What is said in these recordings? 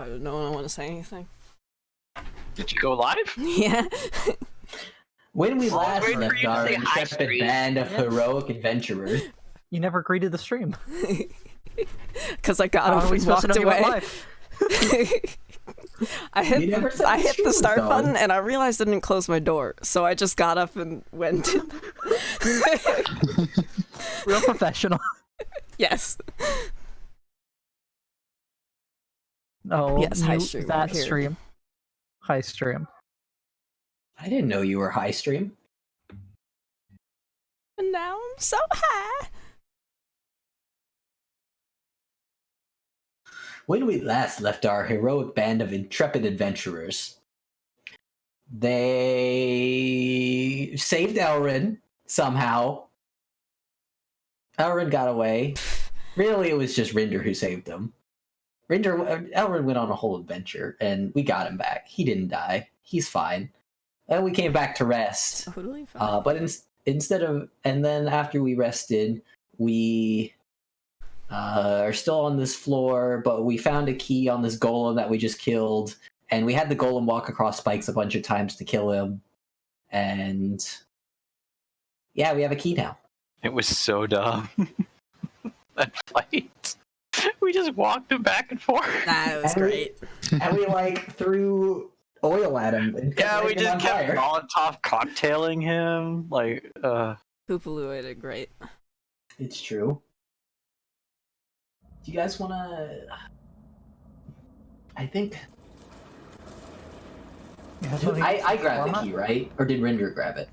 No one want to say anything. Did you go live? Yeah. When we last waiting for left you to our say hi, intrepid Street. band of heroic adventurers, You never greeted the stream. Because I got How up are we and supposed to walked know you went away. live? I You never said I the hit stream the was start going. button and I realized I didn't close my door, so I just got up and went. Real professional. Yes. Oh, Yes, hi mute stream, that we're here. stream. Hi stream. I didn't know you were high stream. And now I'm so high. When we last left our heroic band of intrepid adventurers, they saved Elrin somehow. Elrin got away. Really, it was just Rinder who saved him. Elrin went on a whole adventure, and we got him back. He didn't die. He's fine. And we came back to rest. Totally fine. But instead of, and then after we rested, we are still on this floor, but we found a key on this golem that we just killed, and we had the golem walk across spikes a bunch of times to kill him, and yeah, we have a key now. It was so dumb. That fight. We just walked him back and forth. That was great. And we like threw oil at him. And kept Yeah, we lighting him just on kept fire. Molotov cocktailing him. Like, Poopaloo did great. It's true. Do you guys want to? I think I grabbed the key, right? Or did Rinder grab it?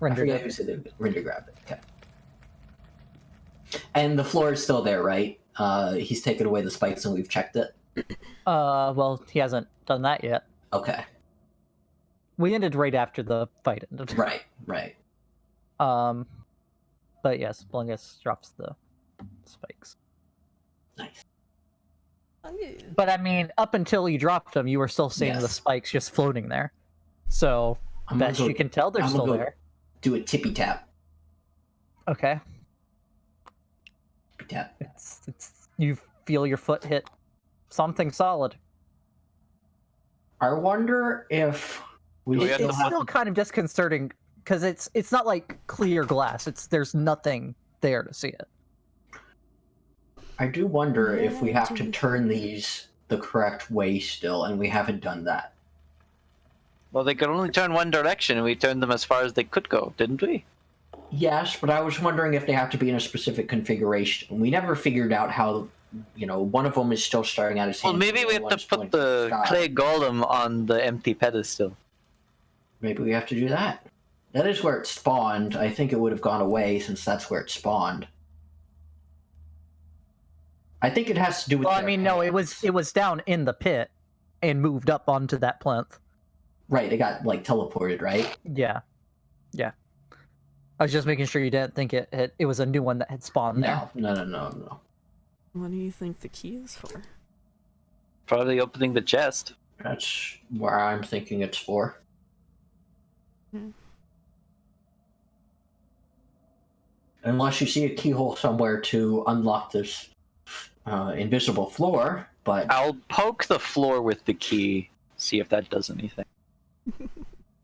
I forget who said it. Rinder grabbed it. Okay. And the floor is still there, right? He's taken away the spikes and we've checked it. Well, he hasn't done that yet. Okay. We ended right after the fight ended. Right. But yes, Blungus drops the spikes. Nice. But I mean, up until you dropped them, you were still seeing the Yes. spikes just floating there. So, I'm gonna best go- you can tell, they're I'm still gonna go there. Do a tippy tap. Okay. Tippy tap. It's you feel your foot hit something solid. I wonder if we We It's had still the have. still kind of disconcerting because it's not like clear glass. There's nothing there to see it. I do wonder if we have to turn these the correct way still, and we haven't done that. well, they could only turn one direction, and we turned them as far as they could go, didn't we? Yes, but I was wondering if they have to be in a specific configuration. We never figured out how. One of them is still starting at his Well, hand. maybe we have to put the clay golem on the empty pedestal. Maybe we have to do that. That is where it spawned. I think it would have gone away since that's where it spawned. I think it has to do with. Well, I their mean, no, hands. it was down in the pit and moved up onto that plinth. Right. It got like teleported, right? Yeah. I was just making sure you didn't think it was a new one that had spawned there. No. What do you think the key is for? Probably opening the chest. That's where I'm thinking it's for. Hmm. Unless you see a keyhole somewhere to unlock this invisible floor, but I'll poke the floor with the key, see if that does anything.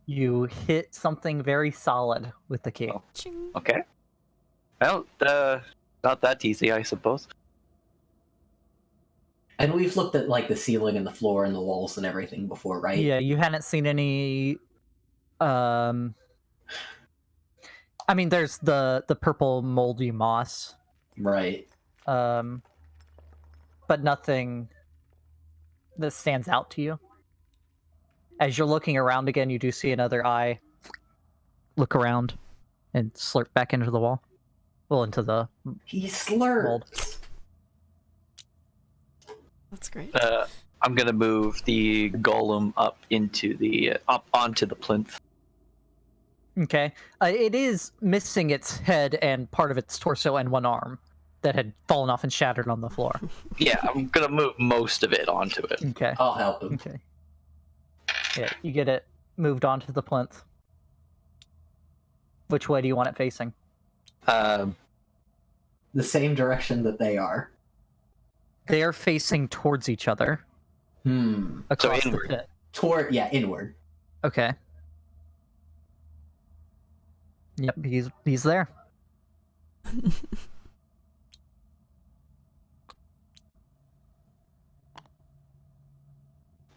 You hit something very solid with the key. Oh. Ching. Okay. Well, not that easy, I suppose. and we've looked at like the ceiling and the floor and the walls and everything before, right? Yeah, you hadn't seen any. I mean, there's the purple moldy moss, Right. but nothing that stands out to you. As you're looking around again, you do see another eye look around and slurp back into the wall. Well, into the He slurped. mold. That's great. I'm gonna move the golem up onto the plinth. Okay. It is missing its head and part of its torso and one arm that had fallen off and shattered on the floor. Yeah, I'm gonna move most of it onto it. Okay. I'll help him. Okay. Yeah, you get it moved onto the plinth. Which way do you want it facing? The same direction that they are. They're facing towards each other. Across the inward. pit. Toward, yeah, inward. Okay. Yep, he's there.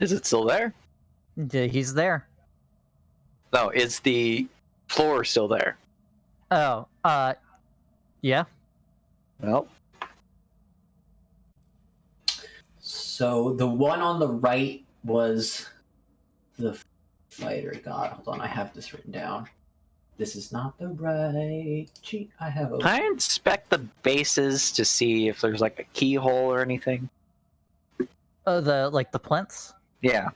Is it still there? Yeah, he's there. No, is the floor still there? Oh, yeah. Well, So the one on the right was the fighter god. Hold on, I have this written down. This is not the right cheat. I have a. I inspect the bases to see if there's like a keyhole or anything. Oh, the plinths. Yeah.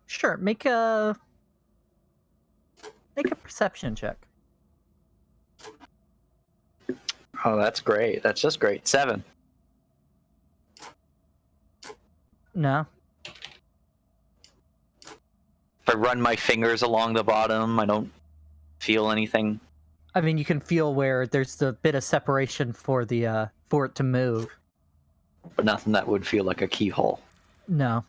Sure, make a perception check. Oh, that's great. That's just great. 7. No. If I run my fingers along the bottom, I don't feel anything. I mean, you can feel where there's a bit of separation for it to move. But nothing that would feel like a keyhole. No.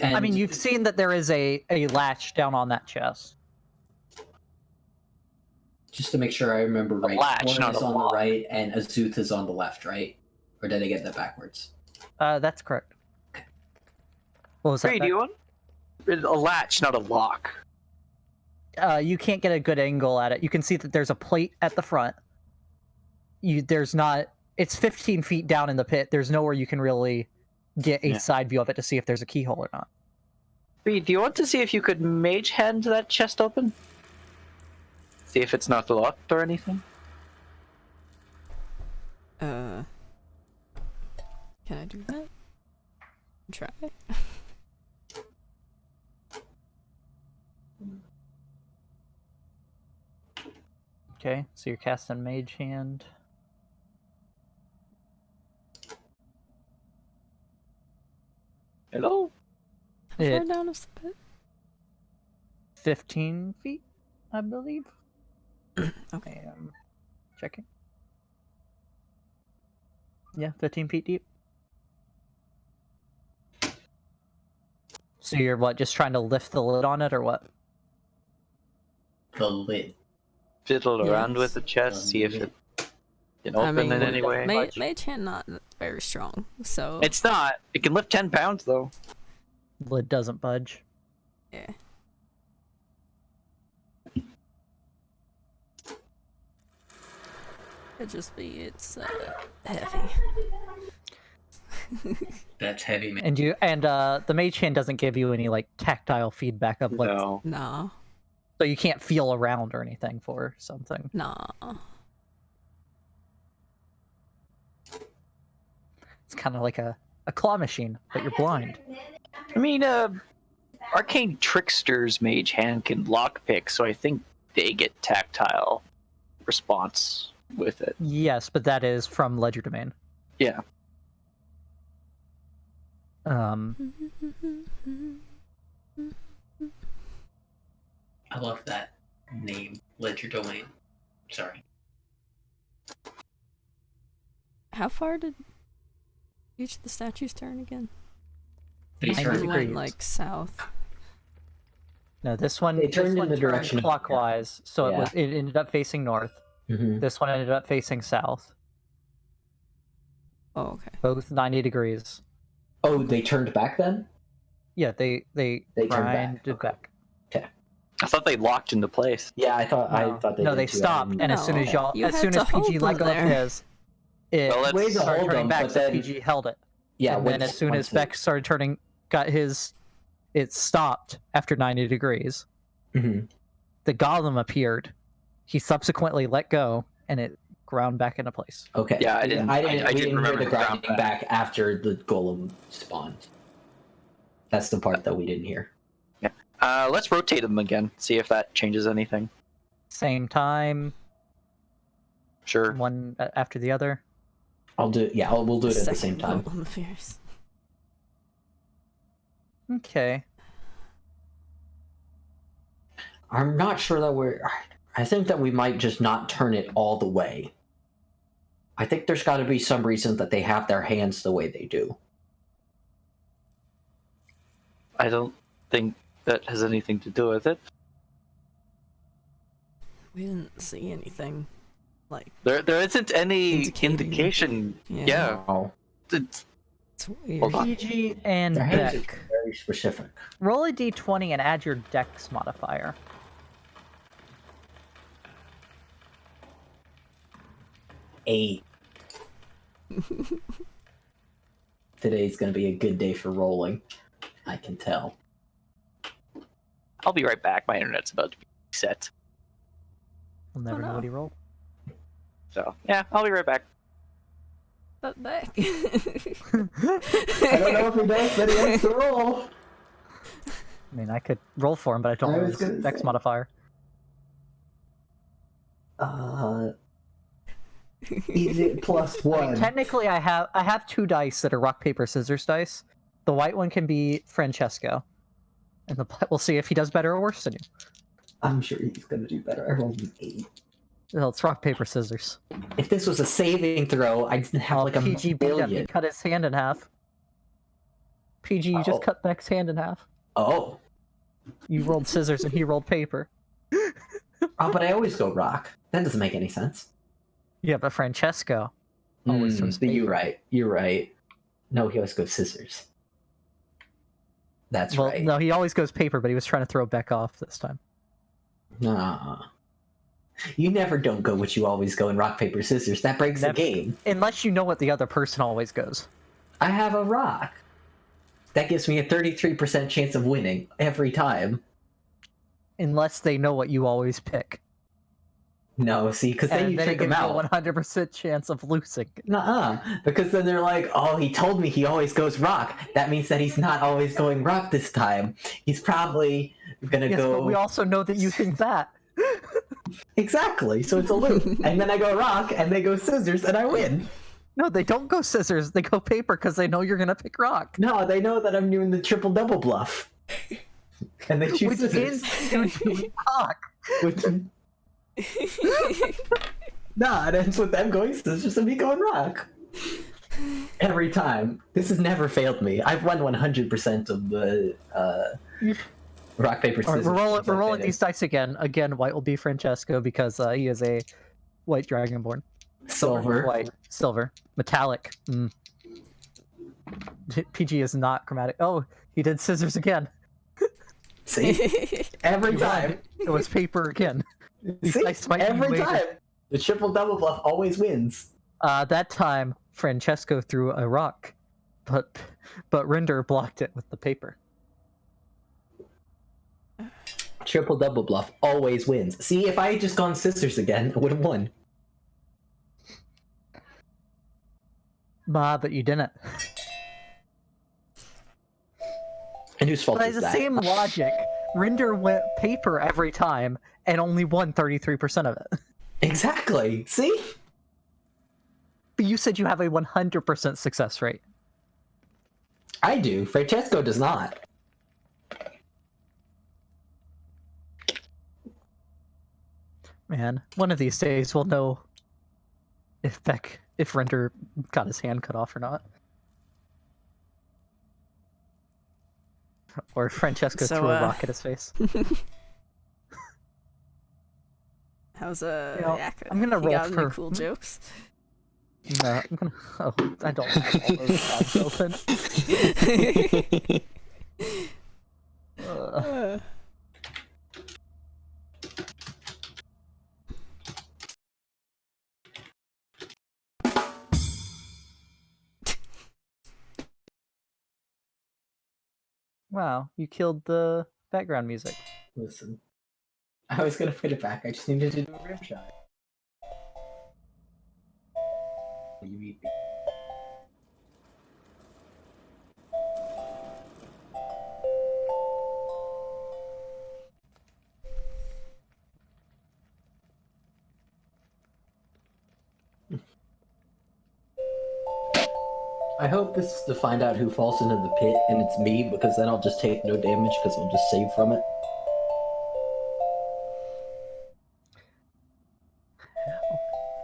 I mean, you've seen that there is a latch down on that chest. Just to make sure I remember right, latch, Horn not is a on lock. the right and Azuth is on the left, right? Or did I get that backwards? That's correct. What was Brie, that? do you want a latch, not a lock? You can't get a good angle at it. You can see that there's a plate at the front. It's 15 feet down in the pit. There's nowhere you can really get a side view of it to see if there's a keyhole or not. Brie, do you want to see if you could mage hand that chest open? See if it's not locked or anything? Can I do that? Try. Okay, so you're casting Mage Hand. Hello? How far It- down is the pit? 15 feet, I believe. Okay. I am checking. Yeah, 15 feet deep. So you're just trying to lift the lid on it, or what? The lid. Fiddle around with the Yes. chest, see if it can open I mean, in any way. Mage hand not very strong, so It's not. It can lift 10 pounds, though. Lid doesn't budge. yeah. Could just be it's heavy. That's heavy, man. And the Mage Hand doesn't give you any tactile feedback of No. Nah, so you can't feel around or anything for something. nah. It's kind of like a claw machine, but you're blind. I mean, Arcane Trickster's mage hand can lockpick, so I think they get tactile response with it. Yes, but that is from Ledger Domain. Yeah. I love that name, Ledger Domain. Sorry. How far did each of the statues turn again? They I I turned, agree. went like south. No, this one They turned this in one the turned direction of- clockwise, so Yeah. it ended up facing north. Mhm. This one ended up facing south, Oh, okay. both 90 degrees. Oh, they turned back then? Yeah, they They turned back, grinded okay. back. I thought they locked into place. Yeah, I thought they no, did they too. stopped, and as soon as No, you as had soon to as PG hold let them go of there. his, it Well, let's- Ways to started hold turning them, back, but so then PG held it. yeah, And then as soon as once Beck started turning, it stopped after 90 degrees. Mhm. The golem appeared. He subsequently let go, and it ground back into place. Okay. Yeah, I we didn't didn't hear remember the the ground grinding back after the golem spawned. That's the part that we didn't hear. Let's rotate them again, see if that changes anything. Same time, Sure. one after the other. We'll do it at the same Second time. golem appears. Okay. I'm not sure that I think that we might just not turn it all the way. I think there's got to be some reason that they have their hands the way they do. I don't think that has anything to do with it. We didn't see anything. Like, There isn't any indicating- indication. Yeah. Yeah. Oh, It's, it's weird. Hold on. PG and their hands are Deck. very specific. Roll a d20 and add your Dex modifier. 8. Today's gonna be a good day for rolling. I can tell. I'll be right back. My internet's about to be set. We'll never know no. what he rolled. So, yeah, I'll be right back. But back. I don't know if he does, but he has to roll. I mean, I could roll for him, but I don't I know was his gonna Dex say. modifier. Is it plus I mean, 1? technically, I have 2 dice that are rock paper scissors dice. The white one can be Francesco, and we'll see if he does better or worse than you. I'm sure he's gonna do better. I rolled an 8. Well, it's rock paper scissors. If this was a saving throw, I'd have like a PG beat him. He million. cut his hand in half. PG, you Oh. just cut Beck's hand in half. Oh. You rolled scissors and he rolled paper. Oh, but I always go rock. That doesn't make any sense. Yeah, but Francesco always throws But you're paper. right. You're right. No, he always goes scissors. That's Well, right. no, he always goes paper, but he was trying to throw Beck off this time. Nah. You never don't go what you always go in rock, paper, scissors. That breaks Never. the game. Unless you know what the other person always goes. I have a rock. That gives me a 33% chance of winning every time. Unless they know what you always pick. No, see, because then And you then it trick them gives you a out. 100% chance of losing. Nuh-uh. Because then they're like, oh, he told me he always goes rock. That means that he's not always going rock this time. He's probably gonna Yes, go... but we also know that you think that. Exactly, so it's a loop. And then I go rock, and they go scissors, and I win. No, they don't go scissors. They go paper because they know you're going to pick rock. No, they know that I'm doing the triple-double bluff. And they choose Which scissors. is you doing rock. Which... Nah, it ends with them going scissors and me going rock. Every time. This has never failed me. I've won 100% of the rock, paper, All scissors. right, we're things I've rolling been in. these dice again. Again, white will be Francesco because he is a white dragonborn. Silver. White. Silver. Metallic. PG is not chromatic. Oh, he did scissors again. See? Every time. It was paper again. These See? dice might be Every weighted. time. The triple-double bluff always wins. That time, Francesco threw a rock, but Rinder blocked it with the paper. Triple-double bluff always wins. See, if I had just gone scissors again, I would have won. But you didn't. And whose fault But is it's the that? same logic. Rinder went paper every time and only won 33% of it. Exactly. See? But you said you have a 100% success rate. I do. Francesco does not. Man, one of these days we'll know if Rinder got his hand cut off or not. Or if Francesco So, threw a rock at his face. How's You know, Yakka? I'm gonna He roll got any for- cool jokes? No, I'm gonna. Oh, I don't have all those tabs open. Uh, Wow. You killed the background music. Listen. I was gonna put it back. I just needed to do a rim shot. You beat me. I hope this is to find out who falls into the pit and it's me, because then I'll just take no damage because I'll just save from it.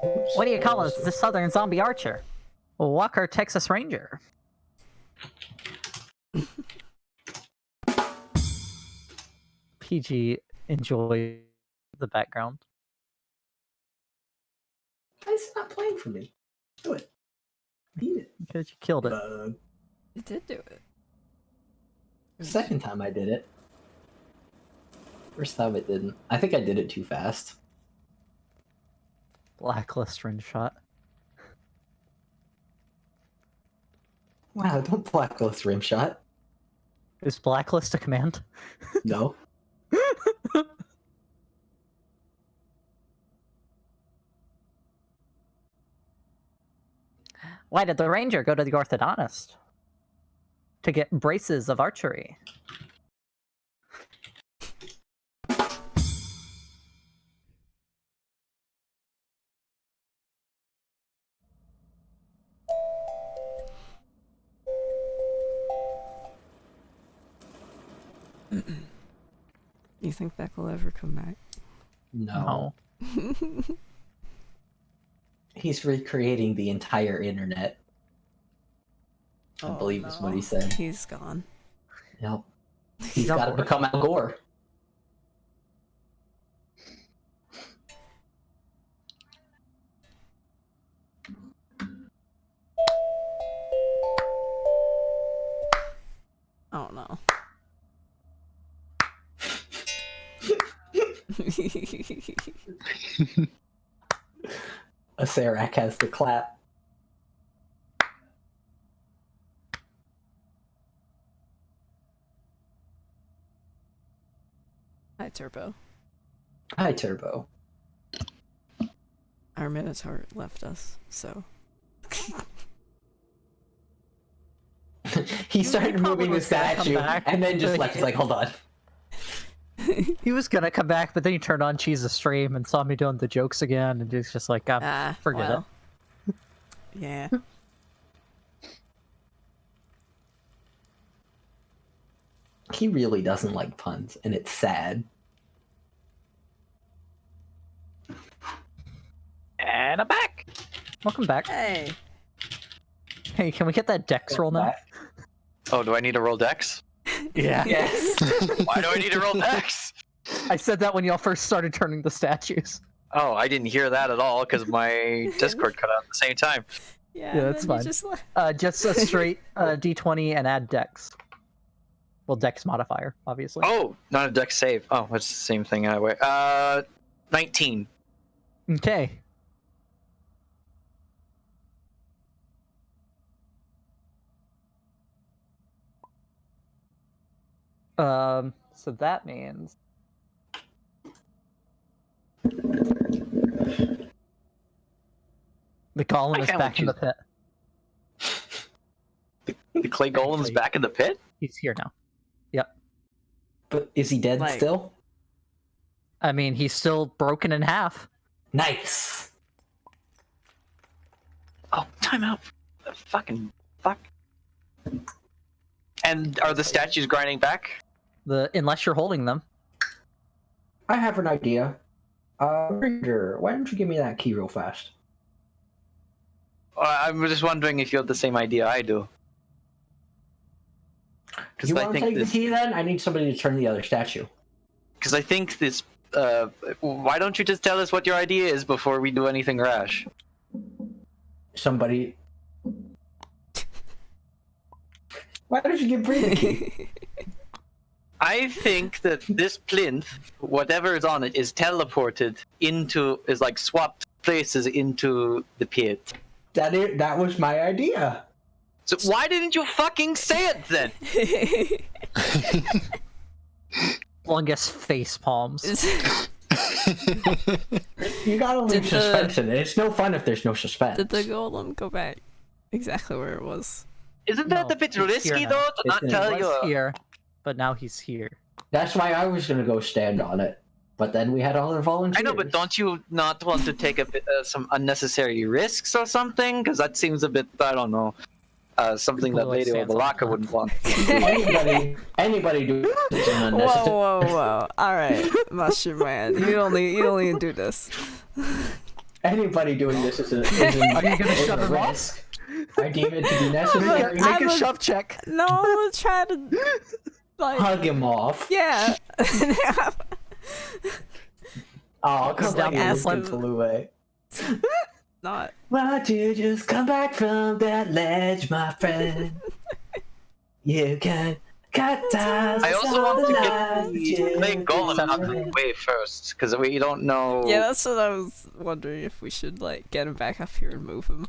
Oops. What do you call us? The Southern Zombie Archer. Walker, Texas Ranger. PG, enjoy the background. Why is it not playing for me? Do it. Beat it. Because you killed it. Bug. It did do it. Second time I did it. First time it didn't. I think I did it too fast. Blacklist rim shot. Wow, don't blacklist rim shot. Is blacklist a command? No. Why did the ranger go to the orthodontist? To get braces of archery. You think Beck will ever come back? No. No. He's recreating the entire internet. I believe is what he said. He's gone. Yep. He's got to become Al Gore. Oh no. Acererak has the clap. Hi, Turbo. Hi, Turbo. Our Minotaur left us, so. He started probably moving the was gonna come statue back. and then just left. He's like, hold on. He was gonna come back, but then he turned on Cheese's stream and saw me doing the jokes again, and he's just like, forget well. Yeah. He really doesn't like puns, and it's sad. And I'm back. Welcome back. Hey. Hey, can we get that dex roll now? Oh, do I need to roll dex? Yeah. Yes. Why do I need to roll dex? I said that when y'all first started turning the statues. Oh, I didn't hear that at all because my Discord cut out at the same time. Yeah, Yeah, that's then you fine. just left. Just a straight d20 and add dex. Well, dex modifier, obviously. Oh, not a dex save. Oh, it's the same thing anyway. 19. Okay. So that means the golem I is can't back let in you- the pit. The clay golem's Actually- back in the pit? He's here now. Yep. But is he dead Like- still? I mean, he's still broken in half. Nice. Oh, time out. The fucking fuck. And are the statues grinding back? Unless you're holding them. I have an idea. Rinder, why don't you give me that key real fast? I'm just wondering if you have the same idea I do. Because You I want to think take the this. key then? I need somebody to turn the other statue. Because I think this. Why don't you just tell us what your idea is before we do anything rash? Somebody. Why don't you give Brie the key? I think that this plinth, whatever is on it, is teleported is like swapped places into the pit. That was my idea. So why didn't you fucking say it then? Longest face palms. You gotta leave Did the- suspense in it. It's no fun if there's no suspense. Did the golem go back exactly where it was? Isn't that No, a bit he's here risky now. though to not It's- tell He you? was here, but now he's here. That's why I was gonna go stand on it. But then we had other volunteers. I know, but don't you not want to take a bit, some unnecessary risks or something? Because that seems a bit, I don't know, something that People like Lady stands on Obalaka the wouldn't want. anybody do it's Whoa, unnecessary. whoa, whoa! All right, Mushroom Man, you only do this. Anybody doing this is a Are you gonna shove him off? risk. I deem it to be necessary. Make a shove check. No, I'm gonna try to like Hug him off. yeah. Oh, come down down, ask him. Falue. Not. Why'd you just come back from that ledge, my friend? You can cut ties. I also want to get the main golem out of the way. way first, because we don't know. Yeah, that's what I was wondering if we should like get him back up here and move him.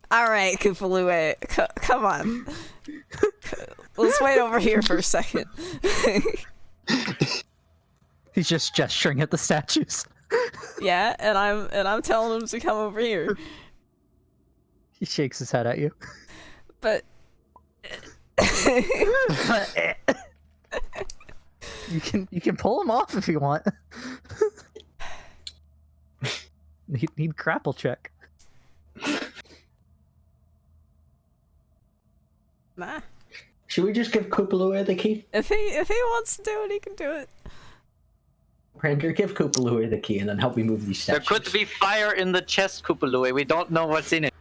All right, Koopaloo, come on. Let's wait over here for a second. He's just gesturing at the statues. Yeah, and I'm telling him to come over here. He shakes his head at you. But you can pull him off if you want. Need grapple check. nah. Should we just give Koopaloo the key? If he wants to do it, he can do it. Rinder, give Koopaloo the key and then help me move these There statues. could be fire in the chest, Koopaloo. We don't know what's in it.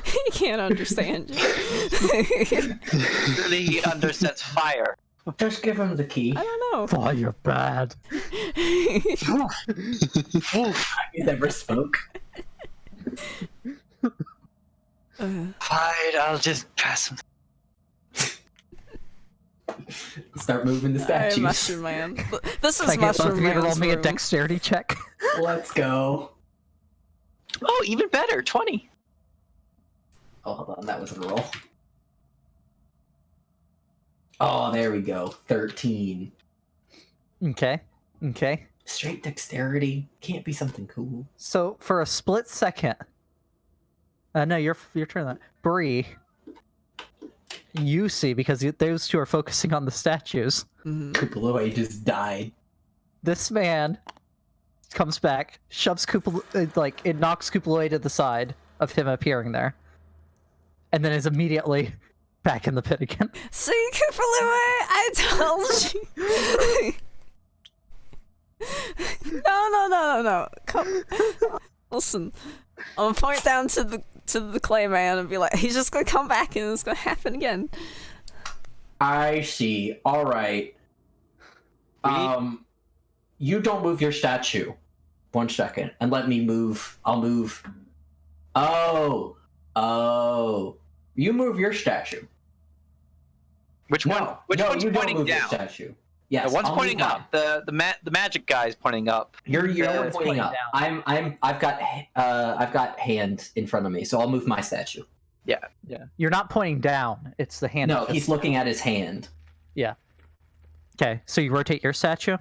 He can't understand you. Surely he understands fire. Just give him the key. I don't know. Oh, you're bad. He never spoke. Fine, I'll just pass him. Start moving the Alright, statues. Mushroom Man. This Can I is get both Mushroom of you to roll Man's me a room. dexterity check? Let's go. Oh, even better, 20. Oh, hold on, that was a roll. Oh, there we go. 13. Okay. Straight dexterity. Can't be something cool. So for a split second, no, your turn. That Brie, you see because those two are focusing on the statues. Mhm. Koopaloo just died. This man comes back, shoves Koopaloo, like it knocks Koopaloo to the side of him appearing there, and then is immediately back in the pit again. See, Koopaloo, I told you. No. Come, listen. I'm gonna point down to the clay man and be like, he's just gonna come back and it's gonna happen again. I see. All right. You don't move your statue. 1 second, and let me move. I'll move. Oh. You move your statue. Which one? Which no, one's you don't pointing move your down? statue. Yes, The one's I'll pointing move up. The magic guy is pointing up. You're one's pointing pointing up. I've got hands in front of me, so I'll move my statue. Yeah, you're not pointing down. It's the hand. No, that's he's just- looking at his hand. Okay, so you rotate your statue.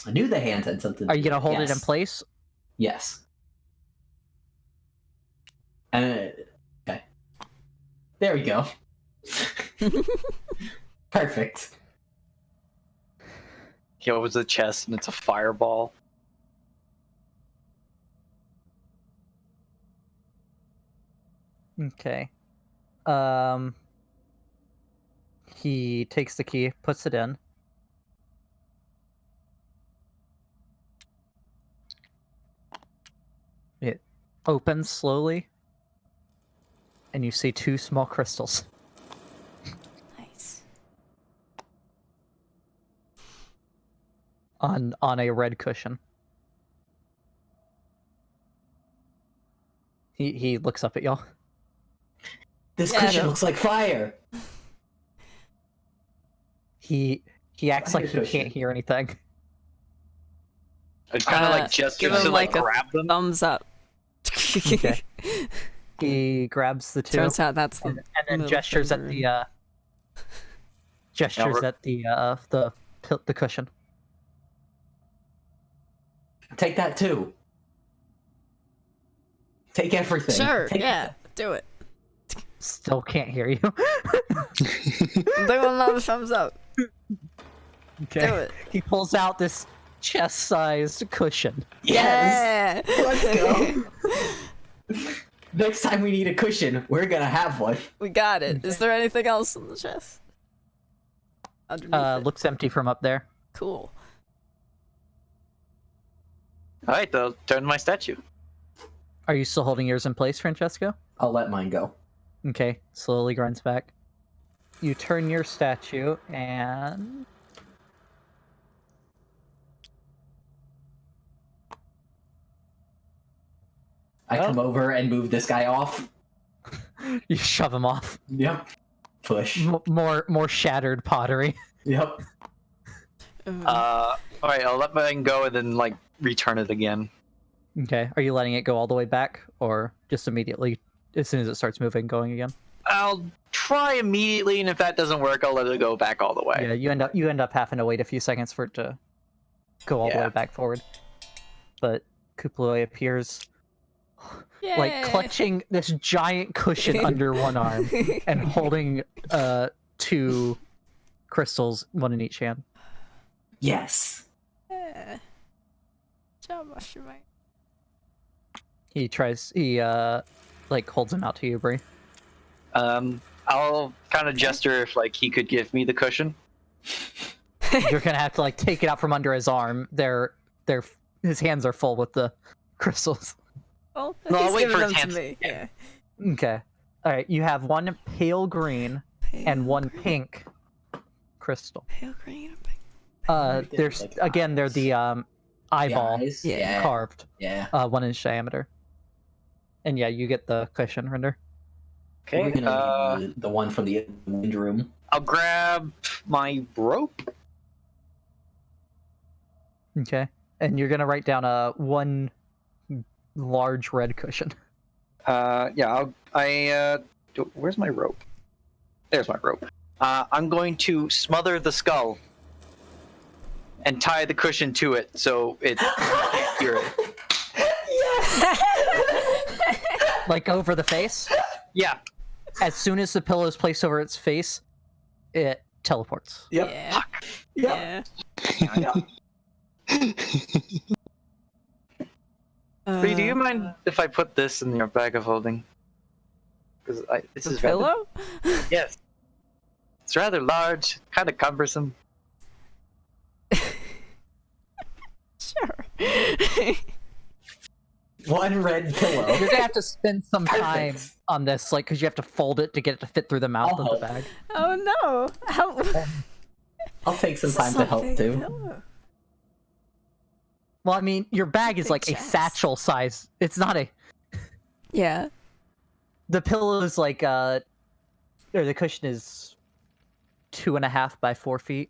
I knew the hand had something. Are you gonna hold it in Yes. place? Yes. Okay. There we go. Perfect. He opens the chest and it's a fireball. Okay. He takes the key, puts it in. It opens slowly, and you see 2 small crystals. Nice. On a red cushion. He looks up at y'all. This Yeah, cushion no. looks like fire. He acts Fire like he cushion. can't hear anything. I kind of like gestures give him to like a grab them. thumbs up. Okay. He grabs the 2 Turns out that's the and then middle gestures at finger. the gestures at the cushion. Take that too. Take everything. Sure, Take yeah, do it. Still can't hear you. Do another thumbs up. Okay. Do it. He pulls out this chest-sized cushion. Yes. Yeah. Let's go. Next time we need a cushion, we're gonna have one. We got it. Is there anything else in the chest? Underneath it. Looks empty from up there. Cool. All right, I'll turn my statue. Are you still holding yours in place, Francesco? I'll let mine go. Okay, slowly grinds back. You turn your statue, and I come over and move this guy off. you shove him off. Yep. Push. More shattered pottery. Yep. All right, I'll let mine go and then like return it again. Okay, are you letting it go all the way back, or just immediately, as soon as it starts moving, going again? I'll try immediately, and if that doesn't work, I'll let it go back all the way. Yeah, you end up having to wait a few seconds for it to go all the way back forward. But Kupaloi appears, like clutching this giant cushion under one arm and holding 2 crystals, one in each hand. Yes. Yeah. Job, Mushroom. He like holds them out to you, Brie. I'll kind of gesture if like he could give me the cushion. You're gonna have to like take it out from under his arm. His hands are full with the crystals. Oh, No, I'll he's wait giving for them his to hands. me. Yeah. Okay. All right. You have one pale green and one pink crystal. Pale green and pink. There's Like again, they're the eyeball The eyes? Yeah. carved, Yeah. 1 inch diameter. And yeah, you get the cushion, Rinder. We're Okay. gonna need the one from the wind room. I'll grab my rope. Okay. And you're gonna write down one large red cushion. Yeah. Where's my rope? There's my rope. I'm going to smother the skull and tie the cushion to it so it can't hear it. Like over the face. Yeah. As soon as the pillow is placed over its face, it teleports. Yep. Yeah. Yep. Yeah. Brie, do you mind if I put this in your bag of holding? Because this The is rather- pillow? Yes. It's rather large, kind of cumbersome. Sure. One red pillow. You're gonna have to spend some time Perfect. on this, like, because you have to fold it to get it to fit through the mouth I'll of the help. bag. Oh no! How? I'll take some time to help too. Well, I mean, your bag is Big like a chest. satchel size. It's not a. Yeah. The pillow is like or the cushion is 2.5 by 4 feet.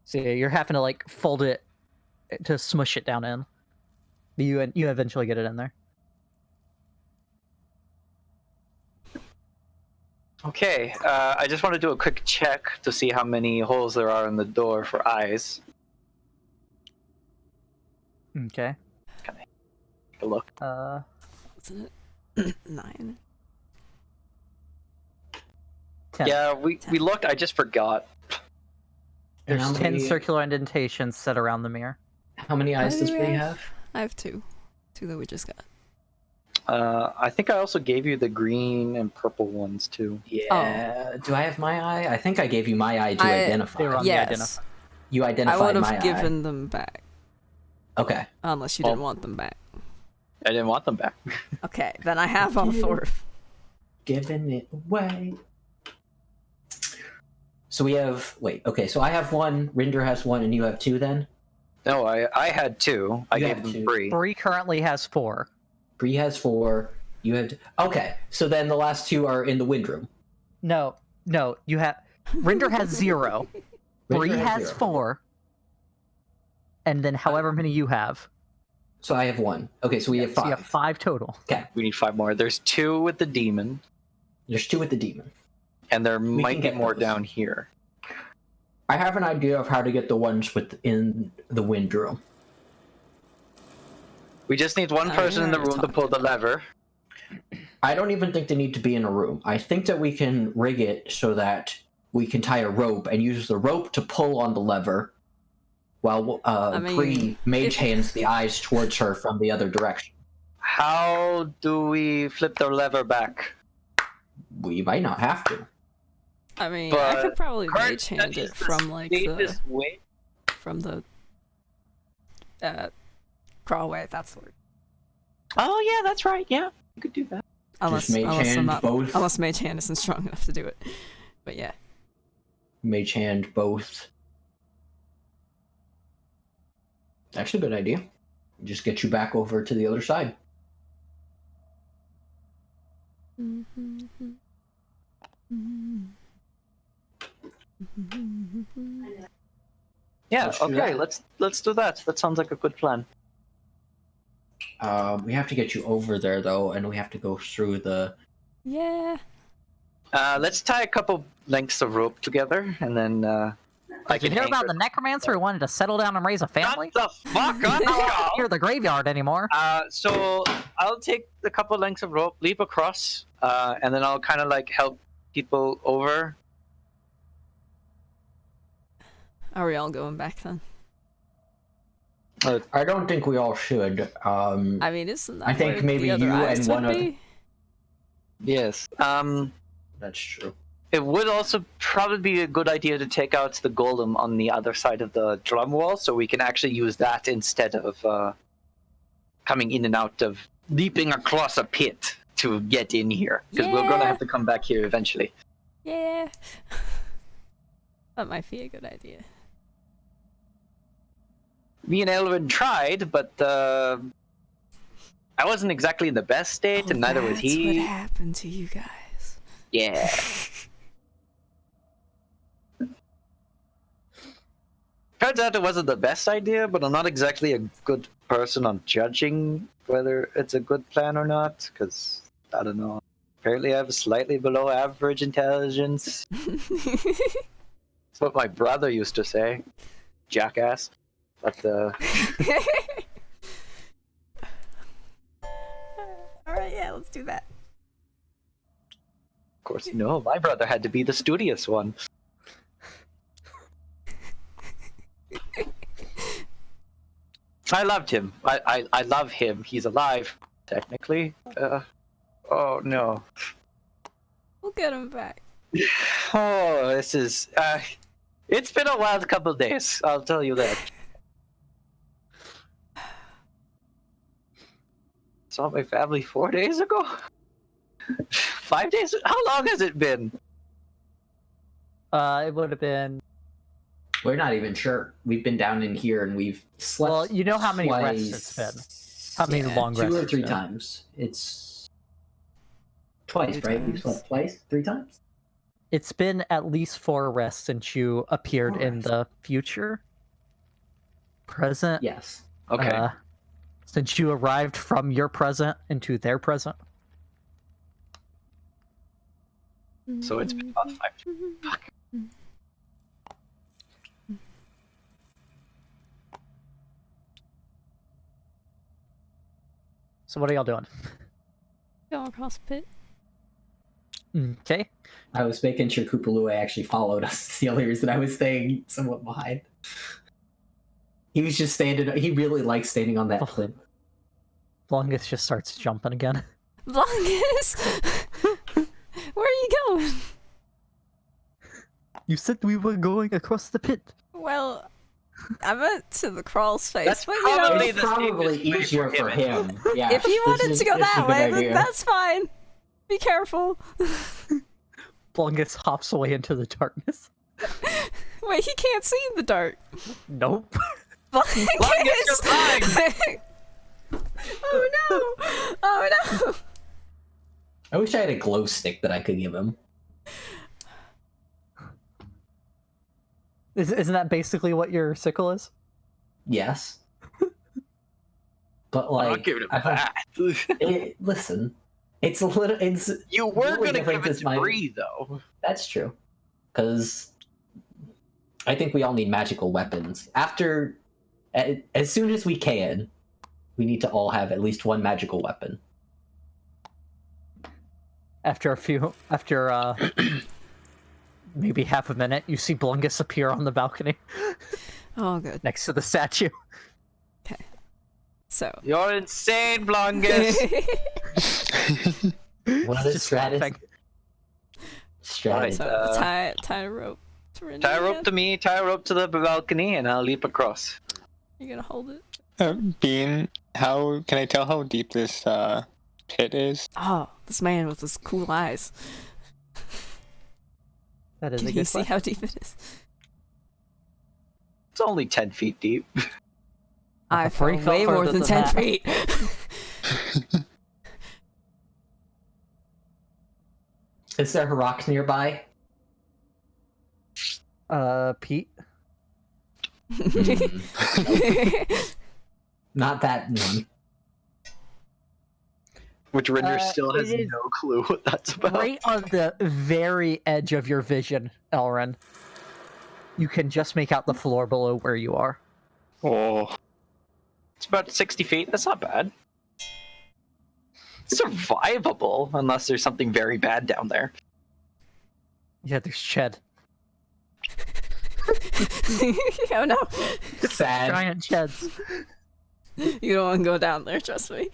So yeah, you're having to like fold it to smush it down in. You eventually get it in there. Okay, I just want to do a quick check to see how many holes there are in the door for eyes. Okay. Take a look. Wasn't it 9? 10. Yeah, we looked. I just forgot. And There's how 10 many- circular indentations set around the mirror. How many eyes How does do we Brie have? have? I have 2. 2 that we just got. I think I also gave you the green and purple ones too. Yeah. Do I have my eye? I think I gave you my eye to I- identify. They were on the Yes. identify. You I identified would my have given them back. eye. Okay. Unless you didn't want them back. I didn't want them back. Okay, then I have all 4. Giving it away. So we have. Wait. Okay. So I have 1. Rinder has 1, and you have 2. Then No, I had 2. I You gave had them 2. 3. Bree currently has 4. Brie has 4. You have. Okay. So then the last 2 are in the wind room. No, you have. Rinder has 0. Bree Rinder has 0. 4. And then however many you have. So I have 1. Okay. So we have 5. So you have 5 total. We need 5 more. There's 2 with the demon, There's 2 with the demon. and there might can be get more those. down here. I have an idea of how to get the ones within the wind room. We just need one I person in the already room to talked pull the about lever. I don't even think they need to be in a room. I think that we can rig it so that we can tie a rope and use the rope to pull on the lever while mean, Bree mage if- hands the eyes towards her from the other direction. How do we flip the lever back? We might not have to. I mean, I But could probably current mage hand studies, it the from like the safest way. crawlway. That's the word. Oh yeah, that's right. Yeah, you could do that. Unless mage I'm hand not, both. unless mage hand isn't strong enough to do it. But yeah. Mage hand both. Actually, a good idea. Just get you back over to the other side. Yeah. Let's do Okay. that. Let's do that. That sounds like a good plan. We have to get you over there though, and we have to go through the. Yeah. Let's tie a couple lengths of rope together, and then. Did you hear about the necromancer who wanted to settle down and raise a family? Shut the fuck up, Not y'all! near the graveyard anymore. So I'll take a couple lengths of rope, leap across, and then I'll kind of like help people over. Are we all going back then? I don't think we all should. I mean, isn't that I think where maybe the other you eyes and would one other- be? Yes. That's true. It would also probably be a good idea to take out the golem on the other side of the drum wall, so we can actually use that instead of coming in and out of leaping across a pit to get in here, because we're gonna Yeah. have to come back here eventually. Yeah. That might be a good idea. Me and Elrin tried, but I wasn't exactly in the best state, and neither was That's he. what happened to you guys. Yeah. Turns out it wasn't the best idea, but I'm not exactly a good person on judging whether it's a good plan or not, because, I don't know. Apparently I have slightly below average intelligence. That's what my brother used to say. Jackass. But, Alright, yeah, let's do that. of course, no, my brother had to be the studious one. I loved him. I love him. He's alive, technically. Oh no. We'll get him back. Oh, this is. It's been a wild couple days. I'll tell you that. Saw my family 4 days ago. 5 days. How long has it been? It would have been. We're not even sure. We've been down in here and we've slept. Well, you know how many twice. rests it's been. How many long rests? 2 or it's 3 been. times. It's twice, 2 right? We've times. slept twice, 3 times. It's been at least 4 rests since you appeared 4 in rests. the future. Present. Yes. Okay. Since you arrived from your present into their present. So it's been about 5. Fuck. So what are y'all doing? Going across the pit. Okay. I was making sure Koopaloo actually followed us. The only reason I was staying somewhat behind. He was just standing. He really likes standing on that plinth. Longest just starts jumping again. Longus! Where are you going? You said we were going across the pit. Well, I meant to the crawl space, That's but you know, probably It's the probably safest way easier for for him. him. Yeah. if you wanted to go that way, then idea. that's fine. Be careful. Longest hops away into the darkness. Wait, he can't see in the dark. Nope. Longus! you're fine. Oh no! Oh no! I wish I had a glow stick that I could give him. Isn't that basically what your sickle is? Yes. But I'm like, not giving it I don't- back. listen, it's a little. It's You were really gonna different give it as to my- Brie, though. That's true. Because I think we all need magical weapons. As soon as we can, we need to all have at least one magical weapon. After maybe half a minute, you see Blungus appear on the balcony Oh, good. next to the statue. So. You're insane, Blongus. What is Just stratus? laughing. Strategy. Right. So tie a rope to Rinder. Tie a rope again? to me, tie a rope to the balcony, and I'll leap across. You're gonna hold it. Bean, how can I tell how deep this pit is? Oh, this man with his cool eyes. That is Can a you good see question. how deep it is? It's only 10 feet deep. I Brie fell fell way more further than than 10 that. feet. Is there a rock nearby? Pete? Not that one. Which Rinder still has it is no clue what that's about. Right on the very edge of your vision, Elrin. You can just make out the floor below where you are. Oh, It's about 60 feet. That's not bad. It's survivable, unless there's something very bad down there. Yeah, there's Ched. Oh no. Sad. Giant Cheds. You don't want to go down there, trust me.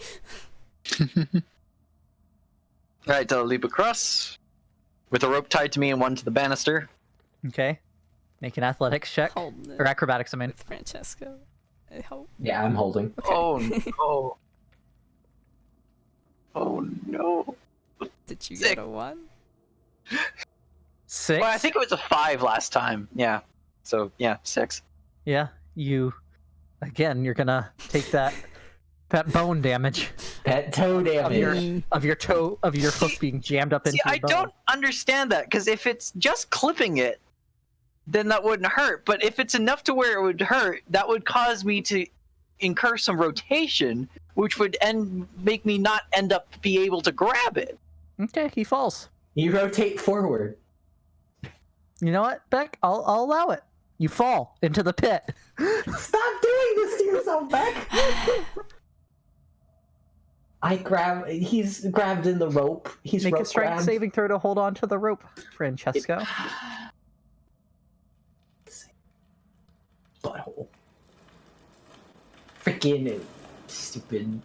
Alright, I'll leap across. With a rope tied to me and one to the banister. Okay. Make an athletics check. Holding it Or acrobatics, I mean. with Francesco. I hope. Yeah, I'm holding. Oh no. Oh no. Did you Sick. get a 1? 6. Well, I think it was a 5 last time. Yeah. So, yeah, 6. Yeah, you... Again, you're gonna take that bone damage Pet toe damage. of your toe, of your hook being jammed up into See, your I bone. don't understand that, because if it's just clipping it, then that wouldn't hurt. But if it's enough to where it would hurt, that would cause me to incur some rotation, which would make me not end up be able to grab it. Okay, he falls. You rotate forward. You know what, Beck? I'll allow it. You fall into the pit. Stop doing this to yourself, Beck! He's grabbed in the rope. He's Make a rope strength grabbed. saving throw to hold on to the rope, Francesco. Butthole. Freaking stupid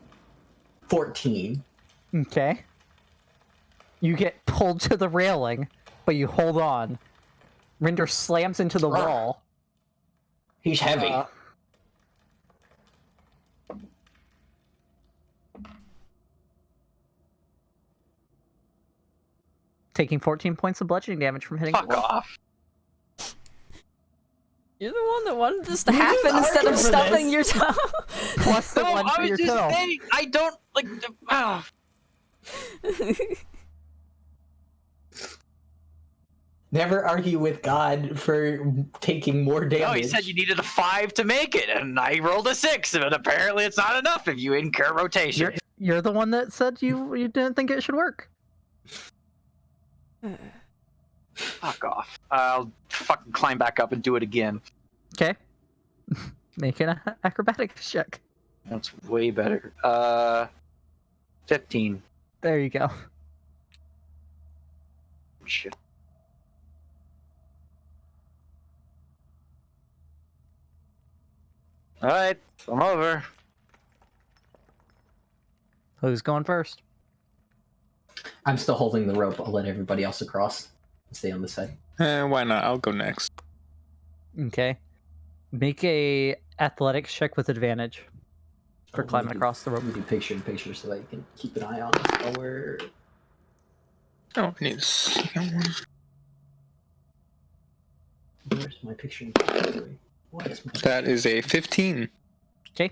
14. Okay. You get pulled to the railing, but you hold on. Rinder slams into the wall. He's heavy. Taking 14 points of bludgeoning damage from hitting the Fuck wall. off. You're the one that wanted this to You just happen instead argued of for stuffing this. your toe. Plus the No, one I for was your just toe. saying, I don't, like, Never argue with God for taking more damage. No, he said you needed a 5 to make it, and I rolled a 6, but apparently it's not enough if you incur rotation. You're the one that said you didn't think it should work. Fuck off. I'll fucking climb back up and do it again. Okay. Make an acrobatics check. That's way better. 15. There you go. Shit. Alright, I'm over. Who's going first? I'm still holding the rope. I'll let everybody else across. Stay on this side. why not? I'll go next. Okay. Make a athletics check with advantage for Oh, climbing we do- across the rope. We do picture in picture so that you can keep an eye on us while we're... Oh, I need a second one. Where's my picture in picture? What is my... That is a 15. Okay.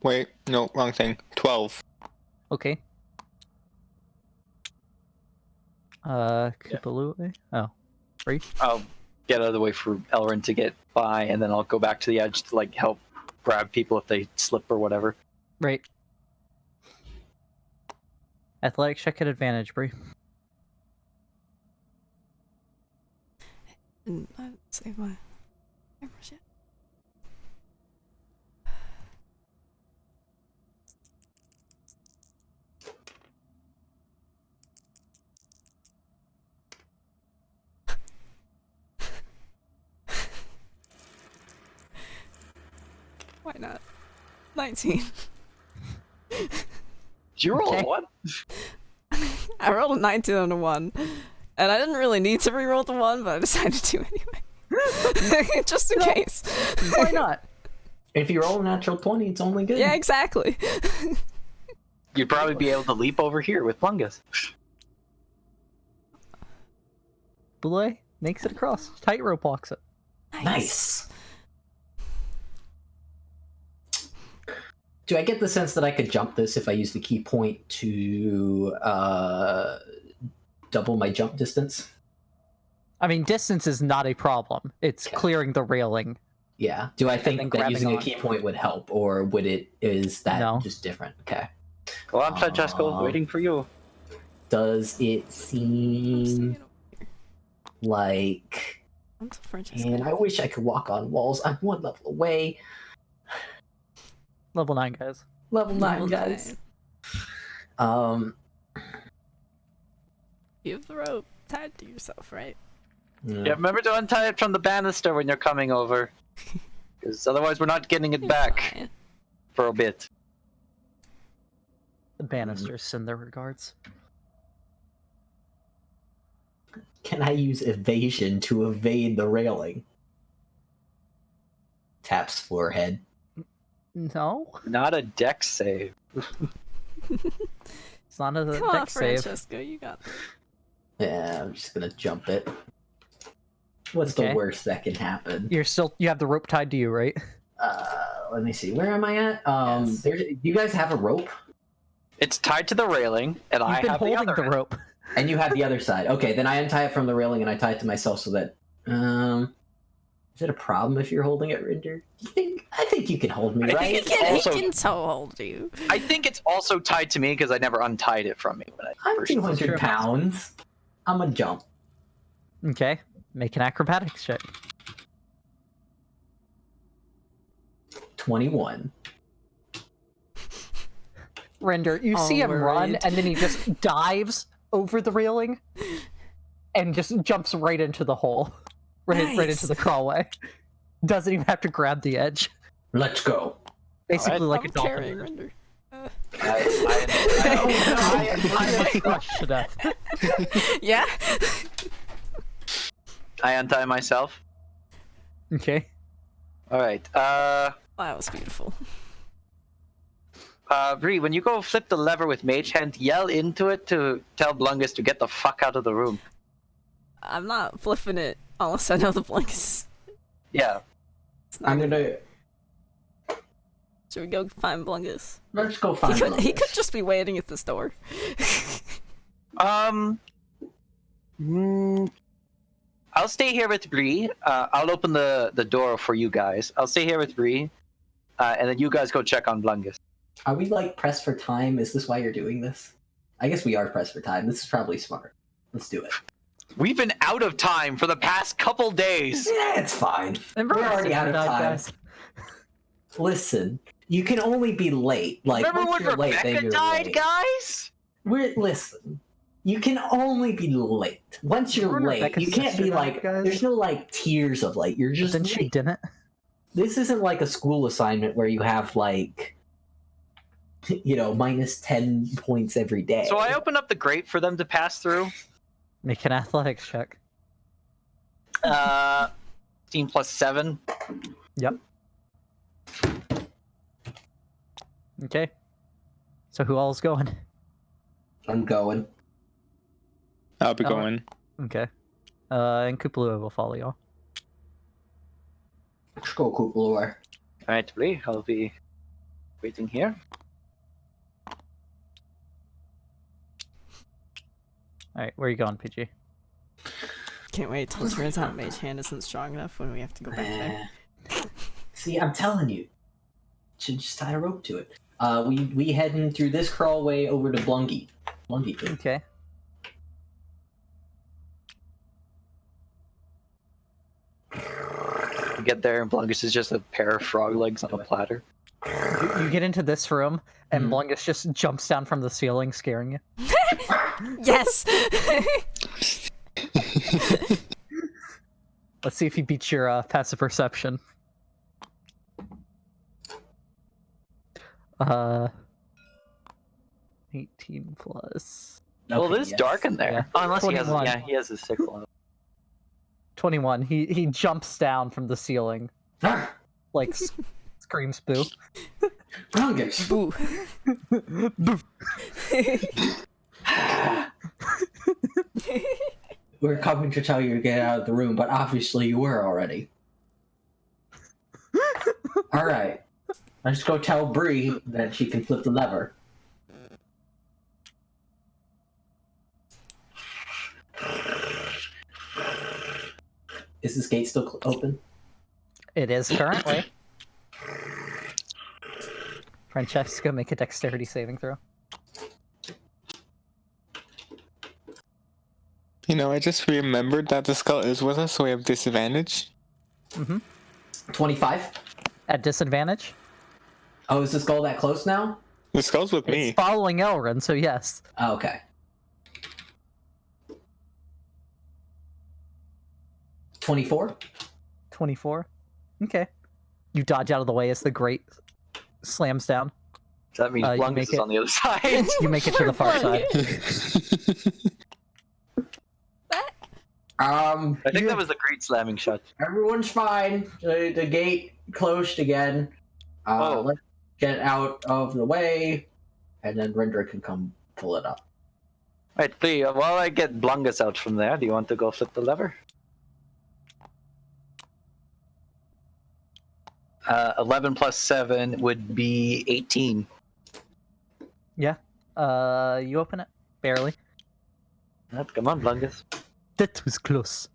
Wait, no, wrong thing. 12. Okay. Kupalue? Oh. Brie? I'll get out of the way for Elrin to get by, and then I'll go back to the edge to like help grab people if they slip or whatever. Right. Athletics check at advantage, Brie. I didn't save my cameras yet. Why not? 19. Did you roll Okay. a 1? I rolled a 19 on a 1. And I didn't really need to reroll the 1, but I decided to anyway. Just in case. Why not? If you roll a natural 20, it's only good. Yeah, exactly. You'd probably be able to leap over here with Blungus. Boulay makes it across. Tightrope walks it. Nice. Do I get the sense that I could jump this if I use the key point to double my jump distance? I mean, distance is not a problem. It's clearing the railing. Yeah. Do I think that using a on. key point would help, or is that No. just different? Okay. Go on, Francesco, waiting for you. Does it seem like... I'm so Francesco. And I wish I could walk on walls. I'm 1 level away. Level 9, guys. Level 9, guys. You have the rope tied to yourself, right? Yeah, remember to untie it from the banister when you're coming over. Because otherwise we're not getting it back Fine. for a bit. The banisters send their regards. Can I use evasion to evade the railing? Taps forehead. No, Not a dex save. it's not a Come on, dex save. Francesco, you got this. Yeah, I'm just gonna jump it. What's Okay. the worst that can happen? You have the rope tied to you, right? Let me see. Where am I at? Yes. You guys have a rope, It's tied to the railing, and I You've been have the holding other the end. rope. and you have the other side. Okay, then I untie it from the railing and I tie it to myself so that. Is it a problem if you're holding it, Rinder? I think you can hold me, I think right? it's He also- can so hold you. I think it's also tied to me because I never untied it from me when I I'm first. 200 pounds. I'm a jump. Okay, make an acrobatics check. 21. Rinder, you see him run, worried. and then he just dives over the railing and just jumps right into the hole. Right Nice. into the crawlway. Doesn't even have to grab the edge. Let's go. Basically like I'm a dolphin. carrying Rinder. I crushed to death. Yeah? I untie myself. Okay. Alright, Wow, that was beautiful. Brie, when you go flip the lever with Mage Hand, yell into it to tell Blungus to get the fuck out of the room. I'm not flipping it unless I know the blinks. Yeah. I'm gonna. Should we go find Blungus? Let's go find He could Blungus. just be waiting at this door. I'll stay here with Brie. I'll open the door for you guys. I'll stay here with Brie, and then you guys go check on Blungus. Are we like pressed for time? Is this why you're doing this? I guess we are pressed for time. This is probably smart. Let's do it. We've been out of time for the past couple days. Yeah, it's fine. Remember We're when already out of Sarah died, time. guys? Listen, you can only be late. Like Remember once when you're late, then Rebecca you're died, late. guys? Listen. You can only be late. Once you're Remember late, Rebecca's you can't sister be died, like. guys? There's no like tiers of late. You're just Then she late. didn't. This isn't like a school assignment where you have like, minus 10 points every day. So I open up the grate for them to pass through. Make an athletics check. 15 plus 7. Yep. Okay. So who all's going? I'm going. I'll be Oh. going. Okay. And Kupalua will follow y'all. Let's go, Kuplor. Alright, Brie, I'll be waiting here. Alright, where are you going, PG? Can't wait till it turns out Mage Hand isn't strong enough when we have to go back there. See, I'm telling you. Should just tie a rope to it. We heading through this crawlway over to Blungy. Blungy. Okay. We get there, and Blungus is just a pair of frog legs on a platter. You get into this room, and Mhm. Blungus just jumps down from the ceiling, scaring you. Yes! Let's see if he beats your passive perception. 18 plus Well, Okay, it is yes. dark in there. Yeah. Oh, unless he has, 21. yeah, he has his sickle out. 21. He jumps down from the ceiling, Ah, like screams boo. Brungus. Boo. We're coming to tell you to get out of the room, but obviously you were already. Alright. Let's go tell Brie that she can flip the lever. Is this gate still open? It is currently. Francesco, make a dexterity saving throw. You know, I just remembered that the skull is with us, so we have disadvantage. 25? At disadvantage. Oh, is this goal that close now? The skull's with me. It's following Elrin, so yes. Oh, okay. 24? 24. Okay. You dodge out of the way as the grate slams down. So that means You Blungus make is it- on the other side. You make it to the far side. I think that was the great slamming shot. Everyone's fine. The gate closed again. Oh. Let's get out of the way, and then Rinder can come pull it up. Right, Brie, while I get Blungus out from there, do you want to go flip the lever? 11 plus 7 would be 18. Yeah. You open it. Barely. Come on, Blungus. That was close.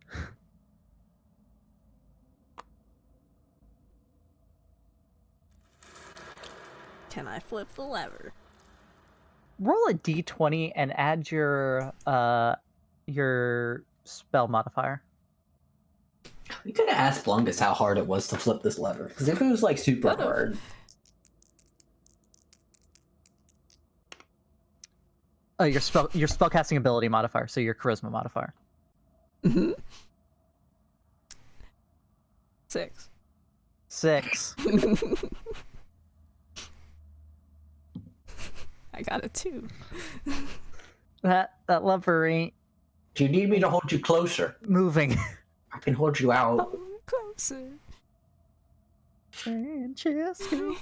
Can I flip the lever? Roll a d20 and add your spell modifier. You could have asked Blungus how hard it was to flip this lever, because if it was like super Could've. hard, Your spellcasting ability modifier, so your charisma modifier. Mm-hmm. 6. 6. I got a 2. That lever ain't do you need me to hold you closer? moving. I can hold you out. Oh, closer. Francesco.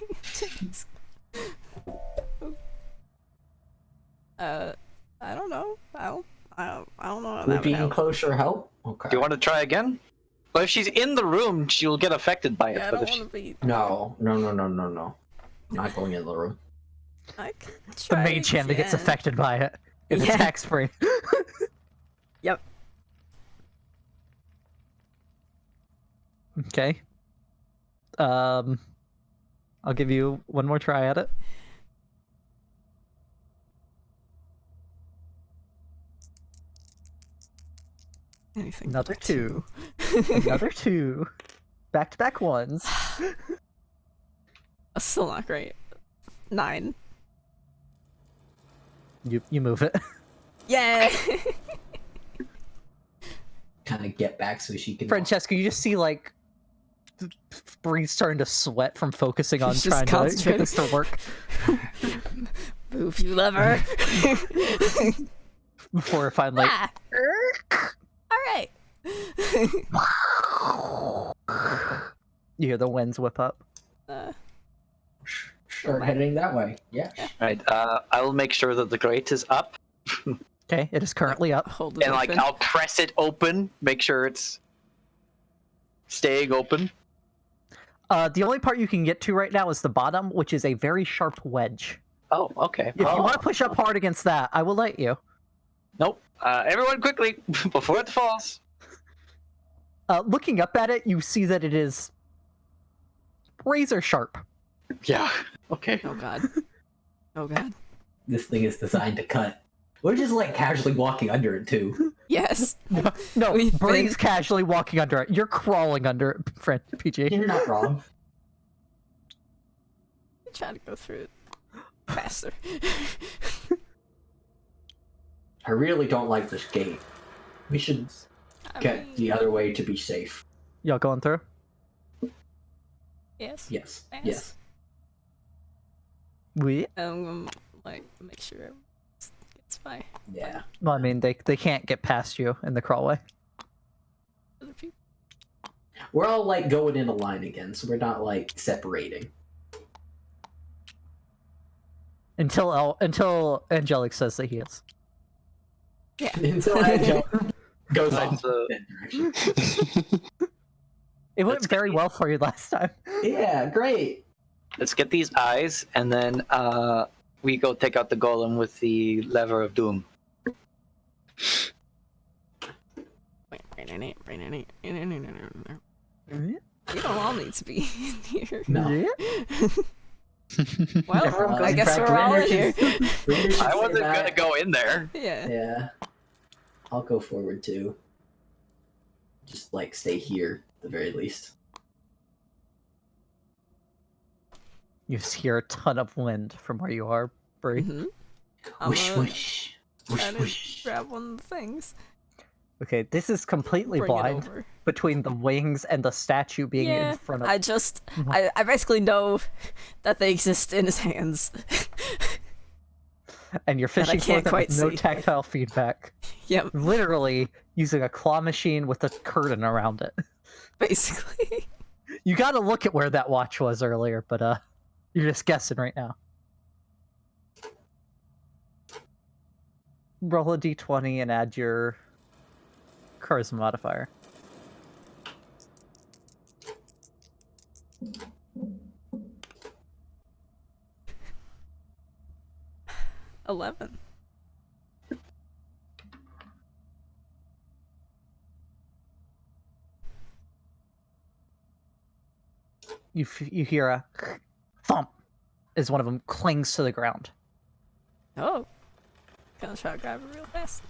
I don't know. I don't know how Would that would being help. closer help? Okay. Do you want to try again? Well, if she's in the room, she'll get affected by it. Yeah, I but don't if want to be. No. Not going in the room. I can The try mage hand that gets again. affected by it. It's Yeah. tax free. Yep. Okay. I'll give you one more try at it. Anything Another but 2. Another 2. Back-to-back ones. That's still not great. 9. You move it. Yeah. Kind of get back so she can. Francesco, you just see like Brie's starting to sweat from focusing on He's just trying to get this to work Move, you lever. before it finally. Ah. All right. You hear the winds whip up. Start heading that way. Yeah. Right, I will make sure that the grate is up, Okay, it is currently up. Hold it and like open. I'll press it open, make sure it's staying open. The only part you can get to right now is the bottom, which is a very sharp wedge. Oh, okay. If you want to push up hard against that, I will let you. Nope. Everyone, quickly before it falls. Looking up at it, you see that it is razor sharp. Yeah. Okay. Oh god. Oh god. This thing is designed to cut. We're just like casually walking under it too. Yes. No, We've Brie's been- casually walking under it. You're crawling under it, friend PG. You're not wrong. Try to go through it faster. I really don't like this gate. We should I get mean, the other way to be safe. Y'all going through? Yes. Yes. Yes. We. Like make sure it gets Bye. Yeah. Well, I mean, they can't get past you in the crawlway. Other people. We're all like going in a line again, so we're not like separating. Until Angelic says that he is. Until Angel goes off That's, uh, that direction. It went That's very well for you last time. Yeah, great. Let's get these eyes, and then we go take out the golem with the lever of doom. You don't all need to be in here. No. Well, Everyone I goes guess back. we're all in Rinder here. should I stay wasn't back. gonna go in there. Yeah. Yeah. I'll go forward too. Just like stay here at the very least. You hear a ton of wind from where you are, Brie. Mm-hmm. Whoosh whoosh. Whoosh Trying to whoosh. grab one of the things. Okay, this is completely Bring it blind over. between the wings and the statue being Yeah, in front of. I basically know that they exist in his hands. And you're fishing for can't them quite with no see. tactile feedback. Yep, Literally using a claw machine with a curtain around it. basically. You gotta look at where that watch was earlier, but you're just guessing right now. Roll a d20 and add your charisma modifier. $11. You hear a thump as one of them clings to the ground. Oh. Gonna try to grab it real fast.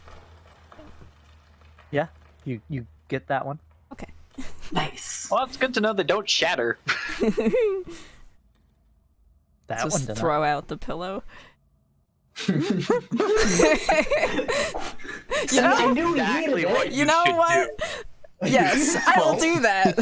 Yeah, you get that one. Okay. Nice. Well, it's good to know they don't shatter. That one Just did throw out the pillow. You I know, knew we Exactly needed what it. you know should what? Yes, I will do that.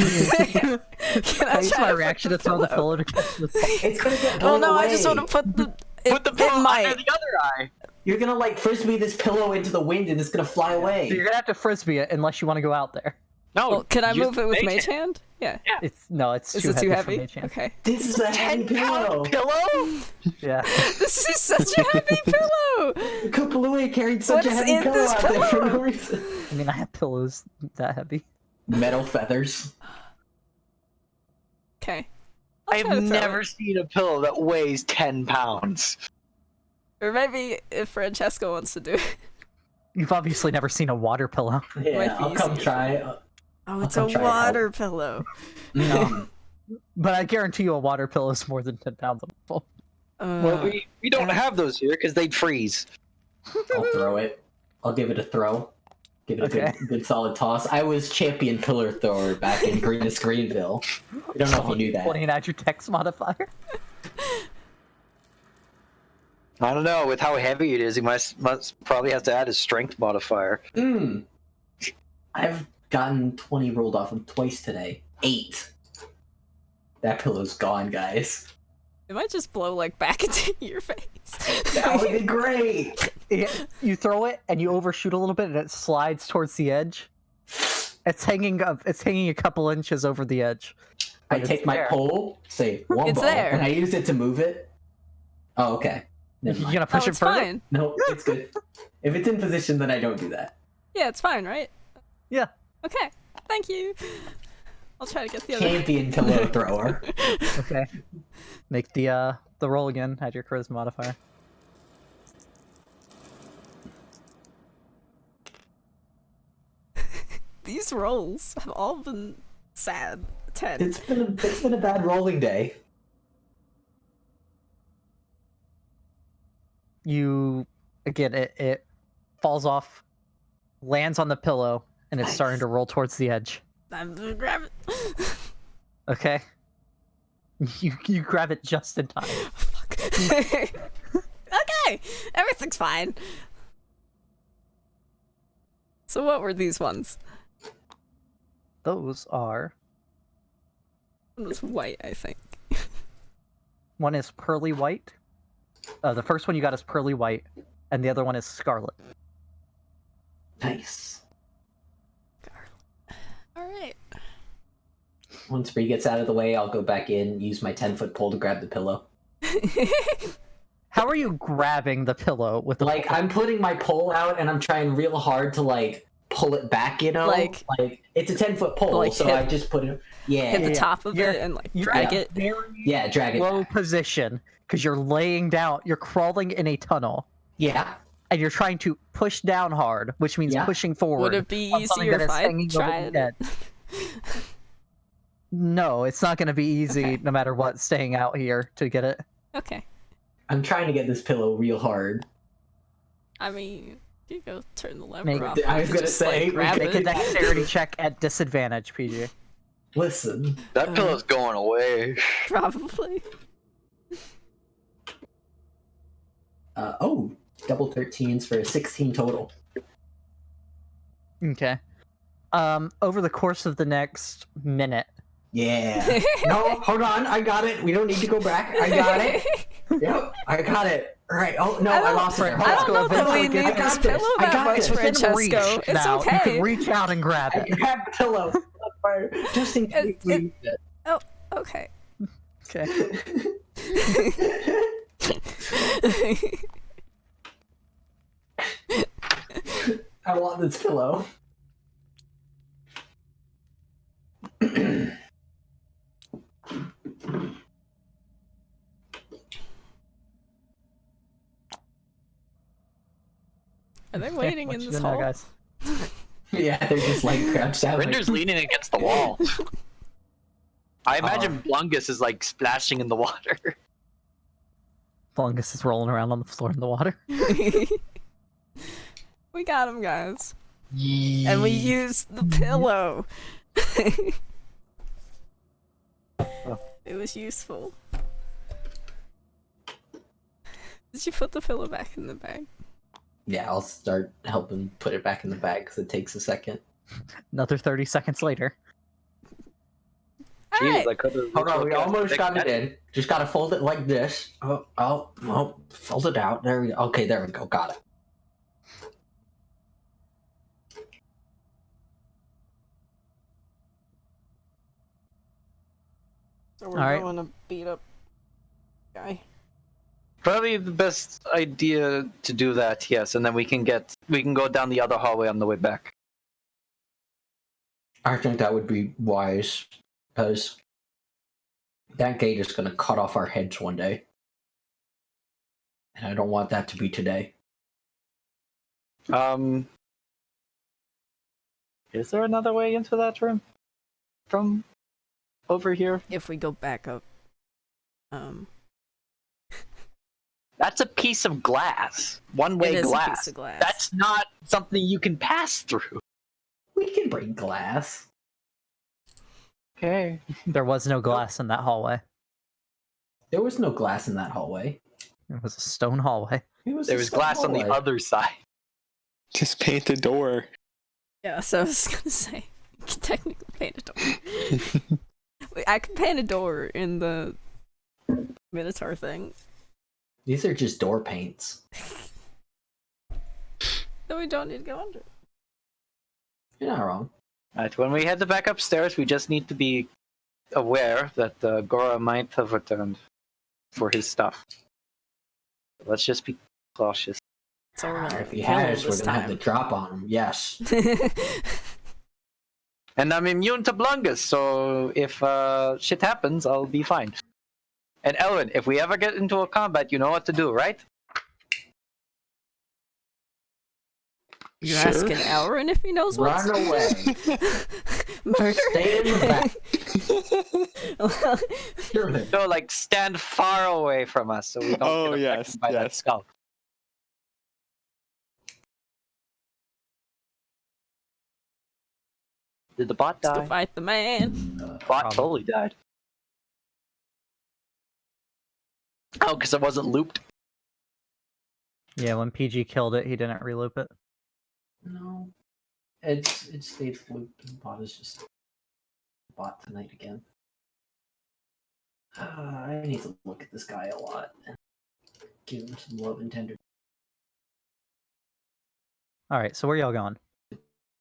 Can I Use try my to reaction put to throw the pillow to catch the fall. It's gonna get Well, blown no, away. I just want to put the. Put the pillow it might. under the other eye. You're gonna like frisbee this pillow into the wind and it's gonna fly away. So you're gonna have to frisbee it unless you want to go out there. No. Well, can I use move it with the Mage Hand? Yeah. It's Is too it heavy too for heavy? Mage Hand. Okay. This is a heavy pillow. Pillow? Yeah. This is such a heavy pillow. Kapalua carried such What a is heavy in pillow this out there for no pillow? reason. I mean, I have pillows that heavy. Metal feathers. Okay. I've never seen a pillow that weighs 10 pounds. Or maybe if Francesco wants to do it. You've obviously never seen a water pillow. Yeah, Might be I'll come easier. try. Oh, it's I'll a try it out. water pillow. No. But I guarantee you a water pillow is more than 10 pounds full. Well, we don't have those here because they'd freeze. I'll throw it. I'll give it a throw. Give it a Okay. good solid toss. I was champion pillar thrower back in Greenest Greenville. I don't know if you knew that. 20 and add your text modifier. I don't know. With how heavy it is, he must probably have to add his strength modifier. I've gotten 20 rolled off him twice today. 8. That pillow's gone, guys. It might just blow like back into your face. That would be great. You throw it and you overshoot a little bit and it slides towards the edge. It's hanging a couple inches over the edge. I But take it's my there. pole, say one It's ball, there. and I use it to move it. Oh, okay. Never You mind. gonna Oh, push it it's further? fine. No, it's good. If it's in position, then I don't do that. Yeah, it's fine, right? Yeah. Okay. Thank you. I'll try to get the other. Champion pillow thrower. Okay. Make the roll again. Add your charisma modifier. These rolls have all been sad. 10. It's been a bad rolling day. You again it falls off, lands on the pillow, and it's starting to roll towards the edge. I'm gonna grab it. Okay. You grab it just in time. Fuck. Okay, everything's fine. So what were these ones? Those are One was white, I think. one is pearly white. The first one you got is pearly white, and the other one is Scarlet. Nice. All right. Once Brie gets out of the way, I'll go back in, use my 10-foot pole to grab the pillow. How are you grabbing the pillow with the Like, I'm putting my pole out and I'm trying real hard to, like, pull it back, you know? Like it's a 10-foot pole, like so hit- I just put it... Yeah. Hit the Yeah. top of it and like drag it. Yeah, drag it low back. position because you're laying down, you're crawling in a tunnel, Yeah. and you're trying to push down hard, which means Yeah. pushing forward. Would it be on something easier that if is I hanging over tried the it? dead. No, it's not going to be easy Okay. no matter what, staying out here to get it. Okay. I'm trying to get this pillow real hard. I mean, you go turn the lever Make- off. I you was could gonna just, say, like, grab Make a it. dexterity check at disadvantage, PG. Listen. That pillow's going away. Probably. Double 13s for a 16 total. Okay. Over the course of the next minute, Yeah. No, hold on. I got it. We don't need to go back. I got it. Yep, I got it. All right. Oh, no, I lost it. I don't know that we eventually need get this this. pillow I that got much, this. within Francesco. reach It's now. You okay. can reach out and grab I it. can have the pillow. Just in case we need it. Okay. Okay. I want this pillow. Are they waiting What in you this doing there, hall? guys? Yeah, they're just like crouched out. Rinder's leaning against the wall. I imagine Blungus is like splashing in the water. Fungus is rolling around on the floor in the water. We got him, guys. And we used the pillow. It was useful. Did you put the pillow back in the bag? Yeah, I'll start helping put it back in the bag because it takes a second. Another 30 seconds later. Alright. I could have. Hold on, we almost got it in. Just gotta fold it like this. Oh, fold it out. There we go. Okay, there we go. Got it. So we're Alright. going to beat up guy. Probably the best idea to do that, yes, and then we can go down the other hallway on the way back. I think that would be wise because that gate is gonna cut off our heads one day, and I don't want that to be today. Is there another way into that room? From over here? If we go back up. That's a piece of glass. One-way It is glass. a piece of glass. That's not something you can pass through. We can bring glass. Okay. There was no glass in that hallway. There was no glass in that hallway. It was a stone hallway. It was There a was stone glass on the hallway. other side. Just paint the door. Yeah, so I was gonna say, you can technically paint a door. Wait, I can paint a door in the Minotaur thing. These are just door paints. Then we don't need to go under. You're not wrong. Right, when we head back upstairs, we just need to be aware that Gora might have returned for his stuff. Let's just be cautious. So we're gonna If he kill him has, we're this gonna have the time. drop on him. Yes. And I'm immune to Blungus, so if shit happens, I'll be fine. And Elrin, if we ever get into a combat, you know what to do, right? You're Sure. asking Elrin if he knows what's Run away. murder. Stay in the back. Kill him. No, like stand far away from us so we don't Oh, get affected yes, by that yes. skull. Did the bot Let's go die? fight the man. Bot Probably. totally died. Oh, because it wasn't looped. Yeah, when PG killed it, he didn't reloop it. No. It stayed looped and bot is just bot tonight again. I need to look at this guy a lot and give him some love and tender. All right, so where y'all going?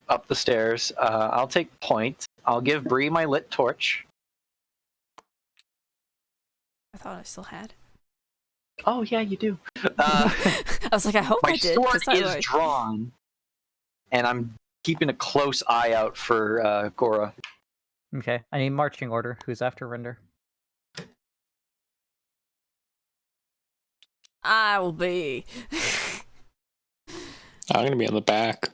Up the stairs. I'll take point. I'll give Brie my lit torch. I thought I still had it. Oh yeah, you do. I was like, I hope My I did. sword 'cause I, is like... drawn, and I'm keeping a close eye out for Gora. Okay, I need marching order. Who's after Rinder? I will be. I'm gonna be on the back.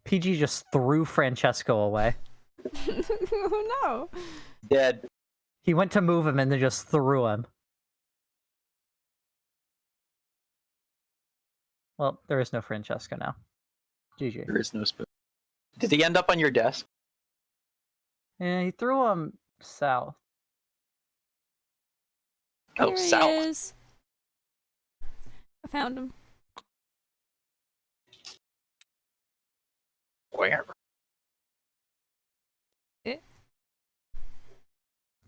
PG just threw Francesco away. Oh no. Dead. He went to move him and then just threw him. Well, there is no Francesco now. GG. There is no spoon. Did he end up on your desk? Yeah, he threw him south. Oh, Here he south. is. I found him. Where?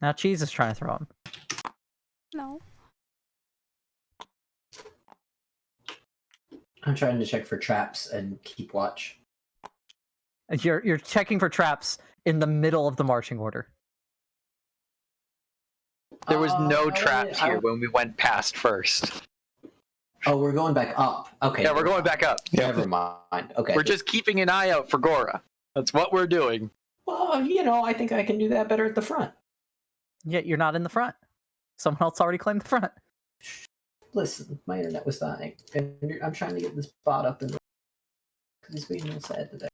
Now Cheese is trying to throw him. No. I'm trying to check for traps and keep watch. You're checking for traps in the middle of the marching order. There was no I traps wanted- here when we went past first. Oh, we're going back up. Okay. Yeah, we're going back up. Never mind. Okay. We're just keeping an eye out for Gora. That's what we're doing. Well, I think I can do that better at the front. Yet you're not in the front. Someone else already claimed the front. Listen, my internet was dying, and I'm trying to get this bot up and because he's being real sad today.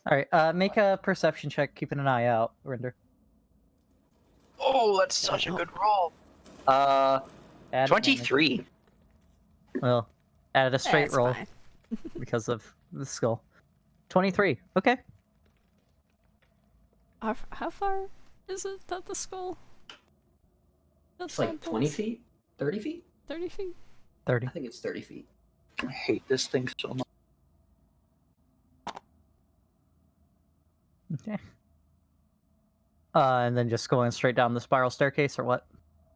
All right, make a perception check, keeping an eye out, Rinder. Oh, that's such a good roll. Add 23. Well, added a straight That's roll fine. because of the skill. 23. Okay. How far is it at the skull? It's like 20 feet? 30 feet? 30 feet? 30. I think it's 30 feet. I hate this thing so much. Okay. And then just going straight down the spiral staircase, or what?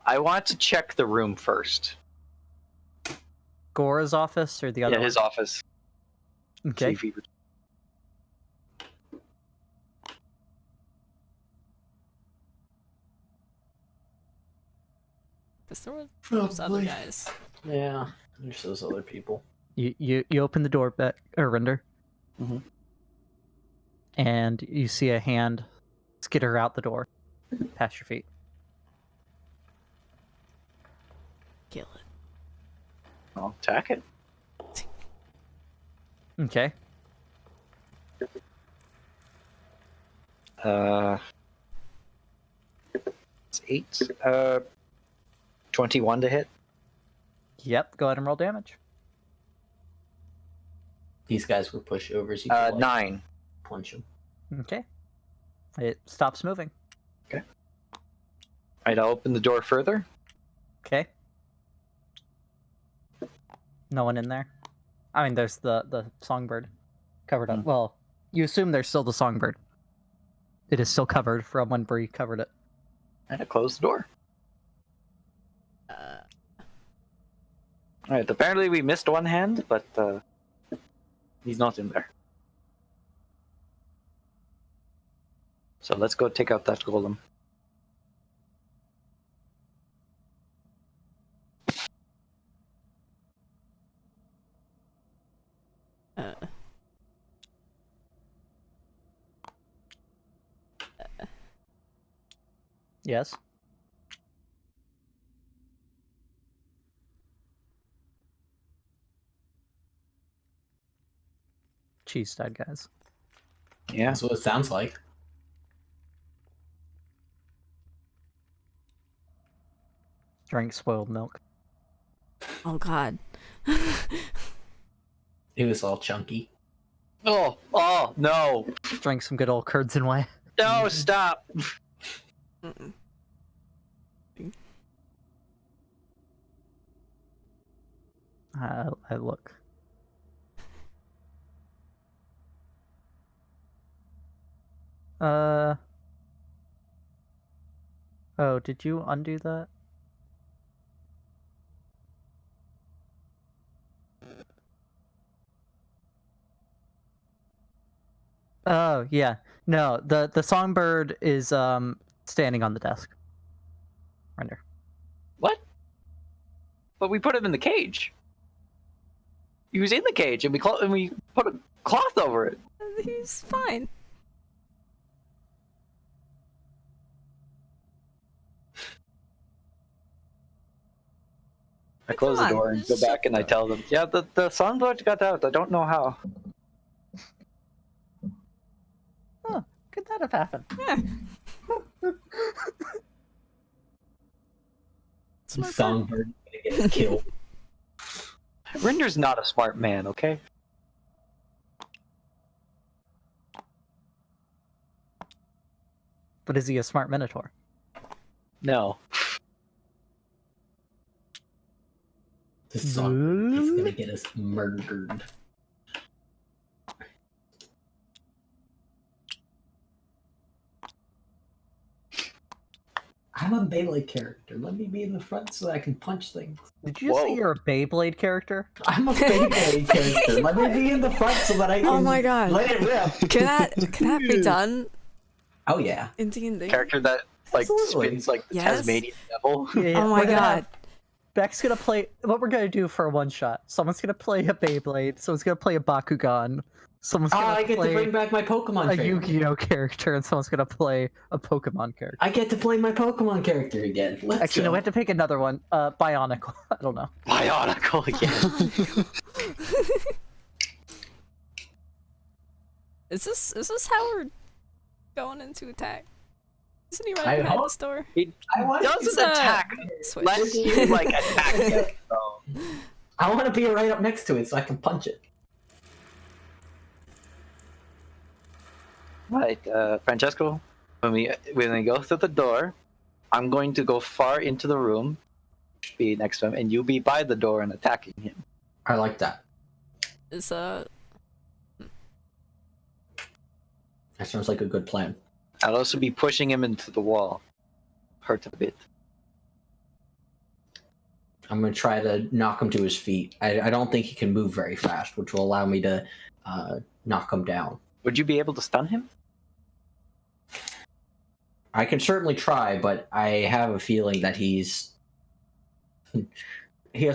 I want to check the room first. Gora's office or the other Yeah, his one? office. Okay. See if he- Because there were those other guys. Yeah, there's those other people. You open the door, Rinder. Mhm. And you see a hand skitter out the door, past your feet. Kill it. I'll attack it. Okay. It's 8. 21 to hit. Yep. Go ahead and roll damage. These guys were pushovers. You could, 9. punch them. Okay. It stops moving. Alright, I'll open the door further. Okay. No one in there. I mean, there's the songbird covered up. Well, you assume there's still the songbird. It is still covered from when Brie covered it. And I close the door. Alright, apparently we missed one hand, but he's not in there. So let's go take out that golem. Yes. Cheese died, guys. Yeah. That's what it sounds like. Drank spoiled milk. Oh god. It was all chunky. Oh, no. Drank some good old curds and whey. No, stop. Mm-mm. I look. Oh, did you undo that? Oh yeah, no. The songbird is standing on the desk. Rinder. What? But we put him in the cage. He was in the cage, and we put a cloth over it. He's fine. I close the door and go back, and I tell them, "Yeah, the songbird got out. I don't know how." Oh, could that have happened? Yeah. Smart bird. Songbird gonna get killed. Rinder's not a smart man, okay? But is he a smart Minotaur? No. The songbird is gonna get us murdered. I'm a Beyblade character. Let me be in the front so I can punch things. Did you say you're a Beyblade character? I'm a Beyblade character. Let me be in the front so that I can Oh my god. let it rip. Can that be done Oh yeah. in D&D? Character that like Absolutely. spins like the Yes. Tasmanian devil. Yeah, Oh my we're gonna god. have- Beck's gonna play. What we're gonna do for a one shot? Someone's gonna play a Beyblade. Someone's gonna play a Bakugan. Someone's Oh, gonna I get play to bring back my Pokemon a favorite. Yu-Gi-Oh character, and someone's gonna play a Pokemon character. I get to play my Pokemon character again. Let's Actually, go. no, we have to pick another one. Bionicle. I don't know. Bionicle again. Is this how we're going into attack? Isn't he I right behind hope- the store? I want Doesn't uh, attack Switch. lets you like attack it. So. I want to be right up next to it so I can punch it. Right, Francesco. When we go through the door, I'm going to go far into the room, be next to him, and you be by the door and attacking him. I like that. Is That sounds like a good plan. I'll also be pushing him into the wall. Hurt a bit. I'm going to try to knock him to his feet. I don't think he can move very fast, which will allow me to knock him down. Would you be able to stun him? I can certainly try, but I have a feeling that he has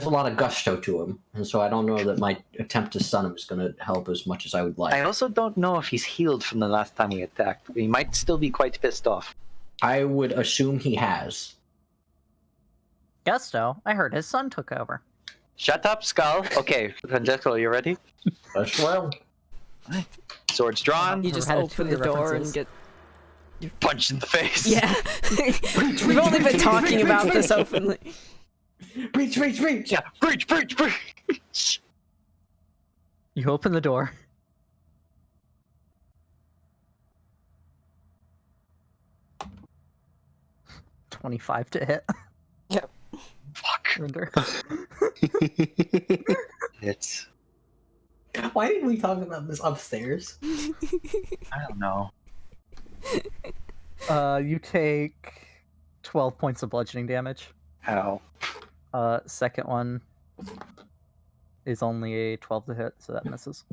a lot of gusto to him, and so I don't know that my attempt to stun him is going to help as much as I would like. I also don't know if he's healed from the last time we attacked. He might still be quite pissed off. I would assume he has. Gusto. I heard his son took over. Shut up, Skull. Okay, Francesco, you ready? As well. Swords drawn. you just Ratatouille open the door references. and get Punch in the face. yeah. We've only been talking about this openly. Breach, breach, breach! Yeah. Breach, breach, breach. You open the door. $25 to hit. Fuck. Rinder. It's. Why didn't we talk about this upstairs? I don't know. You take 12 points of bludgeoning damage. How? Second one is only a 12 to hit, so that misses.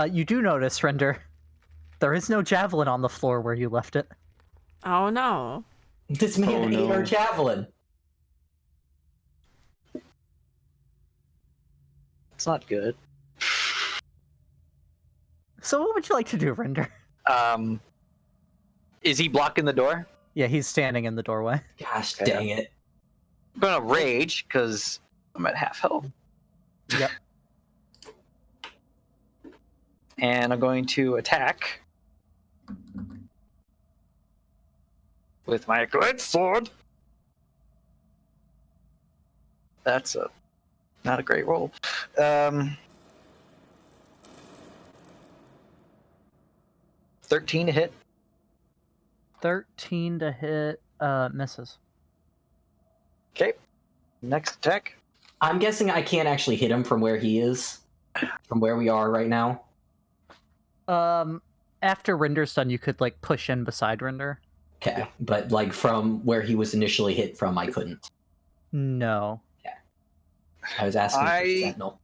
You do notice, Rinder, there is no javelin on the floor where you left it. Oh no. This man ate our javelin. It's not good. So what would you like to do, Rinder? Is he blocking the door? Yeah, he's standing in the doorway. Gosh Okay. dang it. I'm gonna rage because I'm at half health. Yep. And I'm going to attack with my great sword. That's not a great roll. 13 to hit. 13 to hit, misses. Okay. Next attack. I'm guessing I can't actually hit him from where he is, from where we are right now. After Rinder's done, you could, push in beside Rinder. Okay, but from where he was initially hit from, I couldn't. No. I was asking for Sentinel.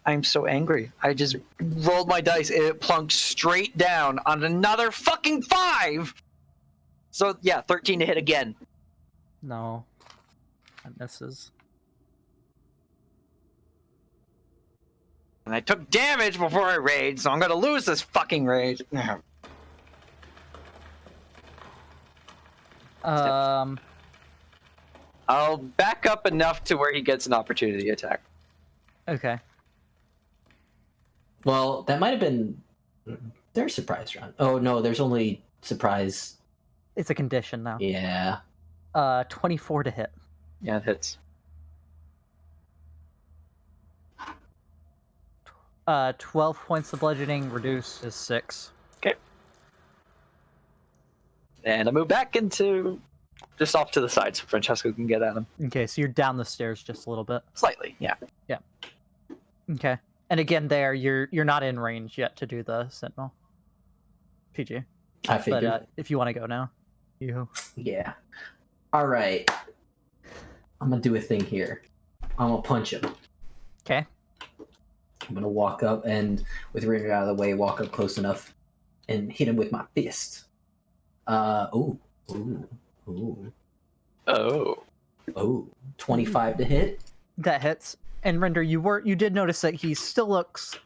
I'm so angry. I just rolled my dice and it plunked straight down on another fucking 5! So, yeah, 13 to hit again. No. That misses. And I took damage before I raged, so I'm gonna lose this fucking rage. I'll back up enough to where he gets an opportunity attack. Okay. Well, that might have been their surprise round. Oh no, there's only surprise. It's a condition now. Yeah. 24 to hit. Yeah, it hits. 12 points of bludgeoning, reduced is 6. Okay. And I move back into just off to the side so Francesco can get at him. Okay, so you're down the stairs just a little bit. Slightly, yeah. Okay. And again, there you're not in range yet to do the sentinel. PG. I figured. But if you want to go now, you. Yeah. All right. I'm gonna do a thing here. I'm gonna punch him. Okay. I'm gonna walk up and, with Rinder out of the way, walk up close enough and hit him with my fist. Ooh. 25 to hit. That hits. And Rinder, you did notice that he looks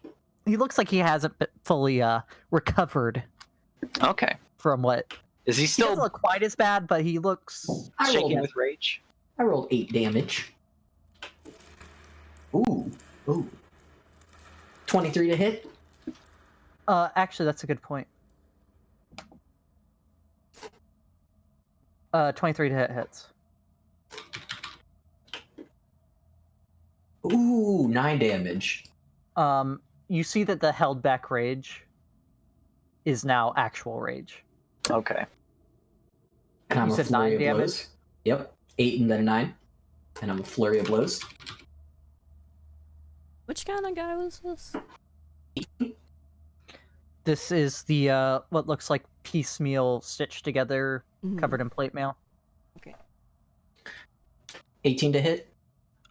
like he hasn't been fully recovered Okay. from what. Is he He still doesn't look quite as bad, but he looks. shaking with rage? I rolled 8 damage. Ooh. 23 to hit. Actually, that's a good point. 23 to hit hits. Ooh, 9 damage. You see that the held back rage is now actual rage. Okay. And I'm You a said flurry 9 of damage? blows. Yep. 8 and then 9. And I'm a flurry of blows. Which kind of guy was this? This is the what looks like piecemeal stitched together, covered in plate mail. 18 to hit.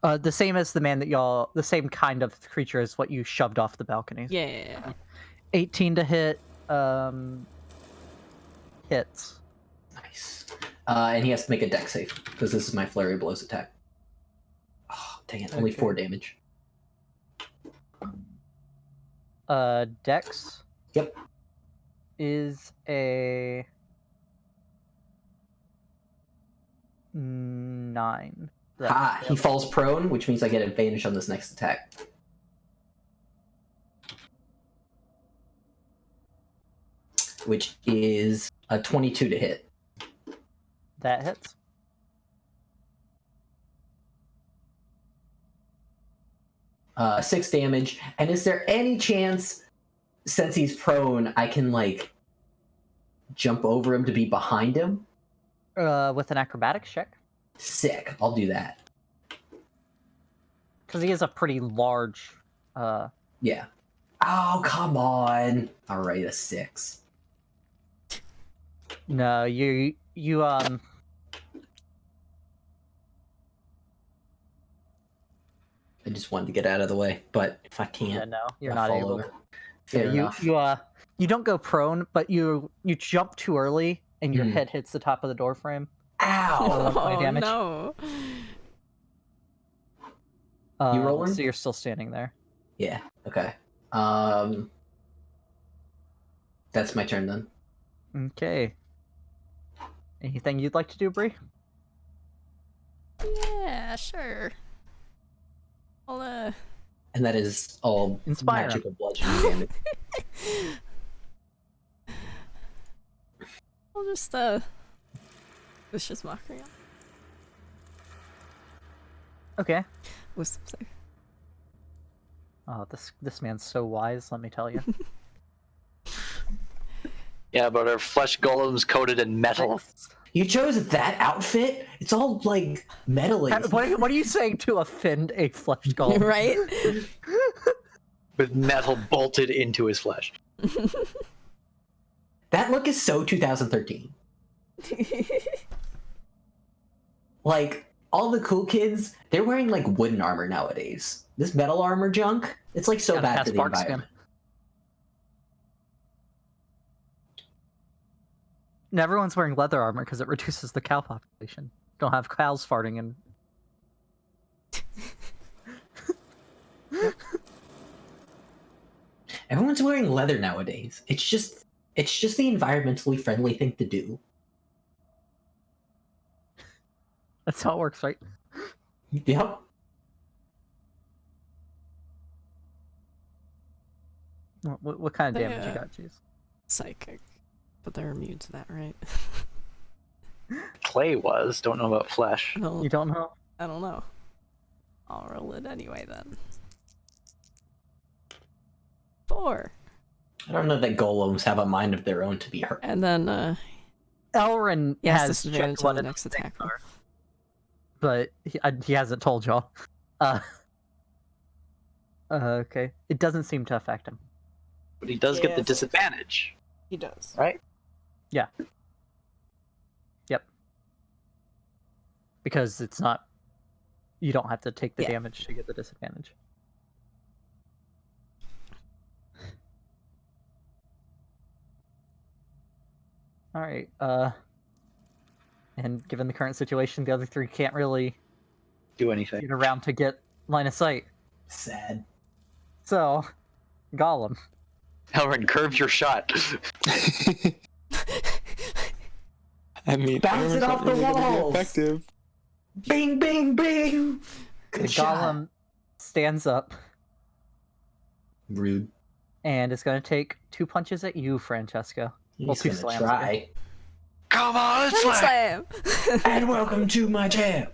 The same as the same kind of creature as what you shoved off the balcony. Yeah. 18 to hit, hits. Nice. And he has to make a dex save, because this is my flurry of blows attack. Oh, dang it. Only Okay. 4 damage. Dex. Yep. Is a 9. He falls prone, which means I get advantage on this next attack. Which is a 22 to hit. That hits. Uh, 6 damage. And is there any chance, since he's prone, I can, like, jump over him to be behind him? With an acrobatics check. Sick. I'll do that. Because he is a pretty large. Yeah. Oh, come on. Alright, a 6. No, you I just wanted to get out of the way, but if I can't, yeah, no, you're I'll not fall able. over. Yeah, Fair enough. you don't go prone, but you jump too early and your Hmm. head hits the top of the door frame. Ow! point of damage. No. You rolling? So you're still standing there. Yeah. Okay. That's my turn then. Okay. Anything you'd like to do, Brie? Yeah, sure. I'll And that is all Inspire him. magical bludgeoning damage. I'll just vicious mockery on. Okay. Wisdom save. Oh, this man's so wise. Let me tell you. Yeah, but our flesh golem's coated in metal. You chose that outfit? It's all like metally. What are you saying to offend a flesh golem? Right? With metal bolted into his flesh. That look is so 2013. Like, all the cool kids, they're wearing like wooden armor nowadays. This metal armor junk, it's like so Gotta bad pass for the bark skin. environment. And everyone's wearing leather armor because it reduces the cow population. Don't have cows farting and. Everyone's wearing leather nowadays. It's just the environmentally friendly thing to do. That's how it works, right? Yep. What kind of They, damage you got, Jeez? Psychic. But they're immune to that, right? Clay was. Don't know about flesh. No, You don't know? I don't know. I'll roll it anyway then. 4. I don't know that golems have a mind of their own to be hurt. And then, Elrin yes, has disadvantage checked on what the its next things attack roll. are, but he hasn't told y'all. Okay. It doesn't seem to affect him. But he does get the Yes. disadvantage, He does. right? Yeah. Yep. Because it's not. You don't have to take the Yeah. damage to get the disadvantage. All right. And given the current situation, the other 3 can't really Do anything. get around to get line of sight. Sad. So, Gollum. Elrin, curve your shot. I mean, Bounce it armor's off not the really gonna be walls. effective. Bing, bing, bing. The Good shot. Gollum stands up Rude. and is going to take 2 punches at you, Francesco. He's Well, 2 gonna slams. try. Come on, Slam! And welcome to my jam.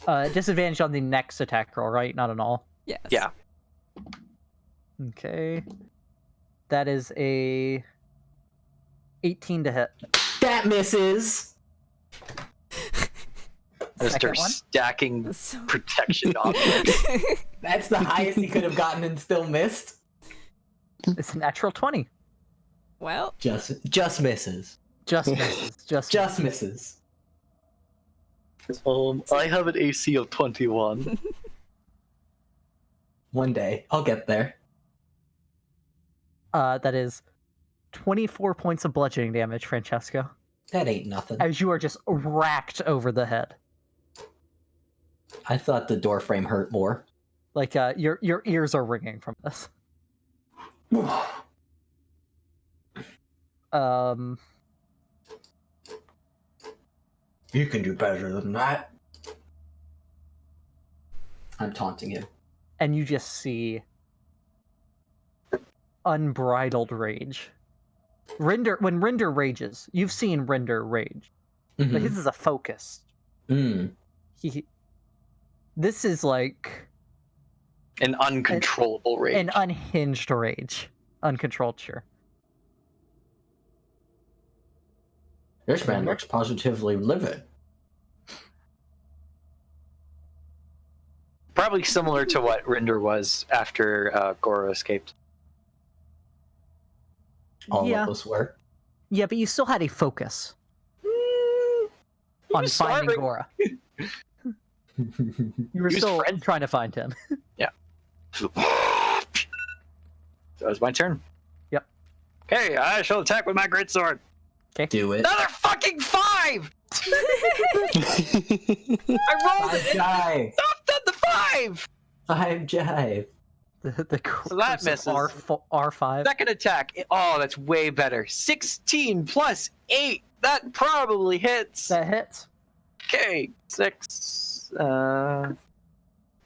Disadvantage on the next attack roll, right? Not on all. Yes. Yeah. Okay. That is a 18 to hit. That misses. Mr. Second one? Stacking So... protection on. That's the highest he could have gotten and still missed. It's a natural 20. Well, Just misses. Just misses. Just misses. I have an AC of 21. One day, I'll get there. That is 24 points of bludgeoning damage, Francesco, That ain't nothing. as you are just racked over the head. I thought the door frame hurt more. Like, your ears are ringing from this. You can do better than that. I'm taunting him. And you just see unbridled rage. Rinder, when Rinder rages, you've seen Rinder rage, but Mhm. his is a focus. Mm. This is like An uncontrollable rage. an unhinged rage, uncontrolled. Sure. This man looks positively livid. Probably similar to what Rinder was after Goro escaped. All Yeah. of us were. Yeah, but you still had a focus He on was finding starving. Gora. You were He was still friend- trying to find him. So it was my turn. Yep. Okay, I shall attack with my greatsword. Do it. Another fucking 5! I rolled Five it. jive. Stopped at the 5! 5 jive. The So that course of misses. R5. Second attack. Oh, that's way better. 16 plus 8. That probably hits. That hits. Okay, 6, 5.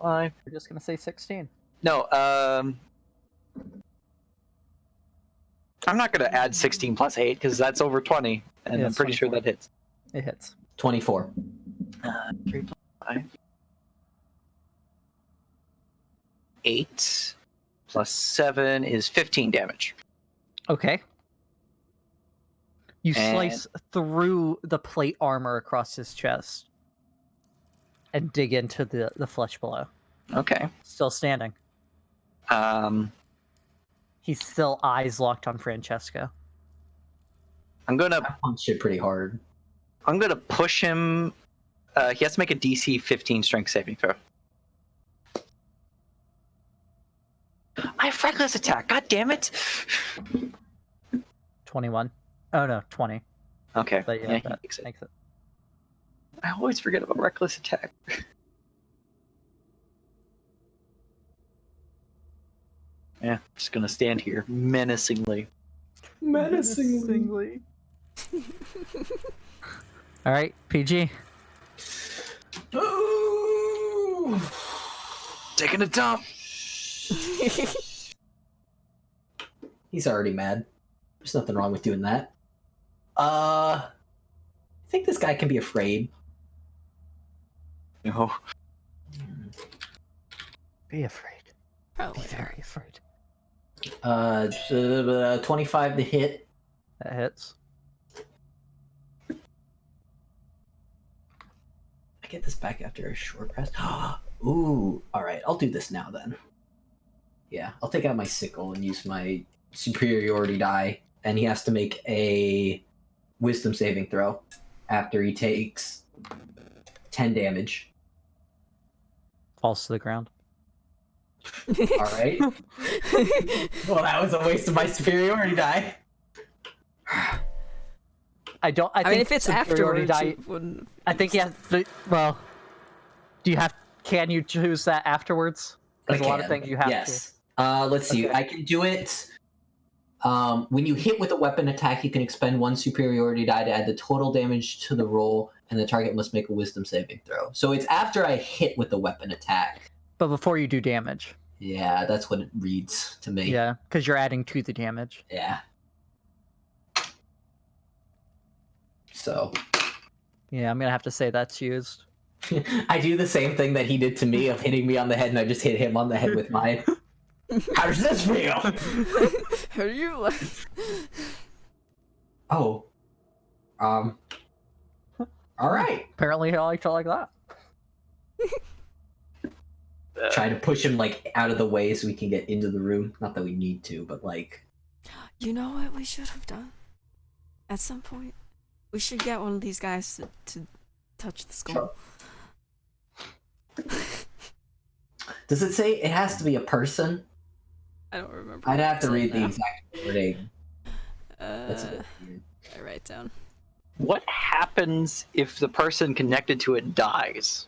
You're just gonna say 16. No, I'm not gonna add 16 plus 8 because that's over 20, and Yeah, I'm it's pretty sure 24. that hits. It hits. 24. 3 plus 5. 8 plus 7 is 15 damage. Okay. You And- slice through the plate armor across his chest and dig into the flesh below. Okay. Still standing. He's still eyes locked on Francesco. I'm gonna I punched it pretty hard. push him He has to make a DC 15 strength saving throw. I have reckless attack. God damn it! 21. Oh no, 20. Okay. But yeah, Yeah, he that makes it. makes it. I always forget about reckless attack. Yeah, just gonna stand here menacingly. Menacingly. All right, PG. Ooh. Taking a dump. He's already mad. There's nothing wrong with doing that. I think this guy can be afraid. No. Be afraid. Probably. Be very afraid. 25 to hit. That hits. I get this back after a short rest. Ooh, alright, I'll do this now then. Yeah, I'll take out my sickle and use my superiority die, and he has to make a wisdom saving throw after he takes 10 damage. Falls to the ground. Alright. Well, that was a waste of my superiority die. I don't. I I think mean, if it's superiority afterwards, die. it wouldn't. I think yeah. Well, do you have? Can you choose that afterwards? There's a lot of things you have yes. Let's see. Okay. I can do it. When you hit with a weapon attack, you can expend one superiority die to add the total damage to the roll, and the target must make a wisdom saving throw. So it's after I hit with the weapon attack. to. But before you do damage. Yeah, that's what it reads to me. Yeah, because you're adding to the damage. Yeah. So Yeah, I'm gonna have to say that's used. I do the same thing that he did to me of hitting me on the head, and I just hit him on the head with mine. How does this feel? How do you like? Oh. All right. Apparently, I liked it like that. Try to push him like out of the way so we can get into the room. Not that we need to, but like. You know what we should have done? At some point, we should get one of these guys to touch the skull. Does it say it has to be a person? I don't remember. I'd have to what it read said the now. exact wording. That's a Uh, bit weird. I write down. What happens if the person connected to it dies?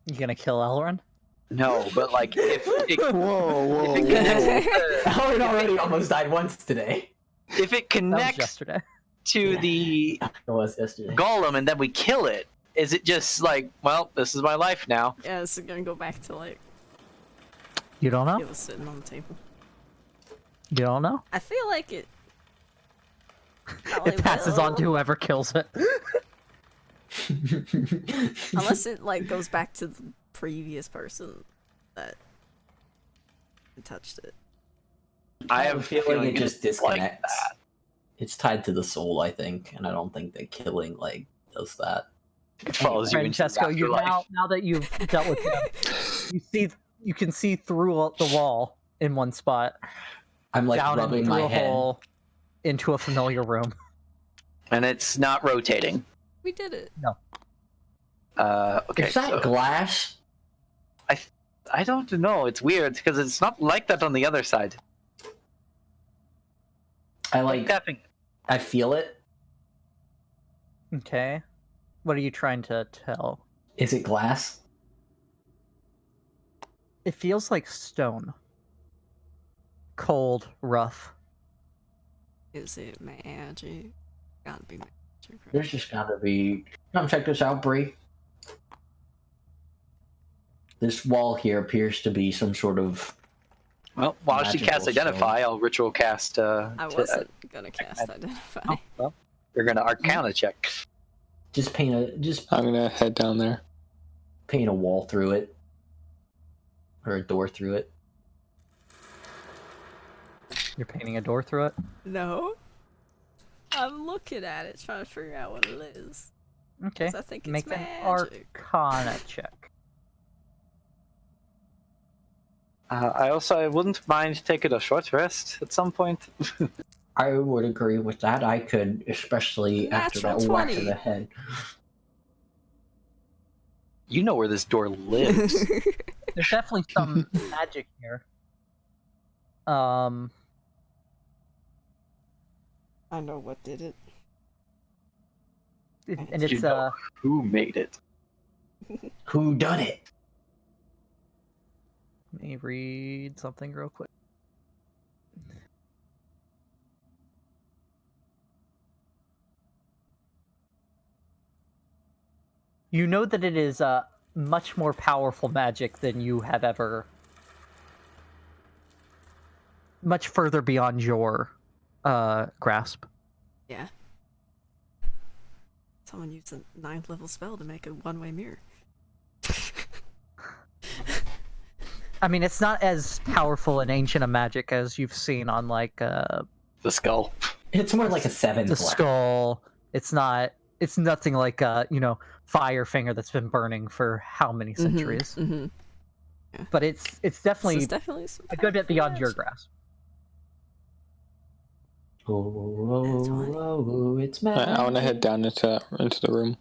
You gonna kill Elrin? No, but like if it, Whoa, if it connects, Howard already almost died once today. if it That was connects yesterday. to the It was yesterday. golem and then we kill it, is it just like, well, this is my life now? Yeah, it's gonna go back to like You don't know? it was sitting on the table. You don't know? I feel like it. probably It passes on to will, whoever kills it. unless it like goes back to the previous person that touched it. I have a feeling it just it's like disconnects. that. It's tied to the soul, I think, and I don't think that killing like does that. It follows you into the Francesco, you afterlife. now that you've dealt with him, you can see through the wall in one spot, I'm like down rubbing and through my a head. hole into a familiar room. And it's not rotating. We did it. Okay. Is that so glass? I don't know. It's weird because it's not like that on the other side. I like. Tapping. I feel it. Okay. What are you trying to tell? Is it glass? It feels like stone. Cold, rough. Is it magic? Gotta be magic. right? There's just gotta be. Come check this out, Brie. This wall here appears to be some sort of. Well, while she Magical casts Identify, I'll ritual cast. I wasn't gonna cast Identify. Oh, well, you're gonna Arcana check. Just paint a I'm gonna head down there. paint a wall through it, or a door through it. You're painting a door through it? No. I'm looking at it, trying to figure out what it is. Okay. 'Cause I think it's Make an magic. Arcana check. I wouldn't mind taking a short rest at some point. I would agree with that. I could, especially after that Natural whack to 20. the head. You know where this door lives. There's definitely some magic here. I know what did it. And You it's know who made it? Who done it? Let me read something real quick. You know that it is much more powerful magic than you have ever... Much further beyond your grasp. Yeah. Someone used a 9th level spell to make a one-way mirror. I mean, it's not as powerful in Ancient of Magic as you've seen on, like, The skull. It's more like a 7th the level. skull. It's not... It's nothing like, Firefinger that's been burning for how many centuries. Mm-hmm. But it's This definitely is definitely some a good bit powerful beyond your magic. grasp. Oh, it's I magic. want to head down into the room.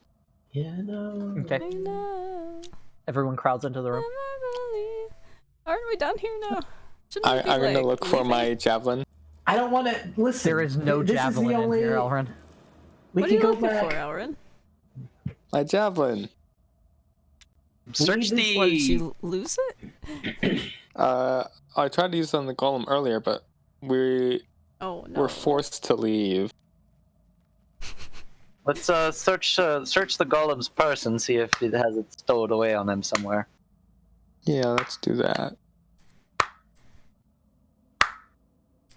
You know. Okay. I know. Everyone crowds into the room. Aren't we done here now? Shouldn't we be, I'm gonna like, look for leaving? my javelin. I don't want to listen. There is no this javelin is the only... in here, Elrin. We What are can you go looking back. for, Elrin? My javelin. Search this- What, did the. you lose it? I tried to use it on the golem earlier, but we Oh, no. were forced to leave. Let's search the golem's purse and see if it has it stowed away on him somewhere. Yeah, let's do that.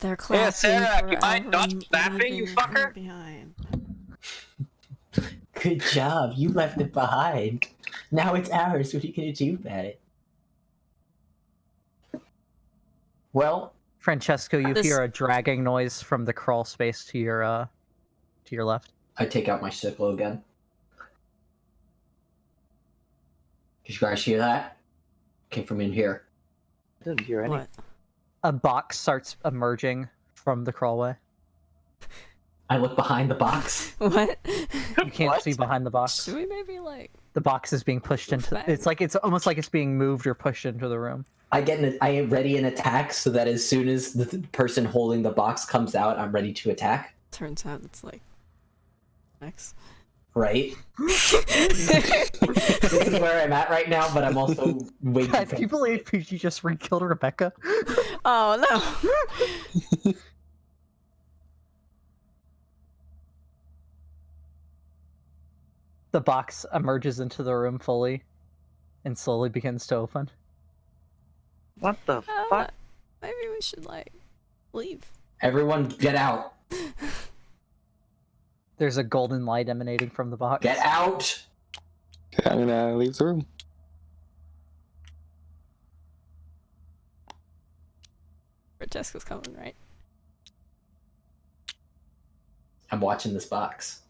They're clapping Acererak, for you mind not Elrin clapping, you leaving fucker? her behind. Good job. You left it behind. Now it's ours. What are you going to do about it? Well, Francesco, you This- hear a dragging noise from the crawl space to your left. I take out my sickle again. Did you guys hear that? Came from in here. I didn't hear any. What? A box starts emerging from the crawlway. I look behind the box. What? You can't What? see behind the box. Should we maybe, like... The box is being pushed into. Back. It's almost like it's being moved or pushed into the room. I am ready an attack so that as soon as the person holding the box comes out, I'm ready to attack. Turns out it's, like... X. Right? This is where I'm at right now, but I'm also waiting. Guys, can you believe PG just re-killed Rebecca? Oh, no! The box emerges into the room fully and slowly begins to open. What the fuck? Maybe we should, like, leave. Everyone, get out! There's a golden light emanating from the box. Get out! Okay, I'm gonna leave the room. Francesco's coming, right? I'm watching this box.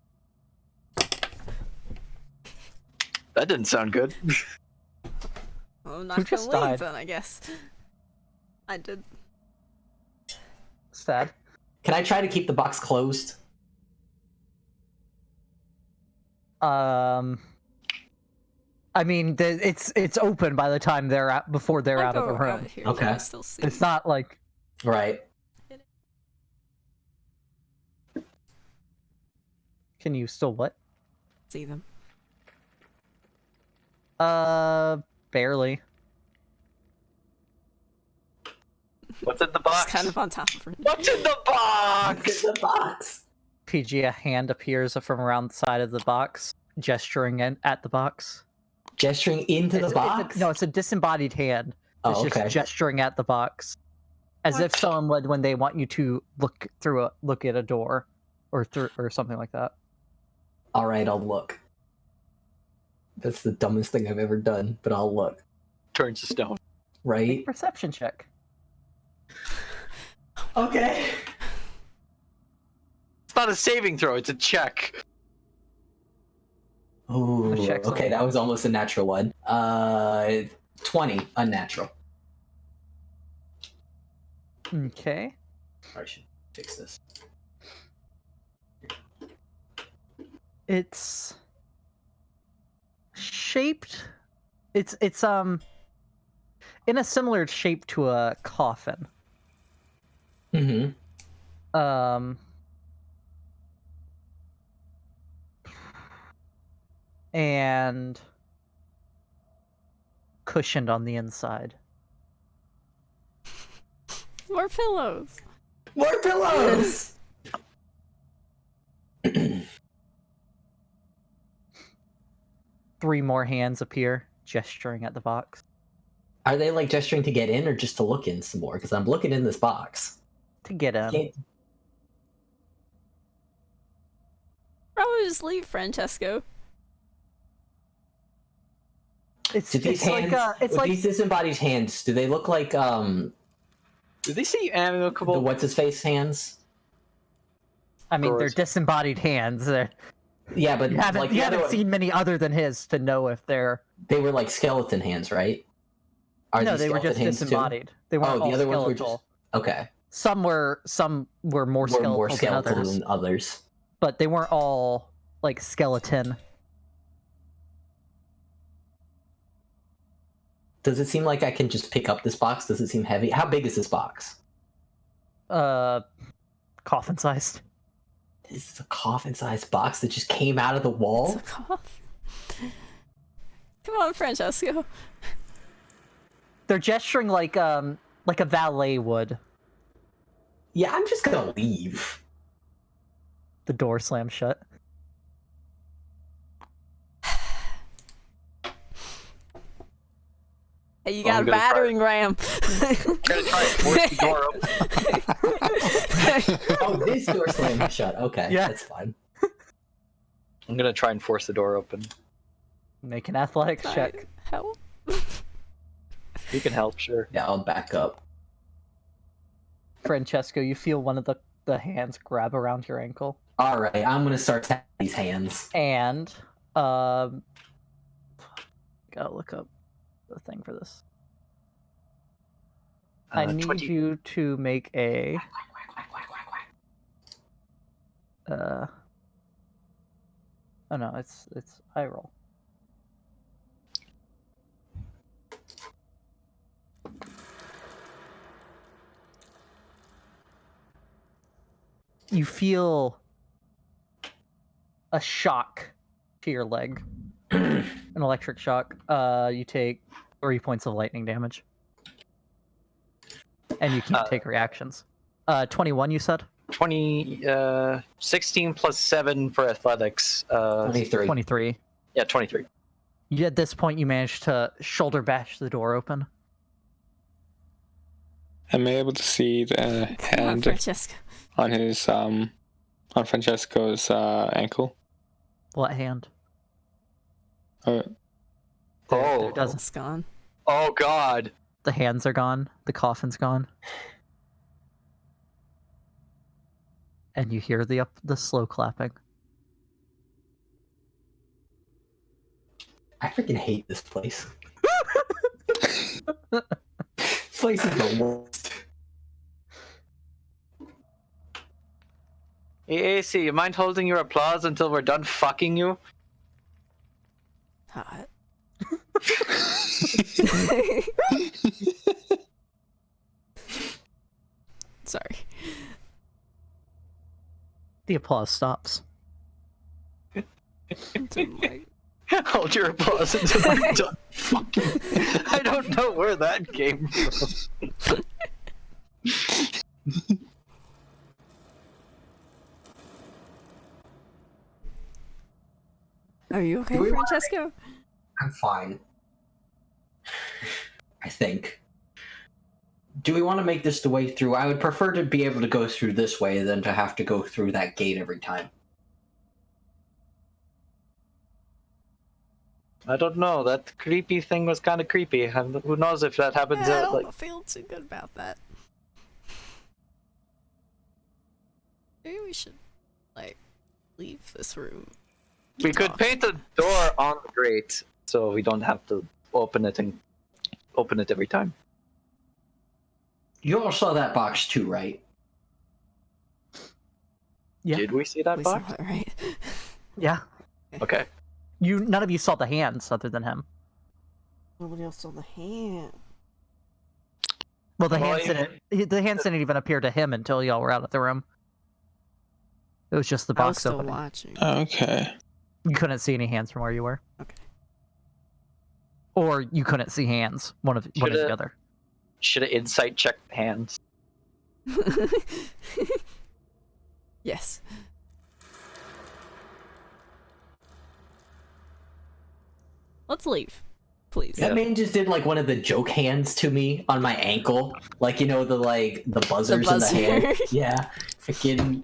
That didn't sound good. Well, I'm Who not just gonna leave died? then, I guess. I did. Sad. Can I try to keep the box closed? I mean, it's open by the time they're out before they're I'll out of the go room. out here, Okay. so I still see. It's not like Right. can you still what? See them. Barely. What's in the Just box? kind of on top of her. What's in the box? What's in the box? PG, a hand appears from around the side of the box, gesturing at the box. Gesturing into the box? It's a disembodied hand. It's Oh, okay. just gesturing at the box, as if someone would when they want you to look at a door, or something like that. All right, I'll look. That's the dumbest thing I've ever done, but I'll look. Turns to stone. Right? Make a perception check. Okay. It's not a saving throw, it's a check. Ooh, check's okay, on. that was almost a natural one. 20, unnatural. Okay. I should fix this. It's shaped It's in a similar shape to a coffin. Mm-hmm. And cushioned on the inside. More pillows. More pillows! 3 more hands appear, gesturing at the box. Are they like gesturing to get in or just to look in some more? Because I'm looking in this box. To get in. Can't- Probably just leave, Francesco. It's, Do these it's hands, like it's with like these disembodied hands, do they look like Do they see the amicable? what's his face hands? I mean, they're Gross. disembodied hands. Yeah, but You haven't like you the other haven't one- seen many other than his to know if they're. they were like skeleton hands, right? Are No, these they were skeleton just hands too? disembodied. They weren't Oh, the all other ones skeletal. were just okay. Some were more Were skeletal, more skeletal than others, than others. but they weren't all like skeleton. Does it seem like I can just pick up this box? Does it seem heavy? How big is this box? Coffin sized. This is a coffin-sized box that just came out of the It's wall. a cough. Come on, Francesco. They're gesturing like a valet would. Yeah, I'm just gonna leave. The door slams shut. Hey, you Oh, got I'm a gonna try- battering ram. I'm gonna try and force the door open. Oh, this door slammed shut. Okay, Yeah. that's fine. I'm gonna try and force the door open. Make an athletics Can I check. help? You can help, sure. Yeah, I'll back up. Francesco, you feel one of the hands grab around your ankle, All right, I'm gonna start tapping these hands. and gotta look up the thing for this. I need 20 you to make a oh no, it's eye roll. You feel a shock to your leg. An electric shock. You take 3 points of lightning damage. And you can't take reactions. 21, you said? 16 plus 7 for athletics. 23. 23. Yeah, 23. At this point, you manage to shoulder bash the door open. Am I able to see the Come on, hand Francesco. on his on Francesco's ankle? What hand? Uh, Oh. It doesn't. It's gone. Oh god. The hands are gone. The coffin's gone. And you hear the slow clapping. I freaking hate this place. This place is the worst. Hey, AC, you mind holding your applause until we're done fucking you? Hot. Sorry. The applause stops. Didn't like- Hold your applause until we're done fucking. I don't know where that came from. Are you okay, Do we wanna Francesco? I'm fine. I think. Do we want to make this the way through? I would prefer to be able to go through this way than to have to go through that gate every time. I don't know. That creepy thing was kind of creepy. And who knows if that happens? I don't Like, feel too good about that. Maybe we should, like, leave this room. we could Talk. paint the door on the grate, so we don't have to open it every time. You all saw that box too, right? Yeah. Did we see that We saw box? it, right? Yeah. Okay. None of you saw the hands other than him. Nobody else saw the hand. Well, the Well, hands didn't even appear to him until y'all were out of the room. It was just the I was box still opening. watching. Okay. You couldn't see any hands from where you were. Okay. Or you couldn't see hands. One or the other. Should have insight checked hands. Yes. Let's leave, please. That man just did like one of the joke hands to me on my ankle, like the buzzers in the hand. buzzer. Yeah, freaking.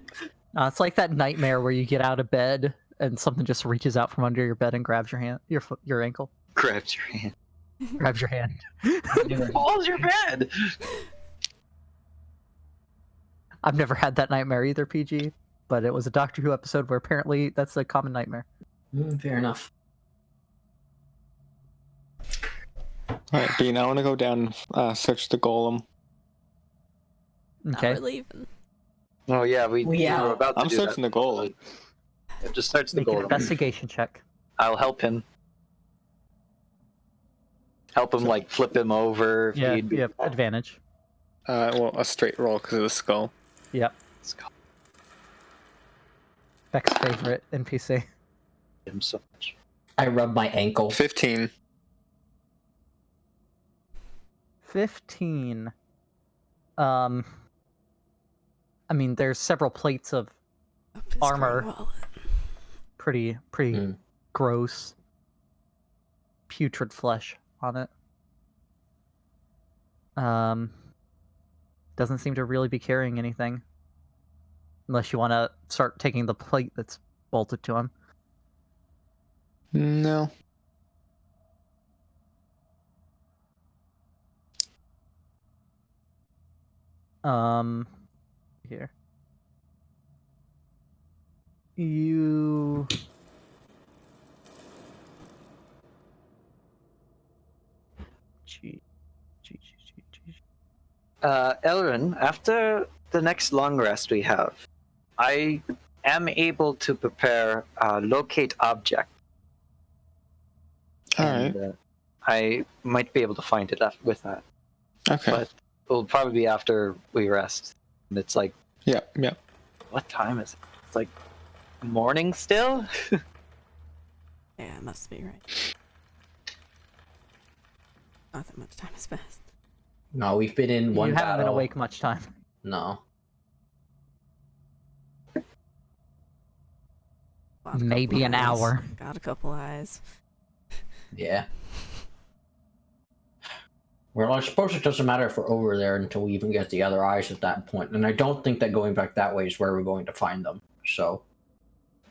It's like that nightmare where you get out of bed and something just reaches out from under your bed and grabs your hand, your ankle, Grabs your hand. grabs your hand. Falls your bed. I've never had that nightmare either, PG, but it was a Doctor Who episode where apparently that's a common nightmare. Fair enough. Alright, Bean, I want to go down and search the golem. Now Okay. we're leaving. Oh yeah, we were about to I'm do searching that. the golem. Yeah, just search the Make an golem. investigation check. I'll help him. Help him, like, flip him over. If Yeah, need be. you have advantage. Well, a straight roll because of the skull. Yep. Let's go. Beck's favorite NPC. Him so much. I rubbed my ankle. 15. 15. I mean, there's several plates of Up his Armor. grey wallet. pretty Hmm. gross, putrid flesh on it. Doesn't seem to really be carrying anything. Unless you want to start taking the plate that's bolted to him. No. Here. You... Gee. Elrin, after the next long rest we have, I am able to prepare locate object. Alright. And, I might be able to find it with that, Okay. but it'll probably be after we rest. And it's like, Yep. what time is it? It's like morning still? Yeah, it must be right. Not that much time has passed. No, we've been in one You haven't been battle. awake much time. No. Got a Maybe couple an eyes. hour. Got a couple eyes. Yeah. Well, I suppose it doesn't matter if we're over there until we even get the other eyes at that point. And I don't think that going back that way is where we're going to find them. So,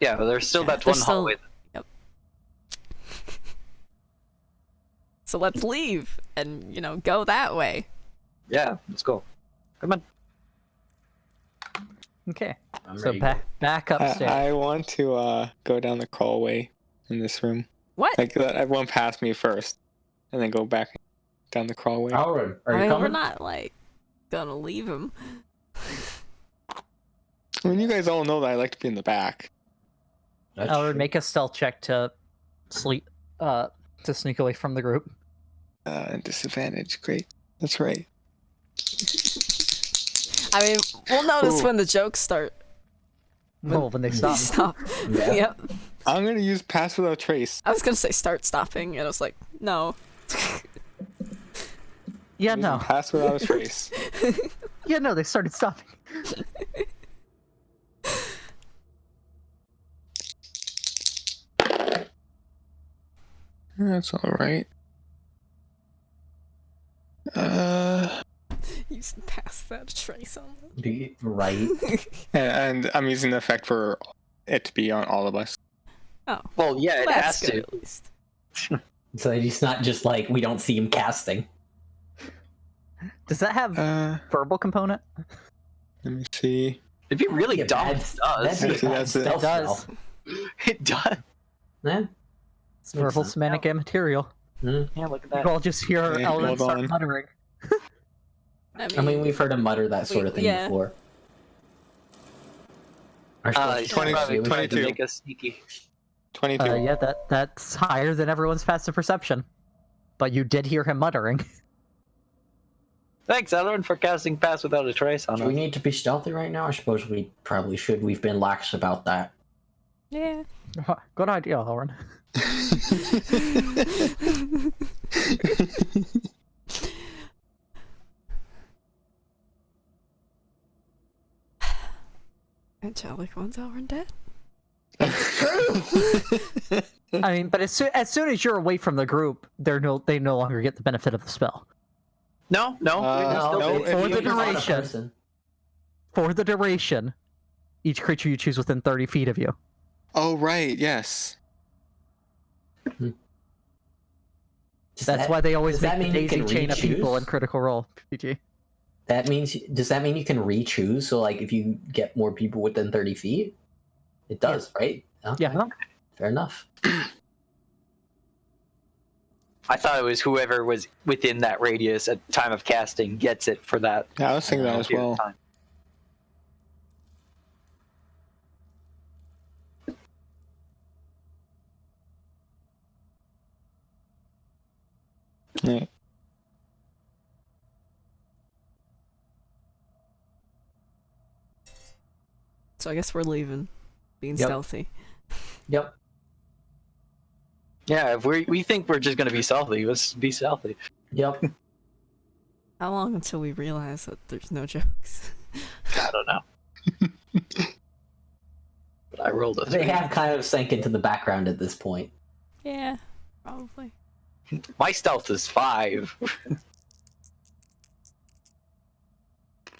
Yeah, but there's still Yeah, that there's one still- hallway. So let's leave and, go that way. Yeah, let's go. Come on. Okay. I'm So ready to go. back upstairs. I want to go down the crawlway in this room. What? Like, let everyone pass me first, and then go back down the crawlway. Elrin, are you We're coming? not, gonna leave him. I mean, you guys all know that I like to be in the back. That's Elrin, true. make a stealth check to sleep, to sneak away from the group. Disadvantage. Great. That's right. I mean, we'll notice Ooh. when the jokes start. Oh, when they stop. Stop. Yeah. Yep. I'm gonna use pass without trace. I was gonna say start stopping, and I was like, no. Yeah, Using no. Pass without a trace. Yeah, no, they started stopping. That's all right. You should pass that trace on. Right. And I'm using the effect for it to be on all of us. Oh, Well, yeah, it that's has good to. at least. So it's not just like we don't see him casting. Does that have verbal component? Let me see. It'd be really Yeah, dumb. bad- if it does. That'd be a Actually, bad that's it. stealth It does. spell. It does. Yeah. It's verbal sense. semantic immaterial. Hmm. Yeah, look at You that. all just hear Okay, Elrin hold start on. muttering. I mean, we've heard him mutter that sort of thing Yeah. before. Our He's special 20 probably ability- trying to 22. make us sneaky. 22. Yeah, that's higher than everyone's passive perception. but you did hear him muttering. Thanks, Elrin, for casting Pass Without a Trace on Do we us. need to be stealthy right now? I suppose we probably should. We've been lax about that. Yeah. Good idea, Elrin. Angelic one's Elrin dead? I mean, but as soon as you're away from the group, they no longer get the benefit of the spell. No, No, for the you're not a duration. person. For the duration, each creature you choose within 30 feet of you. Oh, right, yes. That's why they always does that make the mean you daisy can chain of people re-choose? in Critical Role, PG. Does that mean you can re-choose? So, like, if you get more people within 30 feet? It does, right? Okay. Yeah. Fair enough. I thought it was whoever was within that radius at time of casting gets it for that. Yeah, I was thinking that as period of well. time. Yeah. So I guess we're leaving. Being Yep. stealthy. Yep. Yeah, if we think we're just gonna be stealthy, let's be stealthy. Yep. How long until we realize that there's no jokes? I don't know. But I rolled a 3. They have kind of sank into the background at this point. Yeah, probably. My stealth is 5.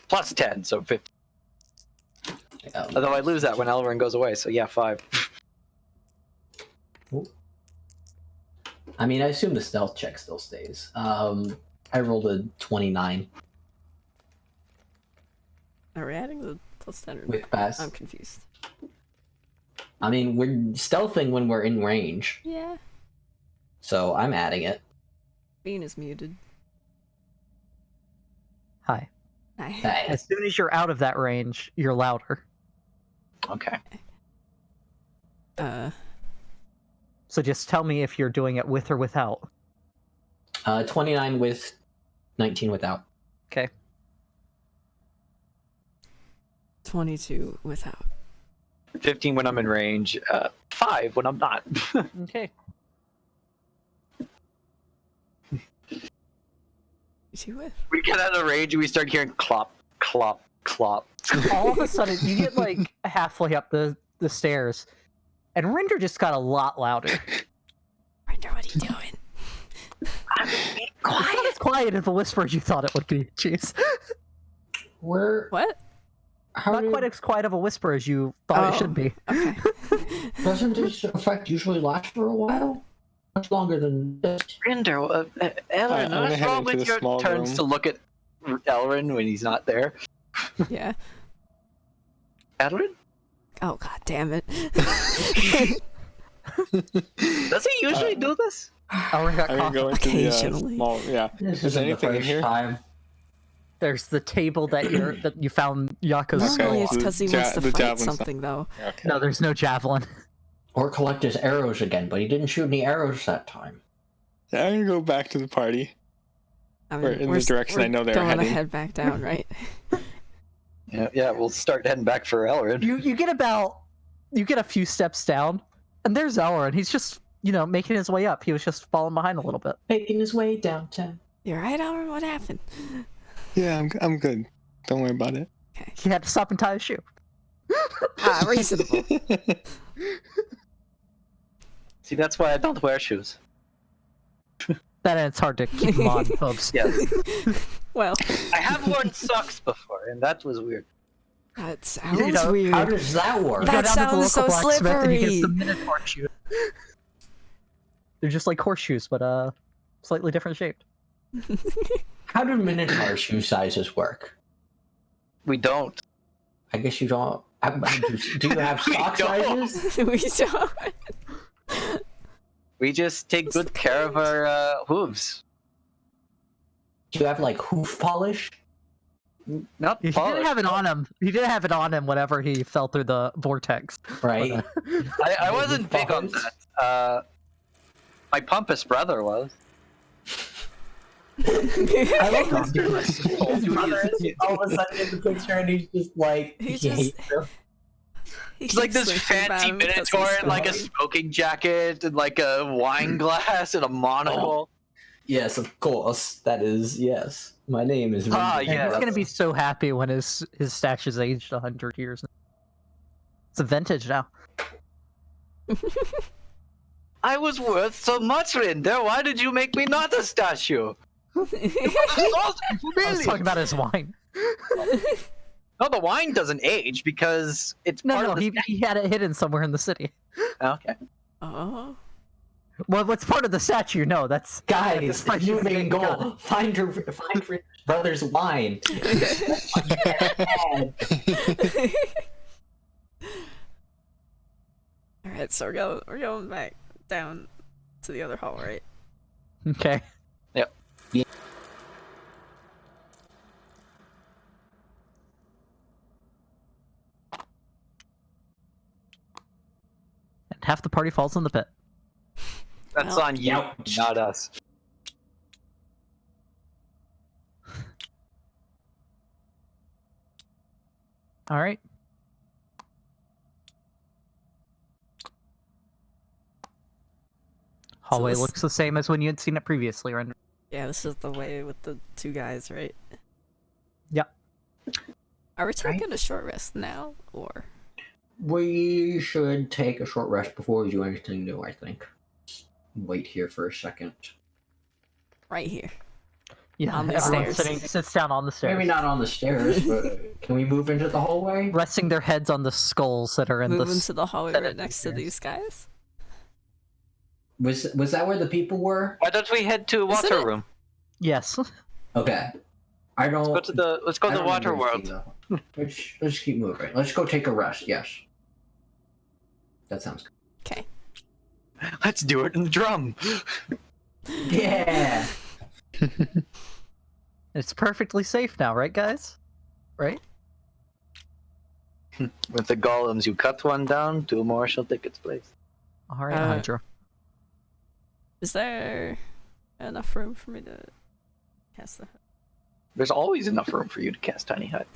Plus 10, so 50. Although I lose that when Elrin goes away, so yeah, 5. I mean, I assume the stealth check still stays. I rolled a 29 Are we adding the plus 10 or with pass. I'm confused. I mean, we're stealthing when we're in range, Yeah. so I'm adding it. Bean is muted. Hi. Hi. Hey. As soon as you're out of that range, you're louder. Okay. So just tell me if you're doing it with or without. 29 with, 19 without. Okay. 22 without. 15 when I'm in range, 5 when I'm not. Okay. You with? We get out of range and we start hearing clop, clop, clop. All of a sudden, you get like halfway up the stairs, and Rinder just got a lot louder. Rinder, what are you doing? It's not as quiet as a whisper as you thought it would be. Jeez. Where? What? How Not quite as quiet of a whisper as you thought it should be. Okay. Doesn't this effect usually last for a while? Much longer than this. Rinder, I'm Elrin, gonna what's head wrong into with the your small turns room. to look at Elrin when he's not there? Yeah. Elrin? Oh, god damn it. Does he usually do this? Elrin got I'm gonna coffee. go into Occasionally. the small. Yeah. This Is isn't the anything in first here? time. There's the table that you found Yako's Okay. Normally skull it's on. because he Ja- wants to the fight javelin something, though. Okay. No, there's no javelin. Or collect his arrows again, but he didn't shoot any arrows that time. Yeah, I'm gonna go back to the party. I Or in the direction I know they're don't want to heading. head back down, right? Yeah, we'll start heading back for Elrin. You get a few steps down, and there's Elrin. He's just making his way up. He was just falling behind a little bit. Making his way downtown. You're right, Elrin? What happened? Yeah, I'm good. Don't worry about it. He had to stop and tie his shoe. Ah, reasonable. See, that's why I don't wear shoes. Then it's hard to keep him on hooves. Yeah, Well, I have worn socks before, and that was weird. that sounds know, weird. How does that work? You go That down to the sounds local so blacksmith and he gets slippery. some Minotaur shoes. They're just like horseshoes, but slightly different shaped. How do Minotaur shoe sizes work? We don't. I guess you don't. Do you have We sock don't. sizes? we don't. We just take good care of our hooves. Do you have like hoof polish? Not He didn't polished. have it on him. He didn't have it on him whenever he fell through the vortex. Right. I wasn't big on Hoof that. My pompous brother was. I love this dude. His brother is all of a sudden in the picture, and he's just like, He yeah, just- It's like this fancy Minotaur in like a smoking jacket and like a wine glass and a monocle. yes, of course. That is yes. My name is. Ah, Rinder. yeah. He's gonna be so happy when his stash is aged 100 years. It's a vintage now. I was worth so much, Rinder. Why did you make me not a statue? You sold me for I was millions. talking about his wine. No, the wine doesn't age because it's part No, of the he had it hidden somewhere in the city. Okay. Oh. Well, what's part of the statue? No, that's Guys, that's new precious main thing. goal: find your brother's wine. All right, so we're going back down to the other hall, right? Okay. Yep. Yeah. And half the party falls in the pit. That's Well, on you, ouch. not us. All right. Hallway this- looks the same as when you had seen it previously, Rinder. Yeah, this is the way with the two guys, right? Yep. Are we taking a short rest now, or? We should take a short rest before we do anything new, I think. Wait here for a second. Right here. Yeah, On the everyone stairs. sits down on the stairs. Maybe not on the stairs, but can we move into the hallway? Resting their heads on the skulls that are in Move the... into the hallway set right up next to stairs. these guys. Was that where the people were? Why don't we head to Isn't water it? room? Yes. Okay. I don't. Let's go I to the don't water remember world. seeing that. Let's keep moving. Let's go take a rest. Yes. That sounds good. Okay. Let's do it in the drum. Yeah. It's perfectly safe now, right, guys? Right? With the golems, you cut one down, two more shall take its place. All right, Uh, Hydra. Is there enough room for me to cast the? There's always enough room for you to cast Tiny Hut.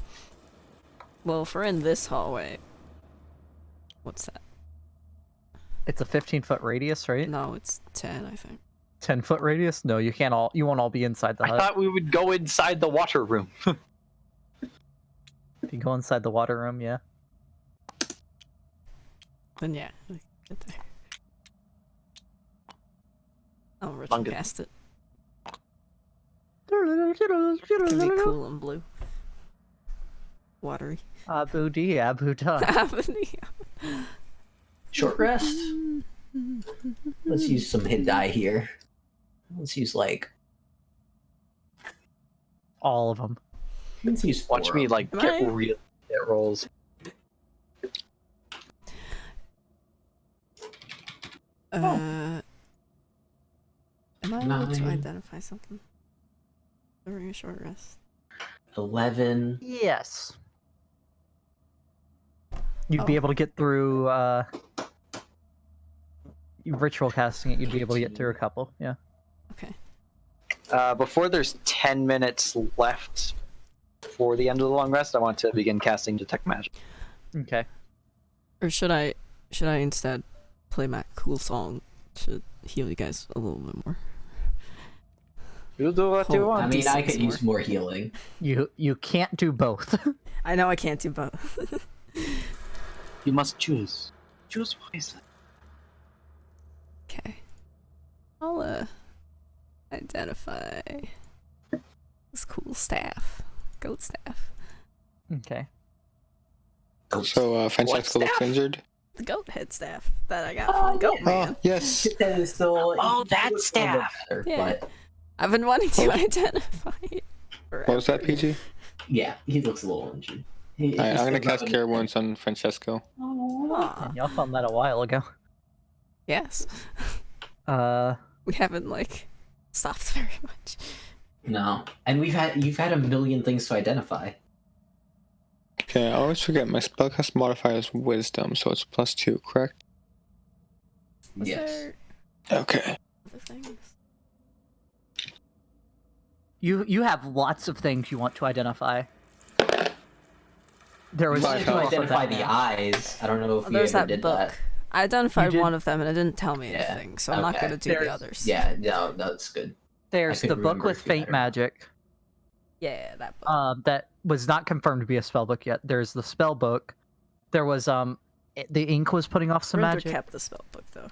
Well, if we're in this hallway, what's that? It's a 15-foot radius, right? No, it's 10, I think. 10-foot radius? No, you can't all. You won't all be inside the I hut. thought we would go inside the water room. If you go inside the water room, yeah. Then yeah, we can get there. Oh, Rich Lunga. cast it. It's gonna be cool and blue. Watery. Abu di, Abu da. Short rest. Let's use some hit die here. Let's use like. All of them. Let's use four Watch me of like Am get I- real hit rolls. Am I able to 9. identify something during a short rest? 11. Yes. You'd be Oh. able to get through. Ritual casting it, you'd be able to get through a couple. Yeah. Okay. Before there's 10 minutes left for the end of the long rest, I want to begin casting Detect Magic. Okay. Or should I instead play my cool song to heal you guys a little bit more? You do what you Oh, want. I mean, I D6 could use more healing. You can't do both. I know I can't do both. You must choose. Choose wisely. Okay. I'll identify this cool staff. Goat staff. Okay. So Francesco looks staff? injured. The goat head staff that I got from Goat Man. Oh yes. That is still. Oh, that it looks a little bit staff. better, Yeah. But I've been wanting to identify it. What was that, PG? yeah, he looks a little injured. Alright, I'm gonna cast Cure Wounds on Francesco. Aw, Y'all found that a while ago. yes. Uh, We haven't stopped very much. No, and you've had a million things to identify. Okay, I always forget my spellcast modifier is Wisdom, so it's +2, correct? Was Yes. there Okay. other things? You have lots of things you want to identify. There was We wanted to Five health. identify the eyes. I don't know if we There's ever that did book. that. I identified You did- one of them and it didn't tell me Yeah, anything, so I'm not okay. gonna do There's- the others. Yeah, no, that's good. There's I the couldn't book remember with if we had faint or not. magic. Yeah, that book. That was not confirmed to be a spell book yet. There's the spell book. There was the ink was putting off some Rinder magic. kept the spell book though,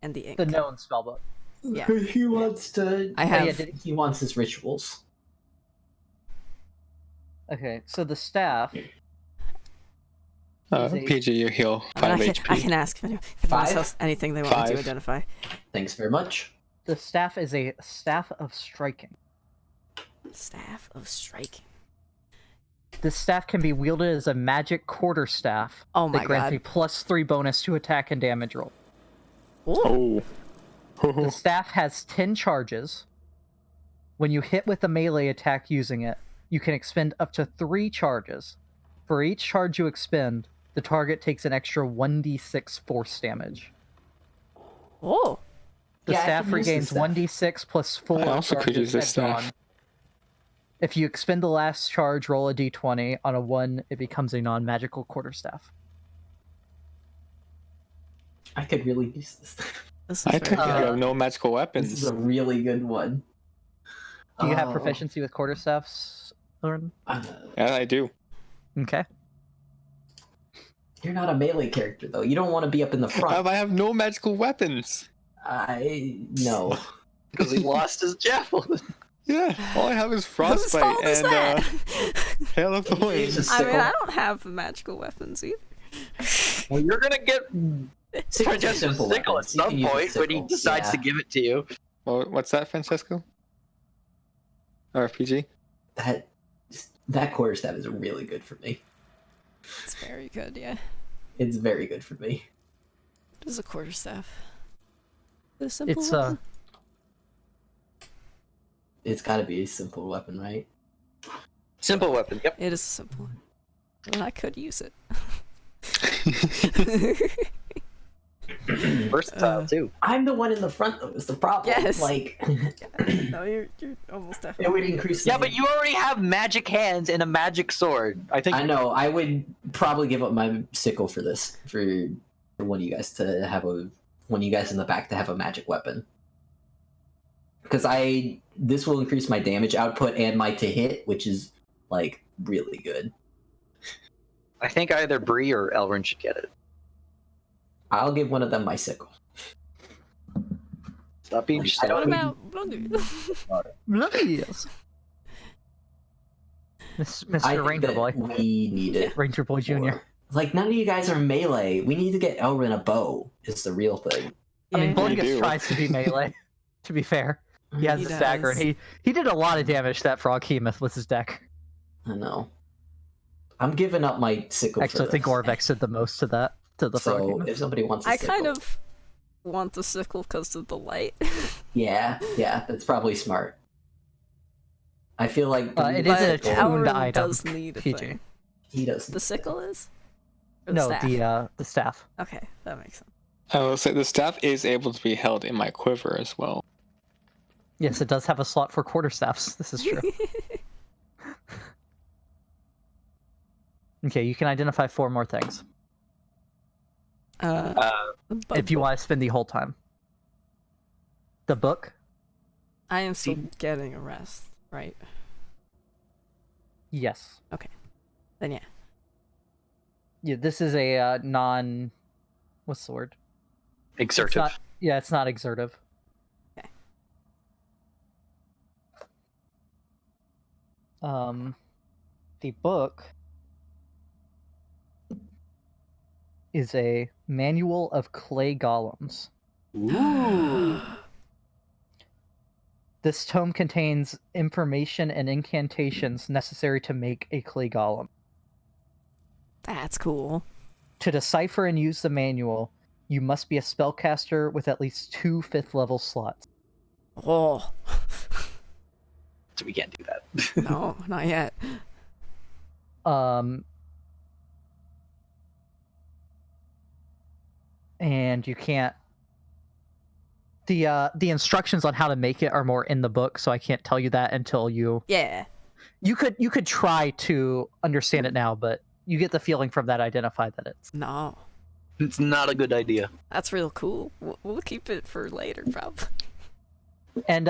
and the ink. The known spell book. Yeah. He wants to. I have. He wants his rituals. Okay, so the staff. Is a- PG, you heal I, mean, 5 I HP. can ask if anyone Five? else anything they want me to 5. identify. Thanks very much. The staff is a staff of striking. Staff of striking. This staff can be wielded as a magic quarterstaff Oh my that grants god. a +3 bonus to attack and damage roll. Ooh. The staff has 10 charges. When you hit with a melee attack using it, you can expend up to 3 charges. For each charge you expend, the target takes an extra 1d6 force damage. Oh. The Yeah, I staff can use regains this staff. 1d6 plus 4 I also could charges use this at staff. dawn. If you expend the last charge, roll a d20. On a 1, it becomes a non-magical quarterstaff. I could really use this. This is I very think good. I have no magical This weapons. is a really good one. Do you have Oh, proficiency with quarterstaffs, Elrin? Yeah, I do. Okay. You're not a melee character though. You don't want to be up in the front. I have no magical weapons. I no. Because he lost his javelin. Yeah, all I have is Whose frostbite fault is and that? hail of the He wind. uses I mean, sickle. I don't have magical weapons either. Well, you're gonna get Sickle's a Francesco's simple sickle weapon. at You can some use a point when he sickle. decides to Yeah. give it to you. Well, what's that, Francesco? Or PG? That quarterstaff is really good for me. It's very good, yeah. It's very good for me. It is a quarterstaff. Is it a simple It's weapon? It's got to be a simple weapon, right? Simple weapon. Yep. It is a simple one. Well, I could use it. Versatile too. I'm the one in the front though. Is the problem? Yes. Like No, you're almost it definitely. would increase. Yeah, my- but you already have magic hands and a magic sword. I think. I know. I would probably give up my sickle for this. For one of you guys to have one of you guys in the back to have a magic weapon. Because this will increase my damage output and my to hit, which is like really good. I think either Brie or Elrin should get it. I'll give one of them my sickle. Stop being. I don't What even- about Yes. Mr. I think Ranger that Boy. we need it. Ranger Boy Jr. more. Like none of you guys are melee. We need to get Elrin a bow. Is the real thing. I mean, Yeah. Boy- Bulgus do. tries to be melee, to be fair. He has He a stagger, and does. he did a lot of damage to that Froghemoth with his deck. I know. I'm giving up my sickle. Actually, I for think this. Orvex did the most to that, to the So Froghemoth. if somebody wants, a I sickle, kind of want the sickle because of the light. yeah, that's probably smart. I feel like It But isn't a tuned Elrin item, does need a PG. thing. he doesn't. The sickle is? Or No, staff? the staff. Okay, that makes sense. I will say the staff is able to be held in my quiver as well. Yes, it does have a slot for quarterstaffs. This is true. Okay, you can identify 4 more things The bug if you book. want to spend the whole time. The book. I am still getting a rest, right? Yes. Then yeah. Yeah, this is a non. What's the word? It's Exertive. not, yeah, it's not exertive. Okay. The book is a manual of clay golems. This tome contains information and incantations necessary to make a clay golem. That's cool. To decipher and use the manual, you must be a spellcaster with at least 2 5th level slots. Oh, So we can't do that. no, not yet. And you can't The instructions on how to make it are more in the book, so I can't tell you that until you. Yeah. You could try to understand it now, but you get the feeling from that identify that it's. No. It's not a good idea. That's real cool. We'll keep it for later, probably. And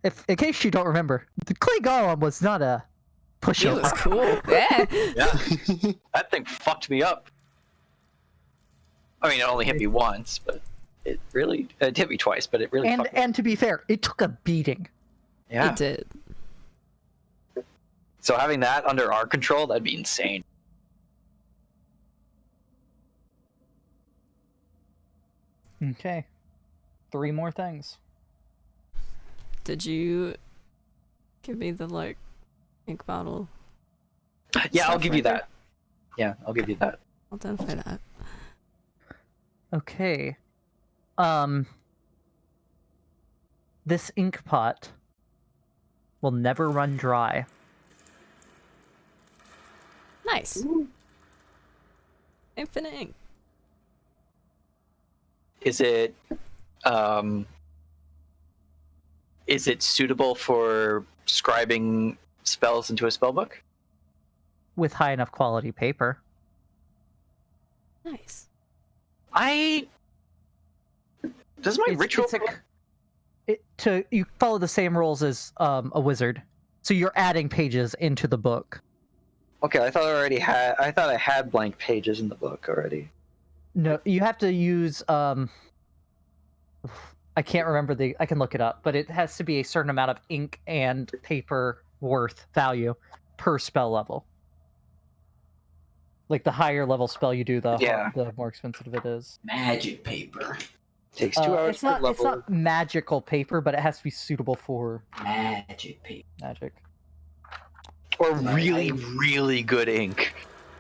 if in case you don't remember, the clay golem was not a It pushover. was cool. Yeah. Yeah. That thing fucked me up. I mean, it only hit me once, but it hit me twice, but it really fucked me up. And to be fair, it took a beating. Yeah. It did. So having that under our control, that'd be insane. Okay. 3 more things. Did you give me the like ink bottle? Yeah, I'll Stuff give you right that. Yeah, I'll give you that. I'll identify that. Okay. This ink pot will never run dry. Nice. Infinite ink. Is it suitable for scribing spells into a spellbook? With high enough quality paper. Nice. Does my ritual you follow the same rules as a wizard, so you're adding pages into the book. Okay, I thought I had blank pages in the book already. No, you have to use I can't remember I can look it up, but it has to be a certain amount of ink and paper worth value per spell level. Like the higher level spell you do, the more expensive it is. Magic paper. Takes 2 hours it's not per level. it's not magical paper, but it has to be suitable for Magic paper. magic. Or really, really good ink.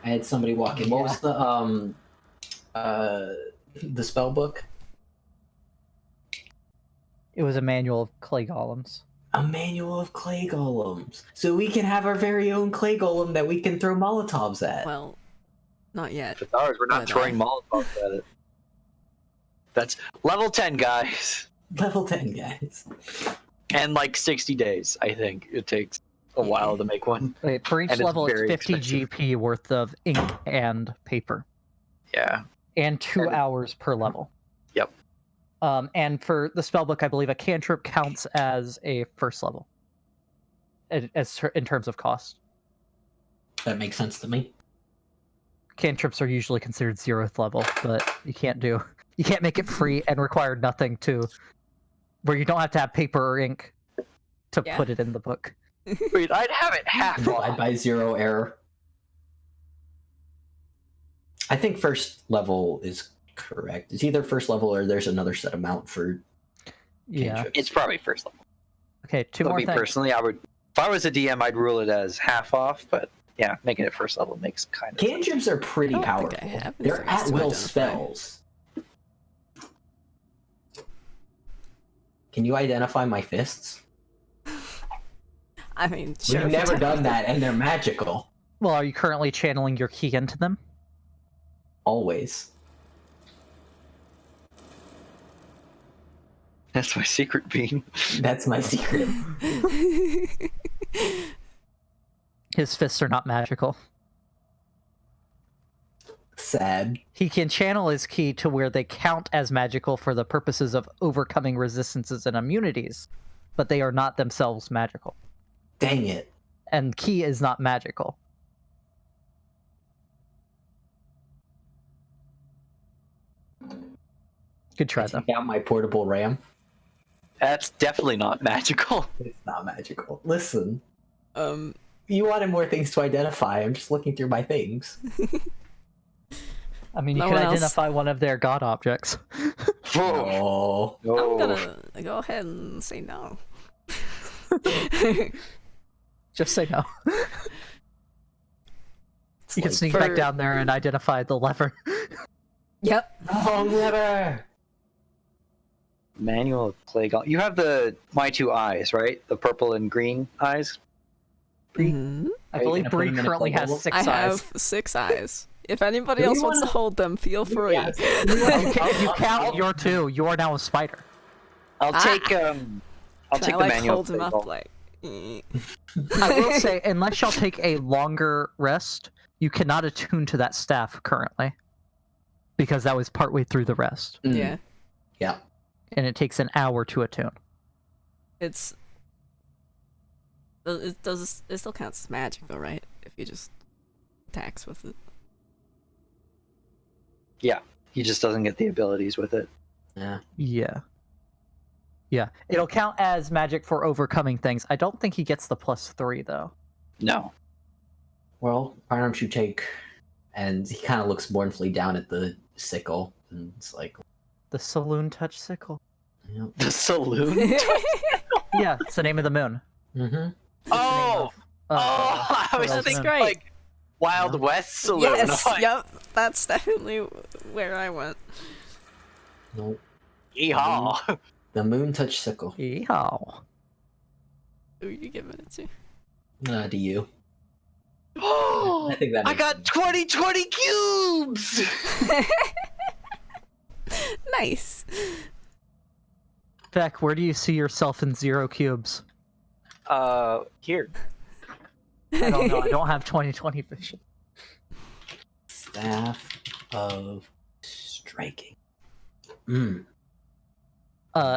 I had somebody walk in. What was the spell book? It was a manual of clay golems. A manual of clay golems. So we can have our very own clay golem that we can throw Molotovs at. Well, not yet. If it's ours, we're not But, throwing Molotovs at it. That's level 10, guys. Level 10, guys. And like 60 days, I think. It takes a while to make one. Wait, for each And it's level, it's very 50 expensive. GP worth of ink and paper, Yeah. and 2 And- hours per level. Yep. And for the spellbook, I believe a cantrip counts as a first level, in terms of cost. That makes sense to me. Cantrips are usually considered 0th level, but you can't make it free and require nothing where you don't have to have paper or ink to Yeah. put it in the book. Wait, I'd have it half Divide off. by 0 error. I think first level is correct. It's either first level or there's another set amount for Yeah. cantrips. It's probably first level. Okay, 2 But more me things. personally, if I was a DM, I'd rule it as half off, but yeah, making it first level makes kind of sense. Cantrips are pretty I don't powerful. think I have They're anything else to at will identify. spells. Can you identify my fists? I mean, sure. We've if you never tell done me. that, and they're magical. Well, are you currently channeling your key into them? Always. That's my secret beam. That's my secret. His fists are not magical. Sad. He can channel his key to where they count as magical for the purposes of overcoming resistances and immunities, but they are not themselves magical. Dang it. And key is not magical. Good try, though. Take out my portable RAM. That's definitely not magical. It's not magical. Listen, Um, you wanted more things to identify. I'm just looking through my things. I mean, you No could one else- identify one of their god objects. Whoa. Oh. I'm gonna go ahead and say no. Just say no. It's You can like, sneak for- back down there and identify the lever. Yep. wrong lever. Manual of clay golem. You have my 2 eyes, right? The purple and green eyes. Mhm. I Are you believe gonna put Brie him in a currently clay has golem? 6 I eyes. have 6 eyes. If anybody Do else you wants to wanna- hold them, feel free. Yeah. Okay, you count your 2. You are now a spider. I'll take the Can I, like, manual. hold him play up ball. like. I will say, unless y'all take a longer rest, you cannot attune to that staff currently. Because that was partway through the rest. Yeah. Yeah. And it takes an hour to attune. It still counts as magic though, right? If you just attacks with it. Yeah, he just doesn't get the abilities with it. Yeah. Yeah. Yeah. It'll count as magic for overcoming things. I don't think he gets the +3 though. No. Well, why don't you take... And he kind of looks mournfully down at the sickle, and it's like... The Saloon Touch Sickle. Yeah. The saloon? Yeah, it's the name of the moon. Mm-hmm. Oh! I was That's thinking great. like Wild West Saloon. Yes, I'm like, yep, that's definitely where I went. Nope. Yeehaw! The Moon Touch Sickle. Yeehaw. Who are you giving it to? To you. Oh, I think that I makes got sense. 20 cubes! Nice. Beck, where do you see yourself in 0 cubes? Here. I don't know. I don't have 20/20 vision. Staff of Striking.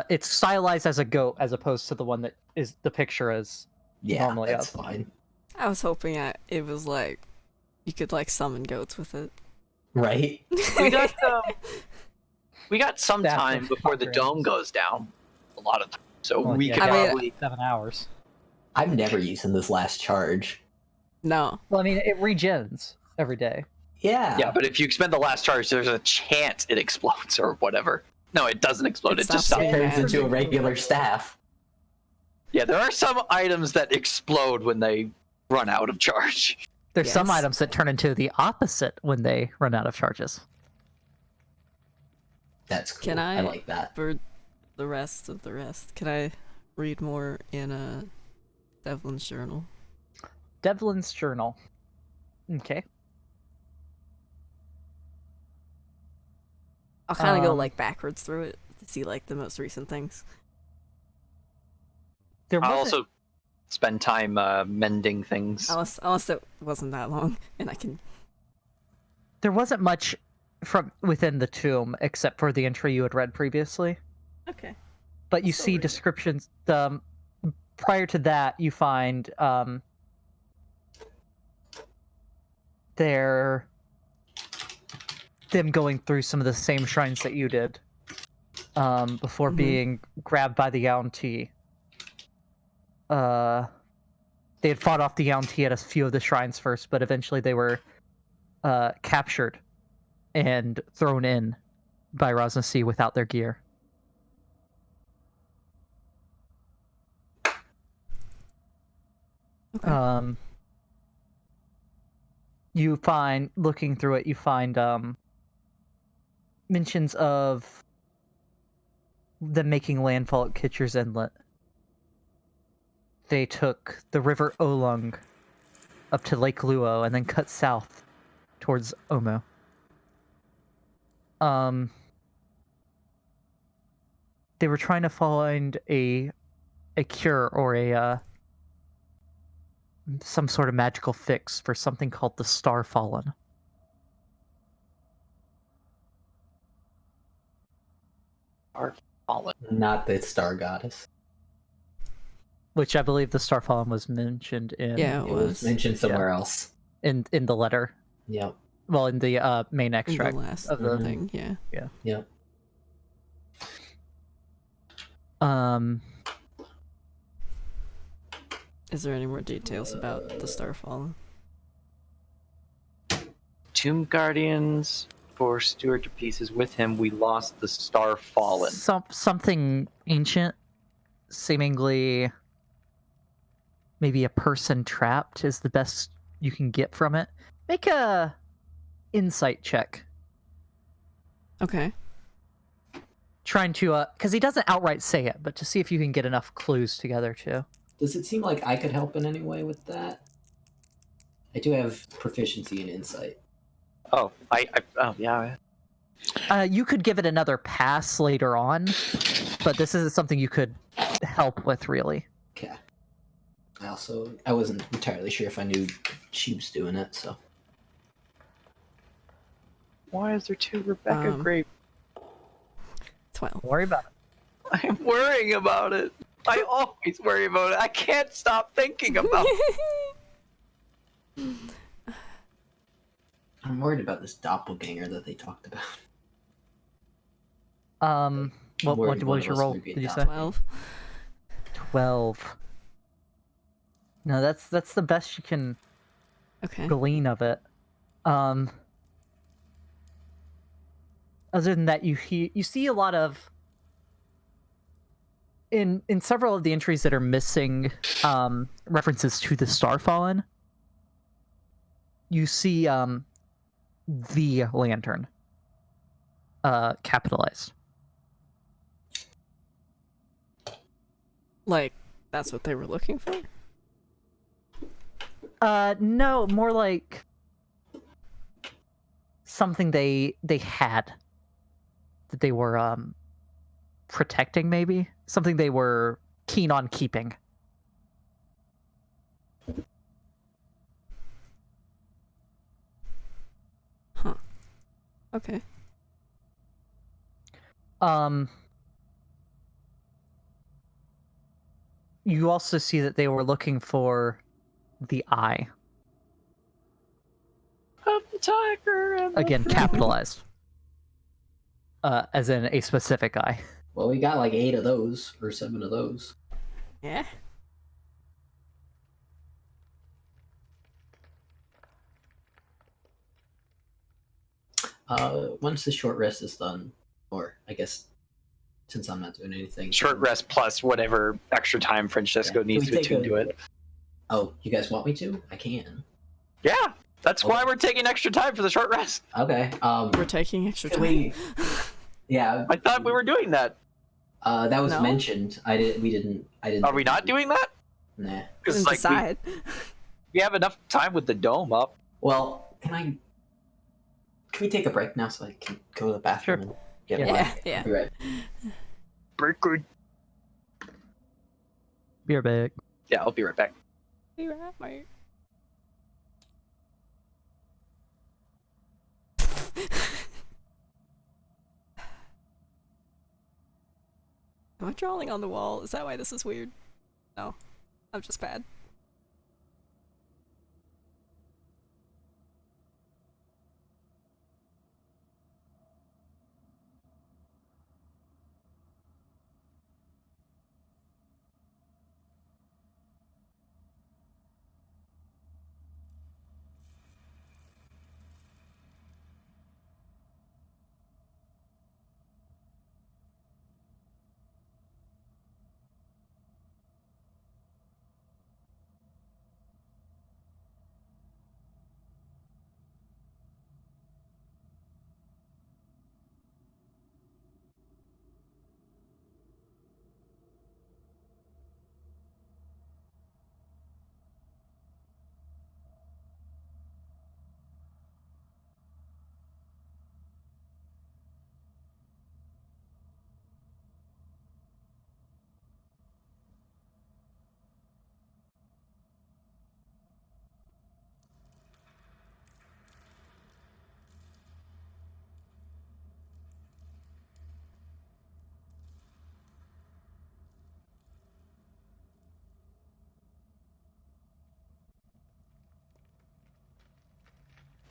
It's stylized as a goat as opposed to the one that is the picture is Yeah, normally that's of. fine. I was hoping it was like you could like summon goats with it. Right? We got some Staff time of before the Fuckers. dome goes down. A lot of time. So Well, we yeah. could I mean, probably... 7 hours. I'm never using this last charge. No. Well, I mean, it regens every day. Yeah. Yeah, but if you expend the last charge, there's a chance it explodes or whatever. No, it doesn't explode. It It just stops stops. It being turns magic. into a regular staff. Yeah, there are some items that explode when they run out of charge. There's some Yes. items that turn into the opposite when they run out of charges. That's cool. Can I- like that. For the rest of the rest, can I read more in Devlin's journal? Devlin's journal. Okay. I'll kind of go Um, like backwards through it to see like the most recent things. There I'll wasn't, also spend time mending things. Unless it wasn't that long, and I can. there wasn't much from within the tomb except for the entry you had read previously. Okay. But you Still see read it. descriptions. Prior to that, you find them going through some of the same shrines that you did before Mhm. being grabbed by the Yaunti. They had fought off the Yaunti at a few of the shrines first, but eventually they were captured and thrown in by Rosnasi without their gear. Okay. You find, looking through it, you find mentions of them making landfall at Kitcher's Inlet. They took the River Olung up to Lake Luo and then cut south towards Omo. They were trying to find a cure or some sort of magical fix for something called the Star Fallen. Not the Star Goddess. Which I believe the Star Fallen was mentioned in Yeah, it It was was mentioned somewhere else. in the letter. Yep. Well, in the main in the extract last of the thing. Yeah. Yep. Is there any more details about the Starfallen? Tomb Guardians for Steward to pieces. With him, we lost the Star Fallen. Something ancient, seemingly maybe a person trapped is the best you can get from it. Make a insight check. Okay. Trying to, because he doesn't outright say it, but to see if you can get enough clues together too. Does it seem like I could help in any way with that? I do have proficiency in insight. Oh, oh yeah. You could give it another pass later on, but this isn't something you could help with, really. Okay. I wasn't entirely sure if I knew she was doing it, so. Why is there 2 Rebecca grapes? 12. Don't worry about it. I'm worrying about it. I always worry about it. I can't stop thinking about it. I'm worried about this doppelganger that they talked about. What worried one was of your us roll? would be a Did you say? doppelganger. 12. 12. No, that's the best you can Okay. glean of it. Other than that, you see a lot of in several of the entries that are missing references to the Starfallen. You see the lantern capitalized. Like, that's what they were looking for? No, more like something they had that they were protecting, maybe something they were keen on keeping. Huh. Okay. You also see that they were looking for the eye. Of the tiger and the Again, capitalized. As in a specific eye. Well, we got like 8 of those, or 7 of those. Yeah. Once the short rest is done, or I guess since I'm not doing anything. Short rest plus whatever extra time Francesco Yeah. needs Can we to take attune to it. Oh, you guys want me to? I can. Yeah, that's Okay. why we're taking extra time for the short rest. Okay. We're taking extra Can time. we? Yeah. I thought we were doing that. That was No? mentioned. I didn't. Are we not doing that? Nah. Because Didn't decide. we have enough time with the dome up. Well, can we take a break now so I can go to the bathroom and get Yeah. one? Yeah. I'll be right. Very good. Be right back. Yeah, I'll be right back. Be right back. Am I drawing on the wall? Is that why this is weird? No. I'm just bad.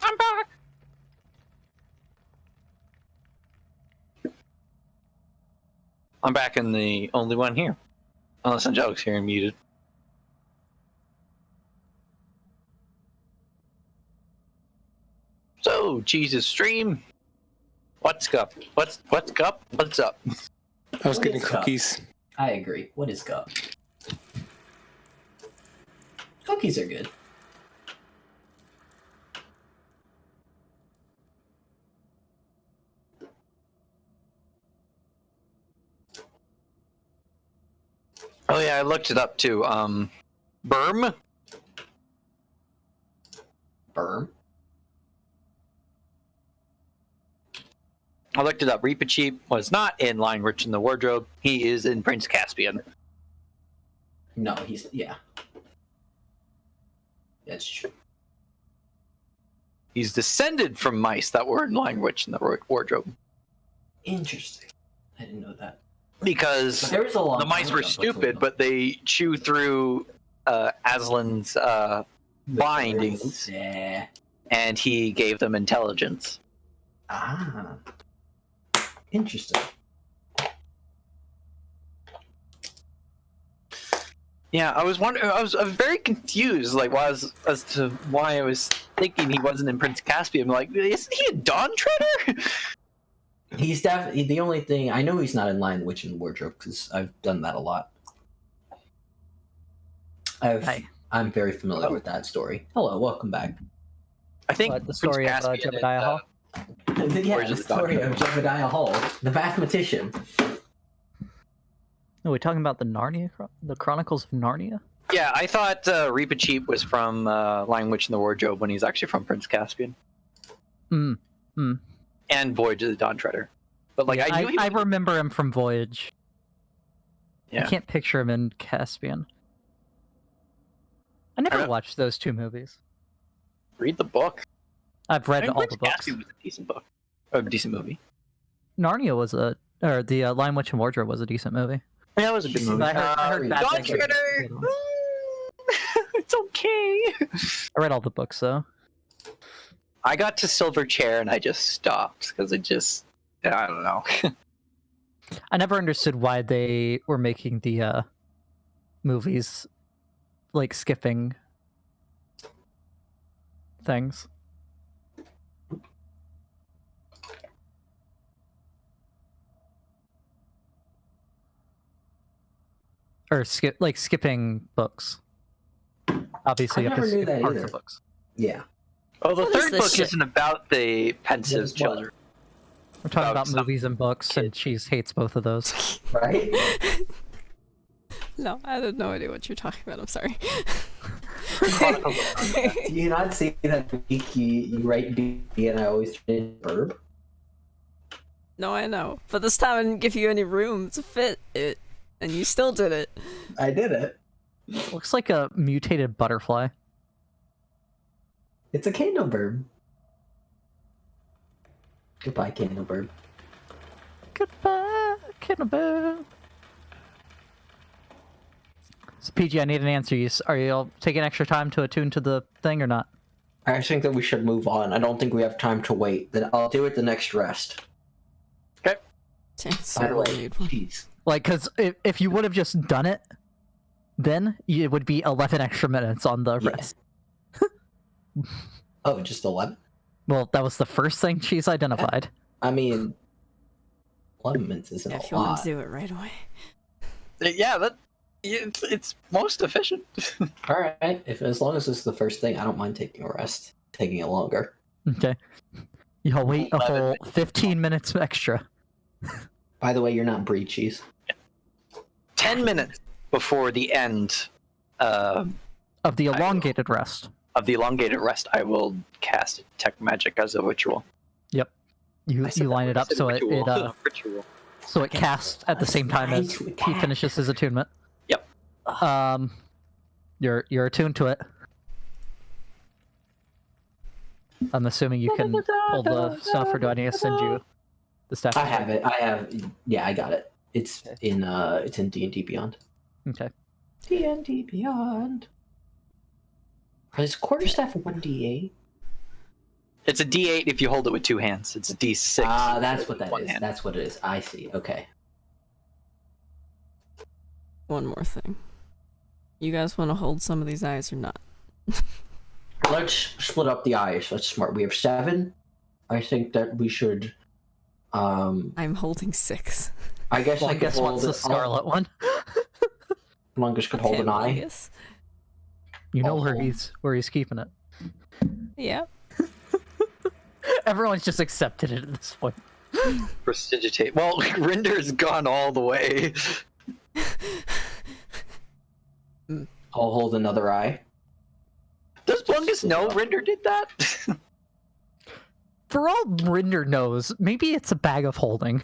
I'm back. I'm back in the only one here. Unless Angelica's here and muted. So, Jesus stream. What's up? What's up? What's up? I was What getting is cup? cookies. I agree. What is cup? Cookies are good. Oh yeah, I looked it up too. Berm? Berm. I looked it up. Reepicheep was not in Language in the Wardrobe. He is in Prince Caspian. No, he's yeah. That's true. He's descended from mice that were in Language in the Wardrobe. Interesting. I didn't know that. Because But there was a long the mice time were ago stupid, between them. but they chew through Aslan's bindings, Yeah. and he gave them intelligence. Ah. Interesting. Yeah, I was wondering. I was very confused, like, as to why I was thinking he wasn't in Prince Caspian. Like, isn't he a Dawn Treader? He's definitely the only thing I know he's not in line Witch in the Wardrobe because I've done that a lot. Hi. I'm very familiar with that story. Hello, welcome back. I think What, the story of Prince Caspian Jebediah and, Hall? Yeah, Where's the the story of Jebediah Hall, the mathematician. Are we talking about the Chronicles of Narnia? Yeah, I thought Reepicheep was from Language in the Wardrobe when he's actually from Prince Caspian. Hmm. And Voyage of the Dawn Treader. But like, Yeah, I knew he I was... remember him from Voyage. Yeah. I can't picture him in Caspian. I never don't- watched those two movies. Read the book. I've read I mean, all Prince the books. Caspian was a decent book. A decent movie. Narnia was the Lion, Witch, and Wardrobe was a decent movie. Yeah, that was a good movie. I heard bad Dawn things about Treader! the other ones. It's okay. I read all the books though. I got to Silver Chair and I just stopped because it just... I don't know. I never understood why they were making the movies like skipping things. Or skipping books. Obviously, I you have to never knew skip that parts either. of books. Yeah. Oh, the What is third this book shit? isn't about the pensive What? children. We're talking About about some movies and books, and she hates both of those. Right? No, I have no idea what you're talking about. I'm sorry. Chronicles of Narnia. Do you not see that week you write B and I always turn it in verb? No, I know. But this time I didn't give you any room to fit it, and you still did it. I did it. Looks like a mutated butterfly. It's a candle bird. Goodbye, candle bird. Goodbye, Kennebell. So, PG, I need an answer. Are you all taking extra time to attune to the thing or not? I think that we should move on. I don't think we have time to wait. Then I'll do it the next rest. Okay. By the way, Need one. jeez. Like, because if you would have just done it, then it would be 11 extra minutes on the Yeah. rest. Oh, just 11? Well, that was the first thing she's identified. I mean, 11 minutes isn't Yeah, a if you want lot. to do it right away. Yeah, it's most efficient. All right, as long as it's the first thing, I don't mind taking a rest. Taking it longer. Okay. You'll wait a 11 whole minutes. 15 minutes extra. By the way, you're not Brie cheese. 10 minutes before the end Of the will. elongated rest. of the elongated rest, I will cast Detect Magic as a ritual. Yep. You line it up so it Ritual. casts at the same time Try as to he attack. finishes his attunement. Yep. You're attuned to it. I'm assuming you can pull the stuff, or do I need to send you the stuff? I have it. Yeah, I got it. It's in D&D Beyond. Okay. D&D Beyond. Is quarterstaff 1d8? It's a D8 if you hold it with two hands. It's a D6. Ah, if you that's hold it what that with one is. hand. That's what it is. I see. Okay. One more thing. You guys want to hold some of these eyes or not? Let's split up the eyes. That's smart. We have 7. I think that we should. I'm holding 6. I guess I could Guess hold what's the scarlet one? Longest could hold an eye. Yes. You know I'll where he's keeping it. Yeah. Everyone's just accepted it at this point. Prestigitate. Well, Rinder's gone all the way. I'll hold another eye. Does Blungus know Rinder did that? For all Rinder knows, maybe it's a bag of holding.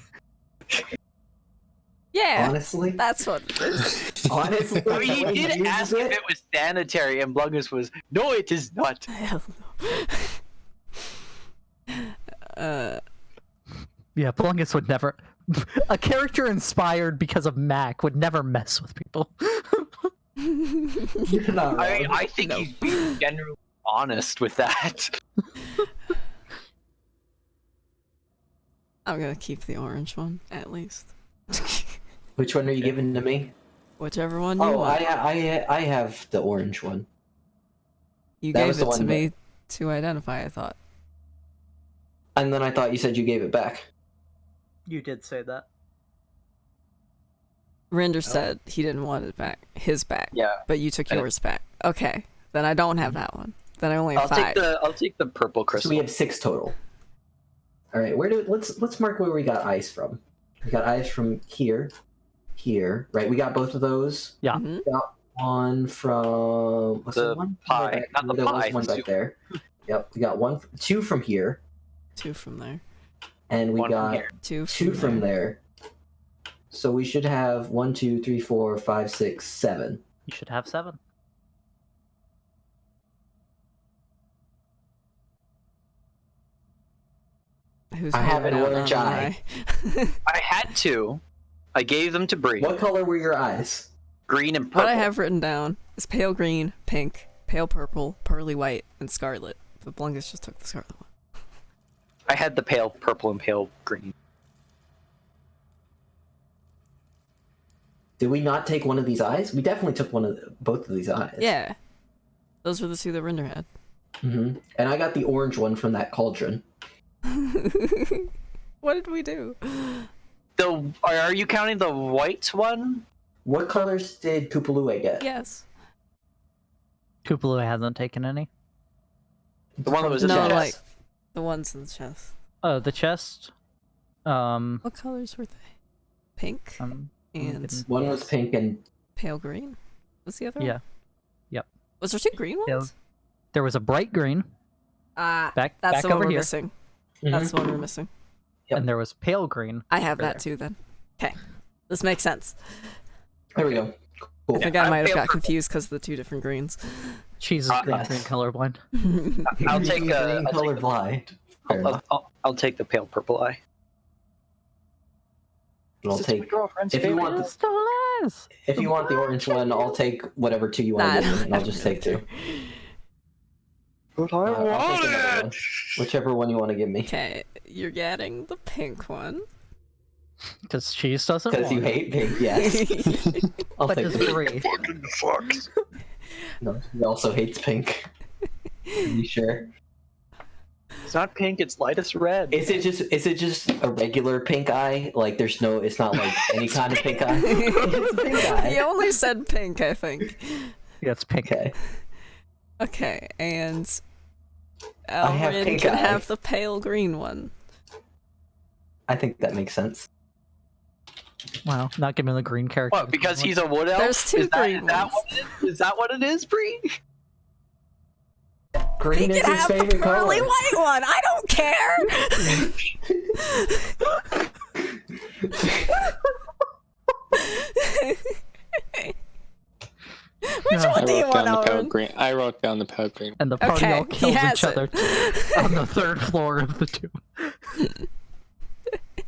Yeah, Honestly, that's what it is. honestly, I mean, the way he did uses ask if it was sanitary, and Blungus was, no, it is not. Hell no. Yeah, Blungus would never. A character inspired because of Mac would never mess with people. You're not wrong. I mean, I think he's being generally honest with that. I'm gonna keep the orange one, at least. Which one are you giving to me? Whichever one you Oh, want. I have the orange one. You that gave was the it to one me to identify, I thought. And then I thought you said you gave it back. You did say that. Rinder said he didn't want it back, his back. Yeah. But you took yours back. Okay, then I don't have that one. Then I only I'll have 5. take the purple So crystal. we have 6 total. All right, let's mark where we got ice from. We got ice from here, right? We got both of those. Yeah. Mhm. Got one from what's The that one? pie, Back, not the there pie, was one the back there. Yep, we got 2 from here, 2 from there. and we One from got here. 2 2 from there. So we should have 1, 2, 3, 4, 5, 6, 7. You should have 7. Who's I have an holding out orange on eye. I had 2. I gave them to Brie. What color were your eyes? Green and purple. What I have written down is pale green, pink, pale purple, pearly white, and scarlet. But Blungus just took the scarlet one. I had the pale purple and pale green. Did we not take one of these eyes? We definitely took both of these eyes. Yeah. Those were the 2 that Rinder had. Mm-hmm. And I got the orange one from that cauldron. What did we do? Are you counting the white one? What colors did Kupalue get? Yes. Kupalua hasn't taken any. The one that was in No, the chest. like the ones in the chest. Oh, the chest. What colors were they? Pink I'm and getting- One was pink and pale green. Was the other Yeah. one? Yep. Was there 2 green Yeah. ones? There was a bright green Ah, back that's back the one over we're here, missing. That's the one we're missing. Yep. and there was pale green. I have over that there. too then. Okay. This makes sense. there we go. I Cool. think Yeah, I I'm might have pale got purple. confused because of the 2 different greens. Cheese is green colorblind. I'll take Green I'll color take, blind. Fair enough. I'll take the pale purple eye. I'll This is my take girlfriend's if you favorite. want the, It's delicious. if you want the orange one, I'll take whatever 2 you want Nah, to give me, and I'll just take 2. But I I'll take want another one. it. Whichever one you want to give me. Okay, you're getting the pink one. Because cheese doesn't Because you want it. hate pink, yes. I'll But take does the Brie. Fucking sucks. No, he also hates pink. Are you sure? It's not pink. It's lightest red. Is it just a regular pink eye? Like it's not like any kind of pink eye. It's a pink eye. You only said pink, I think. Yeah, it's pink. Okay. Okay, and I have Elrin pink can eye. have the pale green one. I think that makes sense. Wow, not giving the green character. What? Because he's a wood elf? There's 2 is that, green is that ones. what it is? Is that what it is, Brie? Green He is can his have the favorite pearly color. white one. I don't care. Which No. one do you want, the pale Elrin? green. I wrote down the pale green. And the party Okay, all he kills has each other on the 3rd floor of the 2.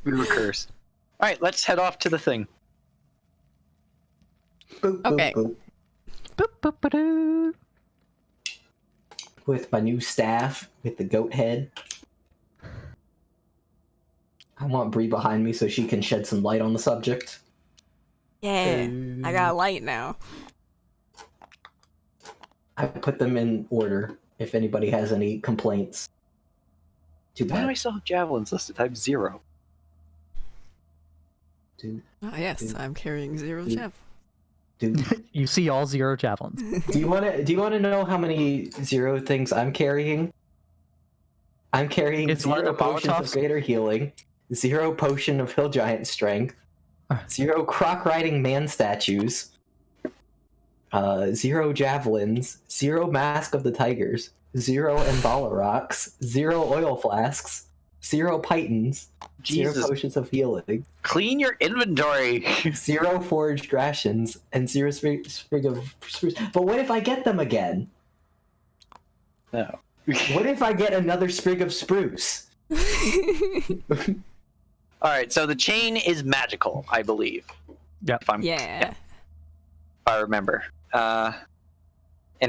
We were cursed. All right, let's head off to the thing. Boop, boop, Okay. boop. Boop, boop, ba-doo. With my new staff, with the goat head. I want Brie behind me so she can shed some light on the subject. Yeah, I got a light now. I put them in order if anybody has any complaints. Too Why do I bad. still have javelins listed? I have 0. Dude, Oh yes, Dude. I'm carrying 0 Dude. jav. dude. You see all 0 javelins. Do you want to know how many 0 things I'm carrying? I'm carrying It's one of 0 the potions of Molotovs? greater healing, 0 potion of hill giant strength, 0 croc riding man statues, 0 javelins, 0 mask of the tigers, 0 Embala rocks, 0 oil flasks, 0 pythons, 0 Jesus. potions of healing, Clean your inventory. 0 foraged rations, and 0 sprig of spruce. But what if I get them again? No. What if I get another sprig of spruce? All right, so the chain is magical, I believe. Yep. Yeah. If I remember. And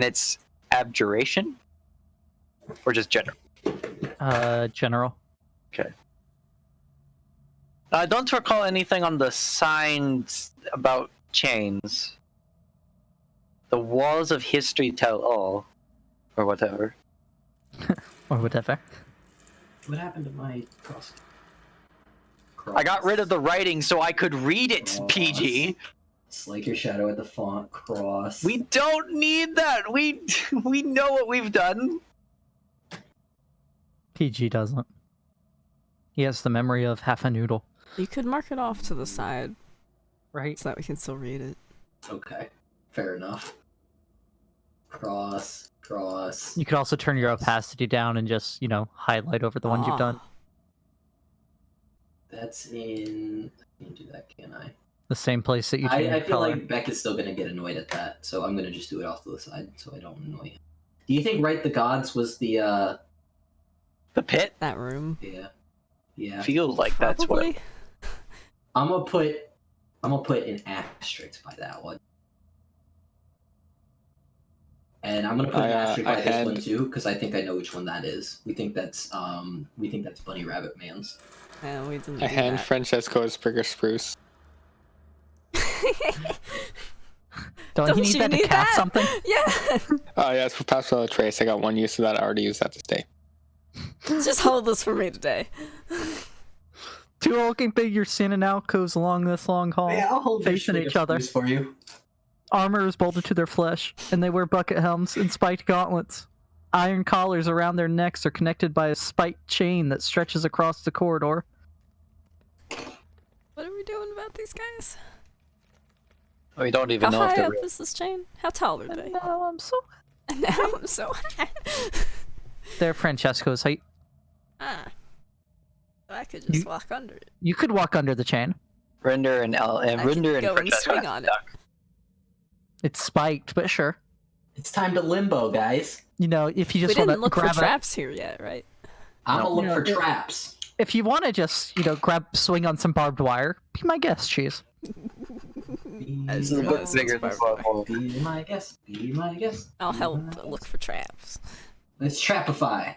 it's abjuration? Or just general? General. Okay. I don't recall anything on the signs about chains. The walls of history tell all. Or whatever. Or whatever. What happened to my cross? I got rid of the writing so I could read it, PG. Slake your shadow at the font, cross. We don't need that. We know what we've done. PG doesn't. He has the memory of half a noodle. You could mark it off to the side Right? so that we can still read it. Okay, fair enough. Cross. You could also turn your opacity down and just, highlight over the ones you've done. That's in... I can do that, can I? The same place that you I change feel color. like Beck is still gonna get annoyed at that, so I'm gonna just do it off to the side so I don't annoy him. Do you think Right the Gods was the The pit? That room. Yeah. Feels like that's what. Probably. I'm gonna put an asterisk by that one. And I'm gonna put an asterisk by this one too, because I think I know which one that is. We think that's Bunny Rabbit Man's. Yeah, we didn't I do hand that. Francesco a sprig of spruce. Don't you need that to need cast that? something? Yeah. Oh yeah, it's for pastoral trace. I got one use of that. I already used that this day. Just hold this for me today. Two hulking figures standing alcoves along this long hall, I'll hold facing each other. for you. Armor is bolted to their flesh, and they wear bucket helms and spiked gauntlets. Iron collars around their necks are connected by a spiked chain that stretches across the corridor. What are we doing about these guys? We don't even How know if high they're up real. is this chain? How tall are they? Now I'm so... Now I'm so high. They're Francesco's height. Ah. So I could just walk under it. You could walk under the chain. Rinder and I could Rinder and go and Francesco. swing on it. It's spiked, but sure. It's time to limbo, guys. If you We just want didn't to look for grab traps here yet, right? I'm No. gonna look No, for it- traps. If you want to just, swing on some barbed wire, be my guest, Cheese. This is a bit bigger than Barbarian. Be my guest. Be my guest. I'll be help my look guest. for traps. Let's trapify.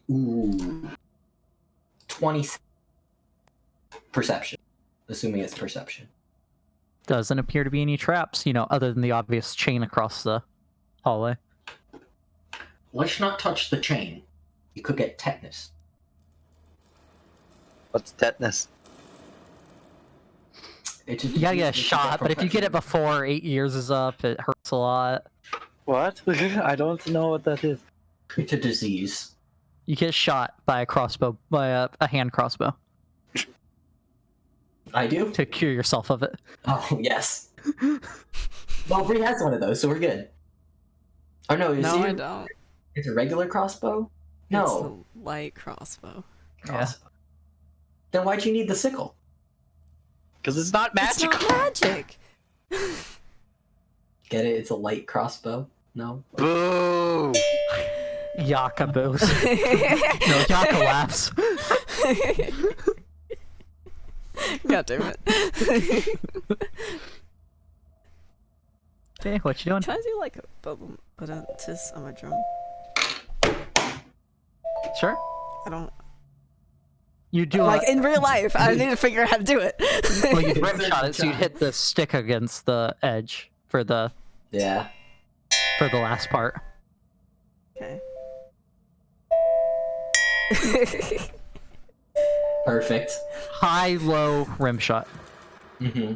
Ooh. 20 perception. Assuming it's perception. Doesn't appear to be any traps, other than the obvious chain across the hallway. Let's not touch the chain. You could get tetanus. What's tetanus? It's You gotta get a disease shot, from but if you get it infection. before 8 years is up, it hurts a lot. What? I don't know what that is. It's a disease. You get shot by a hand crossbow I do? to cure yourself of it. Oh, yes. Well, Brie has one of those, so we're good. Oh, no, is No, it? I don't. It's a regular crossbow? It's No. a light crossbow. Crossbow. Then why'd you need the sickle? Because it's not It's magical. not magic. Get it? It's a light crossbow? No? Boo! Yakaboos. No, Yaka laughs. God damn it. Hey, what you doing? Can I do like a bubble tis on my drum? Sure. I don't You do like in real life. I need to figure out how to do it. well, you'd rim shot it, so you'd hit the stick against the edge for the Yeah. last part. Okay. Perfect. High, low rim shot. Mm-hmm.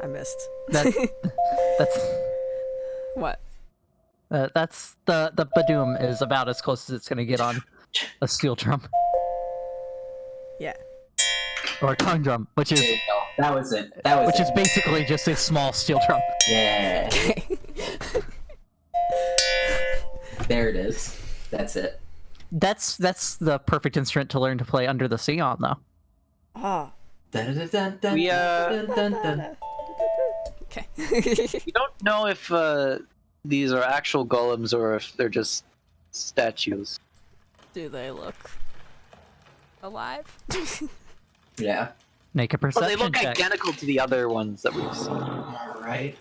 I missed. That's What? that's the Badoom is about as close as it's gonna get on a steel drum. Yeah. Or a tongue drum, which is There you go. That was it. That was which it. is basically just a small steel drum. Yeah. Okay. There it is. That's it. That's the perfect instrument to learn to play under the sea on, though. Oh. We, Okay. We don't know if these are actual golems or if they're just statues. Do they look alive? Yeah. Make a Well, perception they look check. identical to the other ones that we've seen. All right.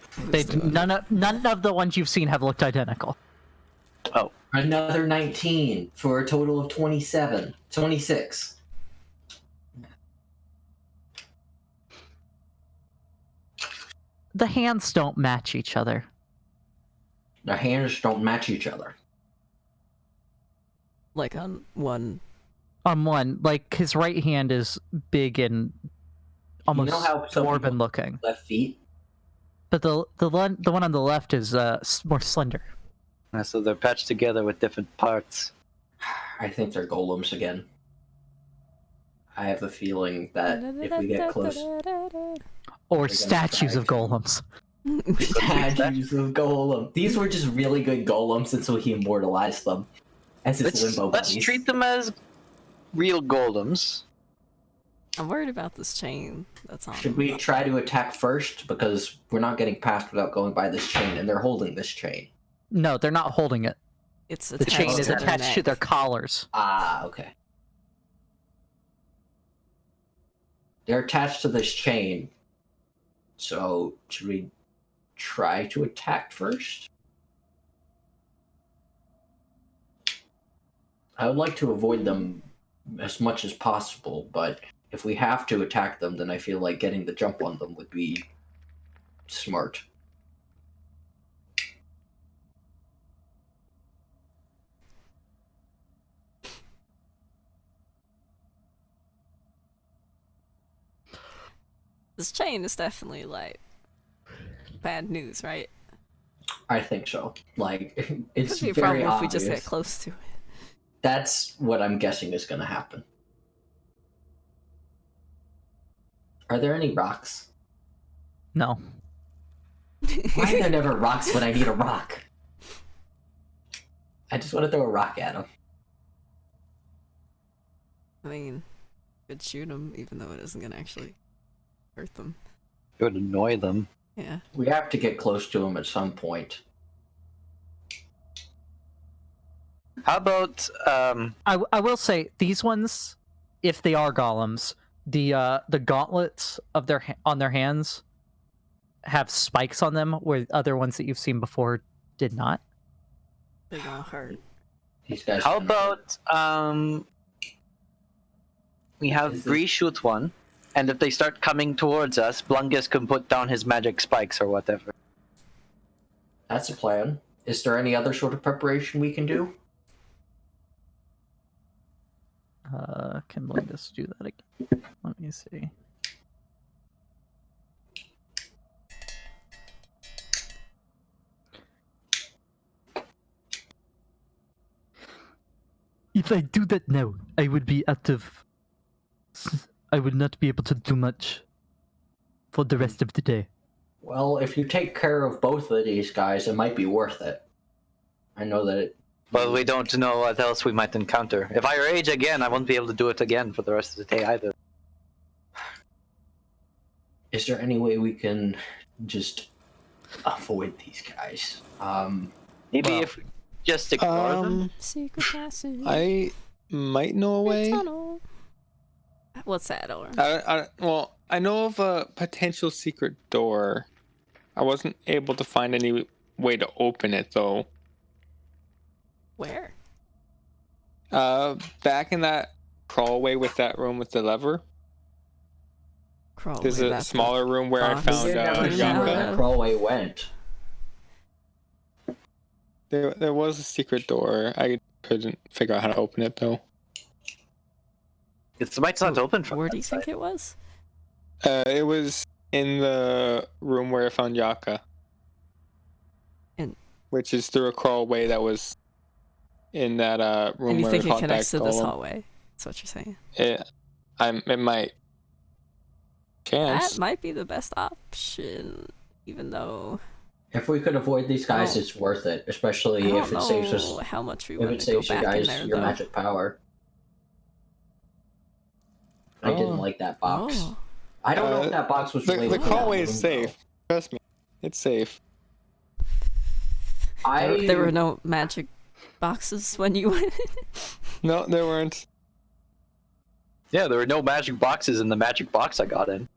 None of the ones you've seen have looked identical. Oh, Another 19 for a total of 26. The hands don't match each other. Their hands don't match each other. Like on one. On one, like his right hand is big and almost how some dwarven people- looking, Left feet. but the one on the left is more slender. so they're patched together with different parts. I think they're golems again. I have a feeling that if we get close, Or gonna statues of try to- golems. statues of golem. These were just really good golems until he immortalized them as his limbo Let's buddies. treat them as real golems. I'm worried about this chain that's on. Should we try to attack first? Because we're not getting past without going by this chain, and they're holding this chain. No, they're not holding it. It's The chain is their attached to their collars. Ah, okay. They're attached to this chain. So, should we try to attack first? I would like to avoid them as much as possible, but if we have to attack them, then I feel like getting the jump on them would be smart. This chain is definitely like bad news, right? I think so. Like, it's Could be a very problem if we obvious. just get close to it. That's what I'm guessing is going to happen. Are there any rocks? No. Why are there never rocks when I need a rock? I just want to throw a rock at him. I mean, could shoot them, even though it isn't gonna actually hurt them. It would annoy them. Yeah. We have to get close to him at some point. How about I will say these ones, if they are golems, the gauntlets of on their hands have spikes on them, where other ones that you've seen before did not. They're gonna hurt. These guys. how about we have This is- Brie shoot one, and if they start coming towards us, Blungus can put down his magic spikes or whatever. That's a plan. Is there any other sort of preparation we can do? Can Blungus do that again? Let me see. If I do that now, I would be out of. I would not be able to do much for the rest of the day. Well, if you take care of both of these guys, it might be worth it. I know that it. But we don't know what else we might encounter. If I rage again, I won't be able to do it again for the rest of the day either. Is there any way we can just avoid these guys? Maybe Well, if we just ignore them. Secret passage. I might know a way. Tunnel. What's that, Elrin? Well, I know of a potential secret door. I wasn't able to find any way to open it though. Where? Back in that crawlway with that room with the lever. Crawl There's away a back to- smaller room where I box. found We never Yaka. see where Yaka. that crawlway went. There was a secret door. I couldn't figure out how to open it though. It might not open from Where that do you think side. it was? It was in the room where I found Yaka. And- Which is through a crawlway that was in that room And you where think we it fought connects to that this golem. hallway? That's what you're saying. It might. Chance. That might be the best option, even though If we could avoid these guys, Oh. it's worth it, I especially don't if it saves us. know how much we If want it to go saves you back in guys there, your though. magic power. I didn't Oh. like that box. Oh, I don't know if that box was The related to crawlway that is room, though. safe. Trust me, it's safe. there were no magic boxes when you went. No, there weren't. Yeah, there were no magic boxes in the magic box I got in.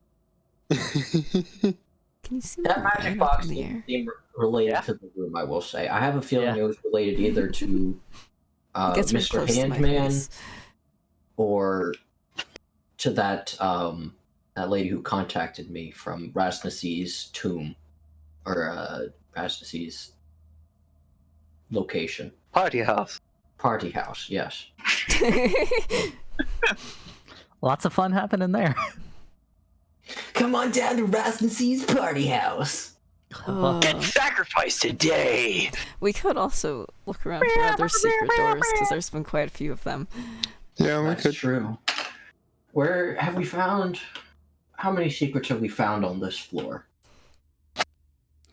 Can you see That my magic hand up box in the didn't air? seem related Yeah. to the room, I will say. I have a feeling Yeah. it was related either to It gets real Mr. close to my Handman face. or to that that lady who contacted me from Rasmus's tomb or Rasmus's location. Party house. Party house, yes. Lots of fun happening there. Come on down to Rasmus's party house. Get sacrificed today! We could also look around for other secret doors, because there's been quite a few of them. Yeah, we That's could. true. Where have we found? How many secrets have we found on this floor?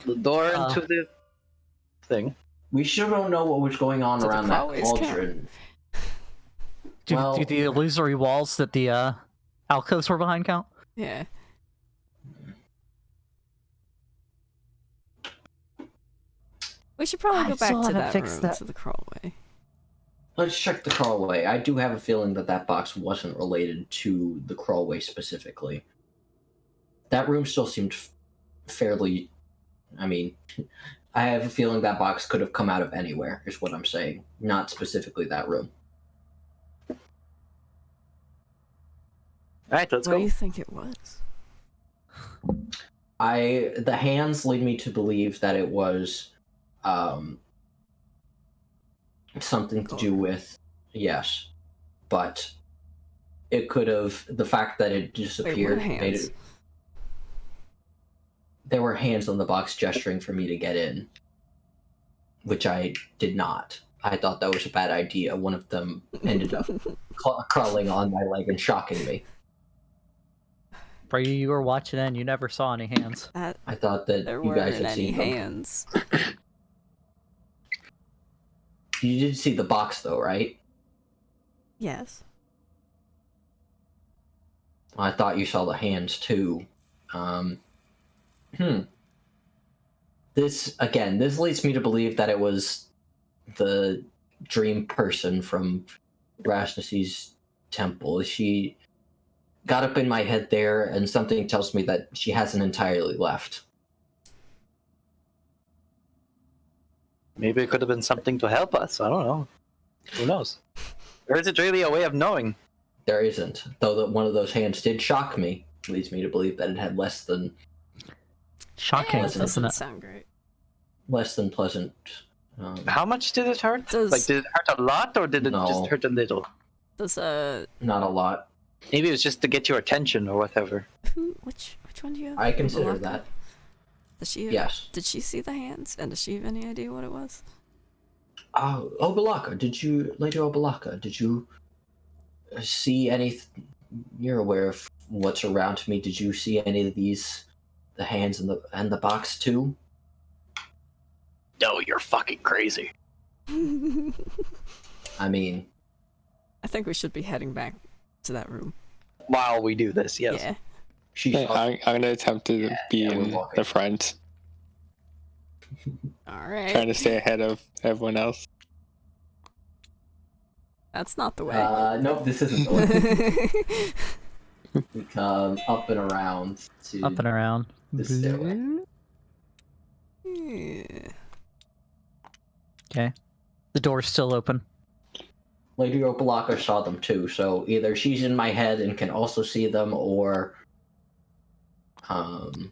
The door into the thing. We still don't know what was going on So the around that crawlways count. cauldron. Do, Well- do the illusory walls that the alcoves were behind count? Yeah. We should probably I go back still to haven't that fixed room, that. to the crawlway. Let's check the crawlway. I do have a feeling that that box wasn't related to the crawlway specifically. That room still seemed fairly. I mean, I have a feeling that box could have come out of anywhere, is what I'm saying. Not specifically that room. Alright, let's What go. do you think it was? The hands lead me to believe that it was something to do with, yes, but it could have, the fact that it disappeared Wait, what made hands? it, there were hands on the box gesturing for me to get in, which I did not. I thought that was a bad idea. One of them ended up crawling on my leg and shocking me. For you were watching and you never saw any hands. That I thought that there you guys weren't had any seen them. hands. You did see the box though, right? Yes. I thought you saw the hands too. This leads me to believe that it was the dream person from Rasmus's temple. She got up in my head there, and something tells me that she hasn't entirely left. Maybe it could have been something to help us. I don't know. Who knows? Or is it really a way of knowing? There isn't, though that one of those hands did shock me. Leads me to believe that it had less than Shocking, That Listen, doesn't doesn't it? sound great. pleasant. How much did it hurt? Does- Like, did it hurt a lot, or did it No. just hurt a little? Does Not a lot. Maybe it was just to get your attention or whatever. which one do you have? I consider Obalaka? that. Does she have, Yes. Did she see the hands? And does she have any idea what it was? Oh, Obalaka, Lady Obalaka, did you see anything? You're aware of what's around me. Did you see any of these, the hands and the box too? No, you're fucking crazy. I mean, I think we should be heading back to that room. While we do this, yes. Yeah. she Yeah, saw. I'm gonna attempt to be yeah, we're in walking. the front, Alright. trying to stay ahead of everyone else. That's not the way. Nope, this isn't the way. We come up and around to Up and around. the stairway. Yeah. Okay. The door's still open. Lady Opalaka saw them too, so either she's in my head and can also see them, or I'm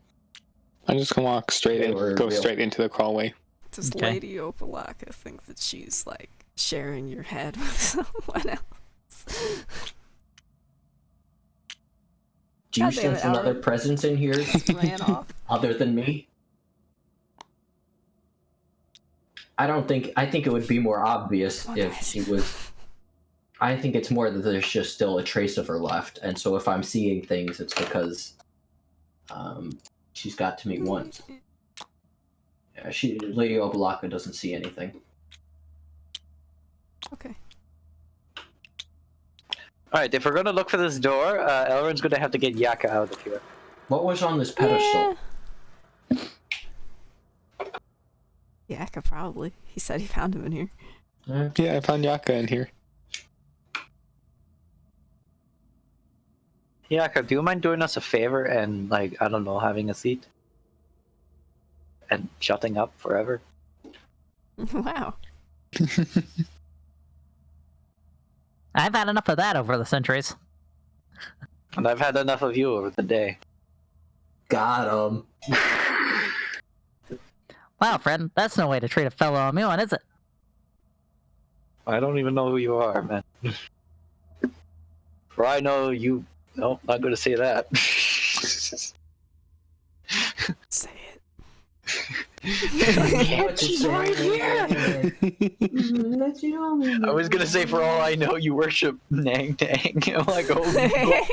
just gonna walk straight They in, were go real. straight into the crawlway. Does Okay. Lady Opalaka think that she's like sharing your head with someone else? do you God damn it, sense another Elrin. presence in here Ran off. other than me? I think it would be more obvious Oh, if nice. she was. I think it's more that there's just still a trace of her left, and so if I'm seeing things, it's because She's got to me once. Yeah, Lady Obalaka doesn't see anything. Okay. All right, if we're gonna look for this door, Elrin's gonna have to get Yaka out of here. What was on this pedestal? Yeah, could probably. He said he found him in here. Yeah, I found Yaka in here. Yaka, do you mind doing us a favor and, like, I don't know, having a seat? And shutting up forever? Wow. I've had enough of that over the centuries. And I've had enough of you over the day. Got him. Wow, friend, that's no way to treat a fellow Amuan, is it? I don't even know who you are, man. For I know you... No, not gonna say that. Say it. She's right here. I was gonna say, for all I know, you worship Nang Tang. I'm like, oh, no.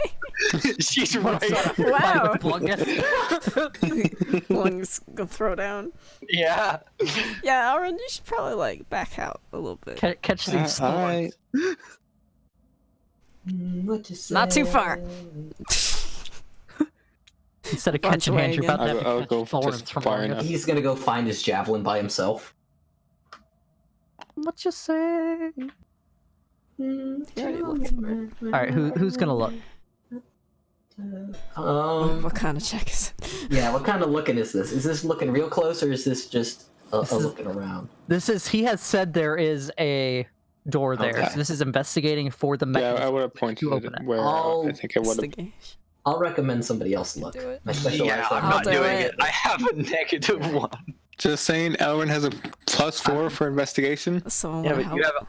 She's right. Wow. Blungus. One's gonna throw down. Yeah. Yeah, Elrin, you should probably like back out a little bit. Catch these storms. Alright. Not too far. Instead of Bunch catching away hands, you're again. about to have to I'll catch go thorns just from far Blungus. enough. He's gonna go find his javelin by himself. What you say? He already looked for it. All right, who's gonna look? What kind of check is it? Yeah, what kind of looking is this? Is this looking real close, or is this just a looking around? This is. He has said there is a door there. Okay. So this is investigating for the Yeah, mechanism. I would have pointed to open it it. where Oh, I think it would have. Investigation. I'll recommend somebody else look. Do it. My specialized Yeah, I'm I'll not do doing it. it. I have a -1. Just saying, Elrin has a +4 for investigation. Someone Yeah, wanna but you help? have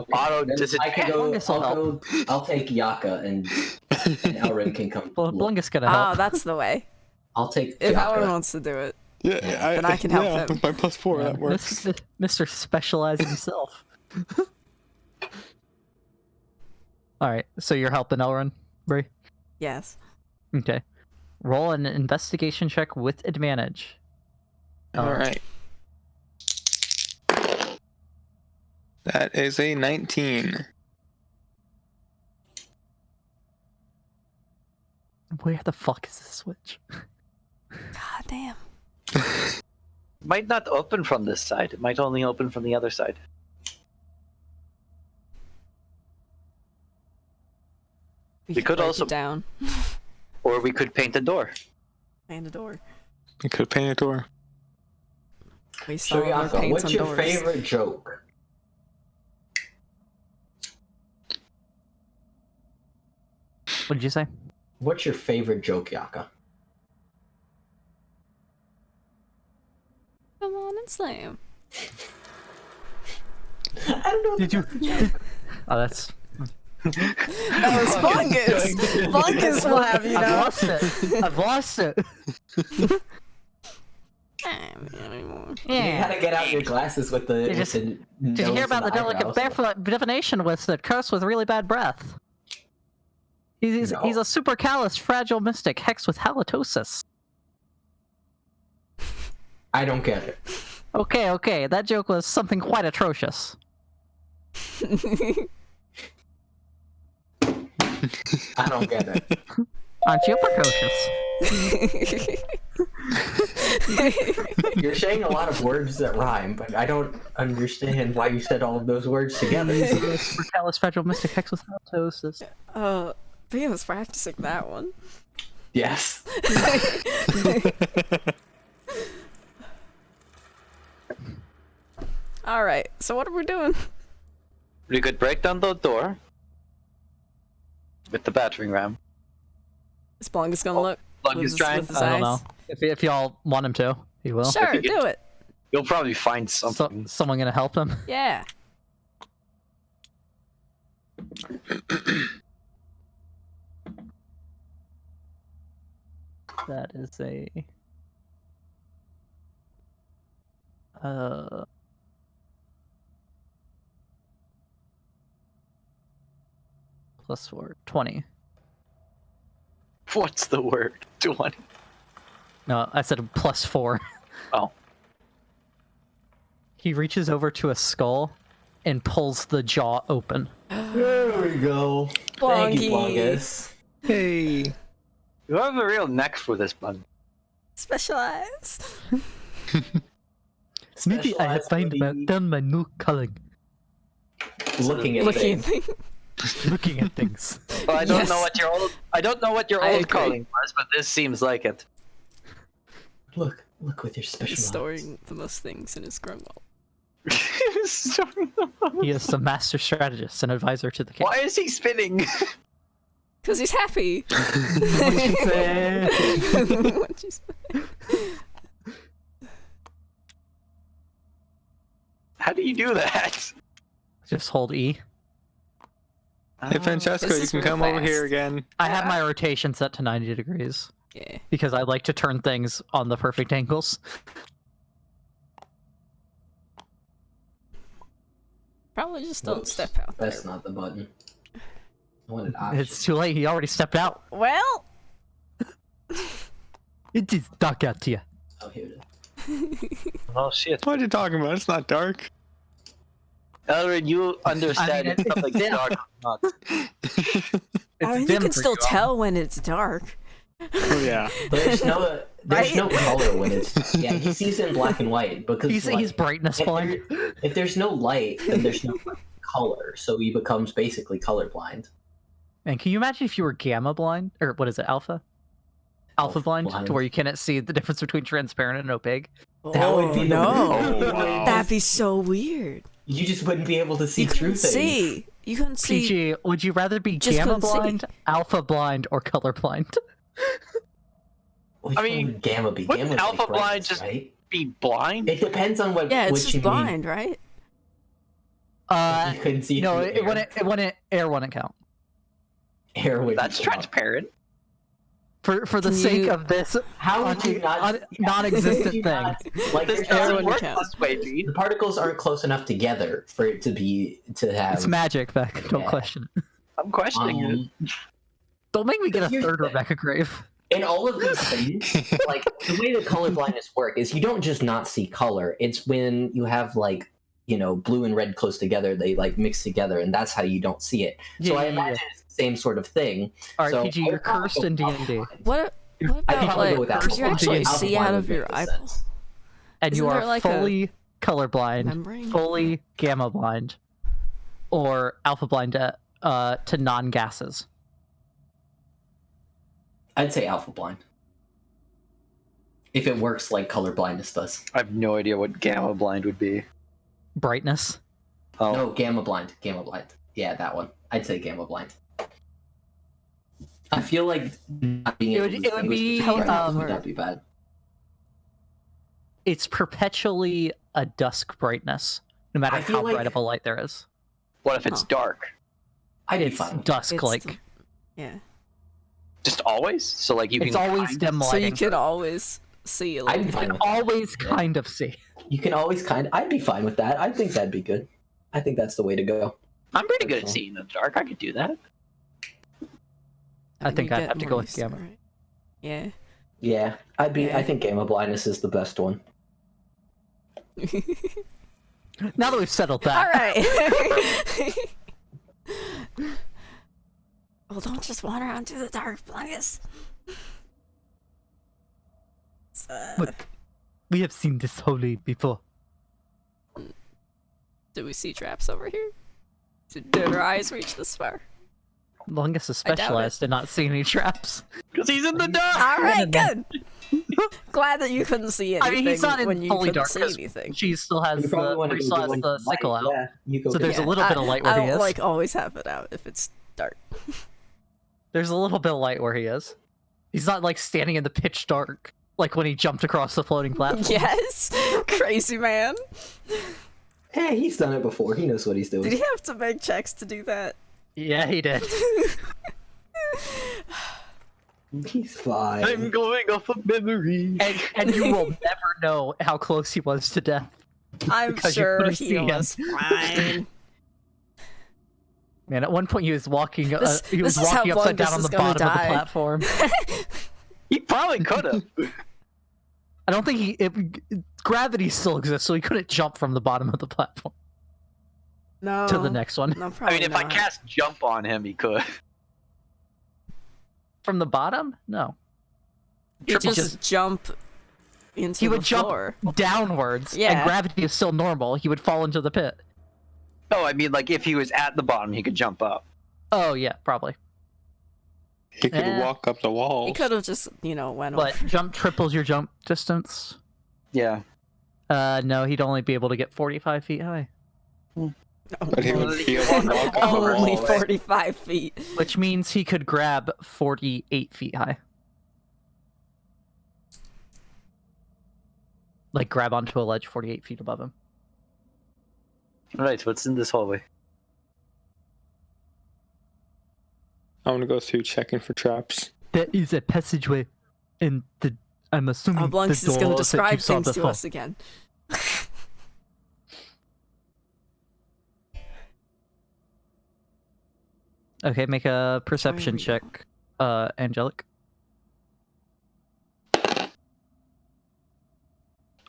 auto Then I disadvantage. can go. Blungus will I'll take Yaka, and Elrin can come. Well, look. Blungus gonna Oh, help. that's the way. I'll take If Yaka. Elrin wants to do it. Yeah, Then I can help him. With my +4, that works. Mr. Specialize himself. All right, so you're helping Elrin, Brie? Yes. Okay. Roll an investigation check with advantage. All right. That is a 19. Where the fuck is the switch? God damn. Might not open from this side. It might only open from the other side. We could break also- it down. Or we could paint a door. And a door. You could paint a door. We So saw our Yaka, paints what's on your doors. favorite joke? What did you say? What's your favorite joke, Yaka? Come on and slam. I don't know. Did you? Oh, that's. That was Fungus! Fungus will have you I've know. lost it. I've lost it. Anymore. You Yeah. gotta get out your glasses with the. Did you with just- the Did you nose hear about the and delicate eyebrows. definition with the curse with really bad breath? He's No. a super callous, fragile mystic hexed with halitosis. I don't get it. Okay, that joke was something quite atrocious. I don't get it. Aren't you precocious? You're saying a lot of words that rhyme, but I don't understand why you said all of those words together. Super callous, fragile mystic hexed with halitosis. Brie was practicing that one. Yes. Alright, so what are we doing? We could break down the door with the battering ram. Is Blungus gonna look? Plug with is his- trying. with his I don't know. eyes? If y'all want him to, he will. Sure, If you do it. You'll probably find something. Someone gonna help him? Yeah. That is a +4, 20. What's the word? 20. No, I said +4. Oh. He reaches over to a skull and pulls the jaw open. There we go. Thank you, Bonky. Blongus. Hey. You have a real neck for this button. Specialize. Maybe I have Specialized done my new culling. Looking at Looking at things. things. Looking at things. Well, I don't Yes. know what your old. I don't know what your I old agree. calling was, but this seems like it. Look with your special He's eyes. storing the most things in his grimoire. He is the master strategist and advisor to the king. Why is he spinning? Because he's happy. What'd you say? What'd you say? How do you do that? Just hold E. Hey, Francesco, This you is can real come over fast. here again. I have my rotation set to 90 degrees Yeah. because I like to turn things on the perfect angles. Probably just don't Whoops. step out there. That's not the button. I wanted options. It's too late. He already stepped out. Well, It is dark out here. Oh, here it is. Oh shit. What are you talking about? It's not dark. Elrin, you understand I mean, it's something it's dark or not. I mean, you dim can for still you. tell when it's dark. Oh, yeah. There's no Right? color when it's he sees it in black and white because He's brightness if, blind. if there's no light, then there's no color, so he becomes basically colorblind. And can you imagine if you were gamma blind? Or what is it, alpha? Alpha blind? blind. To where you cannot see the difference between transparent and opaque? That would be the no. Oh, wow. That'd be so weird. You just wouldn't be able to see You through couldn't things. see. You couldn't see. PG, would you rather be Just gamma couldn't see. blind, alpha blind, or color blind? Which I one mean, would gamma be? wouldn't Gamma's alpha like blind brightness, just- right? Be blind? It depends on what. Yeah, it's which just you mean. blind, right? Uh, You couldn't see no, through it wouldn't. Air wouldn't count. air would That's go up. transparent. For the Can sake you- of this How would you not? non-existent How would you thing. not- Like This there's air doesn't wouldn't work count. this way, dude. the particles aren't close enough together for it to have. It's magic, Beck. Don't Yeah. question it. I'm questioning it. Don't make me get a Here's third the thing. Rebecca Grave. In all of these things, like the way that color blindness work is you don't just not see color. It's when you have like blue and red close together, they like mix together, and that's how you don't see it. So I imagine it's the same sort of thing. All right, So PG, I you're would probably cursed go in alpha D&D, What? What I'd about probably like? go with Could you alpha actually blind. Alpha see blind out would of make your the eyeballs? sense. and you Isn't are there like a fully colorblind, membrane? fully gamma blind, or alpha blind to non-gases. I'd say alpha blind. If it works like color blindness does. I have no idea what gamma blind would be. Brightness. Oh, No, gamma blind. Gamma blind. Yeah, that one. I'd say gamma blind. I feel like not being able to It would be, distinguish between how would that would not work? be bad. It's perpetually a dusk brightness, no matter I feel how like- bright of a light there is. what if it's Huh. dark? I'd be It's fine. with dusk, It's like the- Yeah. Just always? So like you it's can always kind dim So you lighting. could always see a I'd little be fine bit. with that. Always Yeah. kind of see. You can always I'd be fine with that. I think that'd be good. I think that's the way to go. I'm pretty good at seeing in the dark. I could do that. I think You I'd get have to more go with used to it, gamma. right? Yeah. Yeah, I'd be. Yeah. I think gamma blindness is the best one. Now that we've settled that, All right. Well, don't just wander out into the dark, Blungus. Look, we have seen this holy before. Do we see traps over here? Did our eyes reach this far? Longus is I doubt it. specialized, did not see any traps. Because he's in the dark! All right, good. Glad that you couldn't see anything I mean, he's not in when you fully couldn't dark see 'cause anything. She still has You probably want the, to still go has with the sickle out. Yeah, you go. So get there's that. a little bit of light where I he don't is. like always have it out if it's dark. There's a little bit of light where he is. He's not like standing in the pitch dark like when he jumped across the floating platform. Yes, crazy man. Hey, he's done it before. He knows what he's doing. Did he have to make checks to do that? Yeah, he did. He's fine. I'm going off of memory. And you will never know how close he was to death. I'm Because you sure couldn't he see him. was fine. Man, at one point he was walking. This- he was this is how walking upside Blungus down on is the gonna bottom of the die. platform. He probably could have. I don't think gravity still exists, so he couldn't jump from the bottom of the platform No. to the next one. No, I probably mean, if I not. cast jump on him, he could. From the bottom? No. He just jump into He the would jump floor. downwards, Yeah. and gravity is still normal. He would fall into the pit. No, I mean, like, if he was at the bottom, he could jump up. Oh, yeah, probably. He could walk up the walls. He could have just, went But over. jump triples your jump distance. Yeah. No, he'd only be able to get 45 feet high. But he would be able to walk up the Only walls. 45 feet. Which means he could grab 48 feet high. Like, grab onto a ledge 48 feet above him. Alright, what's in this hallway? I'm gonna go through checking for traps. There is a passageway, and I'm assuming Blunks is going to describe things to us again. Okay, make a perception There we go. check, Angelic.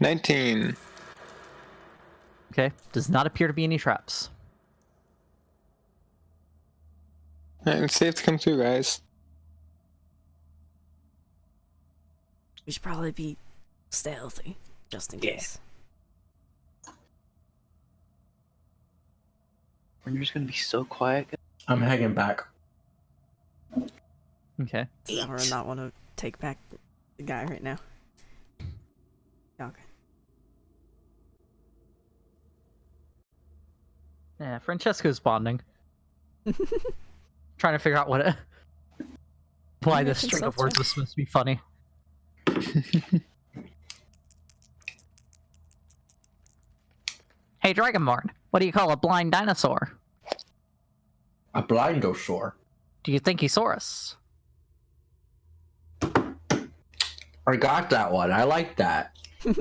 19. Okay, does not appear to be any traps. Alright, it's safe to come through, guys. We should probably be stealthy, just in Yeah. case. We're just gonna be so quiet. I'm hanging back. Okay. Does Elrin not want to take back the guy right now? Okay. Yeah, Francesco's bonding. Trying to figure out why Yeah, this I think string so of words too. was supposed to be funny. Hey, Dragonborn, what do you call a blind dinosaur? A blindosaur. Do you think he saw us? I got that one. I like that. Do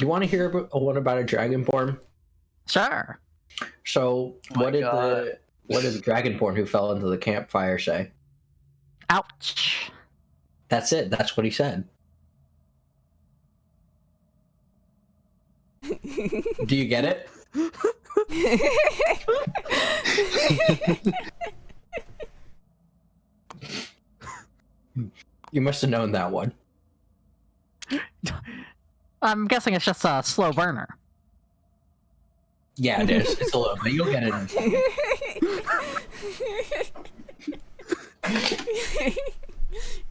you want to hear one about a dragonborn? Sure. So, my what did God. the dragonborn who fell into the campfire say? Ouch. That's it. That's what he said. Do you get it? You must have known that one. I'm guessing it's just a slow burner. Yeah, it is. It's a little bit. You'll get it.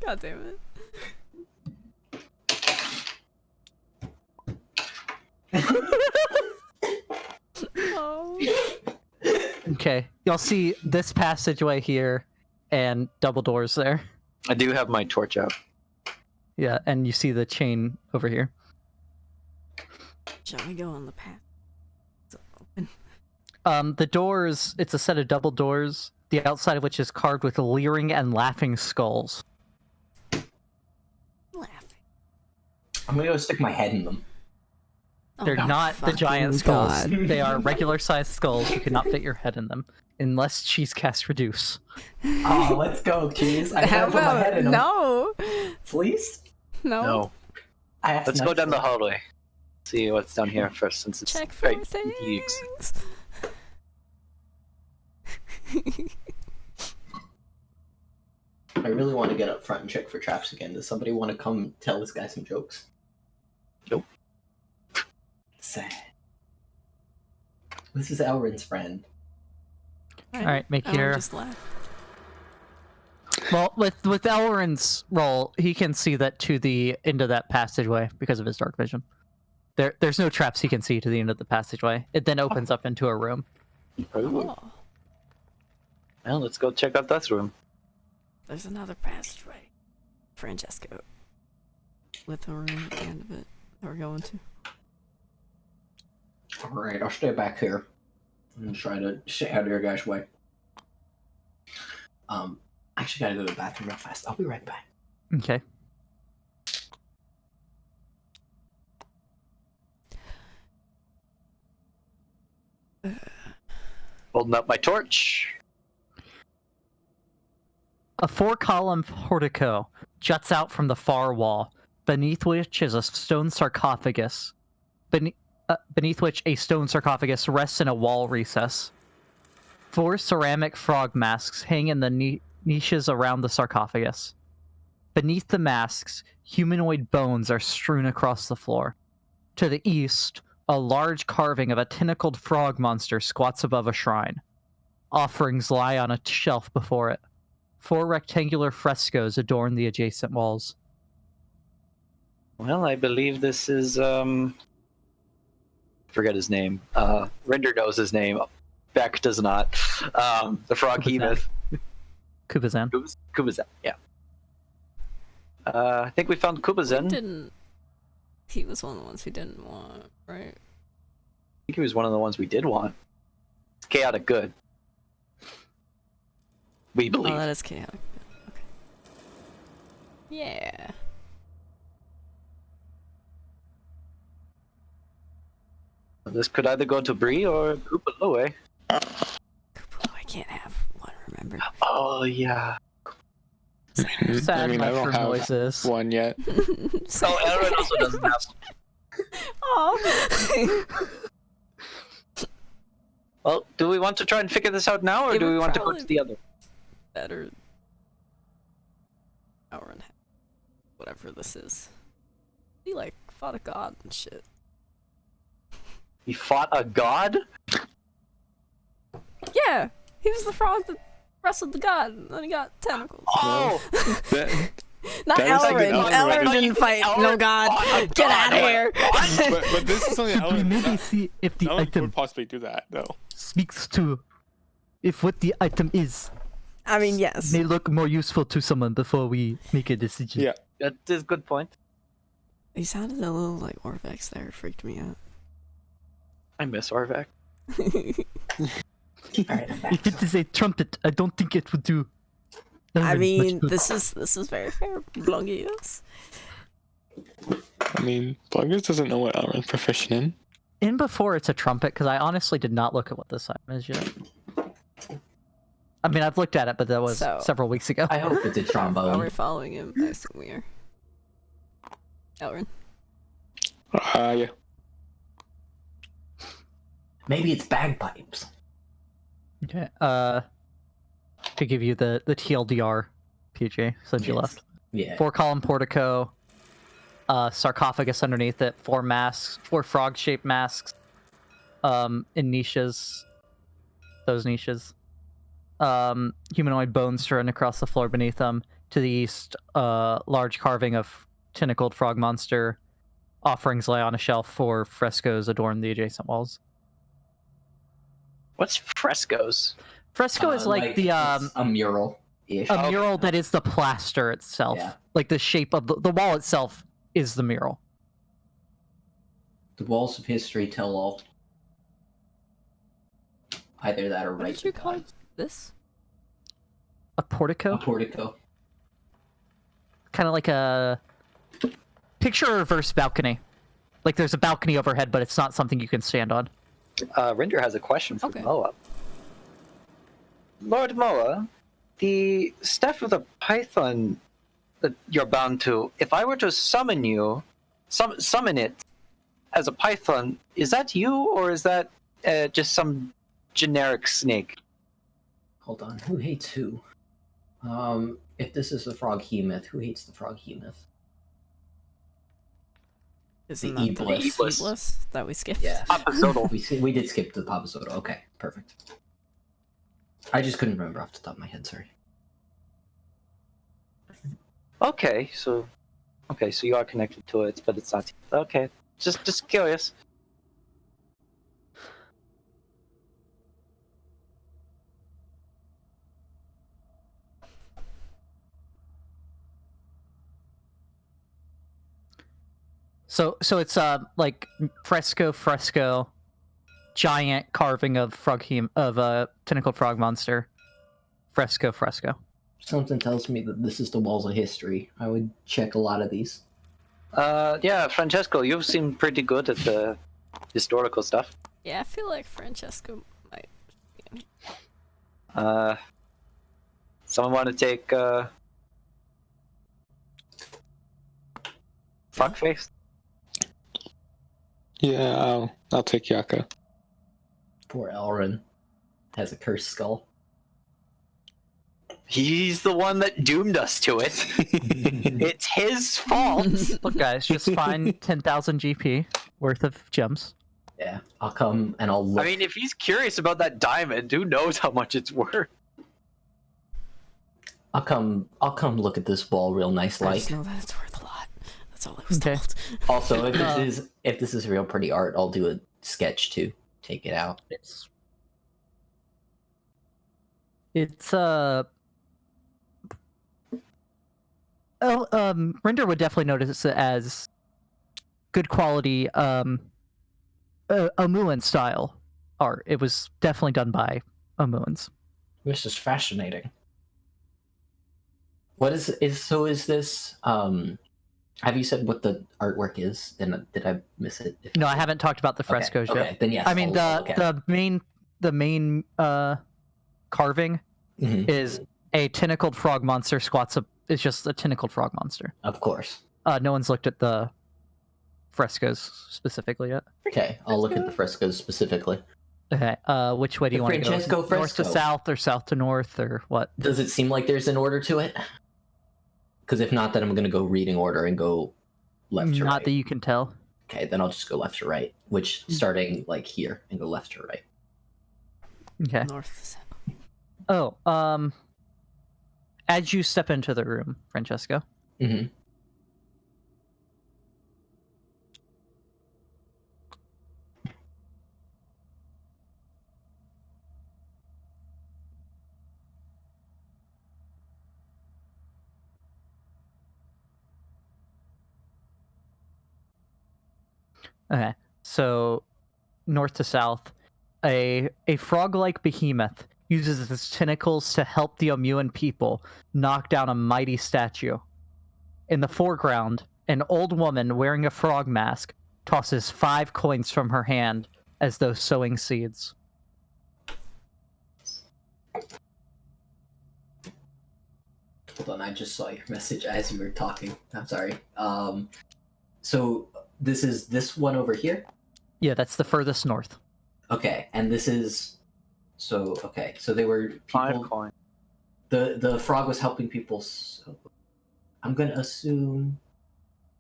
God damn it. Oh. Okay, y'all see this passageway here and double doors there. I do have my torch out. Yeah, and you see the chain over here. Shall we go on the path? It's open. The doors, it's a set of double doors, the outside of which is carved with leering and laughing skulls. Laughing. I'm gonna go stick my head in them. They're Oh, not the fucking giant skulls. God. They are regular-sized skulls. You cannot fit your head in them. Unless Cheese casts Reduce. Oh, let's go, cheese. I How gotta put my head about in them. no? Please? No. No. I have Let's to go know. down the hallway. See what's down here first, since it's Check for right. things. I really want to get up front and check for traps again. Does somebody want to come tell this guy some jokes? Nope. Sad. This is Elrin's friend. Alright, make Elrin your... just laughed. Well, with Elrin's roll, he can see that to the end of that passageway because of his dark vision. There's no traps he can see to the end of the passageway. It then opens up into a room. Ooh. Oh, Well, let's go check out this room. there's another passageway. Francesco. With a room at the end of it that we're going to. Alright, I'll stay back here and try to stay out of your guys' way. I actually gotta go to the bathroom real fast. I'll be right back. Okay. Holding up my torch. A 4-column portico juts out from the far wall. beneath which is a stone sarcophagus. Beneath which a stone sarcophagus rests in a wall recess. 4 ceramic frog masks hang in the niches around the sarcophagus. Beneath the masks, humanoid bones are strewn across the floor. To the east, a large carving of a tentacled frog monster squats above a shrine. Offerings lie on a shelf before it. 4 rectangular frescoes adorn the adjacent walls. Well, I believe this is forget his name. Rinder knows his name. Beck does not. The frog hemoth. Kubazan. Kubazan, yeah. I think we found Kubazan. He was one of the ones we didn't want, right? I think he was one of the ones we did want. It's chaotic good. We believe. Oh, that is chaotic. Okay. Yeah. This could either go to Brie or Kupaloe. I can't have one, remember? Oh, yeah. Sad I don't mushroom have noises. one yet. Oh, Elrin also doesn't have one. Oh. Well, do we want to try and figure this out now, or It do would we want to go probably to the other? Better. Hour and a half. Whatever this is. He, like, fought a god and shit. He fought a god? Yeah! He was the frog that wrestled the god, and then he got tentacles. Oh! Not that is Elrin. like Elrin didn't fight no god. Get out of here! but this is something Should we maybe Elrin see if the would item possibly do that, though. speaks to if what the item is I mean, yes. may look more useful to someone before we make a decision. Yeah. That is a good point. He sounded a little like Orvex there. It freaked me out. I miss Arvak. Alright, I'm back. If it is a trumpet, I don't think it would do. I Elrin mean, much good. this is very fair. Blungius. I mean, Bloggers doesn't know what Elrin's proficient in. In before it's a trumpet, because I honestly did not look at what this item is yet. I mean, I've looked at it, but that was So- several weeks ago. I hope it's a Are trombone. we following him? I assume we are. Elrin. Yeah. Maybe it's bagpipes. Okay. To give you the TLDR, PJ, since you Yes. left. Yeah. 4-column portico, sarcophagus underneath it, 4 masks, 4 frog-shaped masks, in niches. Those niches. Humanoid bones strewn across the floor beneath them. To the east, large carving of tentacled frog monster. Offerings lie on a shelf. 4 frescoes adorn the adjacent walls. What's frescoes? Fresco is like the it's a mural. a mural that is the plaster itself. Yeah. Like the shape of the wall itself is the mural. The walls of history tell all. Either that or What right. did you call this? A portico? A portico. Kind of like a picture a reverse balcony. Like there's a balcony overhead, but it's not something you can stand on. Rinder has a question for Okay. Moa. Lord Moa, the staff of the Python that you're bound to, if I were to summon you, summon it as a Python, is that you, or is that just some generic snake? Hold on. Who hates who? If this is the frog hemoth, who hates the frog hemoth? Isn't The that Eblis. the Eblis that we skipped? Yeah. Papazoidal. We did skip the Papazoidal. Okay, perfect. I just couldn't remember off the top of my head. Sorry. Okay, so you are connected to it, but it's not. Okay, just curious. So it's like fresco, giant carving of a tentacled frog monster. Fresco. Something tells me that this is the walls of history. I would check a lot of these. Yeah, Francesco, you seem pretty good at the historical stuff. Yeah, I feel like Francesco might. Someone want to take Fuckface. Yeah, I'll take Yaka. Poor Elrin has a cursed skull. He's the one that doomed us to it. It's his fault. Look, guys, just find 10,000 GP worth of gems. Yeah, I'll come and I'll look. I mean, if he's curious about that diamond, who knows how much it's worth? I'll come look at this wall real nice I like. just know that it's worth a lot. That's all I was Okay. told. Also, if this is real pretty art, I'll do a sketch to take it out. It's Rinder would definitely notice it as good quality Omuan style art. It was definitely done by Omuans. This is fascinating. What is this? Have you said what the artwork is? And did I miss it? No, I haven't talked about the frescoes yet. Okay, then yes. I mean I'll look at it. the main carving Mhm. is a tentacled frog monster squats up. It's just a tentacled frog monster. Of course. No one's looked at the frescoes specifically yet. Okay, I'll look at the frescoes specifically. Okay. Which way do you The want to go? Francesco North fresco. to south or south to north or what? Does it seem like there's an order to it? Because if not, then I'm going to go reading order and go left to Not right. that you can tell. Okay, then I'll just go left to right, which starting like here and go left to right. Okay. North to south. Oh, as you step into the room, Francesco, Mm-hmm. okay, so north to south, a frog-like behemoth uses its tentacles to help the Omuan people knock down a mighty statue. In the foreground, an old woman wearing a frog mask tosses 5 coins from her hand as though sowing seeds. Hold on, I just saw your message as you were talking. I'm sorry. So this is this one over here? Yeah, that's the furthest north. Okay, and this is... So, okay, so they were... Five People, coin. the frog was helping people, so I'm going to assume...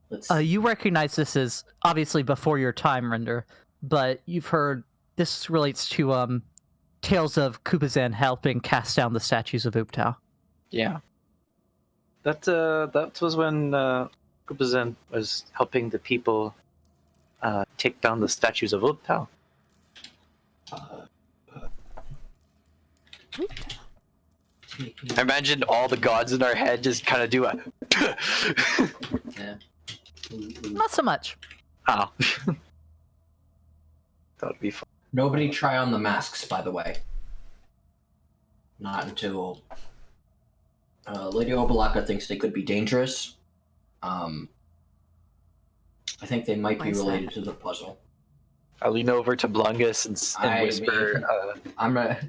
Let's You recognize this as obviously before your time, Rinder, but you've heard this relates to tales of Kubazan helping cast down the statues of Uptau. Yeah. That was when Kubazan was helping the people take down the statues of Ultau. I imagined all the gods in our head just kind of do a. Yeah. Not so much. Oh. That would be fun. Nobody try on the masks, by the way. Not until Lady Obalaka thinks they could be dangerous. I think they might be Why is that? related to the puzzle. I lean over to Blungus and whisper. I'm gonna.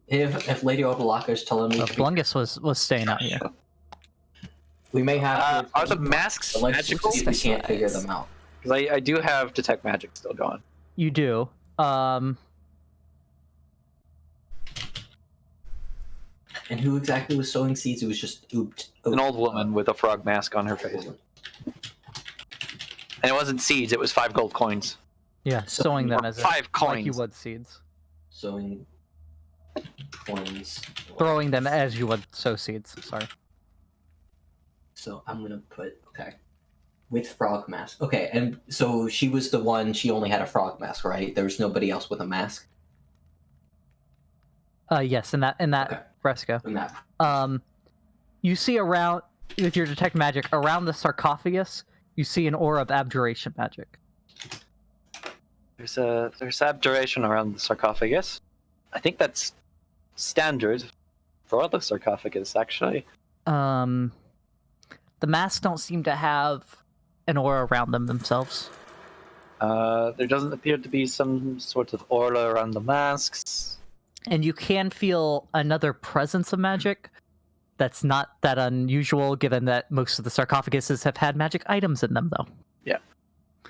If Lady Obalaka is telling me, Blungus was staying out here. we may have. Are the masks but let's magical? see if we can't figure them out. Because I do have detect magic still going. You do. And who exactly was sowing seeds? It was just An old woman with a frog mask on her face. And it wasn't seeds, it was 5 gold coins. Yeah, sowing them as 5 coins. like you would seeds. sowing coins. Throwing them as you would sow seeds. Sorry. So I'm gonna put with frog mask. Okay, and so she was the one. She only had a frog mask, right? There was nobody else with a mask. Yes, in that Okay. fresco. In that. You see around with your detect magic around the sarcophagus. You see an aura of abjuration magic. There's abjuration around the sarcophagus. I think that's standard for all the sarcophagus, actually. The masks don't seem to have an aura around them themselves. There doesn't appear to be some sort of aura around the masks. And you can feel another presence of magic that's not that unusual, given that most of the sarcophaguses have had magic items in them, though.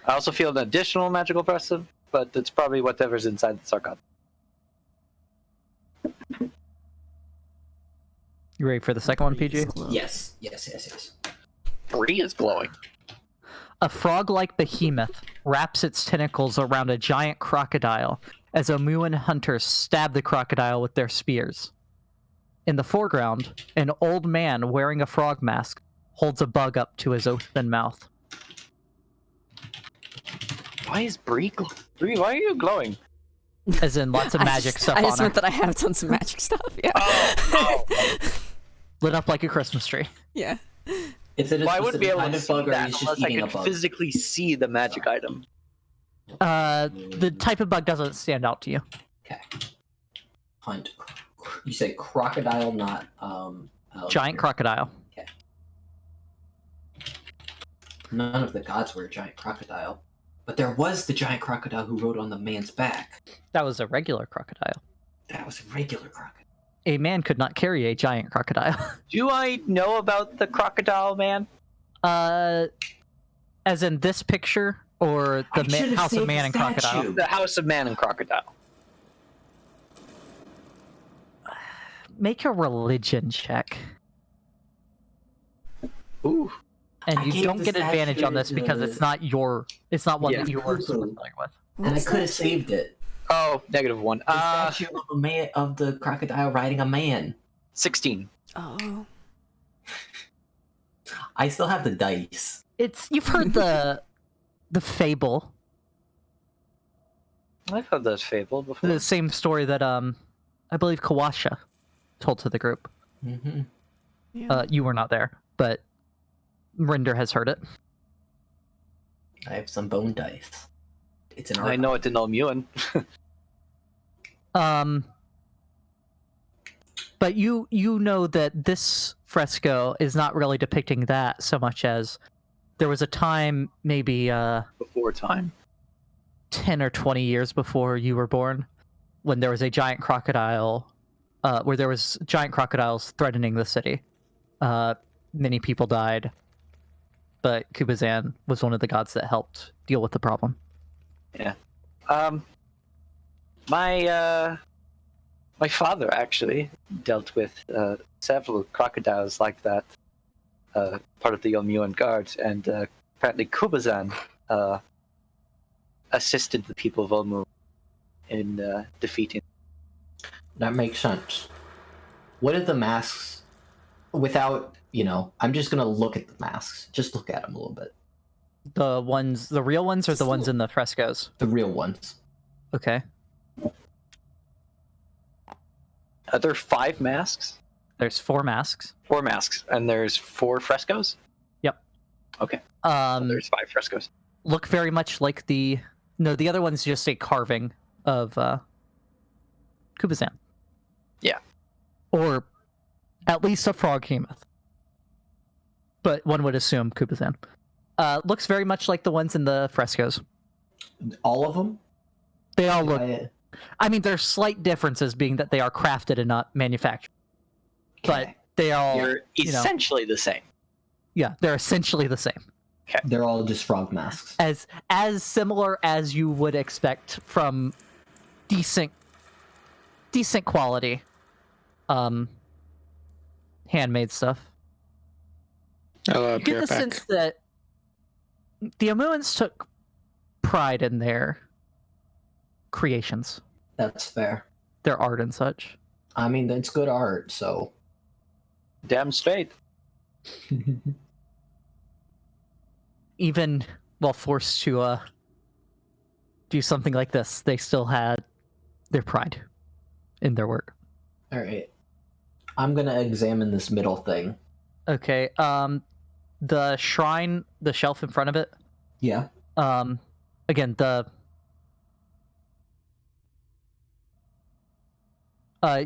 I also feel an additional magical oppressive, but it's probably whatever's inside the sarcophagus. You ready for the second one, PG? Yes. Brie is glowing. A frog-like behemoth wraps its tentacles around a giant crocodile as Omuan hunters stab the crocodile with their spears. In the foreground, an old man wearing a frog mask holds a bug up to his open mouth. Why is Brie glowing? Brie, why are you glowing? As in lots of magic stuff I on just her. meant that I have tons of magic stuff. Yeah. Oh. Lit up like a Christmas tree. Yeah. Is it a Well, I wouldn't be specific able kind to of see bug, or that he's just unless I eating a could bug? physically see the magic item. The type of bug doesn't stand out to you. Okay. Hunt. You say crocodile, not Giant crocodile. None of the gods were a giant crocodile, but there was the giant crocodile who rode on the man's back. That was a regular crocodile. That was a regular crocodile. A man could not carry a giant crocodile. Do I know about the crocodile man? As in this picture, or the I should've House of saved Man the and Crocodile? statue. The House of Man and Crocodile. Make a religion check. Ooh. And I you gave don't the get advantage on this statue because to- it's not one Yeah. that you were familiar with. And I could have saved it. Oh, -1. The statue of a man, of the crocodile riding a man. 16. Oh. I still have the dice. You've heard the fable, I've heard this fable before. the same story that I believe Kawasha told to the group. Mm-hmm. Yeah. You were not there, but Rinder has heard it. I have some bone dice. It's an I know it didn't know Ewan. But you know that this fresco is not really depicting that so much as there was a time, maybe Before time. 10 or 20 years before you were born, when there was a giant crocodile, where there was giant crocodiles threatening the city. Many people died, but Kubazan was one of the gods that helped deal with the problem. Yeah. My father actually dealt with several crocodiles like that, part of the Yomuan Guard, and apparently Kubazan assisted the people of Olmu in defeating. That makes sense. What are the masks? Without, I'm just gonna look at the masks. Just look at them a little bit. The real ones, or the ones in the frescoes? The real ones. Okay. Are there 5 masks? There's 4 masks. 4 masks, and there's 4 frescoes? Yep. Okay. There's 5 frescoes. Look very much like the other one's just a carving of Kubazan. Yeah. Or at least a frog behemoth. But one would assume Kubazan. Looks very much like the ones in the frescoes. All of them? They all look... I mean, there's slight differences being that they are crafted and not manufactured. But they all... You're essentially the same. Yeah, they're essentially the same. They're all just frog masks. As similar as you would expect from decent quality handmade stuff. I'll You get be the right back. sense that the Omuans took pride in their creations, That's fair. their art and such. I mean, it's good art, so. Damn straight. Even while forced to do something like this, they still had their pride in their work. All right. I'm gonna examine this middle thing. Okay. The shrine, the shelf in front of it. Yeah. Again,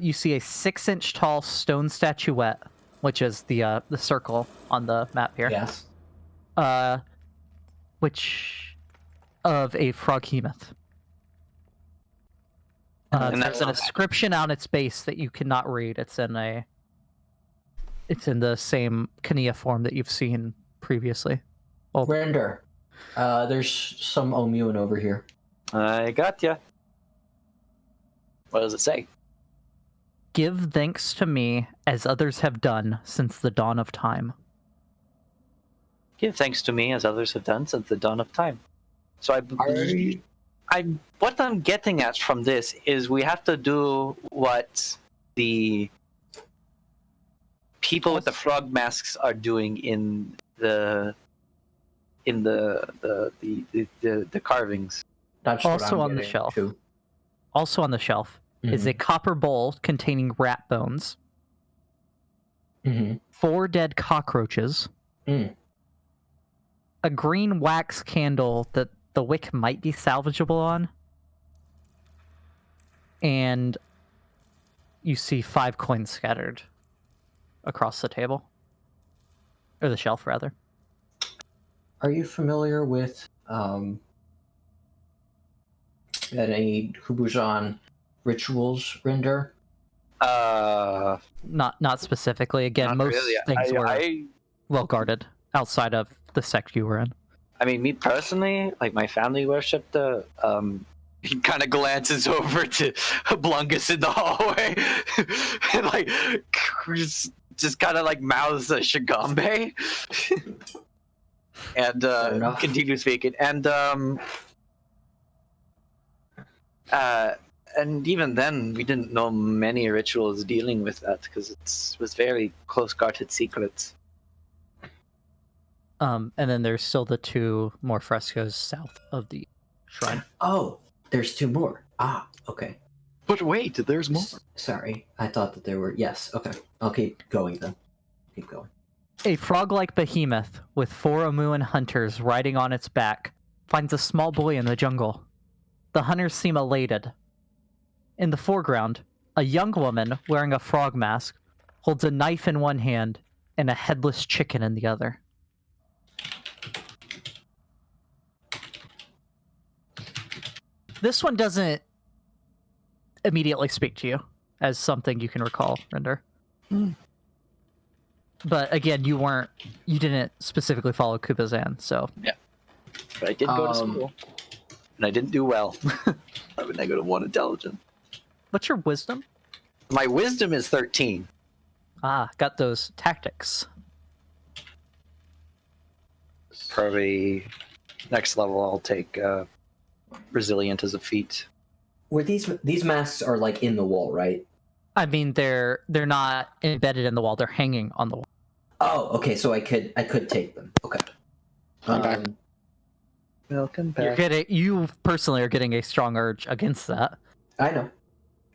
you see a 6-inch tall stone statuette, which is the circle on the map here. Yes. Which of a frog behemoth. And There's an inscription on its base that you cannot read. It's in the same cuneiform that you've seen previously. Rinder, There's some Omuin over here. I got ya. What does it say? Give thanks to me as others have done since the dawn of time. Give thanks to me as others have done since the dawn of time. So what I'm getting at from this is we have to do what the people with the frog masks are doing in the carvings. That's what Also I'm on the getting shelf. to. Also on the shelf is a copper bowl containing rat bones, 4 dead cockroaches, a green wax candle that the wick might be salvageable on, and you see 5 coins scattered across the table. Or the shelf, rather. Are you familiar with any Hubujan rituals, Rinder? Not specifically. Again, Not most really. things were I well guarded outside of the sect you were in. I mean, me personally, like my family worshipped the. He kind of glances over to Blungus in the hallway, and like just kind of like mouths a Shagambe, and continues speaking. And even then, we didn't know many rituals dealing with that because it was very close guarded secrets. And then there's still the 2 more frescoes south of the shrine. Oh, there's 2 more. Ah, okay. But wait, there's more. Sorry, I thought that there were. Yes, okay. I'll keep going then. Keep going. A frog-like behemoth with 4 Omuan hunters riding on its back finds a small boy in the jungle. The hunters seem elated. In the foreground, a young woman wearing a frog mask holds a knife in one hand and a headless chicken in the other. This one doesn't immediately speak to you as something you can recall, Rinder. But again, you didn't specifically follow Kubazan, so. Yeah. But I did go to school. And I didn't do well. I have a -1 intelligence. What's your wisdom? My wisdom is 13. Ah, got those tactics. Probably next level I'll take resilient as a feat. Were these masks are like in the wall, right? I mean, they're not embedded in the wall; they're hanging on the wall. Oh, okay. So I could take them. Okay. Welcome back. You personally are getting a strong urge against that. I know.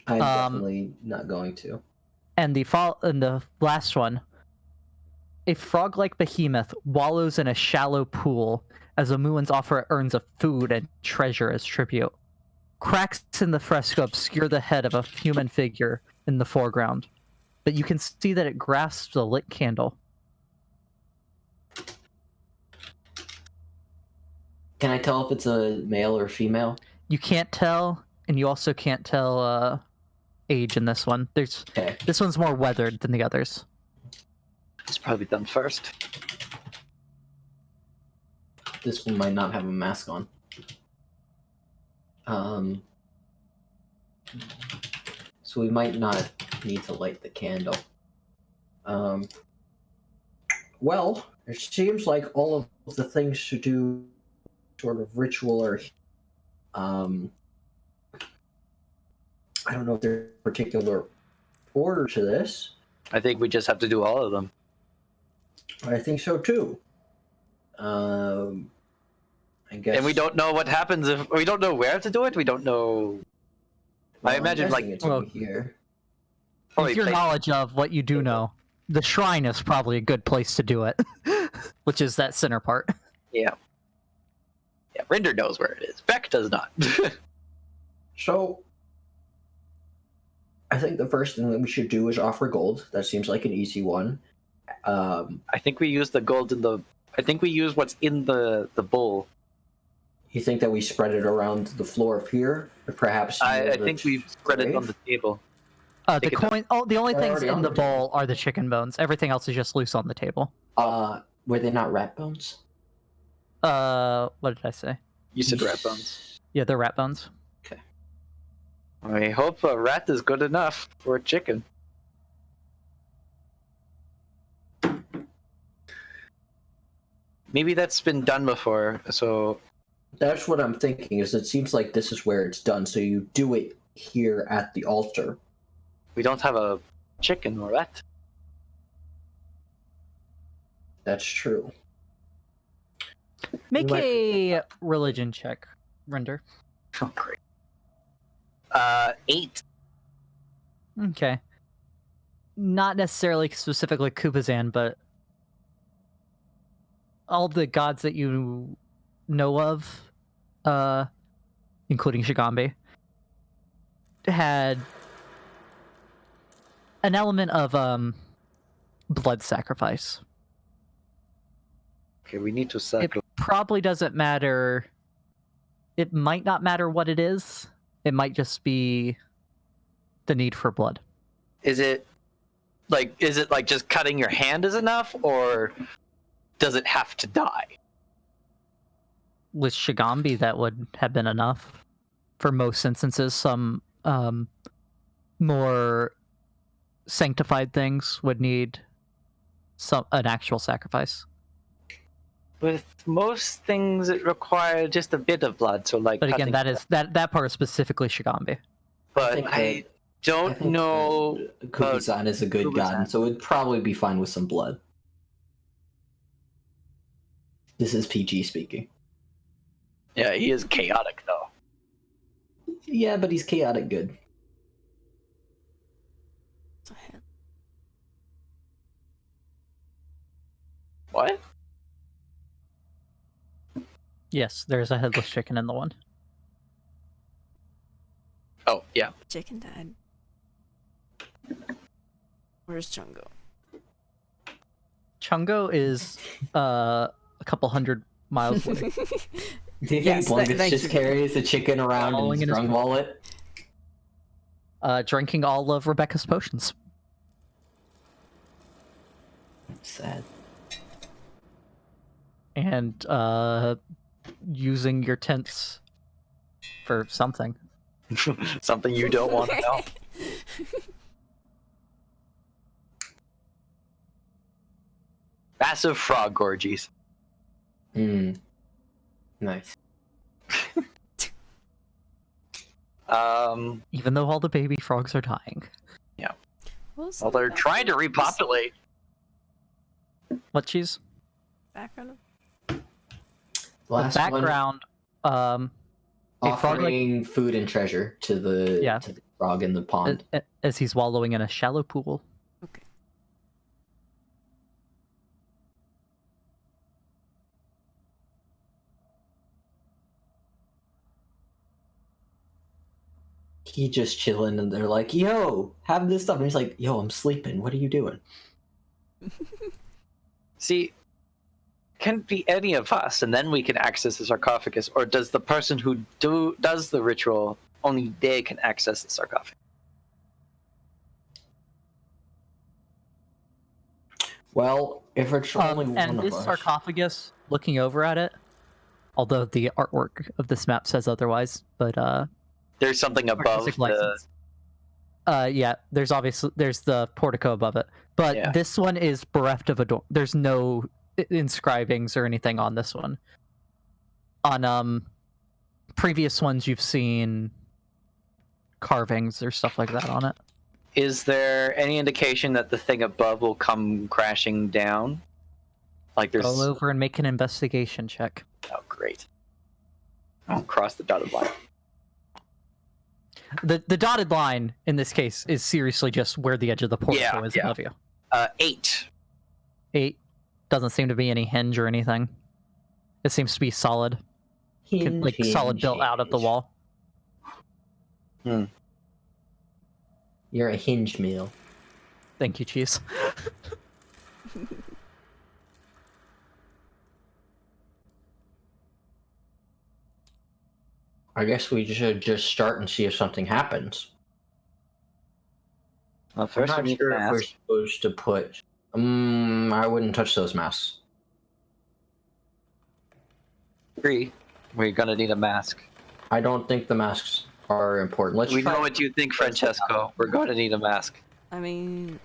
I'm definitely not going to. And the last one, a frog-like behemoth wallows in a shallow pool as Omuan's offer earns of food and treasure as tribute. Cracks in the fresco obscure the head of a human figure in the foreground, but you can see that it grasps a lit candle. Can I tell if it's a male or female? You can't tell, and you also can't tell age in this one. This one's more weathered than the others. It's probably done first. This one might not have a mask on. So we might not need to light the candle. Well, it seems like all of the things to do sort of ritual or I don't know if there's a particular order to this. I think we just have to do all of them. I think so too. I guess. And we don't know what happens if we don't know where to do it. We don't know. Well, I imagine like it's over here. probably With your play- knowledge of what you do know, the shrine is probably a good place to do it, which is that center part. Yeah. Yeah, Rinder knows where it is. Beck does not. So, I think the first thing that we should do is offer gold. That seems like an easy one. I think we use the gold in the. I think we use what's in the bowl. You think that we spread it around the floor of here, or perhaps? I think we spread it on the table. The Take it coin. Oh, the only They're things already in on the the bowl are the chicken bones. Everything else is just loose on the table. Were they not rat bones? What did I say? You said rat bones. Yeah, they're rat bones. I hope a rat is good enough for a chicken. Maybe that's been done before, so... That's what I'm thinking, is it seems like this is where it's done, so you do it here at the altar. We don't have a chicken or rat. That's true. Make might- a religion check, Rinder. Oh, great. 8. Okay. Not necessarily specifically Kubazan, but all the gods that you know of, including Shigambi, had an element of blood sacrifice. Okay, we need to It sacrifice. probably doesn't matter. It might not matter what it is. It might just be the need for blood. Is it like just cutting your hand is enough, or does it have to die? With Shigambi, that would have been enough. For most instances, some more sanctified things would need an actual sacrifice. With most things, it requires just a bit of blood. So, like, But again, cutting- that part is specifically Shigambi. But think I don't know. Kubizan is a good Kubizan. god, so it'd probably be fine with some blood. This is PG speaking. Yeah, he is chaotic though. Yeah, but he's chaotic good. What? Yes, there's a headless chicken in the one. Oh, yeah. Chicken died. Where's Chungo? Chungo is a couple hundred miles away. Do you Yes, think Blungus thank just you. carries the chicken around in Following his in his drunk wallet? Drinking all of Rebecca's potions. Sad. And using your tents for something. Something you don't want to know. Massive frog orgies. Nice. Even though all the baby frogs are dying. Well, they're trying to repopulate. What cheese? Background. Last The background, one, a frog offering food and treasure to the frog in the pond. as he's wallowing in a shallow pool. Okay. He just chilling, and they're like, "Yo, have this stuff." And he's like, "Yo, I'm sleeping. What are you doing?" See, can be any of us, and then we can access the sarcophagus. Or does the person who does the ritual only they can access the sarcophagus? Well, if it's only one And of this us, sarcophagus, looking over at it, although the artwork of this map says otherwise, but There's something above artistic the. license. Yeah, there's the portico above it, but Yeah. this one is bereft of there's no inscribings or anything on this one. On previous ones, you've seen carvings or stuff like that on it. Is there any indication that the thing above will come crashing down? Like there's. Go over and make an investigation check. Oh, great. I'll cross the dotted line. The dotted line in this case is seriously just where the edge of the portico is above you. 8. 8 doesn't seem to be any hinge or anything. It seems to be solid, solid built out of the wall. You're a hinge meal. Thank you, Cheese. I guess we should just start and see if something happens. Well, I'm first not we need sure to if we're ask. supposed to put. I wouldn't touch those masks. agree. We're gonna need a mask. I don't think the masks are important. Let's We try. know what you think, Francesco. We're going to need a mask. I mean,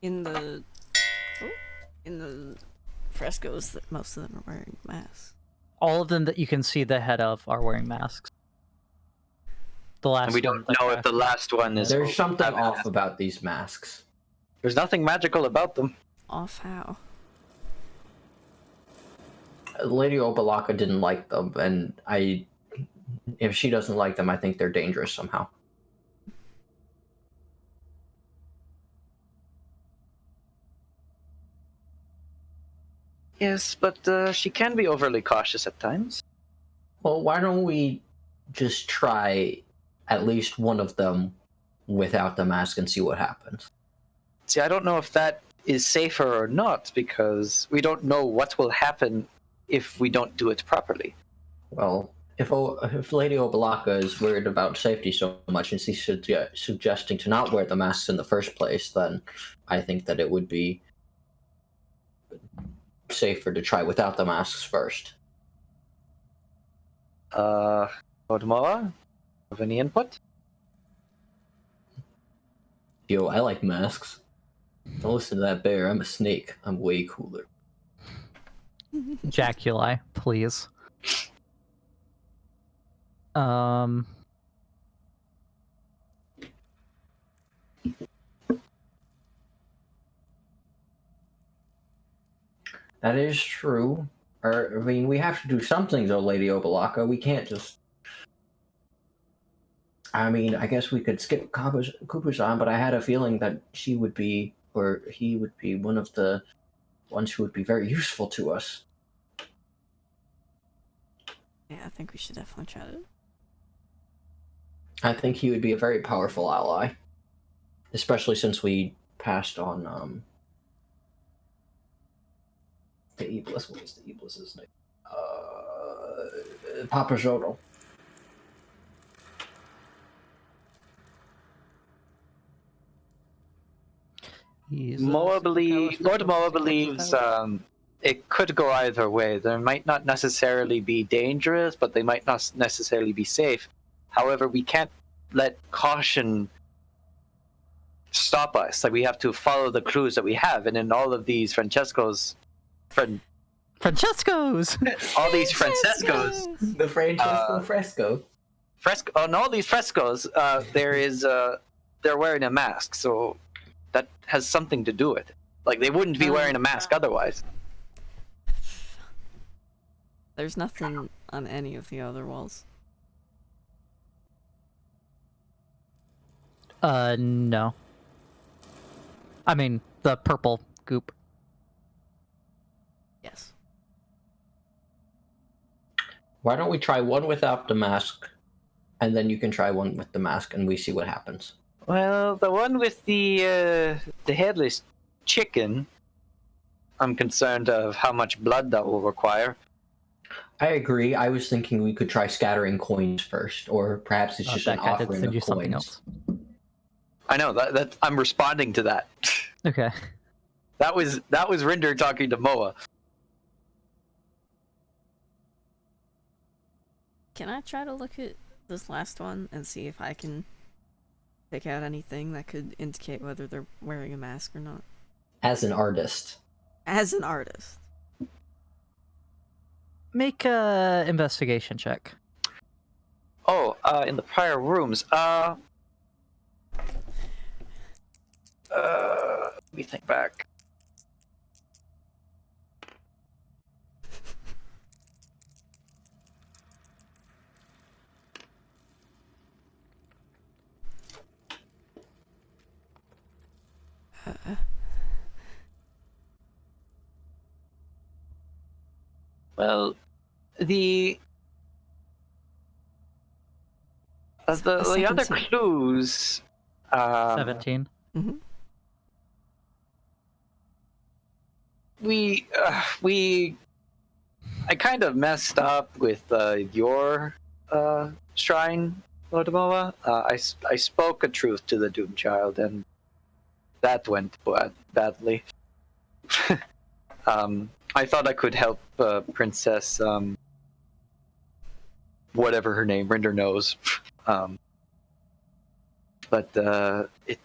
in the frescoes, that most of them are wearing masks. All of them that you can see the head of are wearing masks. The last And we don't know if the last one is. There's something have a off mask. about these masks. There's nothing magical about them. Off how? Lady Obalaka didn't like them, and if she doesn't like them, I think they're dangerous somehow. Yes, but she can be overly cautious at times. Well, why don't we just try at least one of them without the mask and see what happens? See, I don't know if that is safer or not, because we don't know what will happen if we don't do it properly. Well, if Lady Obalaka is worried about safety so much and she's suggesting to not wear the masks in the first place, then I think that it would be safer to try without the masks first. Odmoa, have any input? Yo, I like masks. Don't listen to that bear. I'm a snake. I'm way cooler. Jaculi, please. That is true. I mean, we have to do something, though, Lady Obalaka. We can't just... I mean, I guess we could skip Kupuzan, but I had a feeling that she would be, or he would be, one of the ones who would be very useful to us. Yeah, I think we should definitely try it. I think he would be a very powerful ally. Especially since we passed on, the Iblis. What was the Iblis's name? Papa Zodal. Lord Moa believes it could go either way. They might not necessarily be dangerous, but they might not necessarily be safe. However, we can't let caution stop us. Like, we have to follow the clues that we have, and in all of these Francesco's, Francesco's. all these Francescos, The Francesco fresco. on all these frescoes, they're wearing a mask, so that has something to do with it. Like, they wouldn't be wearing a mask otherwise. There's nothing on any of the other walls. No. I mean, the purple goop. Yes. Why don't we try one without the mask, and then you can try one with the mask, and we see what happens. Well, the one with the headless chicken, I'm concerned of how much blood that will require. I agree. I was thinking we could try scattering coins first, or perhaps it's just an That guy did offering send you of something coins. else. I know that I'm responding to that. Okay. That was Rinder talking to Moa. Can I try to look at this last one and see if I can pick out anything that could indicate whether they're wearing a mask or not? As an artist. As an artist. Make a investigation check. Oh, in the prior rooms. Let me think back. Well, the other 17. clues. 17. Mm-hmm. I kind of messed up with your shrine, Lodomoa. I spoke a truth to the Doom Child, and that went badly. I thought I could help Princess, whatever her name, Rinder knows. But it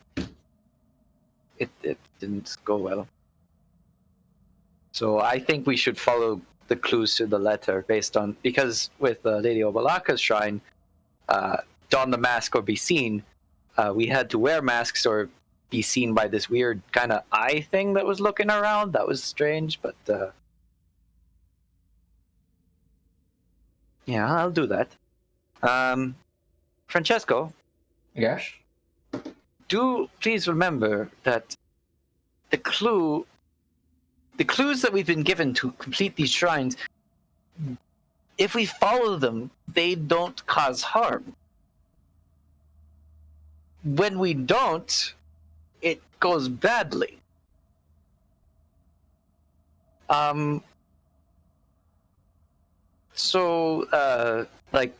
didn't go well. So I think we should follow the clues to the letter because with Lady Obalaka's shrine, don the mask or be seen, we had to wear masks or be seen by this weird kind of eye thing that was looking around. That was strange, but yeah, I'll do that. Francesco, Yes. do please remember that the clues that we've been given to complete these shrines, if we follow them, they don't cause harm. When we don't, it goes badly. So, like,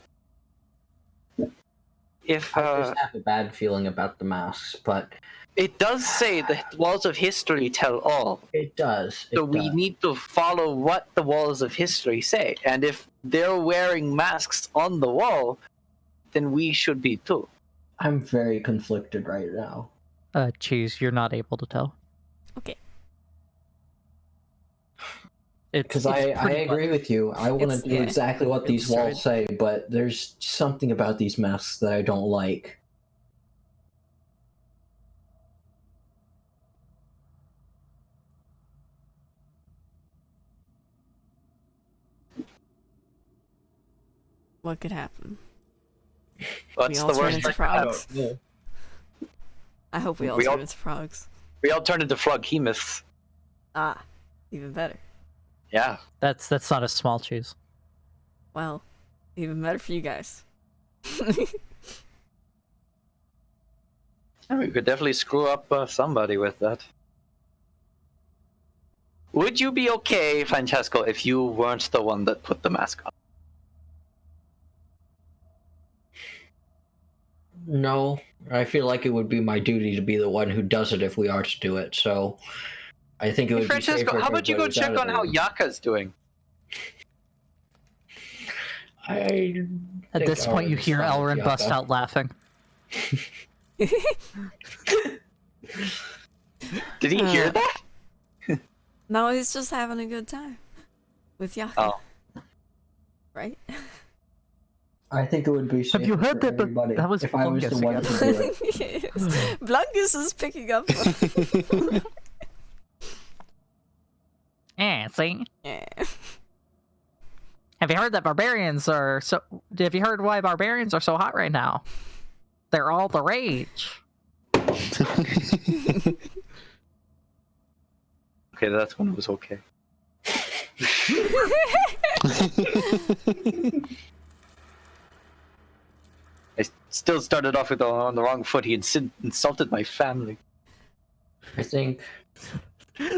if I just have a bad feeling about the masks, but it does say the walls of history tell all. it does. So we need to follow what the walls of history say. And if they're wearing masks on the wall, then we should be too. I'm very conflicted right now. Cheese, you're not able to tell. Okay. Because I agree with you. I want to do exactly what these walls say, but there's something about these masks that I don't like. What could happen? What's the worst into that could happen? frogs. I hope we all turn into frogs. We all turn into froghemoths. Ah, even better. Yeah. That's not a small cheese. Well, even better for you guys. We could definitely screw up somebody with that. Would you be okay, Francesco, if you weren't the one that put the mask on? No, I feel like it would be my duty to be the one who does it if we are to do it. So, I think it would Francesco, be safer. how about you go check on how Yaka's doing? At At this point, you hear Elrin bust out laughing. Did he hear that? No, he's just having a good time with Yaka. Oh. Right? I think it would be safer Have you heard for that? everybody That was if I was the one to do it. Yes. Blungus is picking up. Yeah, see? Yeah. Have you heard that barbarians are so... Have you heard why barbarians are so hot right now? They're all the rage. Okay, that's when it was okay. I still started off on the wrong foot. He had insulted my family. I think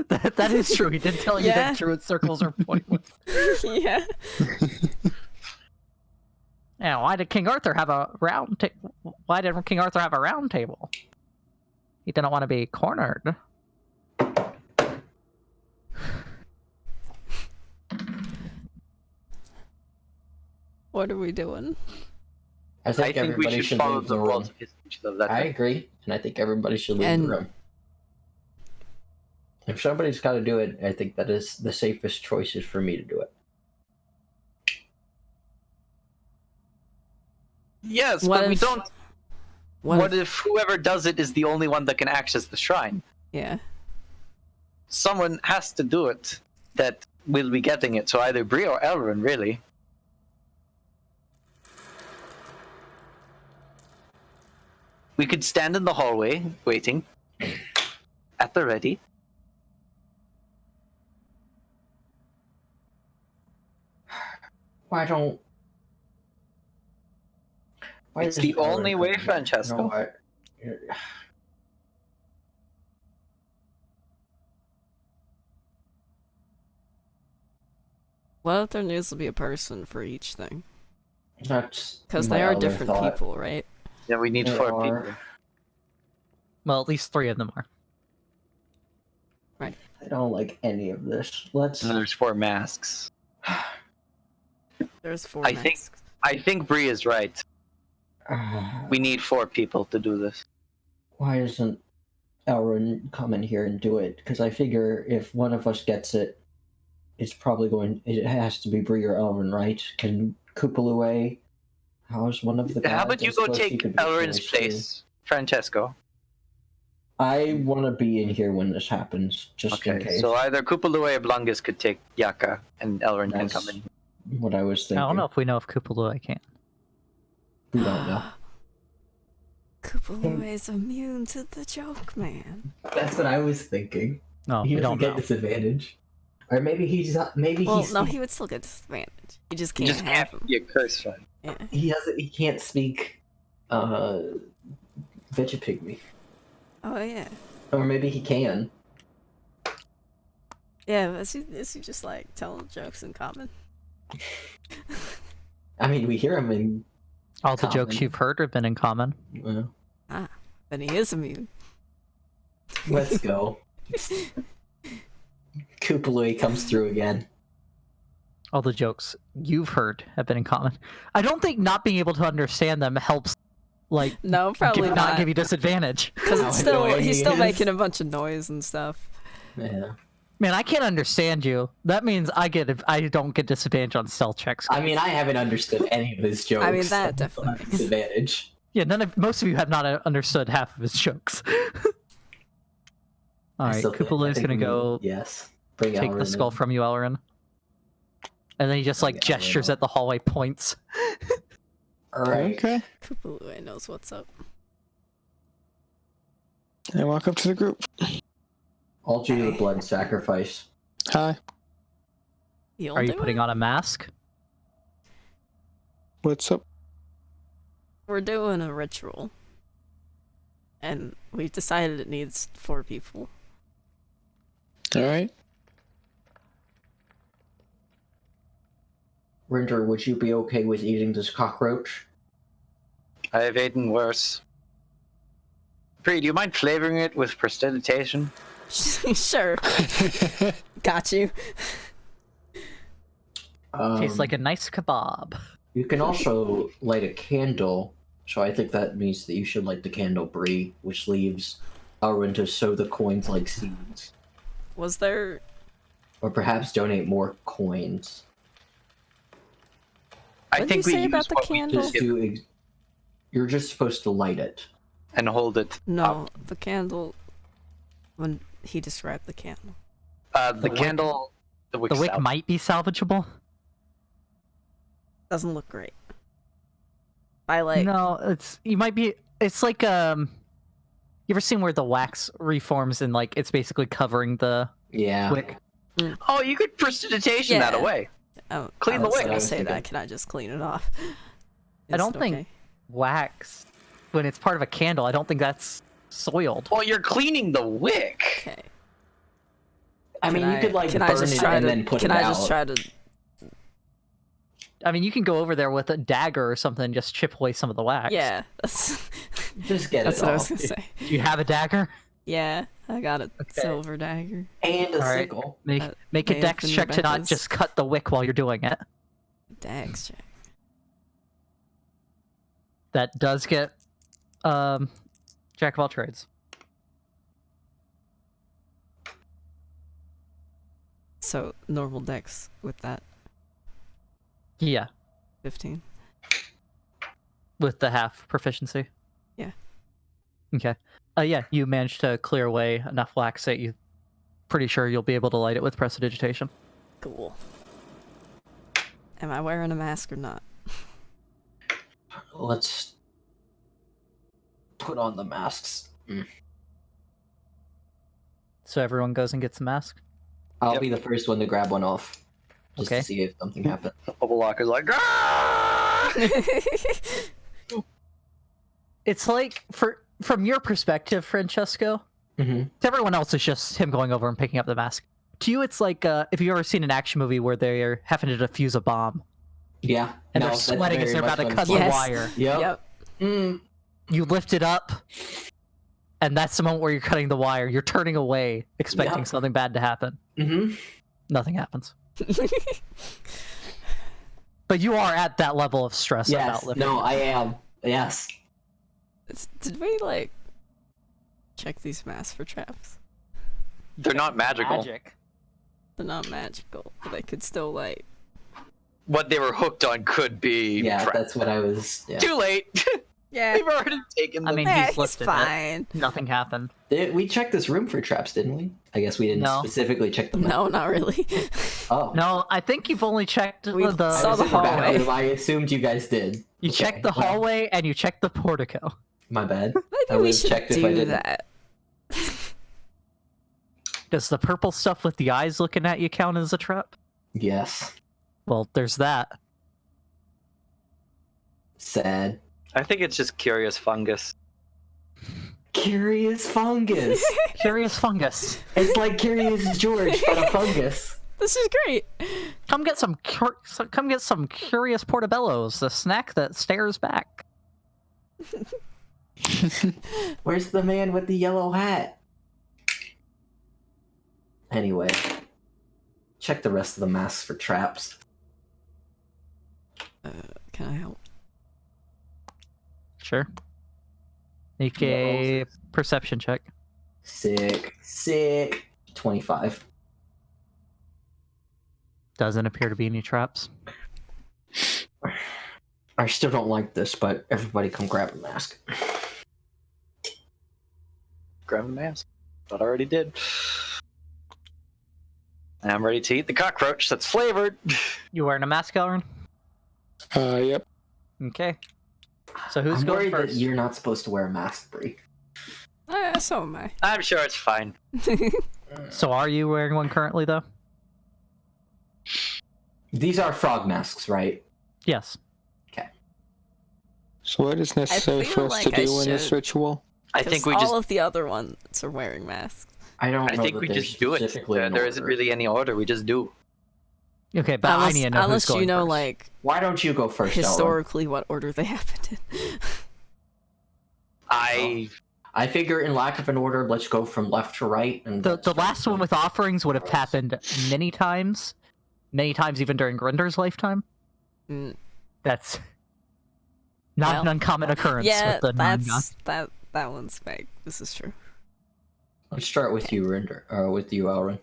That is true. He did tell you Yeah. that druid circles are pointless. Yeah. Yeah, why did King Arthur have a round table? Why did King Arthur have a round table? He didn't want to be cornered. What are we doing? I think we everybody should follow leave the the rules room. of history to the letter. I agree, and I think everybody should leave And- the room. If somebody's got to do it, I think that is the safest choices for me to do it. Yes, What but we if- don't. What if whoever does it is the only one that can access the shrine? Yeah. Someone has to do it that will be getting it, so either Brie or Elrin, really. We could stand in the hallway, waiting, at the ready. Why don't? Why It's does the Elrin only come way, here? Francesco. You know what? What if there needs to be a person for each thing? That's Because my they are other different thought. people, right? Yeah, we need There 4 are- people. Well, at least 3 of them are. I don't like any of this. Let's. And there's 4 masks. There's 4 I masks. think Brie is right. We need 4 people to do this. Why doesn't Elrin come in here and do it? Because I figure if one of us gets it, it's probably going. It has to be Brie or Elrin, right? Can Kupalue? How's one of the guys? How about you I go suppose he take could be Elrin's choice, too. place, Francesco? I want to be in here when this happens, just in Okay, case. so either Kupalue or Blungus could take Yaka, and Elrin can That's come in. what I was thinking. I don't know if we know if Kupalua can. We don't know. Kupalua is immune to the joke, man. That's what I was thinking. No, He we doesn't don't get know. disadvantage, or maybe he's not. Maybe Well, he's. no, he would still get disadvantage. You just You can't just have can't him. be a curse one. Yeah. He doesn't. He can't speak. Vegapygmy, Oh yeah. or maybe he can. Yeah, is he just like telling jokes in common? I mean, we hear him in. All the jokes Common. you've heard have been in common. Then he is immune. Let's go. Kupalui comes through again. All the jokes you've heard have been in common. I don't think not being able to understand them helps, like, No, probably not give you disadvantage. Because How it's still annoying he's he still is. making a bunch of noise and stuff. Yeah. Man, I can't understand you. That means I don't get disadvantage on stealth checks. I mean, I haven't understood any of his jokes. I mean, that so definitely I'll have disadvantage. Yeah, most of you have not understood half of his jokes. All right, Still think- I Kupaloo's think gonna we- go Yes. Bring take Elrin the skull in. from you, Elrin. And then he just like Bring Elrin gestures up. at the hallway, points. All right. Okay. Kupalua knows what's up. I walk up to the group. I'll do the blood sacrifice. Hi. You'll Are you do putting it? on a mask? What's up? We're doing a ritual. And we've decided it needs 4 people. All right. Rinder, would you be okay with eating this cockroach? I have eaten worse. Brie, do you mind flavoring it with prestidigitation? Sure. Got you. Tastes like a nice kebab. You can also light a candle, so I think that means that you should light the candle, Brie, which leaves Elrin to sow the coins like seeds. Was there... Or perhaps donate more coins. I What did think you we say use about the what we candle? Just give do you're just supposed to light it. and hold it. No, the candle... When he described the candle. The The wick- candle. The wick. The wick stout. might be salvageable. Doesn't look great. I like... No, it's like you ever seen where the wax reforms and like it's basically covering the Yeah. wick? Oh, you could prestidigitation that Yeah. away. Oh, Clean I the was wick. gonna I was say thinking. that. Can I just clean it off? I don't Is it think okay? wax, when it's part of a candle, I don't think that's soiled. Well, you're cleaning the wick. Okay. I mean, you could like can burn I just it try and to, then put Can it I out. just try to... I mean, you can go over there with a dagger or something and just chip away some of the wax. Yeah, that's, Just get that's it what I off. was gonna say. Do you have a dagger? Yeah, I got a Okay. silver dagger. And a All right. sickle. Make Uh, make a may dex open check to not Rebecca's- just cut the wick while you're doing it. Dags check. That does get jack of all trades. So, normal dex with that. Yeah, 15. with the half proficiency. Yeah. Okay. Yeah, you managed to clear away enough wax that you pretty sure you'll be able to light it with prestidigitation. Cool. Am I wearing a mask or not? Let's put on the masks. So everyone goes and gets a mask. I'll Yep. be the first one to grab one off. Just Okay. to see if something happens. Bubble Walker's like, ah! It's like from your perspective, Francesco, Mm-hmm. to everyone else it's just him going over and picking up the mask. To you, it's like if you've ever seen an action movie where they're having to defuse a bomb Yeah. and no, they're that's sweating as very they're about much to what cut I'm the Yes. wire. Yep. Yep. Mm. You lift it up, And that's the moment where you're cutting the wire. You're turning away, expecting Yep. something bad to happen. Mm-hmm. Nothing happens. But you are at that level of stress about Yes. lifting. No, I am. Yes. Did we like check these masks for traps? They're not magical. Magic. They're not magical, but they could still like. What they were hooked on could be. Yeah, trapped. that's what I was. Yeah. Too late. Yeah, We've already taken them. I mean, yeah, he's he's lifted it. fine. Nothing happened. We checked this room for traps, didn't we? I guess we didn't No. specifically check them. No, not really. Oh. No, I think you've only checked We I the. saw was the in back hallway. room. I assumed you guys did. You Okay, checked the well, hallway and you checked the portico. My bad. I Maybe we would've should checked if I do didn't. that. Does the purple stuff with the eyes looking at you count as a trap? Yes. Well, there's that. Sad. I think it's just curious fungus. Curious fungus. Curious fungus. It's like Curious George, but a fungus. This is great. Come get some curious portobellos, the snack that stares back. Where's the man with the yellow hat? Anyway, check the rest of the masks for traps. Can I help? Sure. Make a perception check. Sick. 25. Doesn't appear to be any traps. I still don't like this, but everybody come grab a mask. Grab a mask. Thought I already did. And I'm ready to eat the cockroach that's flavored. You wearing a mask, Elrin? Yep. Okay. So who's I'm going worried first? that you're not supposed to wear a mask, Brie. So am I. I'm sure it's fine. So are you wearing one currently, though? These are frog masks, right? Yes. So what is necessary feel for us to like I do in this should- ritual? I think we just. all of the other ones are wearing masks. I don't I know think that we there's just do it. specifically an There isn't order. really any order. We just do. Okay, but I need to know who's Unless going you know first. like Why don't you go first, Elrin? historically what order they happened in. I figure in lack of an order, let's go from left to right. And The last one with offerings would have happened many times even during Rinder's lifetime. Mm. That's not Well, an uncommon occurrence Yeah, with the non-god. that one's fake. This is true. Let's start with you, Rinder, or with you, Elrin.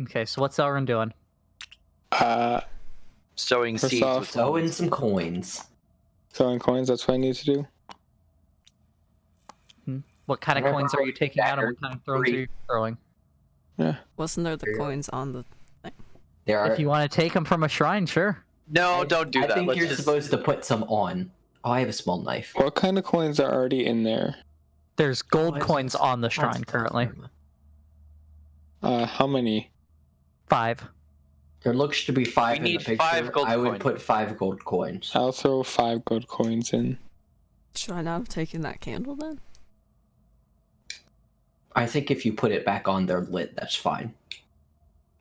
Okay, so what's Elrin doing? Sowing First seeds. off- with Throw in some coins. Throwing coins, that's what I need to do. What kind of Whatever coins are you taking out and what kind of throws are Three. you throwing? Yeah. Wasn't there the Yeah. coins on the? There are. If you want to take them from a shrine, sure. No, don't do I that. think Let's you're just... supposed to put some on. Oh, I have a small knife. What kind of coins are already in there? There's gold Oh, coins on the shrine currently. How many? 5. There looks to be 5 We in the need picture. 5 gold I would coins. put 5 gold coins. I'll throw 5 gold coins in. Should I not have taken that candle then? I think if you put it back on their lid, that's fine.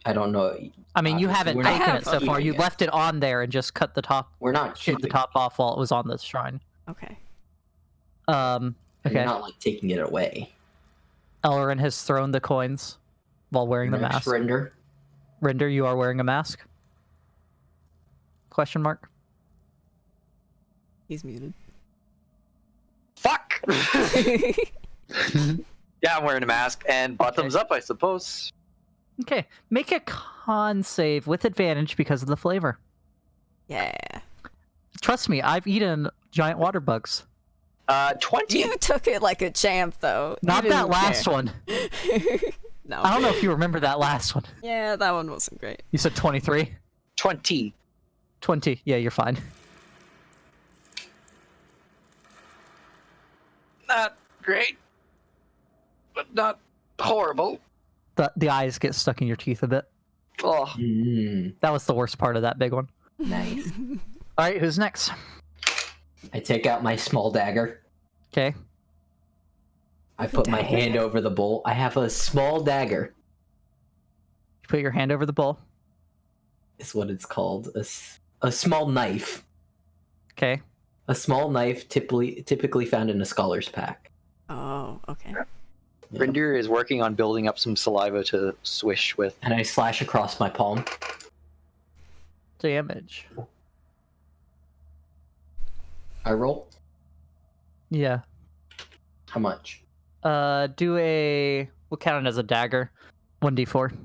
I don't know. I mean, you haven't We're taken not it so far. You keeping it. left it on there and just cut the top, We're not shaved the keeping. top off while it was on the shrine. Okay. You're Okay. not like taking it away. Elrin has thrown the coins while wearing the Next, mask. Rinder. Rinder, you are wearing a mask? Question mark. He's muted. Fuck! Yeah, I'm wearing a mask and bottoms up, I suppose. Okay, make a con save with advantage because of the flavor. Yeah. Trust me, I've eaten giant water bugs. 20. You took it like a champ, though. You Not that didn't last care. one. No. I don't know if you remember that last one. Yeah, that one wasn't great. You said 23? 20. 20. Yeah, you're fine. Not great, but not horrible. The eyes get stuck in your teeth a bit. Oh, That was the worst part of that big one. Nice. All right, who's next? I take out my small dagger. Okay. I put my Dagger? hand over the bowl. I have a small dagger. You put your hand over the bowl. Is what it's called. A small knife. Okay. A small knife typically found in a scholar's pack. Oh, okay. Yeah. Rinder is working on building up some saliva to swish with. And I slash across my palm. Damage. I roll. Yeah. How much? Do a... We'll count it as a dagger. 1d4.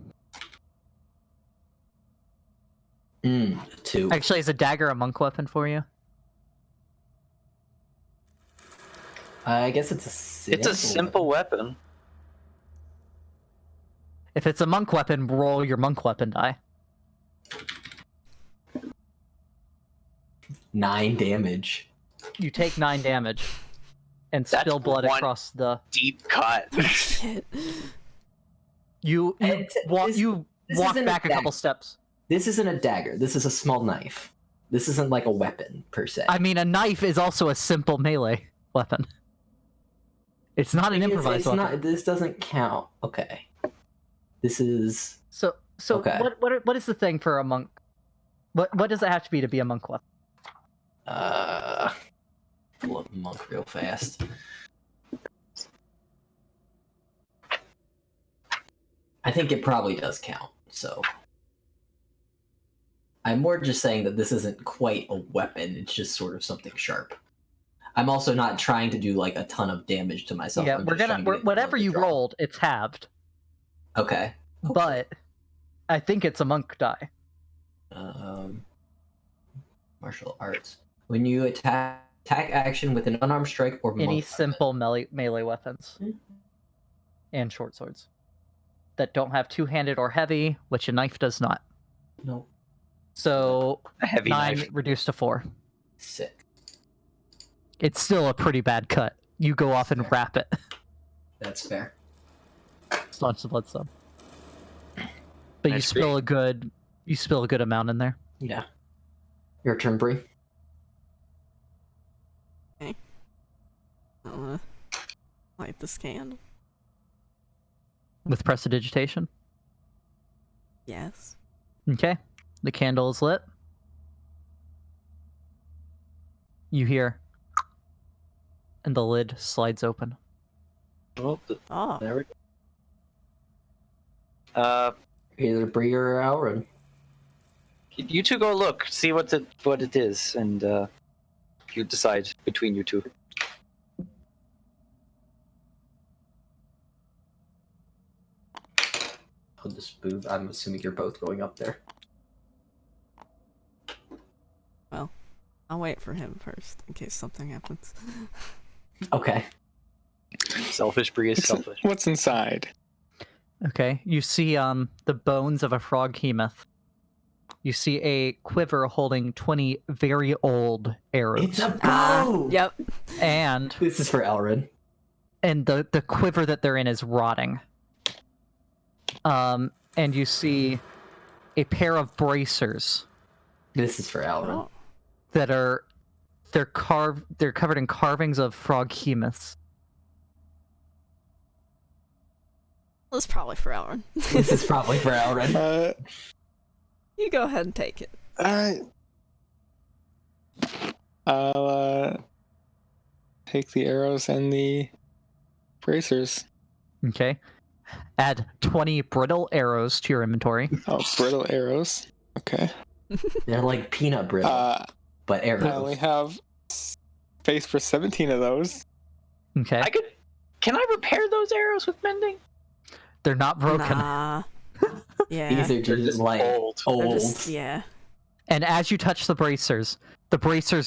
2. Actually, is a dagger a monk weapon for you? I guess it's It's a simple weapon. If it's a monk weapon, roll your monk weapon die. 9 damage. You take 9 damage. And That's spill blood one- across the... Deep cut. Shit. You walk isn't back a dagger. couple steps. This isn't a dagger. This is a small knife. This isn't like a weapon, per se. I mean, a knife is also a simple melee weapon. It's not an improvised weapon. This doesn't count. Okay. This is... So Okay. what is the thing for a monk? What does it have to be a monk weapon? Pull up monk real fast. I think it probably does count, so... I'm more just saying that this isn't quite a weapon, it's just sort of something sharp. I'm also not trying to do like a ton of damage to myself. Yeah, I'm we're just trying to get whatever blood to you drop. rolled, it's halved. Okay. But I think it's a monk die. Martial arts. When you attack action with an unarmed strike or monk Any weapon. simple melee weapons. Mhm. And short swords. That don't have two-handed or heavy, which a knife does not. No. So A heavy 9 knife. reduced to 4. Sick. It's still a pretty bad cut. You go off and wrap it. That's fair. Staunch the bloodstone. But you Nice spill a good amount in there. Yeah. Your turn, Brie. I'll light this candle. With prestidigitation. Yes. Okay. The candle is lit. You hear. And the lid slides open. Oh, Oh. there we go. Either Brie or Elrin. You two go look, see what it is, and you decide between you two. I'll just move. I'm assuming you're both going up there. I'll wait for him first in case something happens. Okay. Selfish Brie is selfish. What's inside? Okay. You see the bones of a frog hemoth. You see a quiver holding 20 very old arrows. It's a bow! Yep. And This is for Elrin. the quiver that they're in is rotting. And you see a pair of bracers This is for Elrin. Oh. that they're covered in carvings of frog hemoths. That's probably for Elrin. This is probably for Elrin. You go ahead and take it. I'll take the arrows and the bracers. Okay. Add 20 brittle arrows to your inventory. Oh, brittle arrows. Okay. They're like peanut brittle, but I only arrows. have space for 17 of those. Okay. Can I repair those arrows with mending? They're not broken. Nah. Yeah. These are They're just just like old. They're old. just- yeah. And as you touch the bracers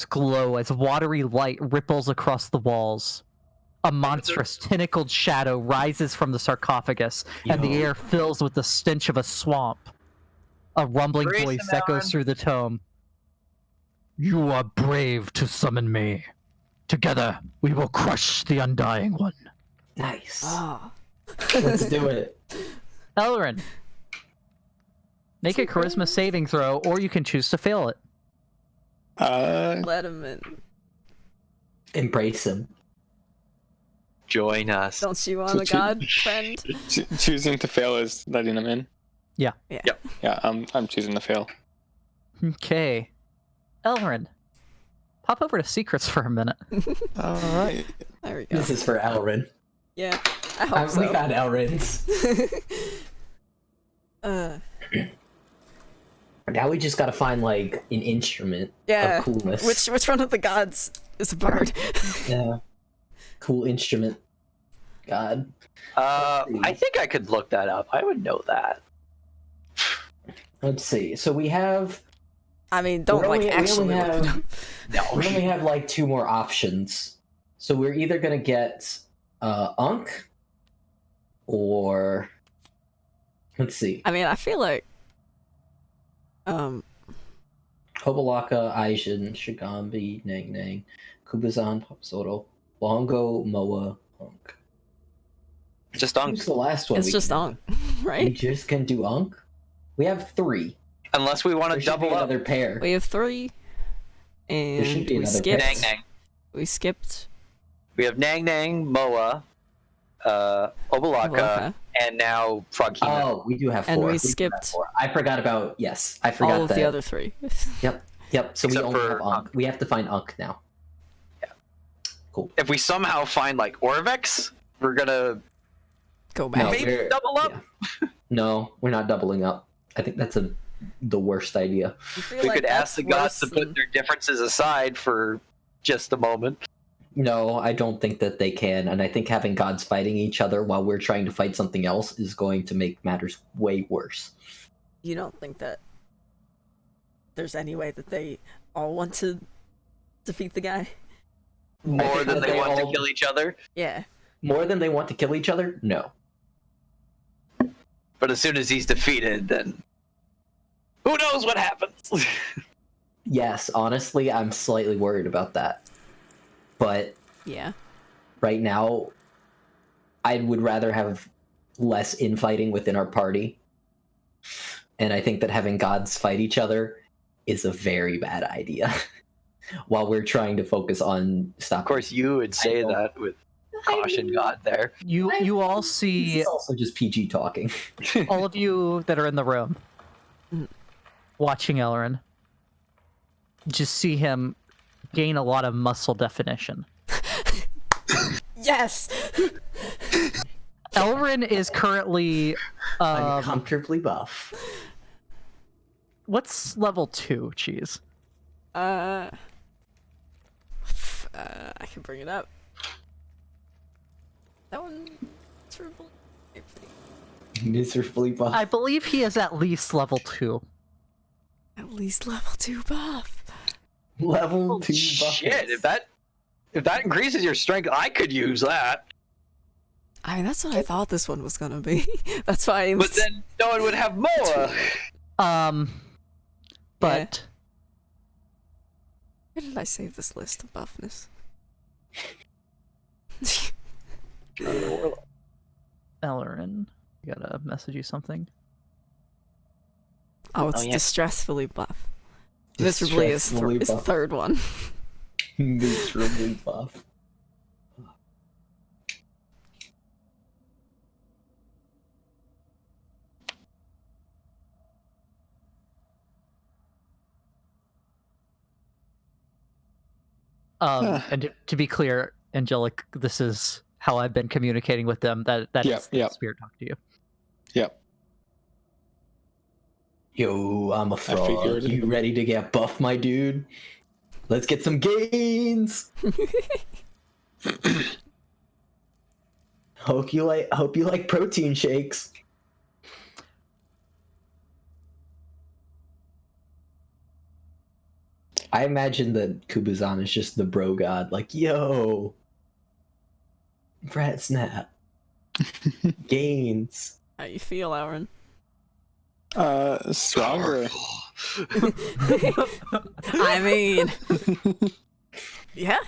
glow as watery light ripples across the walls. A monstrous tentacled shadow rises from the sarcophagus, and the Yo. air fills with the stench of a swamp. A rumbling Brace voice him, echoes Elrin. through the tome. You are brave to summon me. Together, we will crush the Undying One. Nice. Oh. Let's do it. Elrin, make a charisma saving throw, or you can choose to fail it. Let him in. Embrace him. Join us. Don't you want a god friend? Choosing to fail is letting them in. Yeah. Yeah. Yep. Yeah, I'm choosing to fail. Okay. Elrin, pop over to secrets for a minute. All right. There we go. This is for Elrin. Yeah, I hope so. We found Elrin's. Now we just gotta find like an instrument Yeah. of coolness. Which one of the gods is a bard? Yeah. Cool instrument. God. I think I could look that up. I would know that. Let's see. So we have. I mean, don't we actually only look it have, up. No. we only have like 2 more options. So we're either gonna get Unk or let's see. I mean, I feel like Hobalaka, Aijin, Shigambi, Nang Nang, Kubazan, Popsoro, Bongo, Moa, Unk. Just Unk. Who's the last one? it's we just can on, do? We right? just can do Unk? We have 3. Unless we want There to should be double up. another pair. We have 3, and should be we another skipped. Nang Nang. We skipped We have Nang Nang, Moa, Obalaka, Obalaka. and now Froghemoth. Oh, we do have 4. And we do have skipped 4. I forgot about, yes, I forgot all of that. the other 3. Yep, so we Except only for have Unk. We have to find Unk now. If we somehow find like Orvex, we're gonna Go back. No, maybe we're- double up. yeah. No, we're not doubling up. I think that's the worst idea. I feel We like could ask that's the gods to worse put than- their differences aside for just a moment. No, I don't think that they can, and I think having gods fighting each other while we're trying to fight something else is going to make matters way worse. You don't think that there's any way that they all want to defeat the guy? More think than that they they want all- to kill each other. Yeah. More than they want to kill each other? No. But as soon as he's defeated, then who knows what happens? Yes, honestly, I'm slightly worried about that. But Yeah. right now, I would rather have less infighting within our party. And I think that having gods fight each other is a very bad idea. While we're trying to focus on stopping. Of course, you would say know. that with caution, God. There. You all This see is also just PG talking. all of you that are in the room watching Elrin just see him gain a lot of muscle definition. Yes. Elrin is currently Uncomfortably buff. what's level 2, Cheese? I can bring it up. That one. Terrible. Miserably buff. I believe he is at least level 2. At least level 2 buff. Level 2 buff. Shit! If that increases your strength, I could use that. I mean, that's what I thought this one was gonna be. That's why I'm. But then no one would have Moa. But Where did I save this list of buffness? Elrin, I gotta message you something. Oh, it's Oh, yeah. distressfully buff. Miserably is Distressfully his buff. third one. Miserably buff. And to be clear, Angelic, this is how I've been communicating with them. That Yep, is yep. Spirit talk to you. Yep. Yo, I'm a frog. figured. You ready to get buff, my dude? Let's get some gains. Hope you like protein shakes. I imagine that Kubazan is just the bro god, like, yo, Rat Snap, gains. How you feel, Aaron? Stronger. I mean, yeah,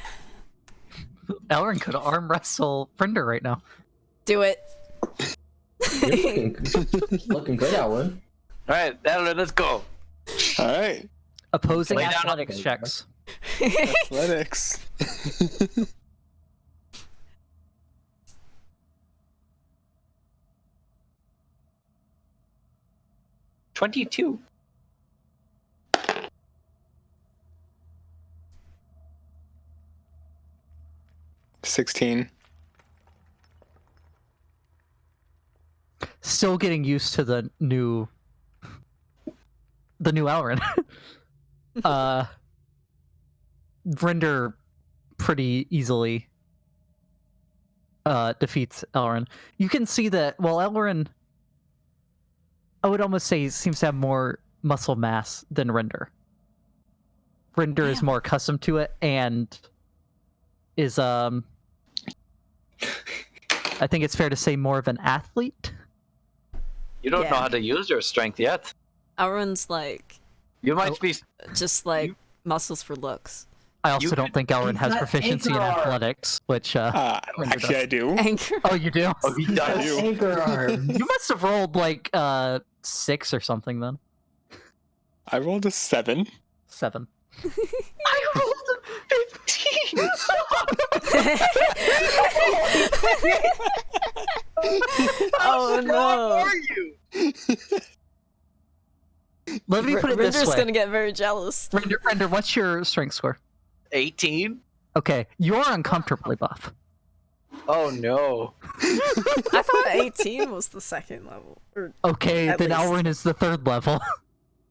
Elrin could arm wrestle Rinder right now. do it. You're looking good, Elrin. All right, let's go. All right. Opposing Lay down on athletics the- checks. Athletics. 22. 16. Still getting used to the new Elrin. Rinder pretty easily defeats Elrin. You can see that while Elrin, I would almost say, seems to have more muscle mass than Rinder. Rinder is more accustomed to it and is I think it's fair to say more of an athlete. You don't know how to use your strength yet. Elrin's like You might be. just like muscles for looks. I also don't think Elrin has got proficiency in anchor arm. athletics, which Rinder Actually, does. I do. Anchor. Oh, you do? Oh, he That's does. anchor arms. You must have rolled like 6 or something then. I rolled a 7. 7. I rolled a 15. Oh no! How are you? Let me put it this Rinder's way. gonna get very jealous. Rinder, what's your strength score? 18. You're uncomfortably buff. Oh no. I thought 18 was the second level. Or, Okay, At then least. Elrin is the 3rd level.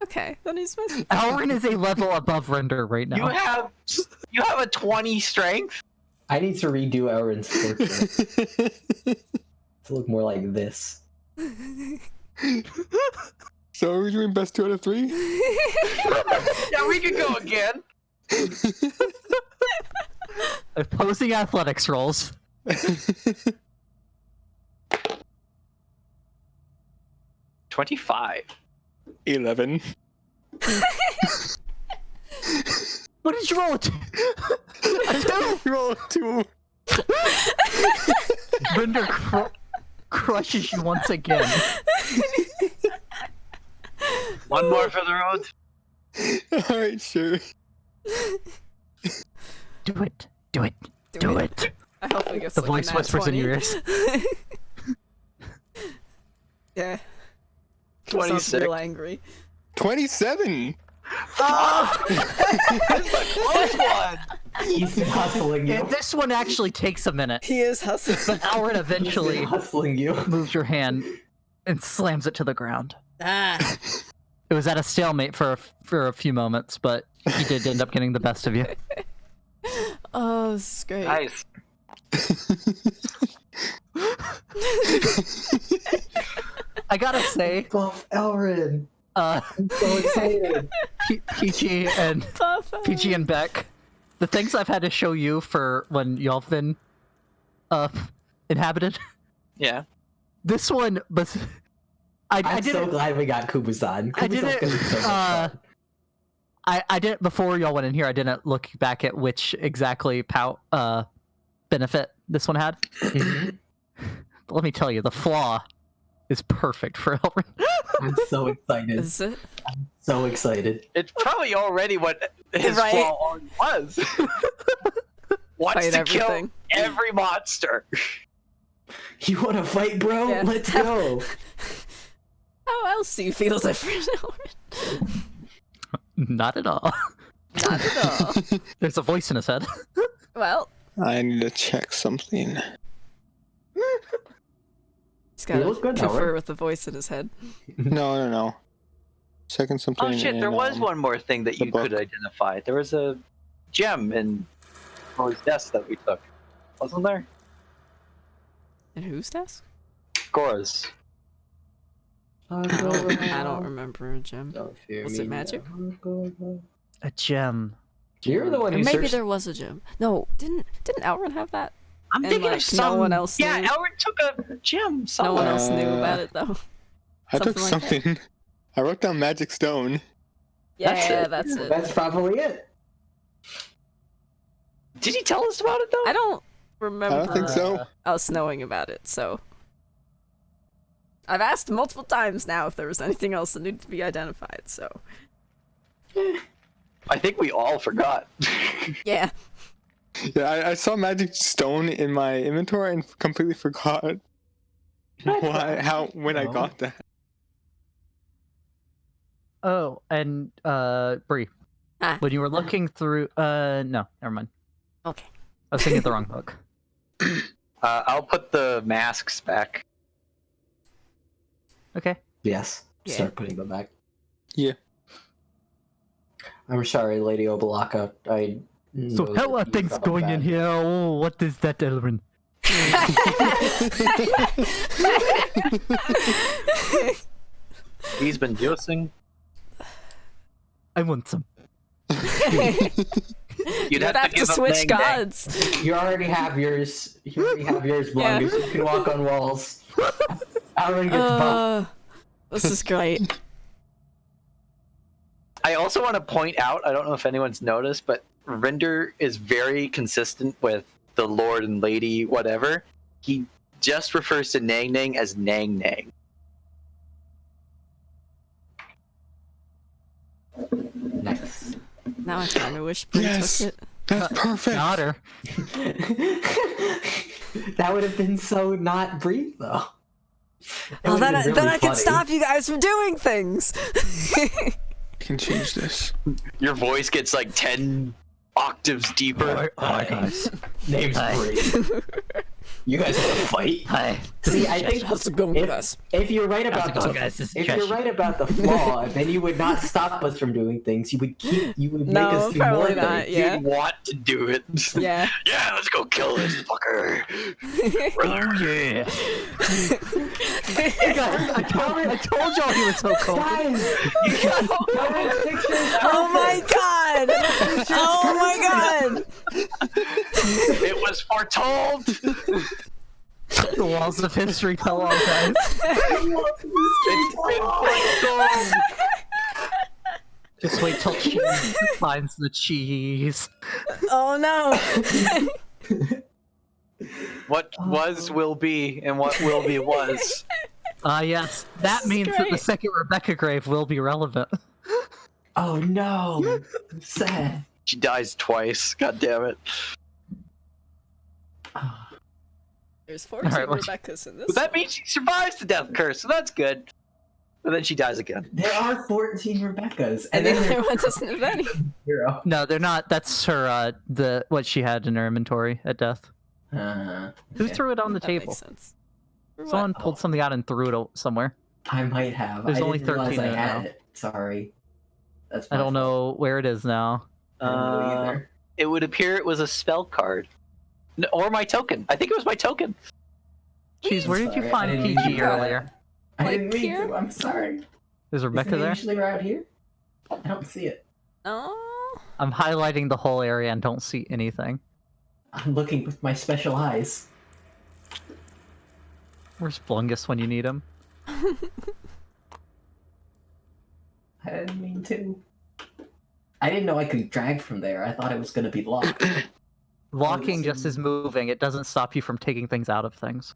okay, then he's missing. Elrin is a level above Rinder right now. You have a 20 strength. I need to redo Elrin's portrait to look more like this. So are we doing best 2 out of 3? Yeah, we can go again. Opposing athletics rolls. 25. 11. What did you roll? I rolled a 2. Rinder crushes you once again. One more for the road. Alright, sure. Do it. Do it. Do it. I hope it gets The like a voice nat whispers in 20. your ears. Yeah. Sounds 26. real angry. 27. Oh! That's a close one. He's been hustling you. This one actually takes a minute, He is hustling. but Elrin He's been eventually hustling you. moves your hand and slams it to the ground. Ah. It was at a stalemate for a few moments, but he did end up getting the best of you. Oh, this is great. Nice. I gotta say, Buff Elrin. I'm so excited. PG and PG and Beck, the things I've had to show you for when y'all have been inhabited. Yeah. This one was. I I'm so didn't. glad we got Kubusan. I Kubusan's didn't. gonna be so much fun. I didn't before y'all went in here. I didn't look back at which exactly benefit this one had. Mhm. But let me tell you, the flaw is perfect for Elrin. I'm so excited. Is it? So excited. It's probably already what his Right. flaw already was. Wants Fight to everything. kill every monster. You want to fight, bro? Yeah. Let's go. How else do you feel different, Elrin? Not at all. Not at all. There's a voice in his head. Well, I need to check something. he's got You to look good, confer Howard. with the voice in his head. No. Checking something. Oh shit, there was one more thing that the you could book. identify. There was a gem in Roy's desk that we took. Wasn't there? In whose desk? Gora's. I don't remember a gem. Was it magic? A gem. You're the one Or who maybe searched. there was a gem. No, didn't Elrin have that? I'm And, thinking like, of some. no one else Yeah, knew. Elrin took a gem No somewhere. one else knew about it though. I took something like that. something. I wrote down magic stone. Yeah, that's it. That's probably it. Did he tell us about it though? I don't remember I don't think so. us knowing about it, so I've asked multiple times now if there was anything else that needed to be identified, so I think we all forgot. yeah. Yeah, I saw magic stone in my inventory and completely forgot when I got that. Oh, and Brie, Ah. when you were looking through, no, never mind. Okay. I was thinking of the wrong book. I'll put the masks back. Okay. Yes. Yeah. Start putting them back. Yeah. I'm sorry, Lady Obalaka. I. So know how that are you things felt going bad. in here? Oh, what is that, Elrin? He's been using. I want some. You'd have, have to give up switch Nang Nang. gods. You already have yours. You already have yours, Blungus. You can walk on walls. Elrin gets bumped. This is great. I also want to point out, I don't know if anyone's noticed, but Rinder is very consistent with the Lord and Lady whatever. He just refers to Nang Nang as Nang Nang. Nice. Now I kind of wish Brie Yes. took it. That's perfect. Got her. That would have been so not Brie, though. It Well, would've then, been then really I can funny. stop you guys from doing things. I can change this. Your voice gets like 10 octaves deeper. Name's Brie. You guys want to fight? Hi. See, I think How's it going, guys? if you're right about going, the guys? This is if you're Josh. right about the flaw, then you would not stop us from doing things. You would make No, us do more probably things. not. Yeah. You'd want to do it. Yeah. Yeah, let's go kill this fucker. Yeah. I told y'all he was so cold. Guys, guys, pictures. Oh my god! Oh my god! It was foretold. The walls of history tell all, guys. It's been foretold. Just wait till cheese finds the cheese. Oh no! What was will be, and what will be was. Yes. That is means that the great. second Rebecca grave will be relevant. Oh no, I'm sad. She dies twice. God damn it. There's 14 Alright, well, Rebeccas in this. But that means she survives the death curse, so that's good. But then she dies again. There are 14 Rebeccas, and then then there one doesn't have any. zero. No, they're not. That's her, what she had in her inventory at death. Who threw it on the That table? makes sense. For what? Someone pulled something out and threw it somewhere. I might have. There's I only didn't realize 13 I in it had now. it. Sorry. That's I my don't know where it is now. fault. I don't know either. It would appear it was a spell card. Or my token. I think it was my token. Jeez, where did you Sorry, I find didn't mean PG to do that. earlier? I Like didn't mean here? to. I'm sorry. Is Rebecca Isn't it there? usually right here? I don't see it. Oh. I'm highlighting the whole area and don't see anything. I'm looking with my special eyes. Where's Blungus when you need him? I didn't mean to. I didn't know I could drag from there. I thought it was going to be locked. Locking it's just is moving. It doesn't stop you from taking things out of things.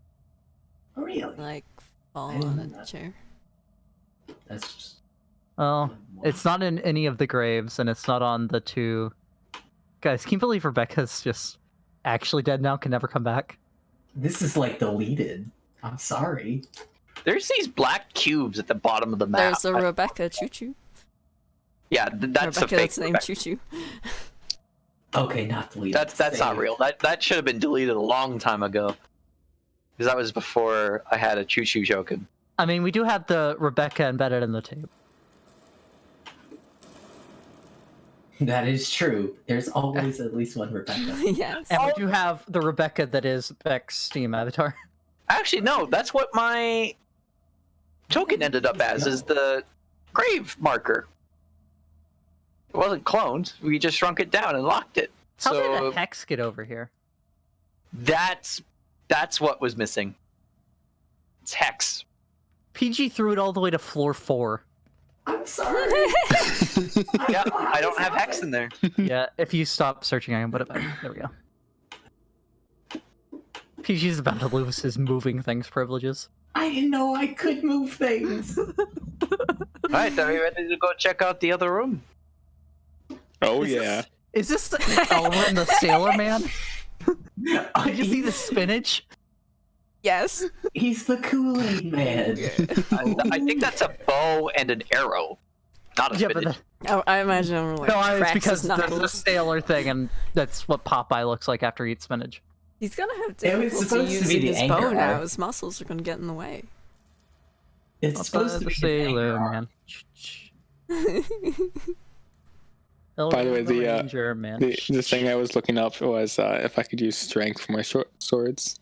Oh, really? Like, fall I didn't on know a that. chair. That's just... Well, it's not in any of the graves, and it's not on the two... Guys, can you believe Rebecca's just actually dead now, can never come back? This is like deleted. I'm sorry. There's these black cubes at the bottom of the map. There's a Rebecca Choo Choo. Yeah, that's Rebecca a fake. that's named Rebecca. Choo Choo. Okay, not deleted. That's not Save. real. That should have been deleted a long time ago. Because that was before I had a choo choo token. I mean, we do have the Rebecca embedded in the tape. That is true. There's always at least one Rebecca. Yes. And we do have the Rebecca that is Beck's Steam avatar. Actually, no, that's what my token ended up as, is the grave marker. It wasn't cloned. We just shrunk it down and locked it. How did So a hex get over here? that's what was missing. It's hex. PG threw it all the way to floor 4. I'm sorry. Yeah, I don't have hex in there. Yeah, if you stop searching, I can put it back. There we go. PG's about to lose his moving things privileges. I didn't know I could move things. Alright, are we ready to go check out the other room? Oh Is yeah. Is this the Elrin the Sailor Man? Did you see the spinach? Yes. He's the Kool-Aid Man. I think that's a bow and an arrow. Not a Yeah, but spinach. Oh, I imagine I'm like no, it's cracks because his there's a knuckles. sailor thing, and that's what Popeye looks like after he eats spinach. He's gonna have It was difficulty supposed to be using the his anchor bow now. arc. His muscles are gonna get in the way. It's supposed to be the sailor anchor arc. man. By the way, Ranger man. the thing I was looking up was if I could use strength for my short swords.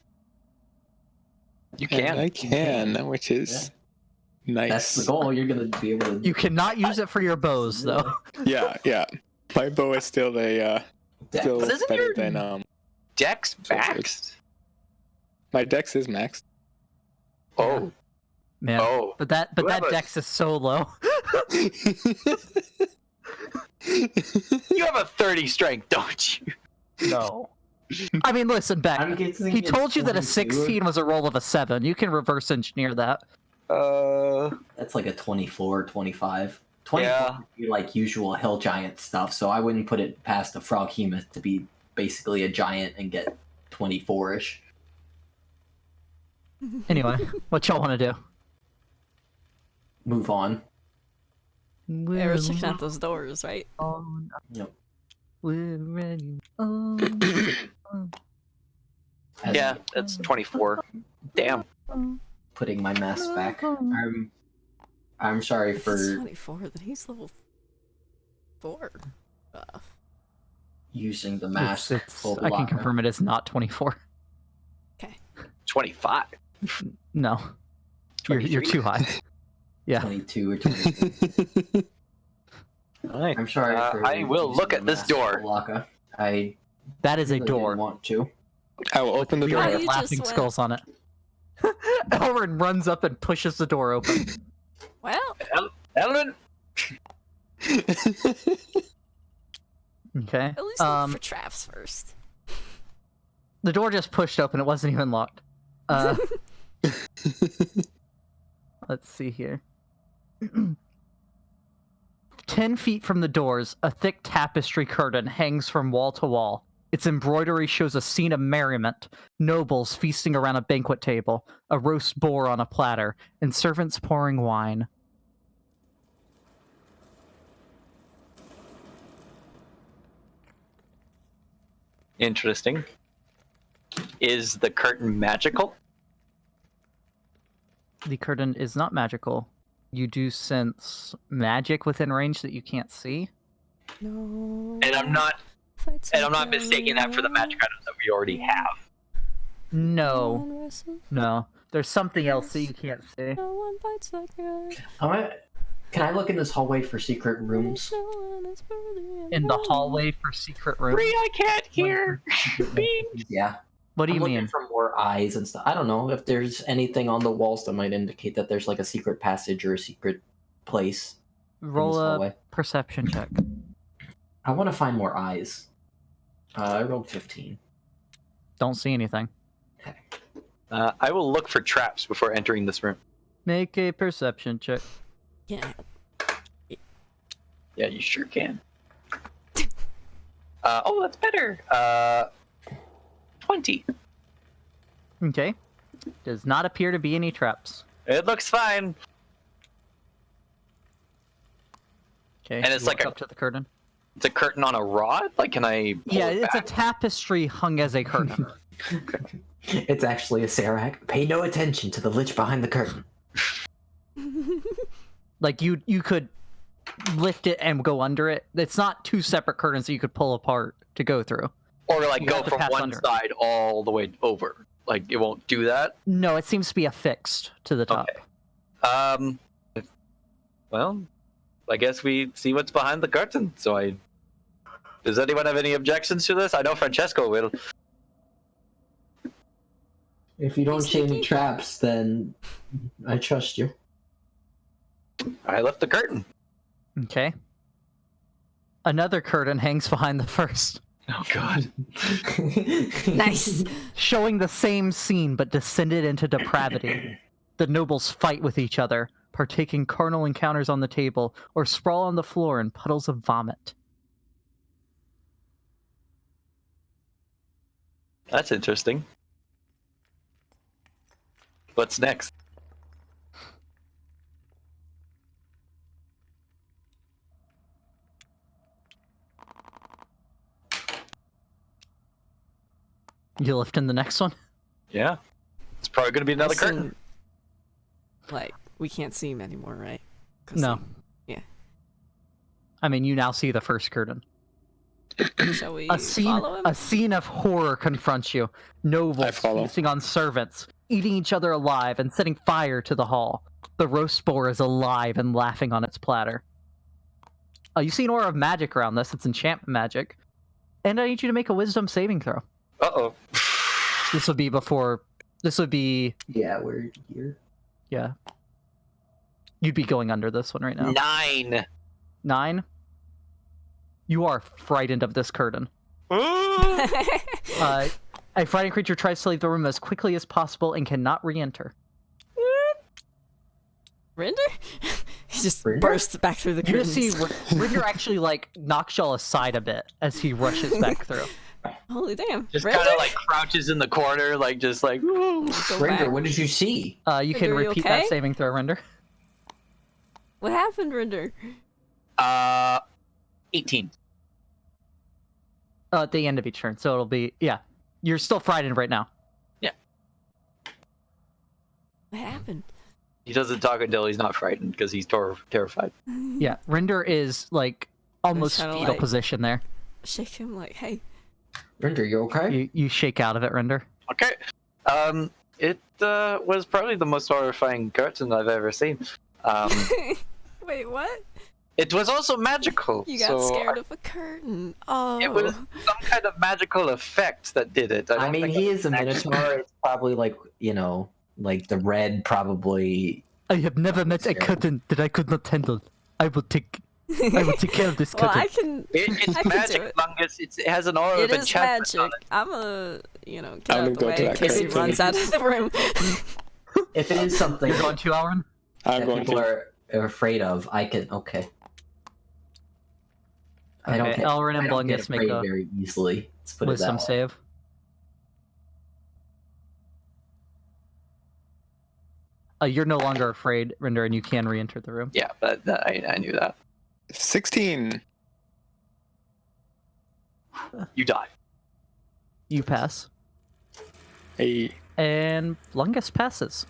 You And can. I can, which is nice. That's the goal. You're gonna be able to. You cannot use it for your bows though. Yeah. My bow is still still But isn't better your than Dex maxed? my dex is maxed. Oh. Man. Oh. But that Whoever- dex is so low. You have a 30 strength, don't you? No. I mean, listen, Beck. I'm guessing He it's told you that a 22. 16 was a roll of a 7. You can reverse engineer that. That's like a 24, 25. 24 Yeah. would be like usual hill giant stuff, so I wouldn't put it past a froghemoth to be basically a giant and get 24-ish. Anyway, what y'all want to do? Move on. They were checking out those doors, right? Yep. We're ready. As Yeah, that's 24. Damn. putting my mask back. I'm sorry If it's for 24, then he's level 4. using the mask. full I can blocker. confirm it is not 24. 25. No. You're 23? too high. Yeah. 22 or 23. Alright. I'm sorry for I will look using at the this mask door. full blocker. I That is a really door. didn't want to. I will open the We door. Why have you laughing just went- skulls on it. Elrin runs up and pushes the door open. Well, Elrin! Okay. at least look for traps first. The door just pushed open. It wasn't even locked. Let's see here. 10 feet from the doors, a thick tapestry curtain hangs from wall to wall. Its embroidery shows a scene of merriment, nobles feasting around a banquet table, a roast boar on a platter, and servants pouring wine. Interesting. Is the curtain magical? The curtain is not magical. You do sense magic within range that you can't see. No. And I'm not mistaking that for the magic items that we already have. No, no. There's something else that you can't see. No one bites like us. Can I look in this hallway for secret rooms? In the hallway for secret rooms. Brie, I can't hear. Yeah. What do I'm you looking mean? for more eyes and stuff. I don't know if there's anything on the walls that might indicate that there's like a secret passage or a secret place. Roll this a hallway. perception check. I want to find more eyes. I rolled 15. Don't see anything. I will look for traps before entering this room. Make a perception check. Yeah. Yeah, you sure can. Oh, that's better. 20. Okay. Does not appear to be any traps. It looks fine. Okay. And it's you like walk a- up to the curtain. It's a curtain on a rod? Like, can I pull Yeah, it it's a back? tapestry hung as a curtain. It's actually a Acererak. Pay no attention to the lich behind the curtain. Like you could lift it and go under it. It's not two separate curtains that you could pull apart to go through. Or, like, You go have to from pass one under. side all the way over. Like, it won't do that? No, it seems to be affixed to the top. Okay. Well, I guess we see what's behind the curtain. Does anyone have any objections to this? I know Francesco will. If you don't see any traps, then I trust you. I left the curtain. Okay. Another curtain hangs behind the first, Oh, God. Nice. showing the same scene but descended into depravity. The nobles fight with each other, partaking carnal encounters on the table, or sprawl on the floor in puddles of vomit. That's interesting. What's next? You lift in the next one? Yeah. It's probably going to be another I assume, curtain. Like, we can't see him anymore, right? 'Cause No. yeah. I mean, you now see the first curtain. Shall we A scene, follow him? a scene of horror confronts you. Nobles follow. feasting on servants, eating each other alive, and setting fire to the hall. The roast boar is alive and laughing on its platter. You see an aura of magic around this. It's enchantment magic. And I need you to make a wisdom saving throw. Uh-oh. This would be before... This would be... Yeah, we're here. Yeah. You'd be going under this one right now. 9. 9? You are frightened of this curtain. A frightened creature tries to leave the room as quickly as possible and cannot re-enter. Rinder? He just Rinder? bursts back through the You just curtains. see Rinder actually like knocks y'all aside a bit as he rushes back through. Holy damn. Just Rinder? kind of like crouches in the corner, like just like. Go Ranger, back. what did you see? You can Rinder, are you repeat okay? that saving throw, Rinder. What happened, Rinder? 18. At the end of each turn, so it'll be You're still frightened right now. What happened? He doesn't talk until he's not frightened because he's terrified. Yeah, Rinder is like almost kinda fetal like- position there. Shake him like, hey. Ranger, you okay? You shake out of it, Rinder. Okay. It was probably the most horrifying curtain I've ever seen. Wait, what? It was also magical. You got so scared of a curtain. Oh. It was some kind of magical effect that did it. I don't mean, think he it is a was actually- Minotaur. It's probably like, like the red probably... I have never met a curtain that I could not handle. I will take care of this Well, curtain. I can. It's I can do magic, it. Fungus. It has an aura It of is enchantment on magic. I'm a, get I'm out gonna the go way to in that case he curtain. runs out of the room. If it is something You're going to Elrin? I'm that going people to. are afraid of, I can... Okay. I don't Okay, get, Elrin and I don't get Blungus make afraid a very easily. Let's put it wisdom that way. save. You're no longer afraid, Rinder, and you can re-enter the room. Yeah, but I knew that. 16. You die. You pass. Hey. And Blungus passes.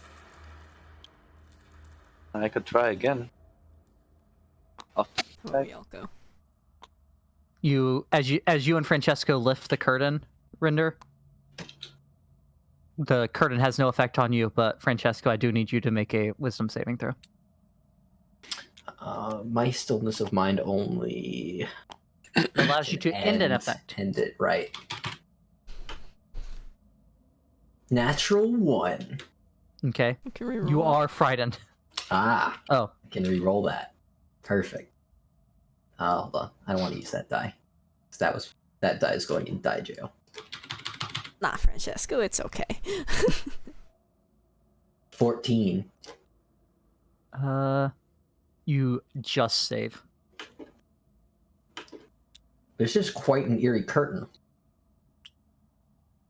I could try again. Where we all go. As you and Francesco lift the curtain, Rinder, the curtain has no effect on you, but Francesco, I do need you to make a wisdom saving throw. My stillness of mind only Allows you to end an effect. End it, right. Natural 1. Okay. I can reroll You it. are frightened. Ah, Oh, I can re-roll that. Perfect. Hold on. I don't want to use that die. 'Cause that die is going in die jail. Nah, Francesco, it's okay. 14. you just save. There's just quite an eerie curtain.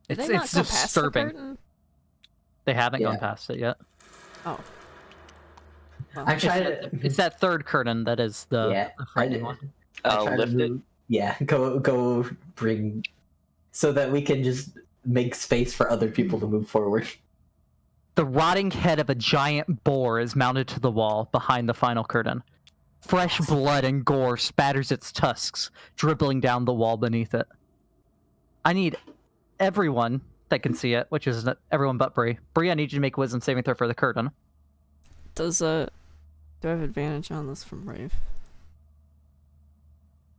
Did It's they not go past the disturbing. curtain? They haven't gone Yeah. past it yet. Oh. Well, I'm trying to... It's that third curtain that is the, yeah, the I frightening did. one. I tried to Lift it. move- Yeah, go bring... So that we can just make space for other people to move forward. The rotting head of a giant boar is mounted to the wall behind the final curtain. Fresh blood and gore spatters its tusks, dribbling down the wall beneath it. I need everyone that can see it, which is everyone but Brie. Brie, I need you to make a wisdom saving throw for the curtain. do I have advantage on this from Brave?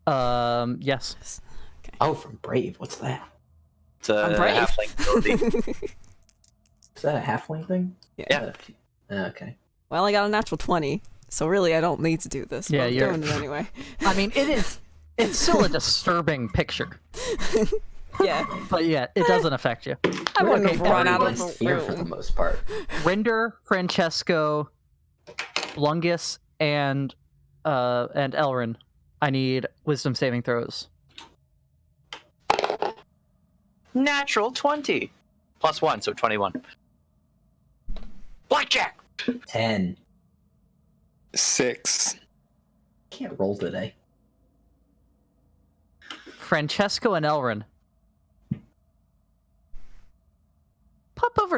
Yes. Oh, from Brave. What's that? It's a I'm brave. halfling ability. Is that a halfling thing? Yeah. Okay. Well, I got a natural 20, so really I don't need to do this. Yeah, but I'm you're- doing it anyway. I mean, it's still a disturbing picture, Yeah, but yeah, it doesn't affect you. I wouldn't have Okay, run out of Everyone's the here for the room. most part. Rinder, Francesco, Blungus, and Elrin, I need wisdom saving throws. Natural 20. Plus 1, so 21. Blackjack! 10. 6. Can't roll today. Francesco and Elrin,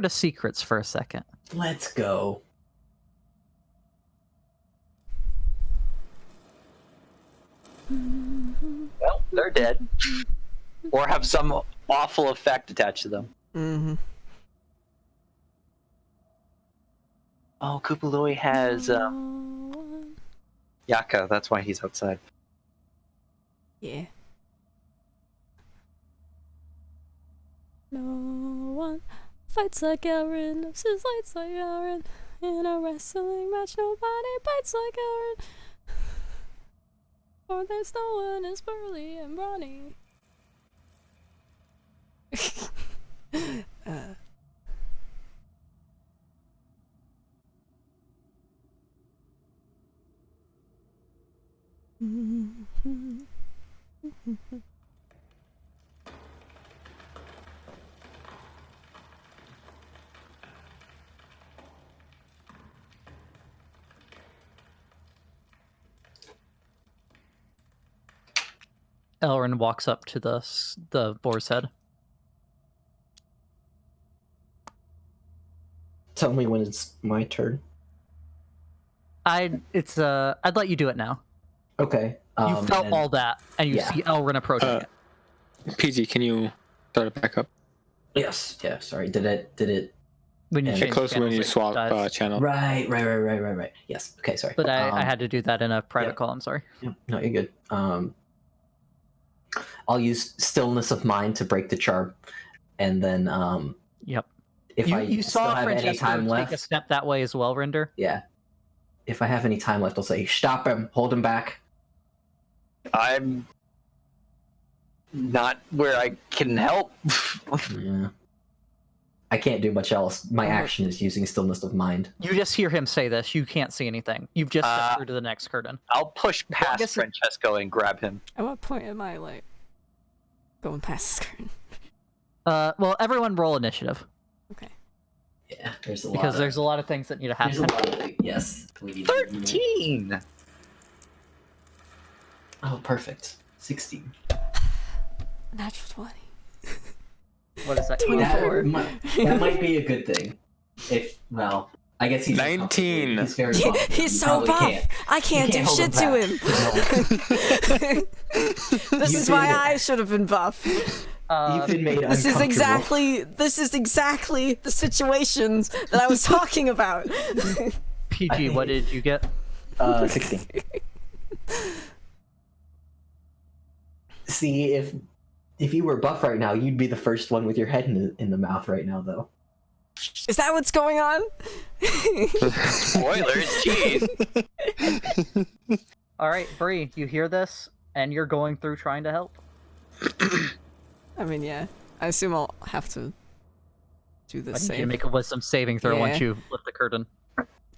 over to secrets for a second. Let's go. Well, they're dead. Or have some awful effect attached to them. Mm-hmm. Oh, Kupalui has Yaka, that's why he's outside. Yeah. No one fights like Elrin, loses lights like Elrin. In a wrestling match, nobody bites like Elrin. For there's no one as burly and brawny. Elrin walks up to the boar's head. Tell me when it's my turn. I'd let you do it now. Okay. You felt and- all that, and you yeah. see Elrin approaching it. PG, can you start it back up? Yes. Yeah. Sorry. Did it? When you Yeah, Get change closer when channels, you it swap does. channel. Right. Yes. Okay. Sorry. But I had to do that in a private call. I'm sorry. Yeah, no, you're good. I'll use stillness of mind to break the charm, and then Yep. if I You still saw have any Francesco time take left, a step that way as well, Rinder. yeah. If I have any time left, I'll say, "Stop him! Hold him back!" I'm not where I can help. Yeah. I can't do much else. My action is using stillness of mind. You just hear him say this. You can't see anything. You've just stepped Uh, through to the next curtain. I'll push past guess it- Francesco and grab him. At what point am I like going past the screen? Well, everyone roll initiative Yeah, there's a lot. because there's a lot of things that need to there's happen. a lot of things. Yes. We need 13! Oh, perfect. 16. Natural 20. What is that? 24. That might be a good thing. I guess he's 19. He's very buff. He's You so probably buff. can't. I can't You do hold shit to him. No. This You've is why been- I should have been buff. You've been made This is uncomfortable. exactly the situations that I was talking about. PG, what did you get? 16. See, if you were buff right now, you'd be the first one with your head in the mouth right now, though. Is that what's going on? Spoilers, jeez. All right, Brie, you hear this, and you're going through trying to help. I mean, yeah. I assume I'll have to do the I need you to same. make a wisdom saving throw once Yeah. you lift the curtain.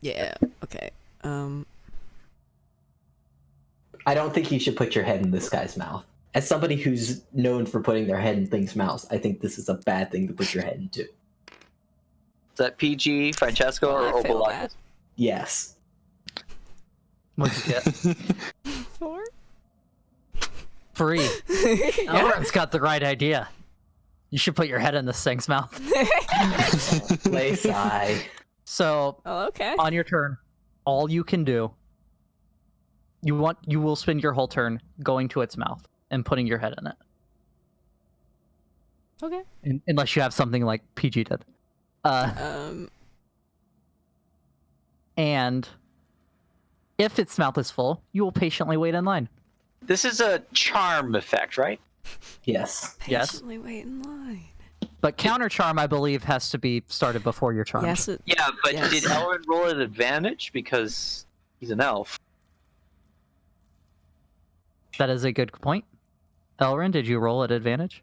Yeah. Okay. I don't think you should put your head in this guy's mouth. As somebody who's known for putting their head in things' mouths, I think this is a bad thing to put your head into. Is that PG, Francesco, Well, or I failed Obelix? that. Yes. What'd you get? 4? Brie, Yeah. Elrin's got the right idea. You should put your head in this thing's mouth. Lay sigh. So, Oh, okay. on your turn, all you can do, you will spend your whole turn going to its mouth and putting your head in it. Okay. Unless you have something like PG did. And if its mouth is full, you will patiently wait in line. This is a charm effect, right? Yes. Yes. Patiently wait in line. But counter charm, I believe, has to be started before your charm. Yes. Yeah, but Yes. did Elrin roll an advantage because he's an elf? That is a good point. Elrin, did you roll at advantage?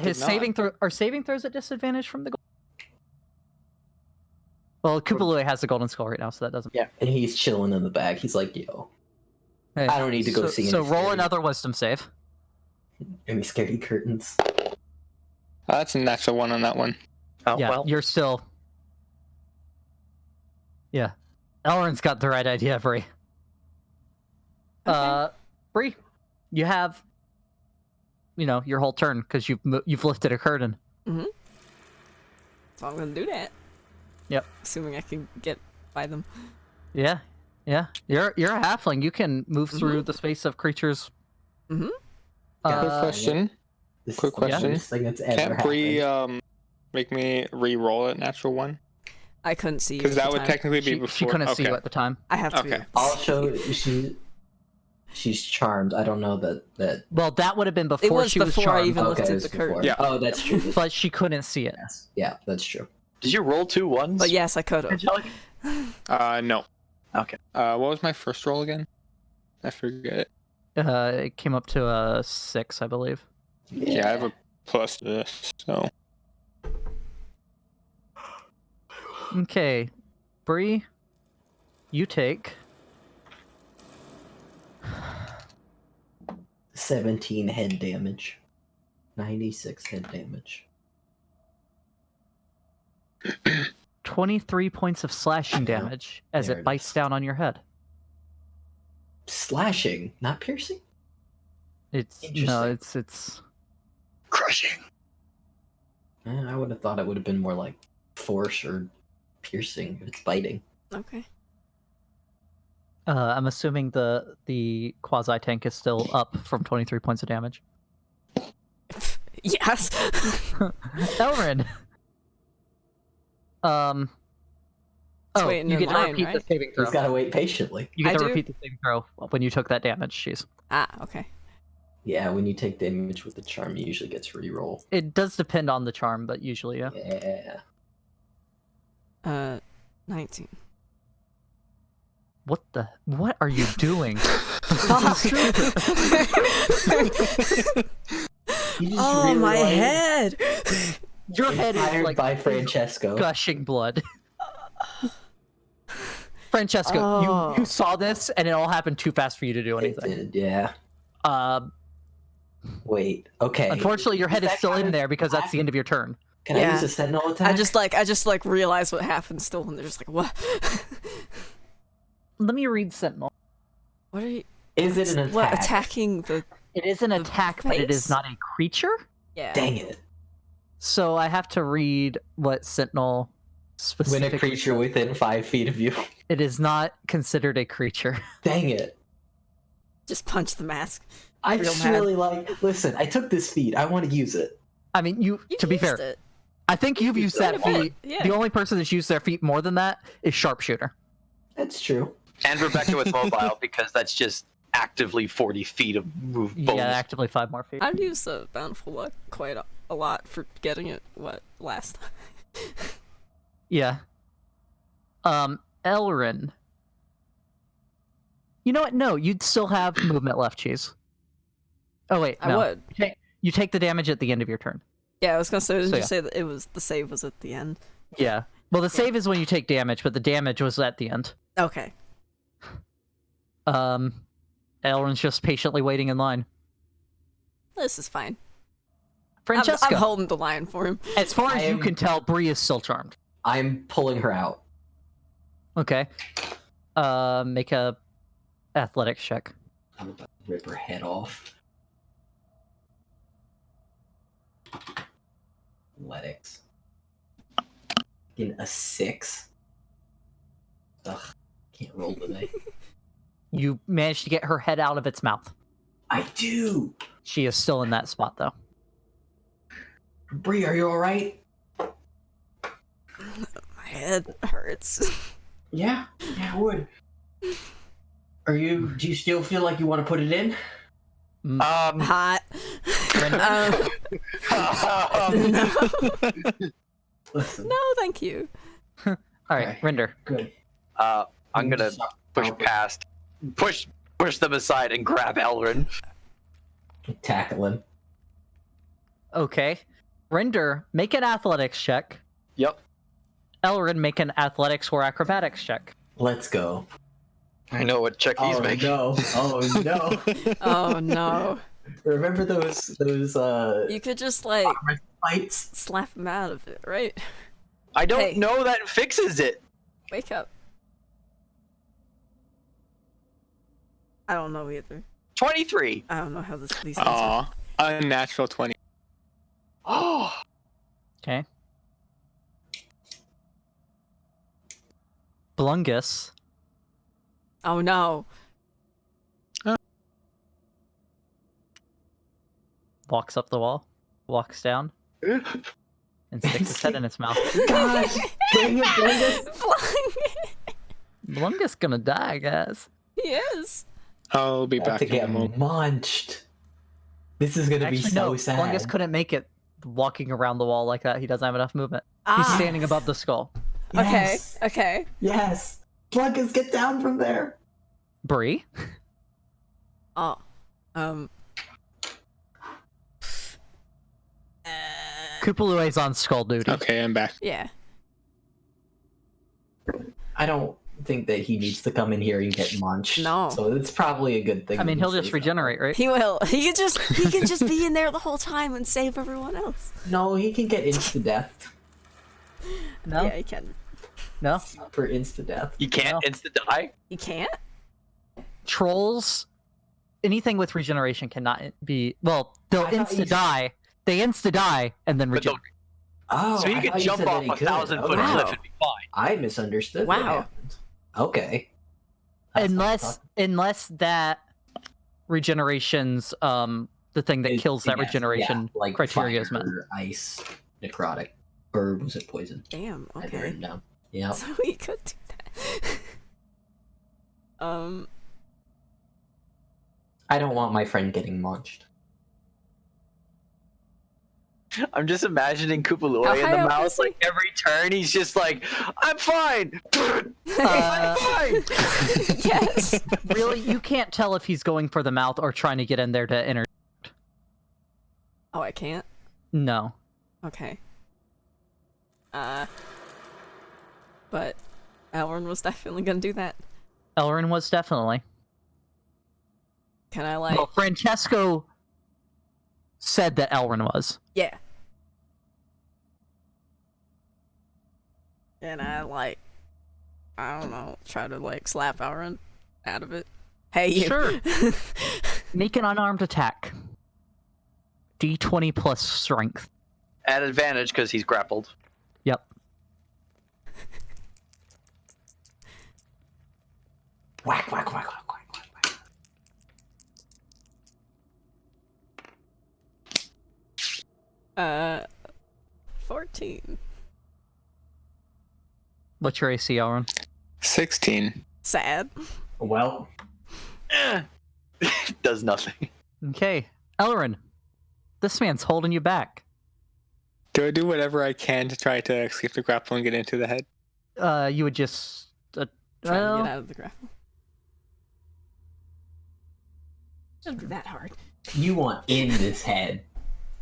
His saving throw are saving throws at disadvantage from the gold. Well, Kupalui has the golden skull right now, so that doesn't. And he's chilling in the bag. He's like, yo, Hey, I don't need to go see So any roll scary- another wisdom save. any scary curtains. That's a natural one on that one. Oh, Yeah, well. you're still. Yeah, Elrin's got the right idea, Brie. Brie, you have, your whole turn because you've lifted a curtain. Mhm. So I'm gonna do that. Yep. Assuming I can get by them. Yeah. Yeah. You're a halfling. You can move through the space of creatures. Mm-hmm. Quick question. This Quick is the question. worst thing that's ever Can't Brie happened. make me re-roll it natural one? I couldn't see you. Because at that the would time. technically be before. She couldn't see you Okay. at the time. I have to be. Okay. I'll show you. She's charmed. I don't know that. Well, that would have been before It was she was before I charmed, even Okay, it lifted was the before. curtain. Yeah. Oh, that's true. but she couldn't see it. Yes. Yeah, that's true. Did you roll 2 ones? But yes, I could have. No. Okay. What was my first roll again? I forget it. It came up to a 6, I believe. Yeah, I have a plus to this, so. Okay, Brie, you take 17 head damage. 96 head damage. 23 points of slashing Yeah, damage as there it it bites is. down on your head. Slashing, not piercing? It's Interesting. it's Crushing. I would have thought it would have been more like force or piercing if it's biting. Okay. I'm assuming the quasi tank is still up from 23 points of damage. Yes. Elrin. It's waiting you in get to line, repeat the right? saving throw. He's got to wait patiently. You get I to do? repeat the saving throw when you took that damage. Jeez. Ah, okay. Yeah, when you take damage with the charm, it usually gets reroll. It does depend on the charm, but usually, yeah. Yeah. 19. What are you doing? You just Oh, my realized head! Your head is inspired like by Francesco. gushing blood. Francesco, Oh. you saw this, and it all happened too fast for you to do It anything. did, yeah. Wait, okay. Unfortunately, your head is that still kind in of there because that's the end of your turn. Can I Yeah. use a sentinel attack? I just realized what happened still, and they're just like, what? Let me read Sentinel. What are you? Is it an attack? What, attacking the? It is an The attack, but it is face? not a creature. Yeah. Dang it. So I have to read what Sentinel When specifically. a creature within 5 feet of you. It is not considered a creature. Dang it. Just punch the mask. I Real just mad. really like. Listen, I took this feat. I want to use it. I mean, You to be fair, used it. I think you've used that Quite a bit, feat. yeah. The only person that's used their feat more than that is Sharpshooter. That's true. And Rebecca with mobile, because that's just actively 40 feet of move bonus. Yeah, actively 5 more feet. I've used the Bountiful Luck quite a lot for getting it. Last time? Yeah. Elrin. You know what? No, you'd still have movement left, Cheese. Oh wait, I no. would. You take the damage at the end of your turn. Yeah, I was gonna say. Didn't So, you yeah. say that the save was at the end? Yeah. Well, the save is when you take damage, but the damage was at the end. Okay. Elrin's just patiently waiting in line. This is fine. Francesco, I'm holding the line for him. as far as I you am- can tell, Brie is still charmed. I'm pulling her out. Okay. Make a athletics check. I'm about to rip her head off. Athletics. In a 6. Ugh, can't roll today. You managed to get her head out of its mouth. I do. She is still in that spot, though. Brie, are you all right? My head hurts. Yeah, I would. Do you still feel like you want to put it in? Hot. No. Listen. No, thank you. All right, Okay. Rinder. Good. I'm gonna push past, push them aside and grab Elrin. Tackle him. Okay. Rinder, make an athletics check. Yep. Elrin, make an athletics or acrobatics check. Let's go. I know what check he's making. no! Oh no! Oh no. Remember those You could just like fights? slap him out of it, right? I don't Hey. know that fixes it. Wake up. I don't know either. 23. I don't know how these things work. Aw, unnatural 20. Oh, Okay. Blungus Oh no. walks up the wall, walks down, and sticks his head in its mouth. Gosh, dang it, Blungus. Blungus gonna die, guys. He is. I'll be About back to in a get moment. munched. This is gonna be Actually, so no, sad. Blungus couldn't make it walking around the wall like that. He doesn't have enough movement. He's Ah. standing above the skull. Yes. Okay. Yes. Blungus, get down from there. Brie? Oh. Kupulue's on skull duty. Okay, I'm back. Yeah. I don't think that he needs to come in here and get munched. No. So it's probably a good thing. I mean, that he'll he just stays regenerate, right? He will. He can just be in there the whole time and save everyone else. out. No, he can get insta death. No? Yeah, he can. No? For insta death. You can't No. instant die. He can't? Trolls, anything with regeneration cannot be... Well, they'll I thought you insta-die. They insta-die and then But they'll- regenerate. Oh, so you I can thought jump said that off he a could. 1,000-foot Okay. Wow. cliff and be fine. I misunderstood. What Wow. happened. Okay. That's Unless that regeneration's the thing that kills that yes, regeneration yeah, like criteria is met. fire, ice, necrotic, or was it poison? Damn. I had it Okay. written down. Yeah. So he could do that. I don't want my friend getting munched. I'm just imagining How Kupaloi in high the up mouse, is he? like every turn, he's just like, I'm fine! I'm fine! Yes. Really, you can't tell if he's going for the mouth or trying to get in there to enter. Oh, I can't. No. Okay. But Elrin was definitely gonna do that. Elrin was definitely. Can I like? Well, Francesco said that Elrin was. Yeah. And I like, I don't know, try to like slap Elrin out of it. Hey, you. Sure. Make an unarmed attack. D20 plus strength. At advantage because he's grappled. Yep. Whack, whack, whack, whack, whack, whack, whack. 14. What's your AC, Elrin? 16. Sad. Well, Does nothing. Okay. Elrin, this man's holding you back. Do I do whatever I can to try to escape the grapple and get into the head? You would just... Trying to well, get out of the grapple. Shouldn't be that hard. you want in this head.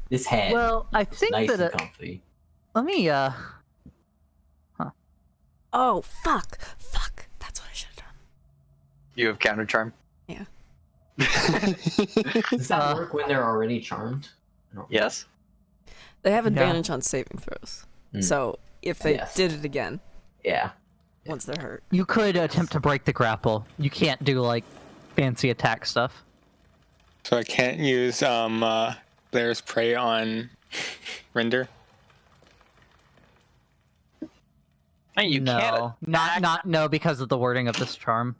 This head. well, I think nice that... and comfy. let me, Oh, fuck. Fuck. That's what I should have done. You have counter charm? Does that work when they're already charmed? I don't- Yes. They have advantage on saving throws. Mm. So if they Yes. did it again, Yeah. once they're hurt. You could attempt to break the grapple. You can't do, like, fancy attack stuff. So I can't use Blair's Prey on Rinder? Hey, you no. can't. No, because of the wording of this charm.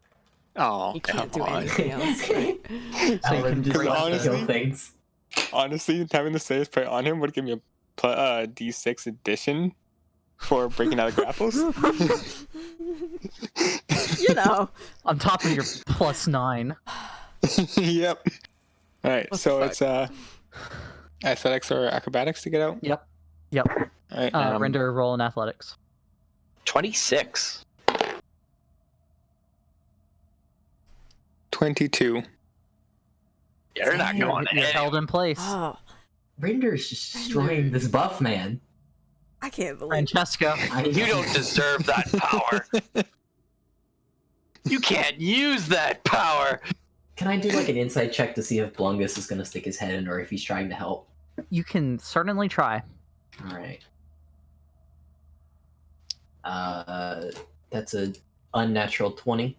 Oh, You come can't do on. anything else. Right? So you Elrin can just break wants to kill honestly- things. Honestly, having the Slayer's Prey on him would give me a D6 addition for breaking out of grapples. You know. On top of your plus 9. Yep. All right, What so the it's athletics or acrobatics to get out. Yep. All right. Render roll in athletics. 26. 22. You're not Damn, going You're ahead. held in place. Oh, Rinder's just destroying this buff man. I can't believe Francesco. You don't deserve that power. You can't use that power. Can I do like an insight check to see if Blungus is gonna stick his head in or if he's trying to help? You can certainly try. Alright. That's a unnatural 20.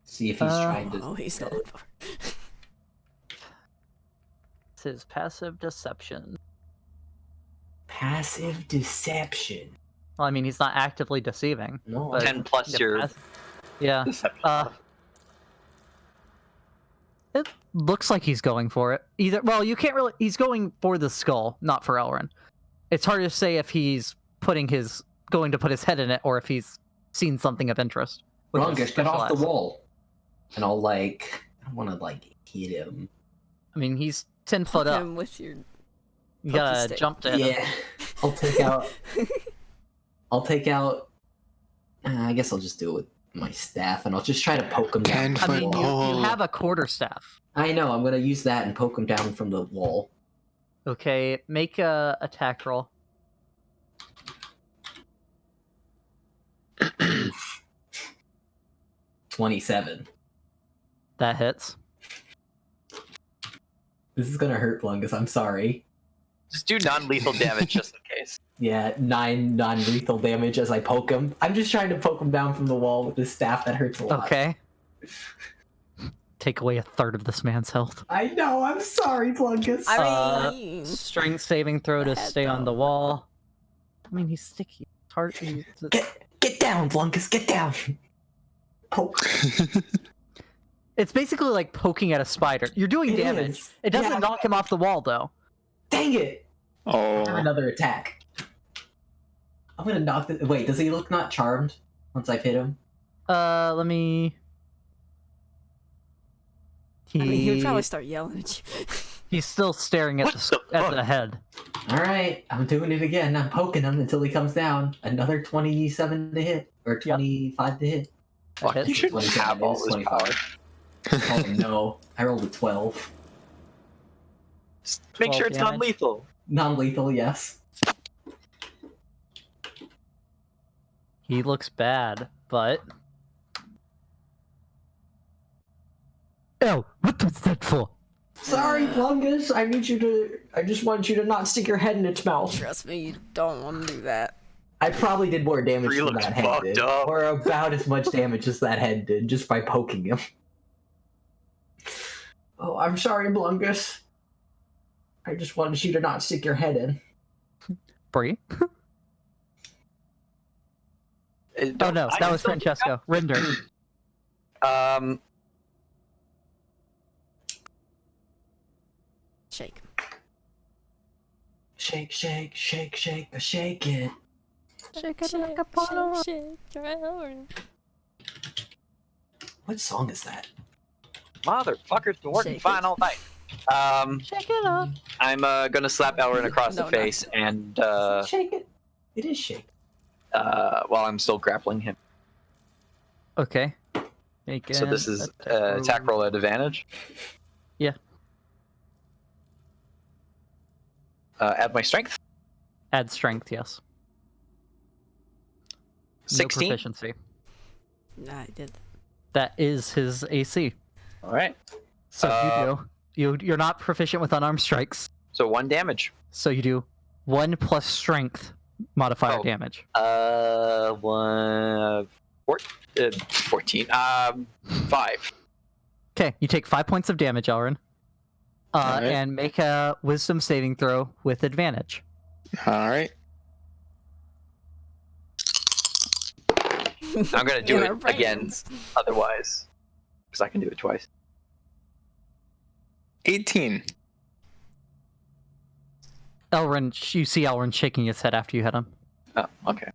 See if he's trying to. Oh, he's going for it. It's his passive deception. Passive deception. Well, I mean, he's not actively deceiving. No, But 10 plus yeah, your Yeah. deception. It looks like he's going for it. Either, well, you can't really. He's going for the skull, not for Elrin. It's hard to say if he's going to put his head in it, or if he's seen something of interest. with his Rungus, get off the special eyes. wall. And I'll I want to hit him. I mean, he's 10 foot Poke up. him with your You pokey gotta stick. jump to hit him. Yeah, I'll take out. I guess I'll just do it with my staff, and I'll just try to poke him down. 10 I foot mean, pole. you have a quarterstaff. I know. I'm gonna use that and poke him down from the wall. Okay, make a attack roll. 27. That hits. This is gonna hurt, Lungus. I'm sorry. Just do non-lethal damage just in case. Yeah, 9 non-lethal damage as I poke him. I'm just trying to poke him down from the wall with this staff that hurts a lot. Okay. Take away a third of this man's health. I know. I'm sorry, Lungus. I mean, Strength saving throw to Bad stay on the though. wall. I mean, he's sticky. It's hard. Get down, Lungus. Get down. Poke. It's basically like poking at a spider. You're doing It damage. is. It doesn't Yeah. knock him off the wall, though. Dang it! Oh. Another attack. I'm gonna knock the. Wait, does he look not charmed once I've hit him? Let me. I mean, he would probably start yelling at you. He's still staring at What the the fuck? head. All right, I'm doing it again. I'm poking him until he comes down. Another 27 to hit, or 25 to hit. Fuck, hits. you should 27 have all is this 25. power. Oh no, I rolled a 12. Just make 12 sure it's damage. non-lethal. Non-lethal, yes. He looks bad, but. Oh, what was that for? Sorry, Lungus. I just want you to not stick your head in its mouth. Trust me, you don't want to do that. I probably did more damage Brie than looks that head fucked did, up. or about as much damage as that head did, just by poking him. Oh, I'm sorry, Blungus. I just wanted you to not stick your head in. Brie? Oh Don't- no, I that was still- Francesco. Rinder. Shake. Shake, shake, shake, shake, shake it. Shake shake, Elrin. What song is that? Motherfucker's been working Shake fine it. all night. Shake it up. I'm gonna slap Elrin across No, the no. face and Shake it. It is shake. while I'm still grappling him. Okay. Make So an this is attack roll at advantage. Yeah. Add my strength. Add strength, yes. 16. No proficiency. Nah, I did. That is his AC. All right. So you're not proficient with unarmed strikes. So 1 damage. So you do 1 plus strength modifier Oh. damage. 14. 5. Okay, you take 5 points of damage, Elrin. Alright. And make a wisdom saving throw with advantage. All right. I'm gonna do In it our again, brains. otherwise, because I can do it twice. 18. Elrin, you see Elrin shaking his head after you hit him. Oh, okay.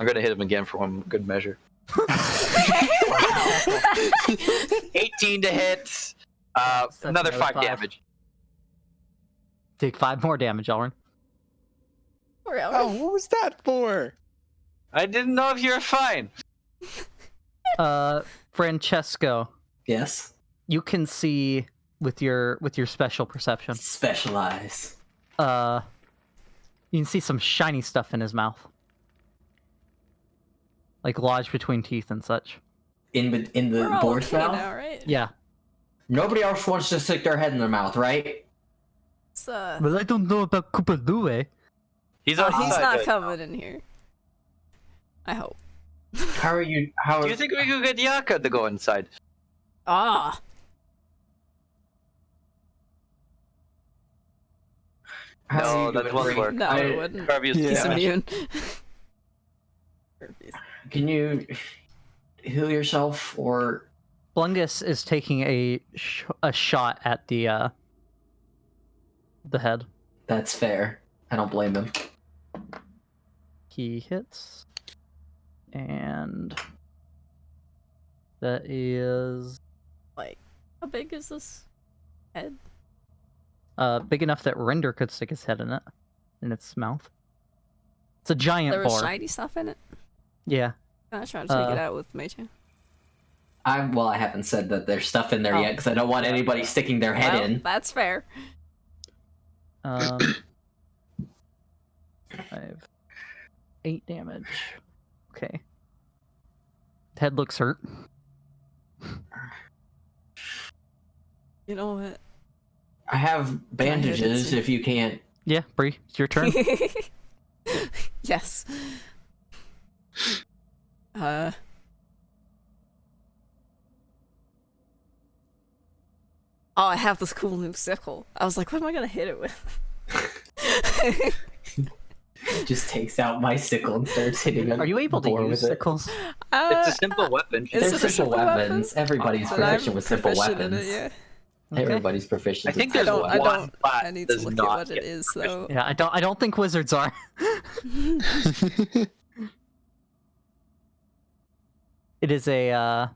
I'm gonna hit him again for one good measure. 18 to hit. Another 5 5. damage. Take 5 more damage, Elrin. Poor Elrin. Oh, what was that for? I didn't know if you were fine. Francesco, Yes. you can see with your special perception. Specialize. You can see some shiny stuff in his mouth, like lodged between teeth and such. In the We're all board's okay mouth? now, right? Yeah, Nobody else wants to stick their head in their mouth, right? It's, but I don't know about Kupadue. He's oh, outside. he's not right coming in here. I hope. How are you? now. Do you think we could get Yaka to go inside? Ah, How No, are you that doing, won't Brie? work. No, it wouldn't. Garvey He's Yeah. immune. Can you heal yourself or? Blungus is taking a shot at the head. That's fair. I don't blame him. He hits, and that is Like, how big is this head? big enough that Rinder could stick his head in its mouth. It's a giant There was boar. shiny stuff in it. Yeah. Can I try to take it out with Mage Hand? I haven't said that there's stuff in there Oh. yet because I don't want anybody sticking their head Well, in. that's fair. 5, 8 damage. Okay. Head looks hurt. You know what? I have I hit bandages it? if you can't. Yeah, Brie, it's your turn. Yes. Oh, I have this cool new sickle. I was like, what am I gonna hit it with? Just takes out my sickle and starts hitting a Are you able to boar use with it. sickles? It's a simple weapon. is They're it a simple simple weapon? weapons. Everybody's Then I'm proficient with simple proficient in weapons. it, yeah. Okay. Everybody's proficient. I think with there's simple I weapons. one class I need does to look at not what it get is, proficient. though. Yeah, I don't think wizards are. It is a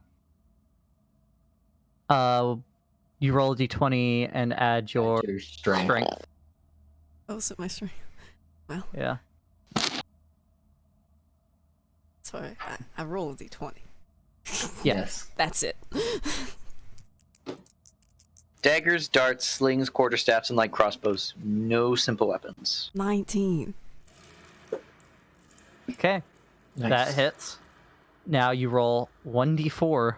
you roll a d20 and add your Your strength. strength. Oh, is it my strength? Yeah. Sorry, I roll a d20. Yes. That's it. Daggers, darts, slings, quarterstaffs, and light crossbows. No simple weapons. 19. Okay. Nice. That hits. Now you roll 1d4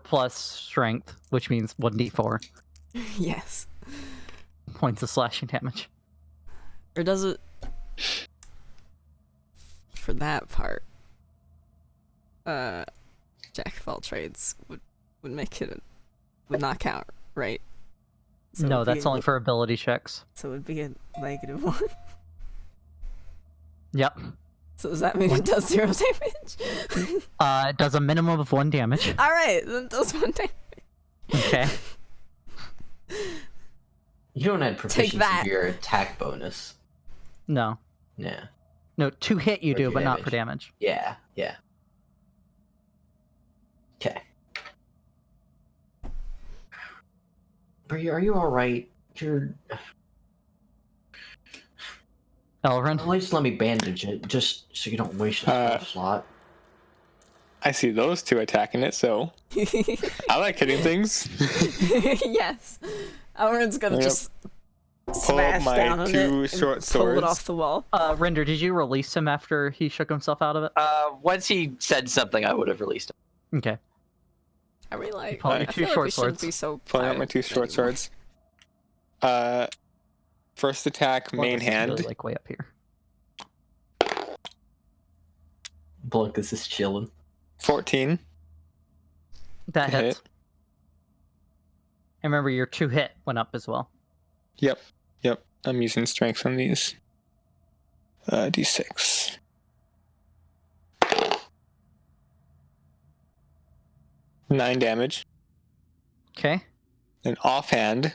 plus strength, which means 1d4 Yes. points of slashing damage. Or does it... For that part, Jack of all trades would make it would not count, right? So No, it'd be that's a- only for ability checks. So it'd be a -1. Yep. So does that mean it does 0 damage? It does a minimum of 1 damage. Alright, then it does 1 damage. Okay. You don't add proficiency that. to your attack bonus. No. Yeah. No, to hit you Or do, to but not for damage. Yeah. Yeah. Okay. Brie, are you alright? You're. Elrin? At least let me bandage it, just so you don't waste a slot. I see those two attacking it, so I like hitting things. Yes. Elrin's gonna Yep. just Pull smash my down on it two and short pull it swords. off the wall. Rinder, did you release him after he shook himself out of it? Once he said something, I would have released him. Okay. Are we like? Pull out I your two feel like short we shouldn't swords. be so Pulling out my proud two short anymore. swords. First attack, main Blungus is hand. really, like way up here. Blunkus is chilling. 14. That Hit. hits. And remember, your 2 hit went up as well. Yep. I'm using strength on these. D6. Nine damage. Okay. Then offhand.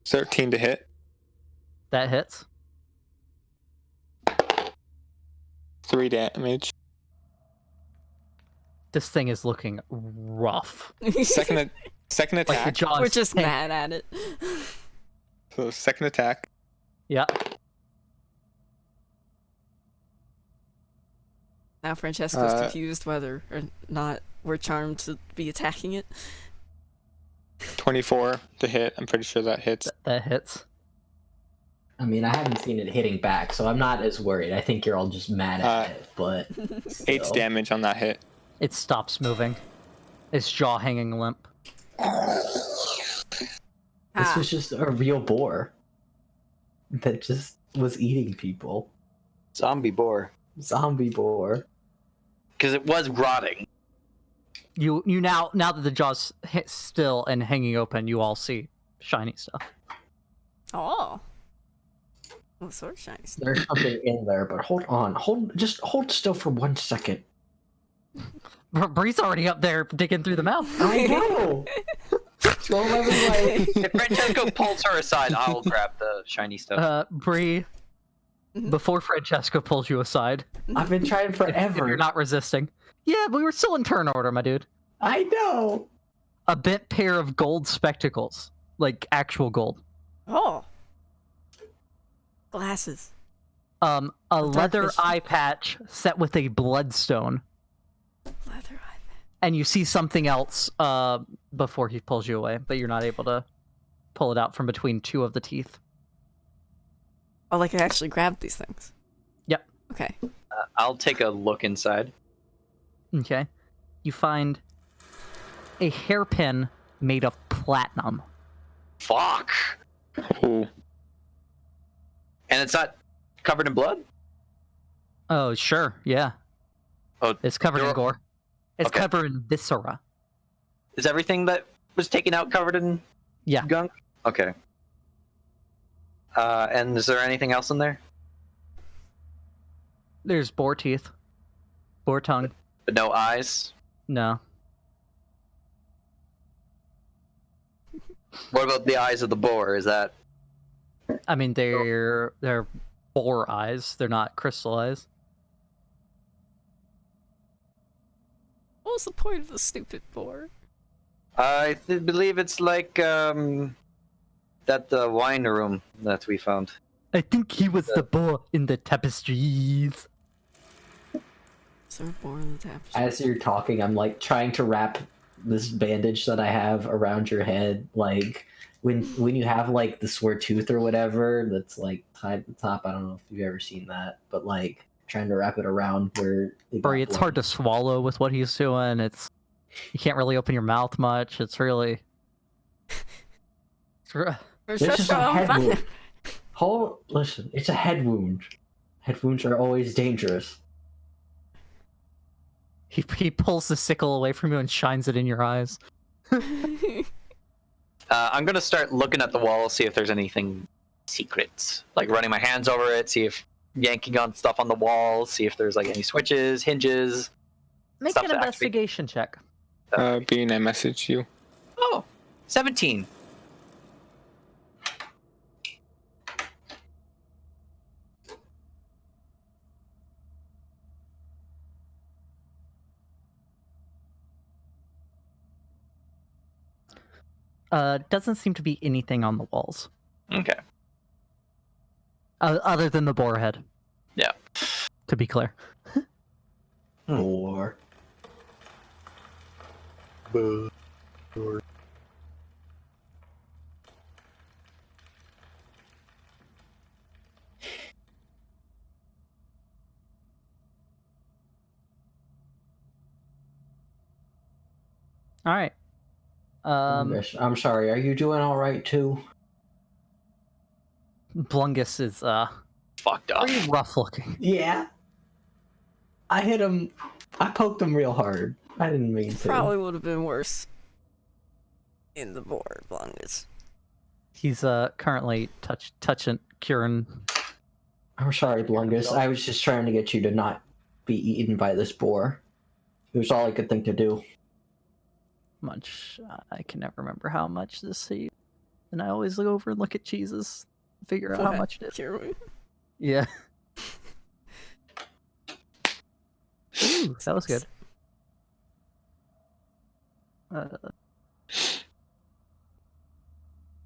13 to hit. That hits. 3 damage. This thing is looking rough. Second Like the attack. jaws. We're just hang- mad at it. So second attack. Yeah. Now Francesco's Uh, confused whether or not we're charmed to be attacking it. 24 to hit. I'm pretty sure that hits. That hits. I mean, I haven't seen it hitting back, so I'm not as worried. I think you're all just mad at it, but 8 still. damage on that hit. It stops moving. Its jaw hanging limp. This Ah, was just a real boar that just was eating people. Zombie boar. Zombie boar. Because it was rotting. You now that the jaw's still and hanging open, you all see shiny stuff. Oh. What sort of shiny stuff? There's something in there, but hold on. Just hold still for 1 second. Brie's already up there digging through the mouth. I know. So I was like, If Francesco pulls her aside, I'll grab the shiny stuff. Bree, before Francesco pulls you aside, I've been trying if forever. you're not resisting. Yeah, we were still in turn order, my dude. I know. A bent pair of gold spectacles, like actual gold. Oh. Glasses. A leather vision. eye patch set with a bloodstone. Leather eye. And you see something else before he pulls you away, but you're not able to pull it out from between two of the teeth. Oh, like I actually grabbed these things. Yep. Okay. I'll take a look inside. Okay. You find a hairpin made of platinum. Fuck. Oh. And it's not covered in blood? Oh, sure, yeah. Oh, It's covered in there- gore. It's Okay. covered in viscera. Is everything that was taken out covered in Yeah. gunk? Okay. And is there anything else in there? There's boar teeth. Boar tongue. But no eyes? No. What about the eyes of the boar? Is that... I mean, they're boar eyes. They're not crystal eyes. What was the point of the stupid boar? I believe it's like, that wine room that we found. I think he was the boar in the tapestries. Is there a boar in the tapestry? As you're talking, I'm like trying to wrap this bandage that I have around your head. Like when you have like the sore tooth or whatever that's like tied at the top. I don't know if you've ever seen that, but like trying to wrap it around where Brie, it's hard to swallow with what he's doing. You can't really open your mouth much. It's really. This is a head wound. Listen, it's a head wound. Head wounds are always dangerous. He pulls the sickle away from you and shines it in your eyes. I'm gonna start looking at the wall, see if there's anything secrets. Like running my hands over it, see if yanking on stuff on the wall, see if there's like any switches, hinges. Make Stuff an that actually- investigation check. Bean, I messaged you. Oh, 17. Doesn't seem to be anything on the walls. Okay. Other than the boar head. Yeah. To be clear. Or All right. I'm sorry. Are you doing all right too? Blungus is Fucked up. pretty rough looking. Yeah. I hit him. I poked him real hard. I didn't mean to. Probably would have been worse in the boar, Blungus. He's currently touching Kieran. I'm sorry, Blungus. I was just trying to get you to not be eaten by this boar. It was all I could think to do. Much I can never remember how much this is, and I always look over and look at cheeses, figure out how much it is. Here we- Yeah. Ooh, that was good.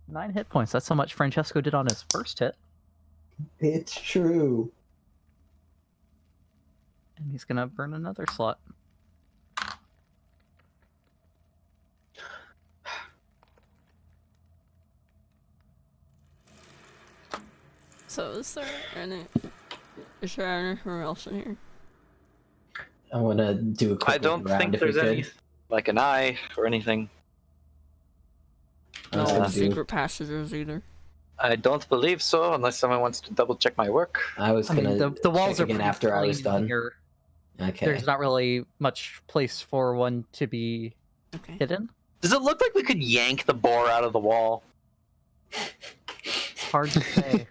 9 hit points. That's how much Francesco did on his first hit. It's true. And he's gonna burn another slot. So is there anything else in here? I want to do a quick I don't look around think if we there's any, could. like an eye or anything. No Uh, secret passages either. I don't believe so, unless someone wants to double check my work. I was I gonna. mean, the walls check are again pretty after I was plain done. here. Okay. There's not really much place for one to be Okay. hidden. Does it look like we could yank the boar out of the wall? It's hard to say.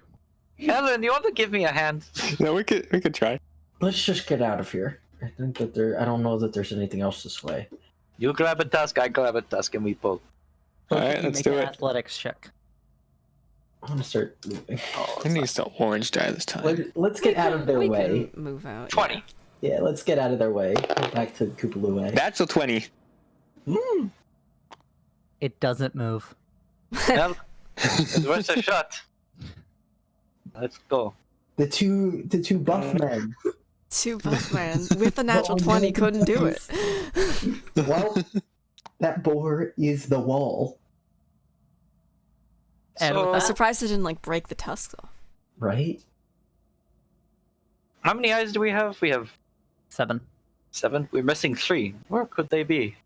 Elrin, you want to give me a hand? No, we could try. Let's just get out of here. I think that I don't know that there's anything else this way. You grab a tusk, I grab a tusk, and we pull. All right, You let's make do an it. athletics check. I'm gonna start moving. Oh, I think it's the orange die this time. Let's get out of their We way. can move out. 20. Yeah, let's get out of their way. Go back to Koopaloo. That's a 20. It doesn't move. Well, it's worth a shot. Let's go. The two buff men. Two buff man with a natural Well, 20 yeah. couldn't do it. Well, that boar is the wall, And So- with I'm that, surprised it didn't like break the tusks off. right? How many eyes do we have? We have 7. 7. We're missing 3. Where could they be?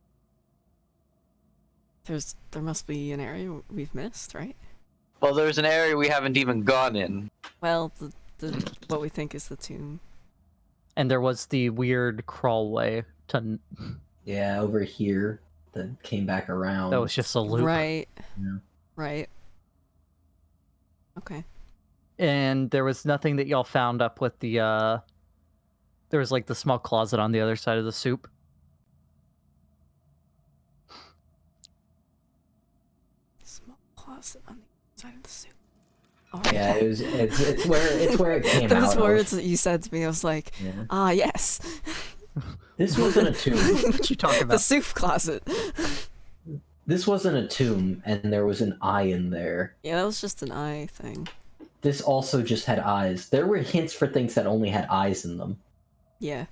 There must be an area we've missed, right? Well, there's an area we haven't even gone in. Well, what we think is the tomb. And there was the weird crawlway to Yeah, over here that came back around. that was just a loop. Right. Yeah. Right. Okay. And there was nothing that y'all found up with the there was like the small closet on the other side of the soup. Small closet on the side of the soup. All right. Yeah, it's where it came out Those of. words that you said to me, I was like, Yeah. ah, yes. This wasn't a tomb. What you talking The about? soup closet. This wasn't a tomb, and there was an eye in there. Yeah, that was just an eye thing. This also just had eyes. There were hints for things that only had eyes in them. Yeah.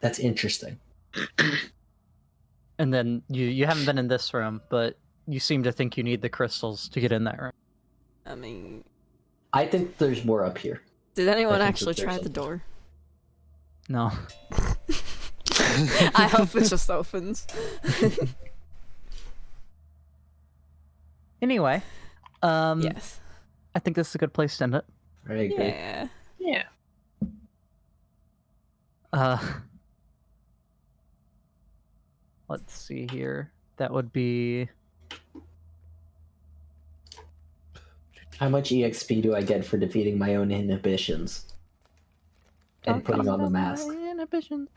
That's interesting. And then you haven't been in this room, but you seem to think you need the crystals to get in that room. I mean, I think there's more up here. did anyone think actually that there's try the something. door? No. I hope it just opens. Anyway, Yes. I think this is a good place to end it. I agree. Yeah. Yeah. Let's see here. That would be How much EXP do I get for defeating my own inhibitions? And putting on the mask. Inhibition.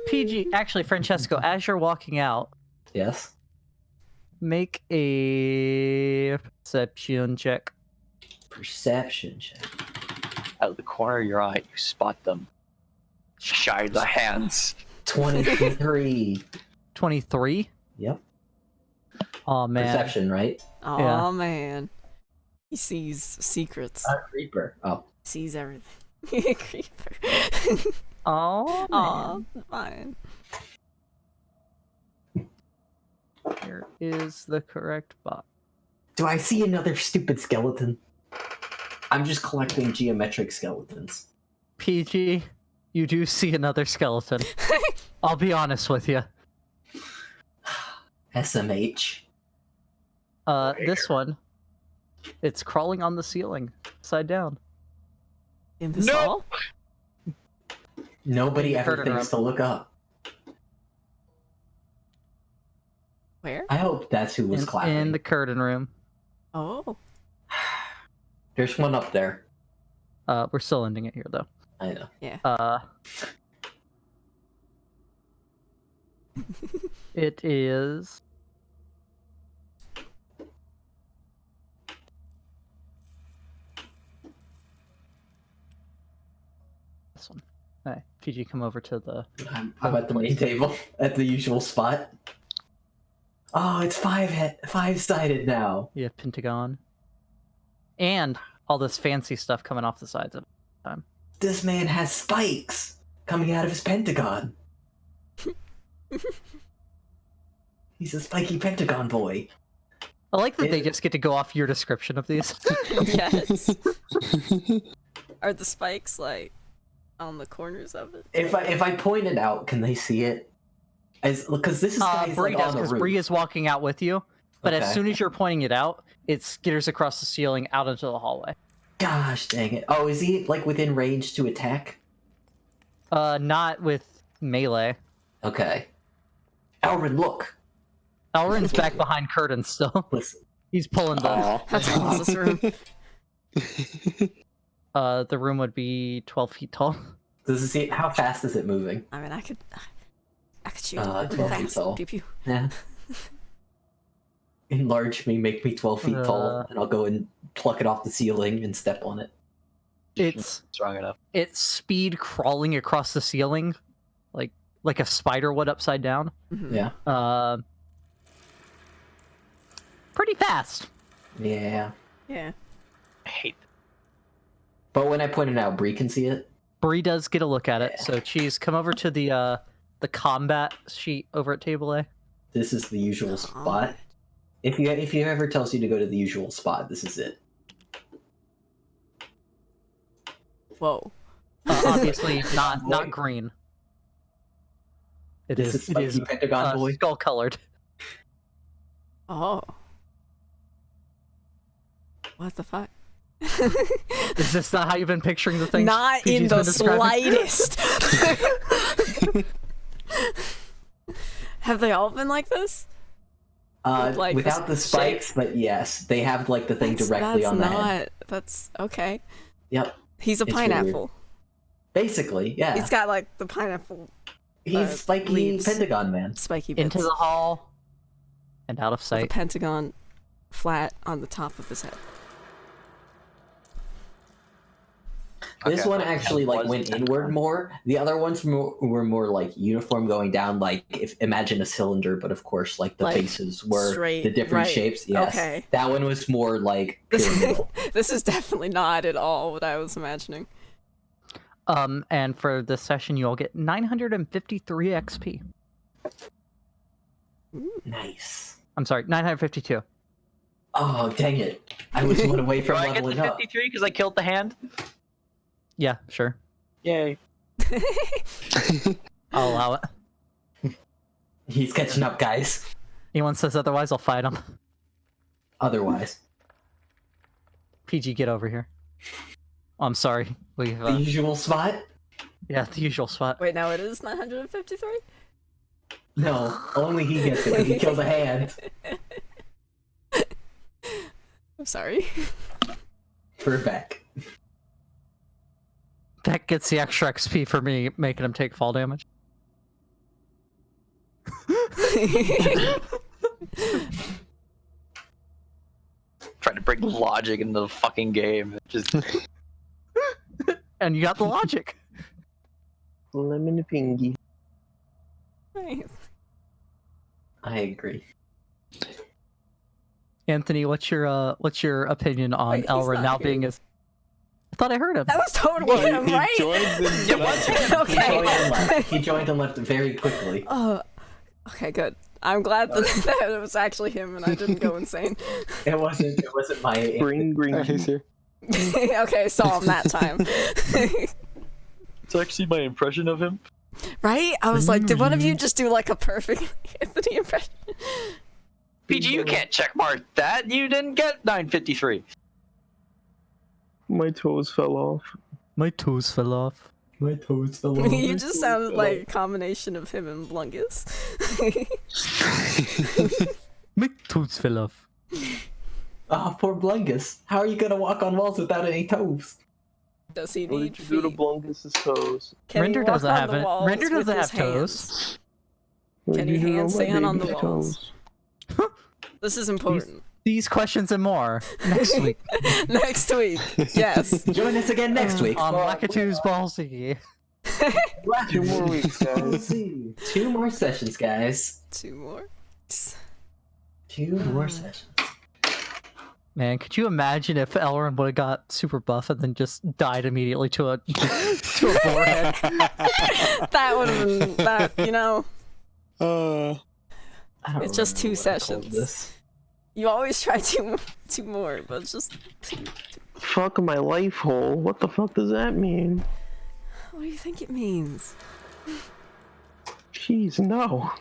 PG. Actually, Francesco, as you're walking out, Yes? make a perception check. Perception check. Out of the corner of your eye, you spot them. Shy the hands. 23. 23. Yep. Oh man. Perception, right? Oh Yeah. man. He sees secrets. Reaper. Oh. Sees everything. Creeper. Oh. Aw, fine. Here is the correct box. Do I see another stupid skeleton? I'm just collecting geometric skeletons. PG, you do see another skeleton. I'll be honest with you. SMH. This one, it's crawling on the ceiling, upside down. In this No! hall? Nobody ever Heard it, thinks to look up. Where? I hope that's who was clapping. In the curtain room. Oh. There's one up there. We're still ending it here though. I know. It is. This one. Hey, PG, come over to the. I'm at the main table at the usual spot. Oh, it's five-sided now. Yeah, pentagon. And all this fancy stuff coming off the sides of it. This man has spikes coming out of his pentagon. He's a spiky pentagon boy. I like that they Yeah. just get to go off your description of these. Yes. Are the spikes like on the corners of it? If I point it out, can they see it? Because this is guy's Brie like does, on the because roof. Brie is walking out with you, but as Okay. soon as you're pointing it out, it skitters across the ceiling out into the hallway. Gosh dang it. Oh, is he like within range to attack? Not with melee. Okay. Elrin, look. Elrin's back behind curtains still. Listen. He's pulling the. Aw. How tall is this room? The room would be 12 feet tall. Does it see how fast is it moving? I mean, I could shoot 12 feet fast. tall. Pew pew. Yeah. Enlarge me, make me 12 feet tall, and I'll go and pluck it off the ceiling and step on it. It's Strong enough. speed crawling across the ceiling, like a spider would upside down. Mhm. Yeah. Pretty fast. Yeah. Yeah. I hate But when I point it out, Brie can see it. Brie does get a look at it, Yeah. so Cheese, come over to the combat sheet over at table A. This is the usual spot. If you ever tells you to go to the usual spot, this is it. Whoa. Obviously not green. It This is Spiky Pentagon boy. skull colored. Oh. What the fuck? Is this not how you've been picturing the thing? Not in the slightest. Have they all been like this? Like Without the spikes, but yes, they have like the thing directly on the head. That's okay. Yep. He's a It's really pineapple. Basically, yeah. He's got like the pineapple He's Spiky leaves. Pentagon Man. spiky bits. Into the hall and out of With a sight. pentagon flat on the top of his head. This Okay. one actually like went inward more. The other ones were more like uniform going down. Like imagine a cylinder, but of course like the Like, faces were straight, the different right. shapes. Yes. Okay. That one was more like pyramidal. This is definitely not at all what I was imagining. And for this session, you all get 953 XP. Nice. I'm sorry, 952. Oh dang it! I was one away Do from I get the leveling up. 53 because I killed the hand? Yeah, sure. Yay. I'll allow it. He's catching up, guys. Anyone says otherwise, I'll fight him. Otherwise, PG, get over here. Oh, I'm sorry. We've, the usual spot. yeah, the usual spot. Wait, now it is 953? No, only he gets it because he killed a hand. I'm sorry. For Beck. That gets the extra XP for me, making him take fall damage. Trying to bring logic into the fucking game. Just And you got the logic. Lemon pingy. Nice. I agree. Anthony, what's your opinion on Wait, he's Elrin not now here. being as? I thought I heard him. That was totally him, He right? joined the Yeah, what's He Okay. joined and left. He joined and left very quickly. Oh, okay, good. I'm glad that, that it was actually him and I didn't go insane. It wasn't my. Green, green. He's here. Okay, saw him that time. it's actually my impression of him. Right? I was like, did one of you just do like a perfect Anthony impression? PG, you can't checkmark that. You didn't get 953. My toes fell off. My toes fell off. My toes fell You just sounded like a combination of him and Blungus. My toes fell off. Oh, poor Blungus. How are you gonna walk on walls without any toes? Does he What need did you do to feet? Blungus's toes? Can he Rinder walk doesn't on have the it. walls Rinder with doesn't his have toes. hands? What Can did he you do to my handstand on the baby's walls? toes? This is important. These questions and more next week Next week, yes. Join us again next week. on Wackadoos Ballsy. 2 more weeks, guys. 2 more sessions, guys. 2 more. 2 more sessions. Man, could you imagine if Elrin would have got super buff and then just died immediately to a to a forehead? That would have been that. You know, I don't It's just 2 remember what I called sessions. this. you always try two more, but it's just. Fuck my life hole. What the fuck does that mean? What do you think it means? Jeez, no.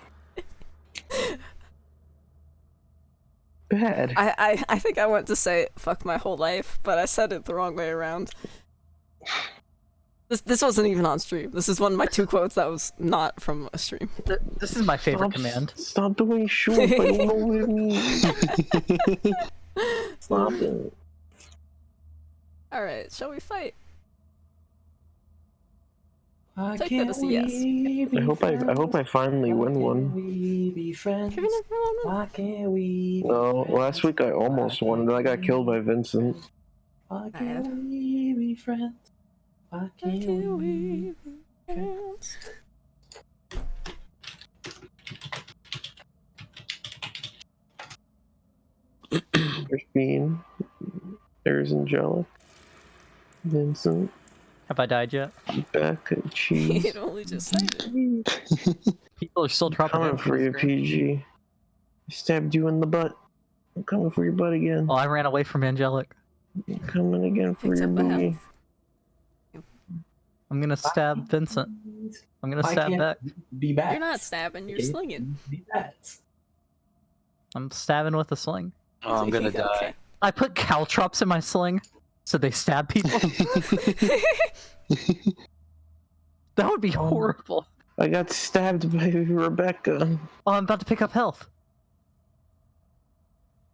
bad. I think I went to say fuck my whole life, but I said it the wrong way around. This wasn't even on stream. This is one of my 2 quotes that was not from a stream. This is my favorite command. Stop doing shoot. I don't know what it means. Stop it. Alright, shall we fight? Take that as a yes. I hope I finally win one. We be friends. Have you never won one? Why can't we? No, last week I almost won, and I got killed by Vincent. Why can't we be friends? Why can't we? There's Bean. There's Angelic. Vincent. Have I died yet? Becca. Cheese. It only just started. People are still I'm dropping coming in for you, the screen. PG. I stabbed you in the butt. I'm coming for your butt again. Oh, I ran away from Angelic. I'm coming again for Picked your up a booty. health. I'm gonna stab Vincent. I'm gonna Why stab can't back. Be back. You're not stabbing, you're slinging. Be back. I'm stabbing with a sling. Oh, I'm gonna die. Okay. I put caltrops in my sling, so they stab people. That would be horrible. I got stabbed by Rebecca. Oh, I'm about to pick up health.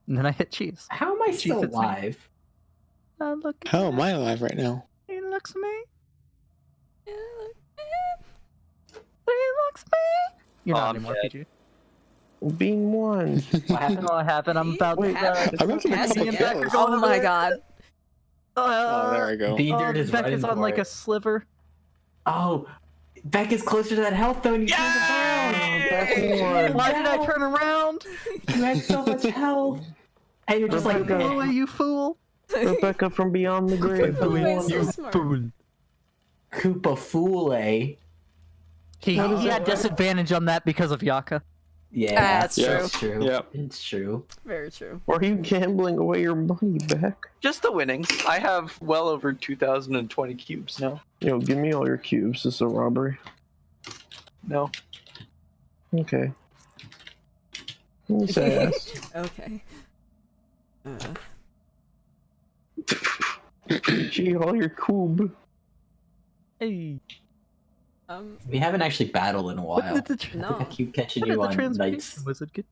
And then I hit cheese. How am I still Jesus. alive? Look. How am I alive right now? He looks me. He looks me. You're Oh, not I'm anymore, dead. PG. Being one. What happened? What happened? I'm about Wait, to. I'm about to make a couple Cassie, kills. oh my god. Oh, there I go. Bean Dirt is Beck running is on for like it. a sliver. Oh, Beck is closer to that health though, and you turned around. Why did I turn around? You had so much health, and you're just like, Rebecca. Go away, you fool! Rebecca from beyond the grave. Oh, wait, One. so smart. Koopa Fool, eh? He had disadvantage on that because of Yaka. Yeah, That's that's true. Yep. It's true. Very true. Or are you gambling away your money back? Just the winnings. I have well over 2,020 cubes now. Yo, give me all your cubes. This is a robbery. No. Okay. At least I asked. Okay. Gee, all your cube. Hey. We haven't actually battled in a while. What did the, No. I keep catching what did you the on transmutation nights wizard get?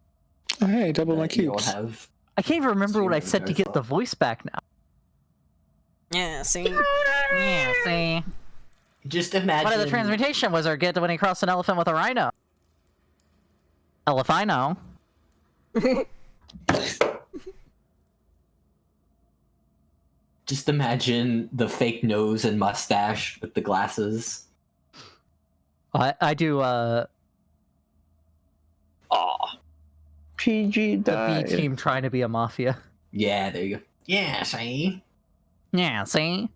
Oh, hey, double my that you don't cubes. have. I can't even remember what I Streaming said to get the yourself. voice back now. Yeah, see? Yeah, see. Just imagine. What did the transmutation wizard get when he crossed an elephant with a rhino? Elephino. Just imagine the fake nose and mustache with the glasses. I do Aw. PG the B died. team trying to be a mafia. Yeah, there you go. Yeah, see? Yeah, see?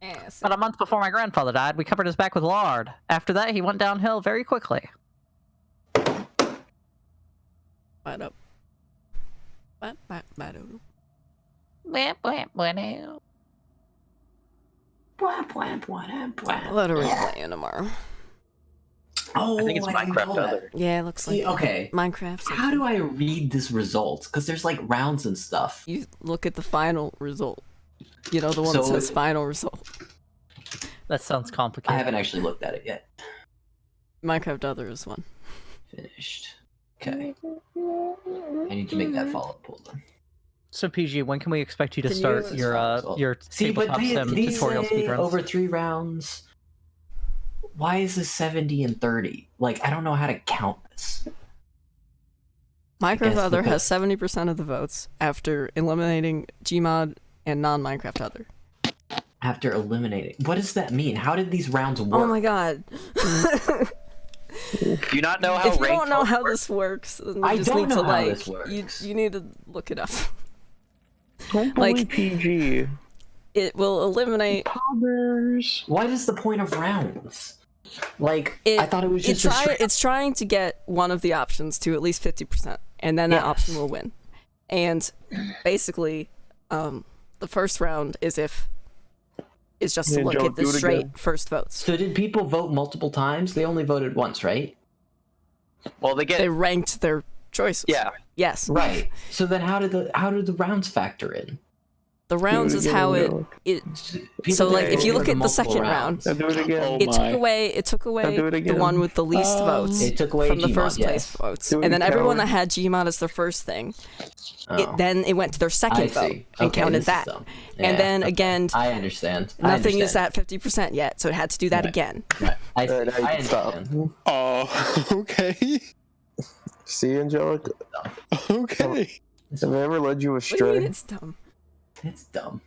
Yeah, see? About a month before my grandfather died, we covered his back with lard. After that, he went downhill very quickly. What up? What? What are we playing tomorrow? Oh, I think it's didn't Minecraft know that. Other. Yeah, it looks like See, okay. Minecraft. How do I read this result? Because there's like rounds and stuff. You look at the final result. You know, the one that So- says final result. That sounds I complicated. haven't actually looked at it yet. Minecraft Other is one. Finished. Okay. I need to make that follow-up pull then. So PG, when can we expect you to Can you- start your See, but tabletop sim these tutorial say speedruns? over 3 rounds. Why is this 70 and 30? Like, I don't know how to count this. Minecraft guess Other has because- 70% of the votes after eliminating Gmod and non-Minecraft Other. After eliminating. What does that mean? How did these rounds work? Oh my god. Do you not know how If you ranked don't know votes how work? this works, then you I just don't need know to how like this works. you need to look it up. Don't Like- bully PG. It will eliminate Poggers. What is the point of rounds? Like, it. I thought it was just a straight- It's trying to get one of the options to at least 50%, and then that option Yes. will win. And basically, the first round is just to Yeah, look Joe, at the do it straight again. first votes. So did people vote multiple times? They only voted once, right? Well, they get They ranked their choices. Yeah. Yes. Right. So then how did the rounds factor in? The rounds is how it People so like did if you it look for at the multiple second rounds. round, I'll do it again. Oh it my. took away do it the again. one with the least votes It took away from the Gmod, first place yes. votes. Do it, And then everyone coward. that had Gmod as their first thing, Oh. then it went to their I second vote see. and Okay, counted this is that. dumb. And Yeah, then okay. again, I understand. nothing is at 50% yet, so it had to do that Right. again. Right. I see. Alright, now I you can stop. understand. Oh, okay. See, Angelica? Okay. Have I ever led you What do you mean astray? it's dumb? It's dumb.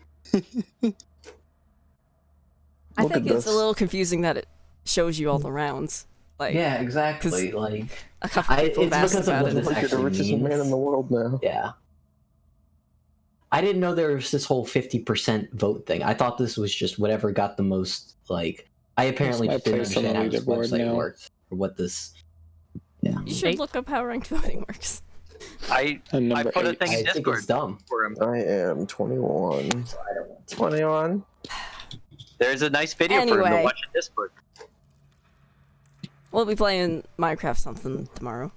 I Look think at it's a this. little confusing that it shows you all the rounds. Like Yeah, exactly. Like a couple people it's have asked because of about what it. this Like you're the actually richest man in means. the world now. Yeah. I didn't know there was this whole 50% vote thing. I thought this was just whatever got the most, like... I apparently my just didn't place on the understand how this leaderboard website now. worked. Or what this... Yeah. You should look up how ranked voting works. I Number put a 8. thing I in think Discord it's dumb. for him. I am 21. 21? There's a nice video for him Anyway. to watch in Discord. We'll be playing Minecraft something tomorrow.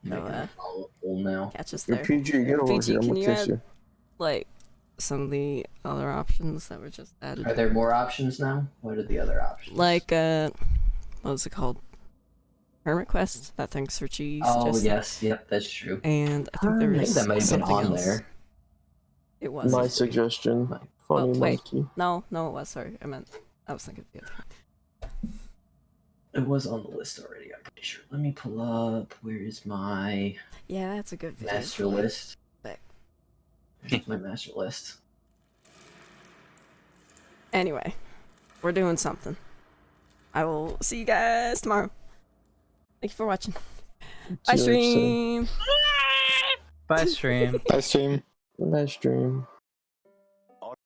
So, Making a follow-up poll now. catch us You're there. PG, get over PG, here. I'm can gonna you kiss add- you. Like some of the other options that were just added. Are there more options now? What are the other options? Like what was it called? Hermit Quest. That thanks for cheese. Oh, yes. Yep, that's true. And I think there I was think that might have been something on else. there. It was. My suggestion. Funny Oh, wait. monkey. No, it was. Sorry, I was thinking of the other one. It was on the list already, I'm pretty sure. Let me pull up. Where is my Yeah, that's a good video. master list? Back. Where's my master list? Anyway, we're doing something. I will see you guys tomorrow. Thank you for watching. Bye, See you later, stream. Bye, stream. Bye, stream. Nice dream.